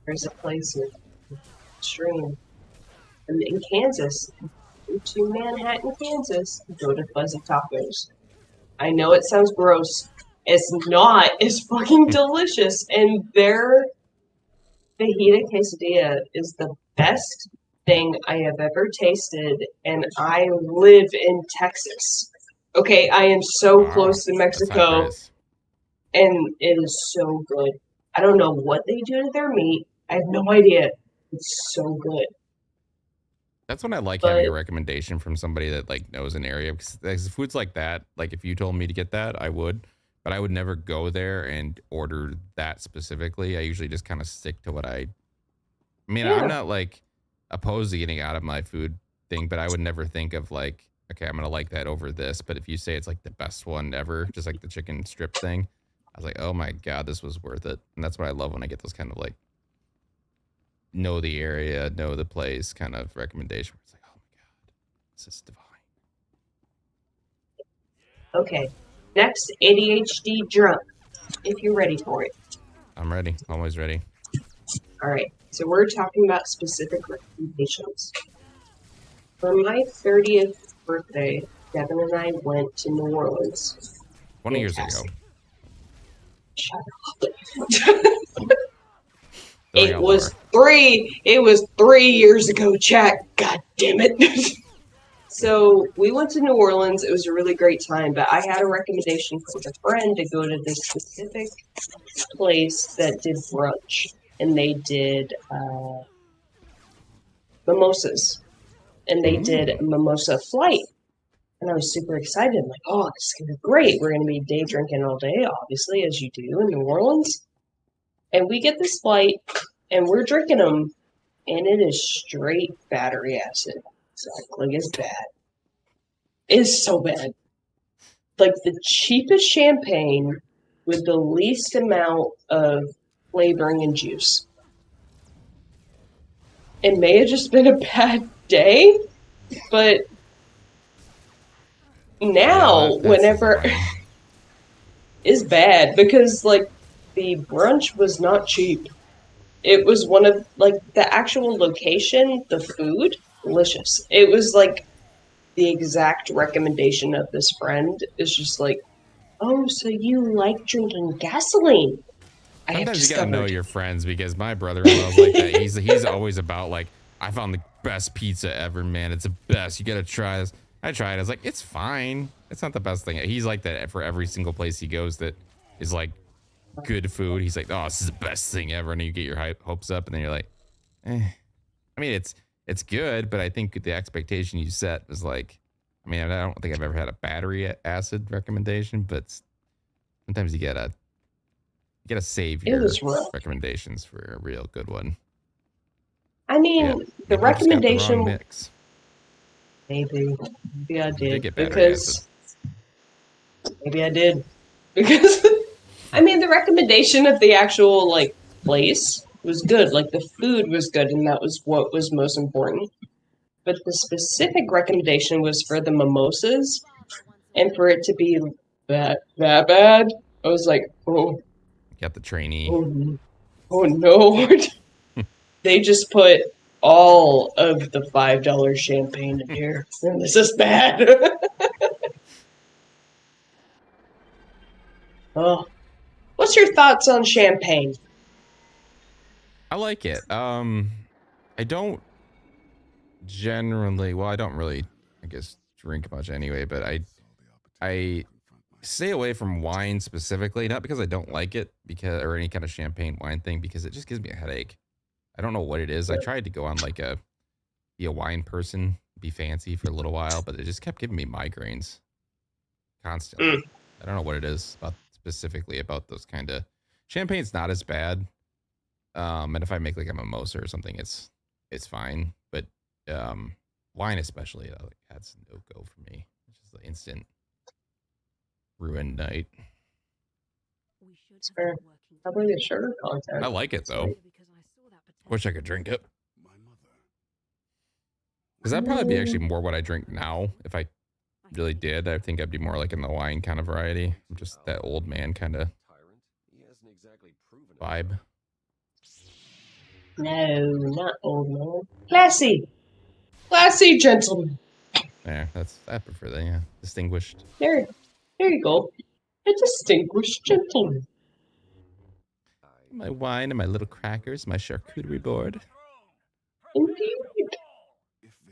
there's a place in Stream in Kansas, to Manhattan, Kansas, go to Fuzzy Tacos. I know it sounds gross. It's not. It's fucking delicious. And their fajita quesadilla is the best thing I have ever tasted. And I live in Texas. Okay, I am so close to Mexico. And it is so good. I don't know what they do to their meat. I have no idea. It's so good. That's when I like having a recommendation from somebody that like knows an area, because foods like that, like if you told me to get that, I would, but I would never go there and order that specifically. I usually just kind of stick to what I mean, I'm not like opposed to getting out of my food thing, but I would never think of like, okay, I'm going to like that over this. But if you say it's like the best one ever, just like the chicken strip thing, I was like, oh my God, this was worth it. And that's what I love when I get those kind of like know the area, know the place kind of recommendation. It's like, oh my God, this is divine. Okay, next, ADHD drunk, if you're ready for it. I'm ready, always ready. All right, so we're talking about specific recommendations. For my 30th birthday, Devin and I went to New Orleans. 20 years ago. Shut up. It was 3 years ago, chat. God damn it. So we went to New Orleans. It was a really great time, but I had a recommendation from a friend to go to this specific place that did brunch, and they did mimosas, and they did a mimosa flight. And I was super excited, like, oh, this is gonna be great. We're gonna be day drinking all day, obviously, as you do in New Orleans. And we get this flight, and we're drinking them, and it is straight battery acid. Exactly, it's bad. It's so bad. Like the cheapest champagne with the least amount of flavoring and juice. It may have just been a bad day, but now, whenever it's bad, because like the brunch was not cheap. It was one of like the actual location, the food, delicious. It was like the exact recommendation of this friend is just like, oh, so you like drinking gasoline? Sometimes you gotta know your friends, because my brother-in-law's like that. He's always about like, I found the best pizza ever, man. It's the best. You gotta try this. I tried it. I was like, it's fine. It's not the best thing. He's like that for every single place he goes that is like good food. He's like, oh, this is the best thing ever. And you get your hopes up, and then you're like, eh. I mean, it's good, but I think the expectation you set is like, I mean, I don't think I've ever had a battery acid recommendation, but sometimes you gotta save your recommendations for a real good one. I mean, the recommendation. Mix. Maybe I did, because maybe I did, because I mean the recommendation of the actual like place was good, like the food was good, and that was what was most important. But the specific recommendation was for the mimosas, and for it to be that bad, I was like, oh, got the trainee. Oh no, they just put all of the $5 champagne in here. This is bad. Oh, what's your thoughts on champagne? I like it. I don't generally. Well, I don't really, I guess, drink much anyway. But I stay away from wine specifically, not because I don't like it, because or any kind of champagne wine thing, because it just gives me a headache. I don't know what it is. I tried to go on like be a wine person, be fancy for a little while, but it just kept giving me migraines constantly. I don't know what it is specifically about those kind of champagne's not as bad. And if I make like a mimosa or something, it's fine. But wine especially, that's no go for me. It's just the instant ruined night. It's fair. Probably the sugar content. I like it though. Wish I could drink it. Because that'd probably be actually more what I drink now. If I really did, I think I'd be more like in the wine kind of variety. I'm just that old man kind of vibe. No, not old man. Classy. Classy gentleman. Yeah, I prefer that, yeah. Distinguished. There you go. A distinguished gentleman. My wine and my little crackers, my charcuterie board. Indeed.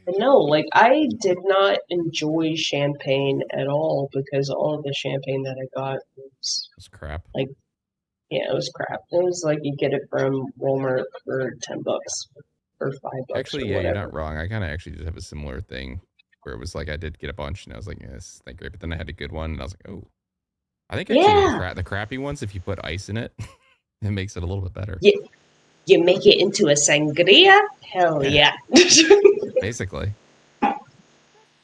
But no, like, I did not enjoy champagne at all because all of the champagne that I got was crap. Like, yeah, it was crap. It was like you get it from Walmart for $10 or $5. Actually, or yeah, whatever. you're not wrong. I kind of actually just have a similar thing where it was like I did get a bunch and I was like, yeah, this isn't great. But then I had a good one and I was like, oh. I think actually the crappy ones, if you put ice in it, it makes it a little bit better. You make it into a sangria? Hell yeah. Basically.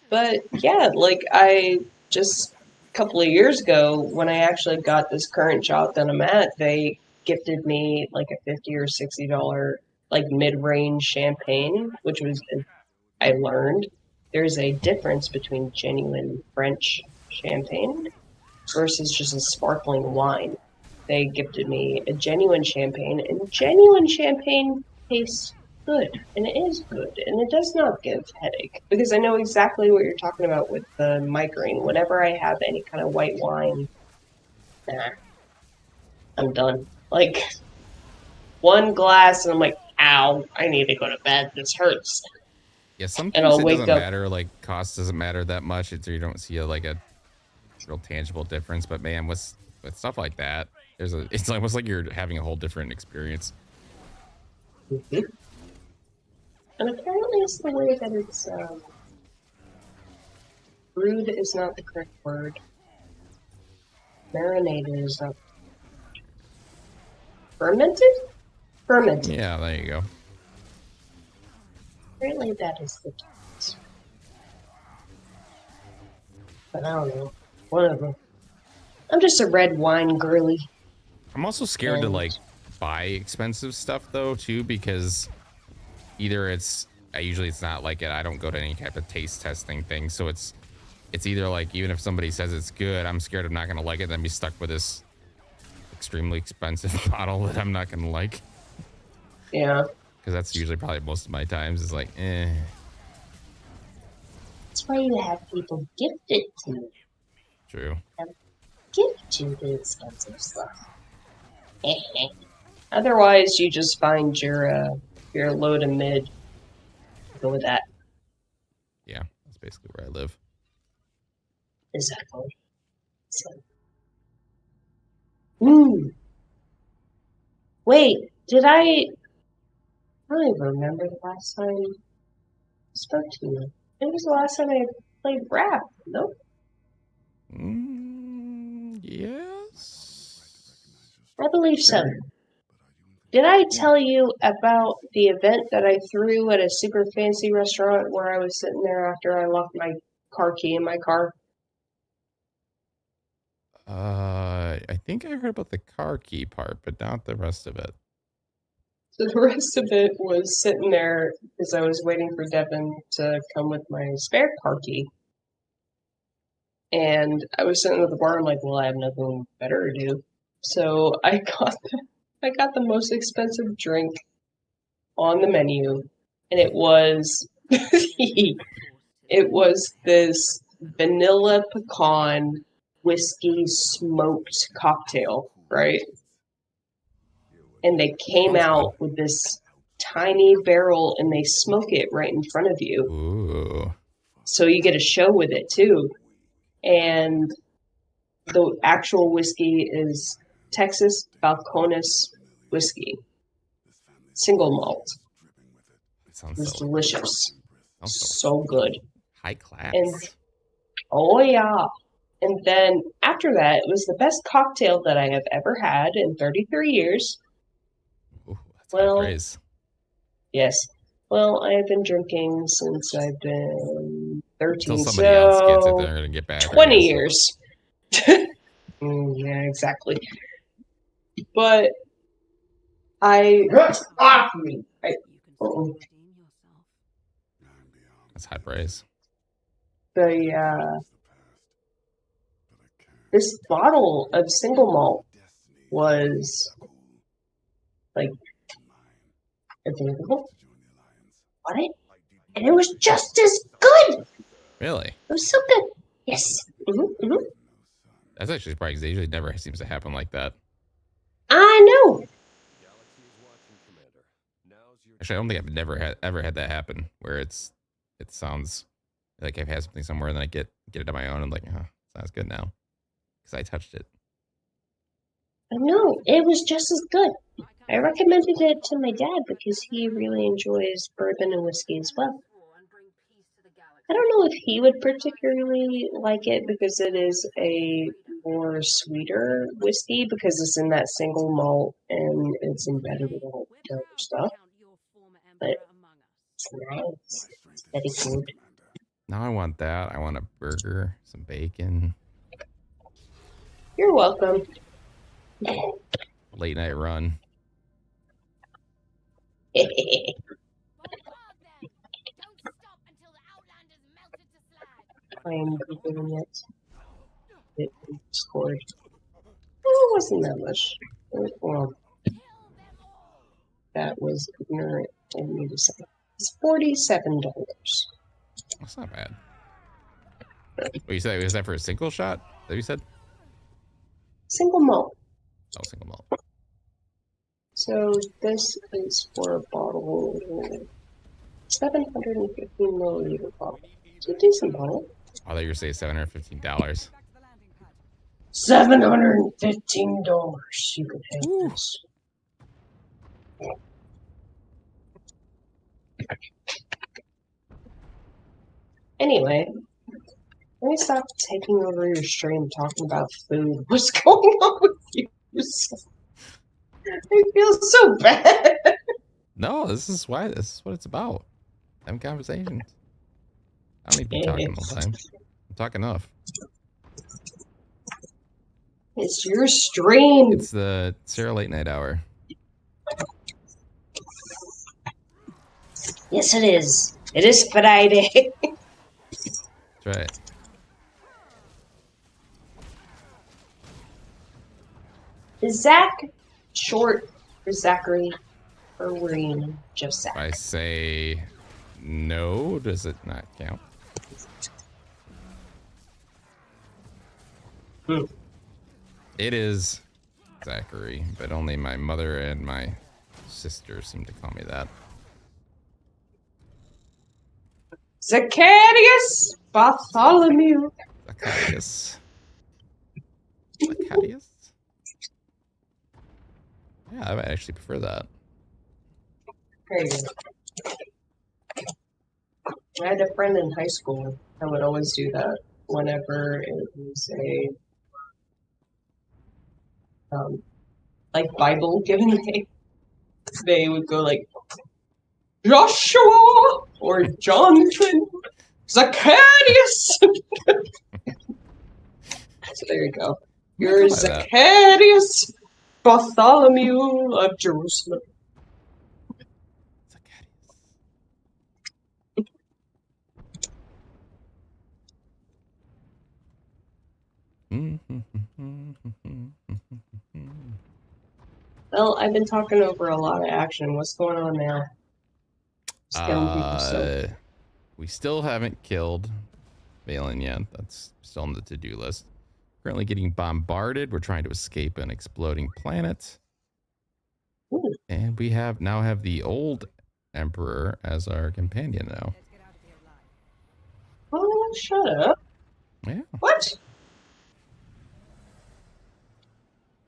But yeah, like I just a couple of years ago when I actually got this current job that I'm at, they gifted me like a $50 or $60 like mid-range champagne, which was I learned there's a difference between genuine French champagne versus just a sparkling wine. They gifted me a genuine champagne, and genuine champagne tastes good, and it is good, and it does not give headache. Because I know exactly what you're talking about with the migraine. Whenever I have any kind of white wine, I'm done. Like, one glass, and I'm like, ow, I need to go to bed. This hurts. Yeah, sometimes it doesn't matter. Like, cost doesn't matter that much. You don't see a real tangible difference. But man, with stuff like that, it's almost like you're having a whole different experience. Mm-hmm. And apparently it's the way that it's brewed is not the correct word. Marinated is not. Fermented? Fermented. Yeah, there you go. Apparently that is the difference. But I don't know. Whatever. I'm just a red wine girly. I'm also scared to like buy expensive stuff though too, because either usually it's not like it. I don't go to any type of taste testing thing, so it's either like even if somebody says it's good, I'm scared I'm not gonna like it, then be stuck with this extremely expensive bottle that I'm not gonna like. Yeah. Because that's usually probably most of my times is like, eh. That's why you have people gift it to you. True. Gift you the expensive stuff. Otherwise, you just find your low to mid. Go with that. Yeah, that's basically where I live. Exactly. So. Wait, did I don't even remember the last time I spoke to you. It was the last time I played rap, no? Yes. I believe so. Did I tell you about the event that I threw at a super fancy restaurant where I was sitting there after I left my car key in my car? I think I heard about the car key part, but not the rest of it. So the rest of it was sitting there because I was waiting for Devin to come with my spare car key. And I was sitting at the bar, I'm like, well, I have nothing better to do. So I got the most expensive drink on the menu, and it was this vanilla pecan whiskey smoked cocktail, right? And they came out with this tiny barrel and they smoke it right in front of you. Ooh. So you get a show with it too. And the actual whiskey is Texas Balcones whiskey. Single malt. It's delicious. So good. High class. And oh yeah. And then after that, it was the best cocktail that I have ever had in 33 years. Ooh, that's high praise. Yes. Well, I have been drinking since I've been 13. Until somebody else gets it, they're going to get back. 20 years. Yeah, exactly. But off me. That's high praise. This bottle of single malt was like available. Bought it, and it was just as good. Really? It was so good. Yes. That's actually surprising. It usually never seems to happen like that. I know. Actually, I don't think I've ever had that happen where it sounds like I've had something somewhere and then I get it on my own and like, sounds good now because I touched it. I know. It was just as good. I recommended it to my dad because he really enjoys bourbon and whiskey as well. I don't know if he would particularly like it because it is a more sweeter whiskey because it's in that single malt and it's embedded with all the other stuff. But it's nice. It's very good. Now I want that. I want a burger, some bacon. You're welcome. Late night run. I'm doing it. It scored. It wasn't that much. Well, that was ignorant of me to say. It's $47. That's not bad. What you said? Was that for a single shot? That you said? Single malt. Oh, single malt. So this is for a bottle, 715 milliliter bottle. It's a decent bottle. I thought you were saying $715. $715. You could have this. Anyway, let me stop taking over your stream talking about food. What's going on with you? I feel so bad. No, this is what it's about. Having conversations. I don't need to be talking all the time. I talk enough. It's your stream. It's the Sarah Late Night Hour. Yes, it is. It is Friday. That's right. Is Zach short for Zachary, or were you just Zach? If I say no, does it not count? It is Zachary, but only my mother and my sister seem to call me that. Zacchaeus Bartholomew. Zacchaeus. Zacchaeus? Yeah, I would actually prefer that. Crazy. I had a friend in high school that would always do that whenever it was a like Bible given day. They would go like Joshua or Jonathan, Zacchaeus. So there you go. You're Zacchaeus Bartholomew of Jerusalem. Well, I've been talking over a lot of action. What's going on now? We still haven't killed Valen yet. That's still on the to-do list. Currently getting bombarded. We're trying to escape an exploding planet. Ooh. And we now have the old Emperor as our companion now. Oh, shut up. Yeah. What?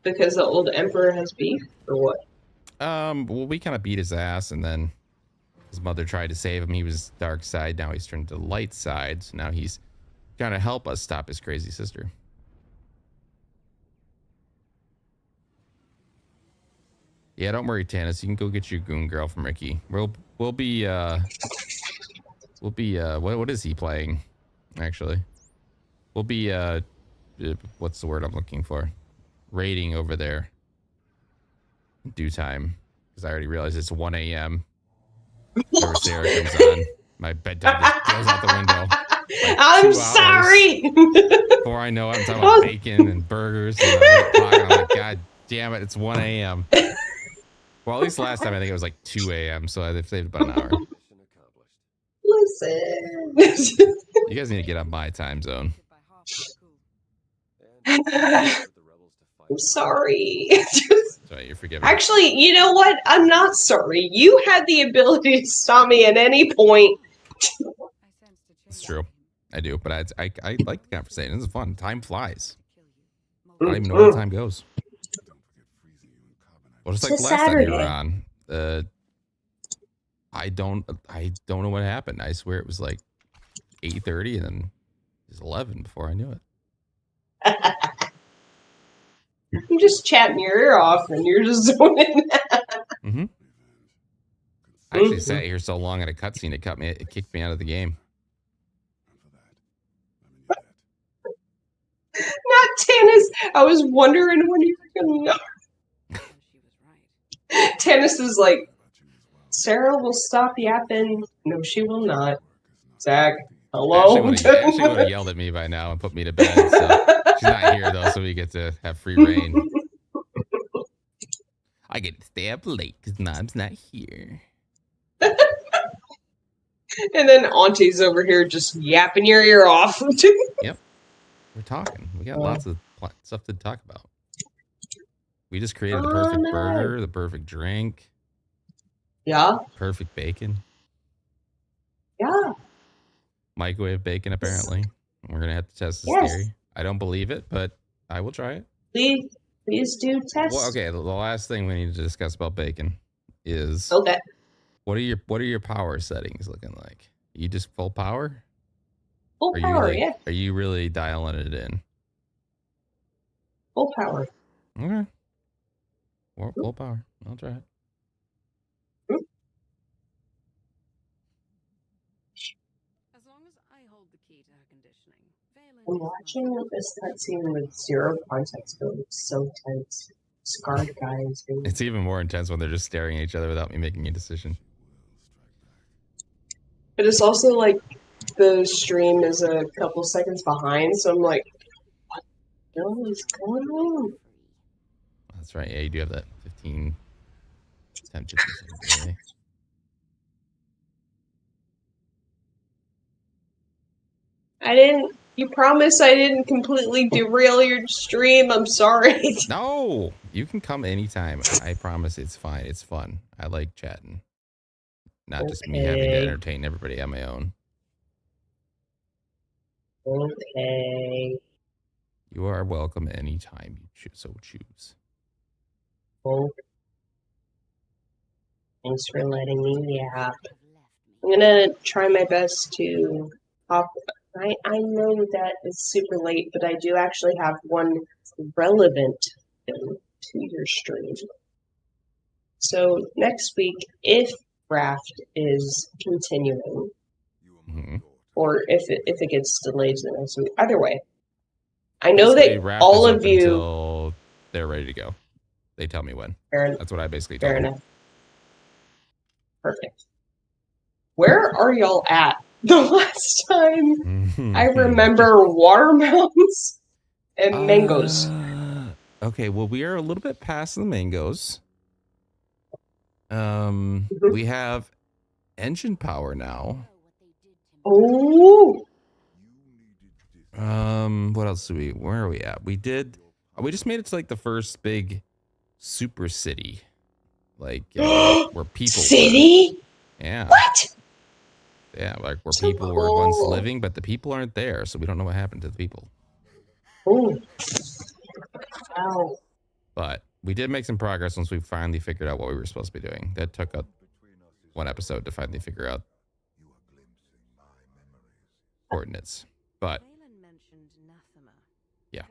Because the old Emperor has beef, or what? Well, we kind of beat his ass, and then his mother tried to save him. He was dark side. Now he's turned to the light side. So now he's trying to help us stop his crazy sister. Yeah, don't worry, Tannis. You can go get your goon girl from Ricky. We'll be what is he playing? Actually, we'll be what's the word I'm looking for? Raiding over there due time because I already realized it's 1 a.m. Whenever Sarah comes on, my bedtime just goes out the window. Like I'm 2 hours sorry. before I know it, I'm talking about bacon and burgers and I look at the clock and I'm like, God damn it, it's 1 a.m. Well, at least last time I think it was like 2 a.m. So I've saved about an hour. Listen. You guys need to get on my time zone. I'm sorry. Sorry, you're forgiven. Actually, you know what? I'm not sorry. You had the ability to stop me at any point. It's true. I do, but I like the conversation. This is fun. Time flies. I don't even know where the time goes. Well, just like It's the a last time you were Saturday. on, I don't know what happened. I swear it was like 8:30 and then it was 11 before I knew it. I'm just chatting your ear off, and you're just zoning Mm-hmm. I actually sat here so long at a cutscene it kicked me out of the game. Not Tannis. I was wondering when you were going to know. Tannis is like, Sarah will stop yapping. No, she will not. Zach, hello? Ashley would have yelled at me by now and put me to bed. So she's not here, though, so we get to have free reign. I get to stay up late because Mom's not here. And then Auntie's over here just yapping your ear off. Yep. We're talking. We got lots of stuff to talk about. We just created the perfect burger, the perfect drink. Yeah. Perfect bacon. Yeah. Microwave bacon, apparently. We're going to have to test this theory. I don't believe it, but I will try it. Please do test. Well, okay, the last thing we need to discuss about bacon is what are your power settings looking like? You just full power? Full power, yeah. Are you really dialing it in? Full power. Okay. Full power. I'll try it. As long as I hold the key to her conditioning, I'm watching this cutscene with zero context, but it's so tense. Scarred guys. It's even more intense when they're just staring at each other without me making a decision. But it's also like the stream is a couple seconds behind, so I'm like, what the hell is going on? That's right. Yeah, you do have that 10, 15 seconds delay. You promise I didn't completely derail your stream. I'm sorry. No, you can come anytime. I promise it's fine. It's fun. I like chatting. Not just me having to entertain everybody on my own. Okay. You are welcome anytime you so choose. Okay. Thanks for letting me yap. I'm gonna try my best to hop. I know that it's super late, but I do actually have one relevant thing to your stream. So next week, if Raft is continuing, or if it gets delayed to the next week, either way, I know basically, that Raft all is of you until they're ready to go. They tell me when. That's what I basically tell them. Fair enough. Perfect. Where are y'all at? The last time I remember watermelons and mangoes. Okay, well, we are a little bit past the mangoes. We have engine power now. Oh. What else do where are we at? We just made it to like the first big super city. Like where people city? Yeah. What? Yeah, like where people were once living, but the people aren't there, so we don't know what happened to the people. Oh. Wow. But we did make some progress once we finally figured out what we were supposed to be doing. That took one episode to finally figure out coordinates. But yeah,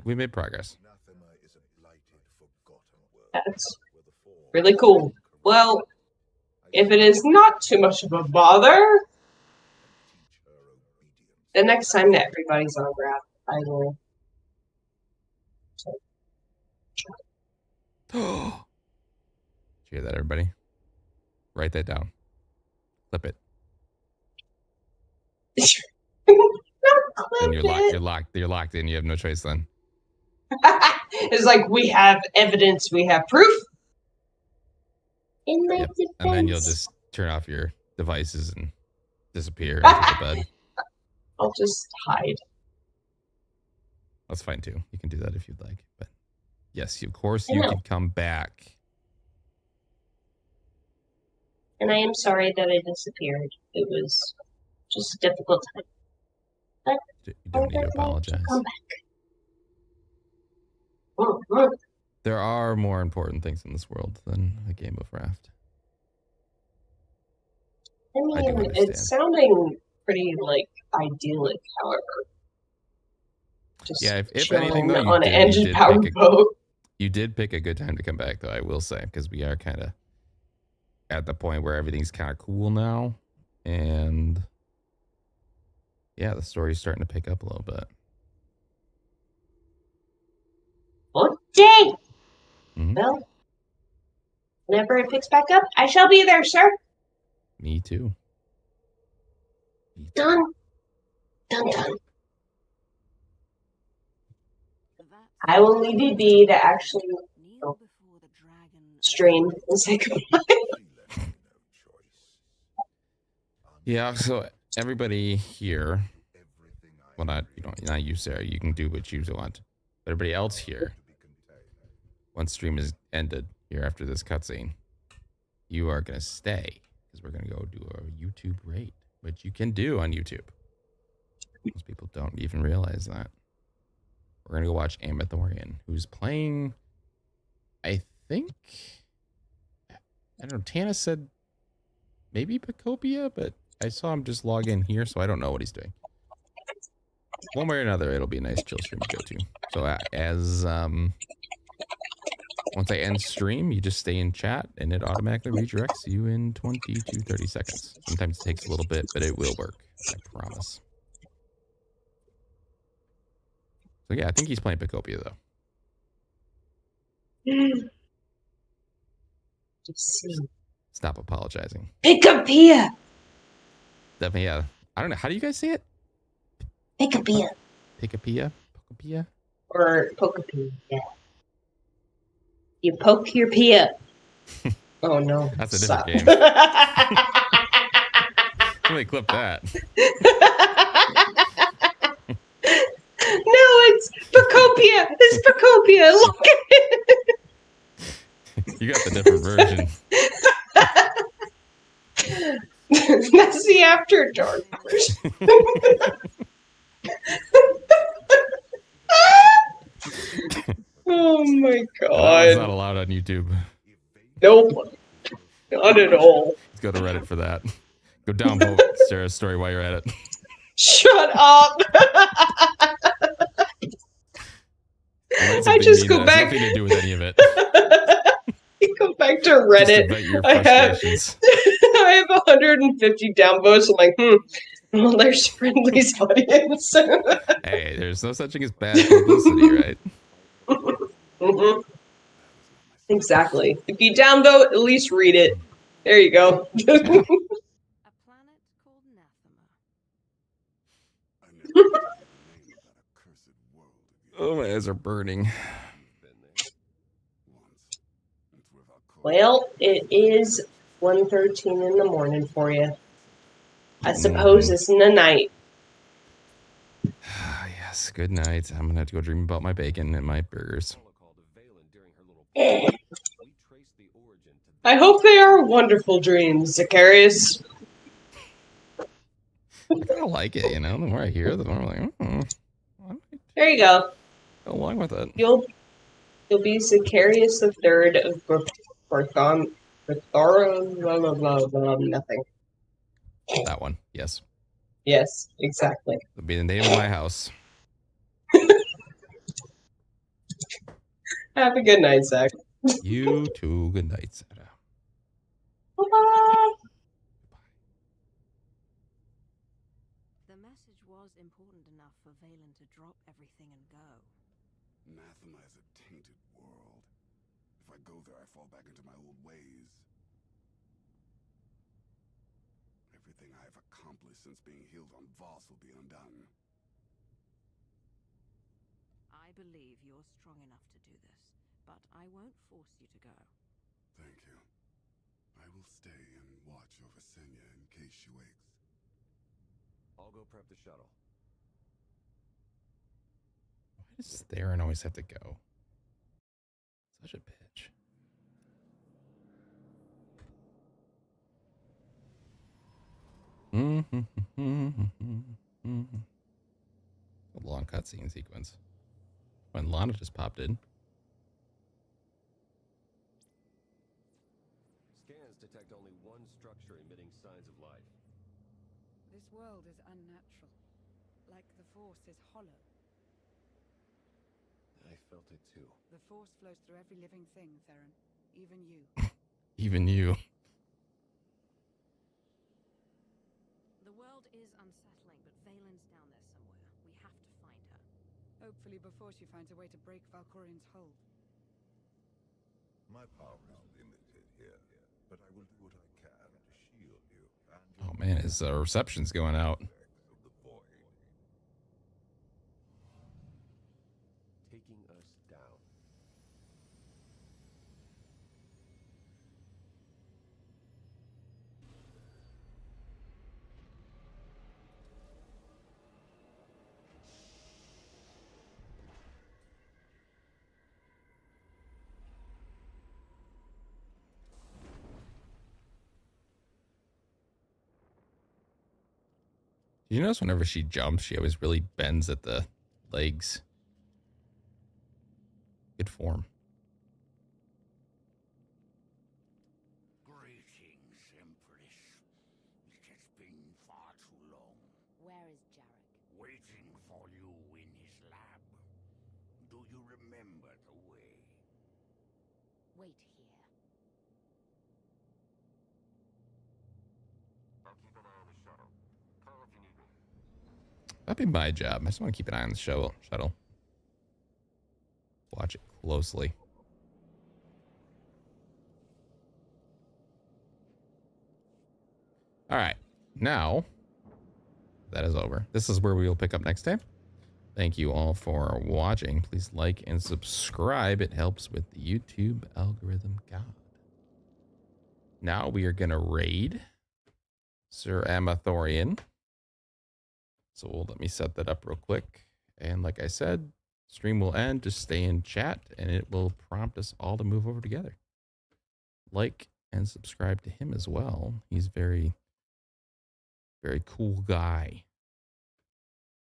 we made progress. That's really cool. Well, if it is not too much of a bother, the next time that everybody's on Raft, I will. Hear that, everybody? Write that down. Clip it. Then you're locked. You're locked. You're locked in. You have no choice then. It's like we have evidence, we have proof. In my Yep. defense. And then you'll just turn off your devices and disappear into the bed. I'll just hide. That's fine too. You can do that if you'd like. But yes, of course you can come back. And I am sorry that I disappeared. It was just a difficult time. But You don't need to apologize. come back. There are more important things in this world than a game of Raft. I mean, it's sounding pretty, like, idyllic, however. Just yeah, if anything, though, on an engine-powered boat. You did pick a good time to come back, though, I will say, because we are kind of at the point where everything's kind of cool now. And, yeah, the story's starting to pick up a little bit. Okay. Well, whenever it picks back up, I shall be there, sir. Me too. Done. Done. I will leave you be to actually stream and say goodbye. Yeah, so everybody here, well, not you, Sarah. You can do what you want. But everybody else here, once stream is ended here after this cutscene, you are going to stay because we're going to go do a YouTube raid, which you can do on YouTube. Most people don't even realize that. We're going to go watch Amathorian, who's playing, I think, I don't know, Tana said maybe Pacopia, but I saw him just log in here, so I don't know what he's doing. One way or another, it'll be a nice chill stream to go to. So as once I end stream, you just stay in chat, and it automatically redirects you in 20 to 30 seconds. Sometimes it takes a little bit, but it will work. I promise. So yeah, I think he's playing Pacopia, though. Stop apologizing. Picopia! Definitely, yeah. I don't know. How do you guys say it? Picopia. Picopia? Pocopia? Or Pocopia, yeah. You poke your pia. Oh no. That's a different game. Somebody clip that. No, it's Pacopia. It's Pacopia. Look at it. You got the different version. That's the After Dark version. Oh my god. That's not allowed on YouTube. Nope. Not at all. Let's go to Reddit for that. Go downvote Sarah's story while you're at it. Shut up. I just go back. Nothing to do with any of it. I go back to Reddit. I have 150 downvotes. I'm like, well, there's Friendly's audience. Hey, there's no such thing as bad publicity, right? Mm-hmm. Exactly. If you downvote, at least read it. There you go. Oh, my eyes are burning. Well, it is 1:13 in the morning for you. I suppose it's in the night. Yes, good night. I'm going to have to go dream about my bacon and my burgers. I hope they are wonderful dreams, Zacharias. I kind of like it, you know? The more I hear, the more I'm like, There you go. Go along with it. You'll be Zacharias the Third of nothing. That one, yes. Yes, exactly. It'll be the name of my house. Have a good night, Zach. You too. Good night, Sarah. Bye-bye. The message was important enough for Valen to drop everything and go. Anathema is a tainted world. If I go there, I fall back into my old ways. Everything I have accomplished since being healed on Voss will be undone. I believe you're strong enough to do this, but I won't force you to go. Thank you. I will stay and watch over Senya in case she wakes. I'll go prep the shuttle. Why does Theron always have to go? Such a bitch. A long cutscene sequence. When Lana just popped in. Scans detect only one structure emitting signs of life. This world is unnatural. Like the Force is hollow. I felt it too. The Force flows through every living thing, Theron. Even you. Even you. The world is unsettling, but Valen's down there somewhere. We have to find her. Hopefully before she finds a way to break Valkorian's hold. My power is limited here, but I will do what I can to shield you and Oh man, his reception's going out. of the void. Taking us down. You notice whenever she jumps, she always really bends at the legs. Good form. Greetings, Empress. It has been far too long. Where is Jarek? Waiting for you in his lab. Do you remember the way? Wait here. I'll keep an eye on the shuttle. Call if you need me. That'd be my job. I just want to keep an eye on the shuttle. Watch it closely. All right. Now, that is over. This is where we will pick up next time. Thank you all for watching. Please like and subscribe. It helps with the YouTube algorithm god. Now we are going to raid Sir Amathorian. So let me set that up real quick. And like I said, stream will end. Just stay in chat and it will prompt us all to move over together. Like and subscribe to him as well. He's very, very cool guy.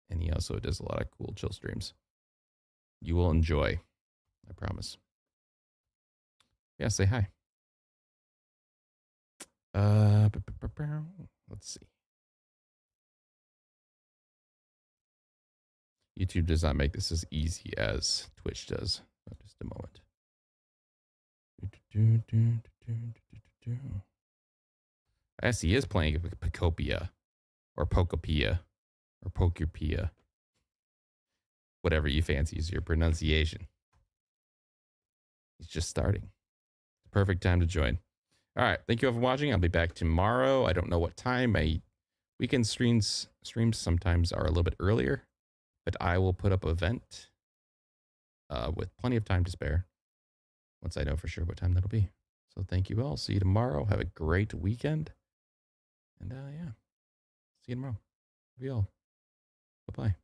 And he also does a lot of cool chill streams. You will enjoy, I promise. Yeah, say hi. Let's see. YouTube does not make this as easy as Twitch does. Oh, just a moment. I guess he is playing Pocopia or Pocopia or Pokopia. Whatever you fancy is your pronunciation. He's just starting. Perfect time to join. All right. Thank you all for watching. I'll be back tomorrow. I don't know what time. My weekend streams sometimes are a little bit earlier. But I will put up an event with plenty of time to spare once I know for sure what time that'll be. So thank you all. See you tomorrow. Have a great weekend. And yeah, see you tomorrow. Love you all. Bye-bye.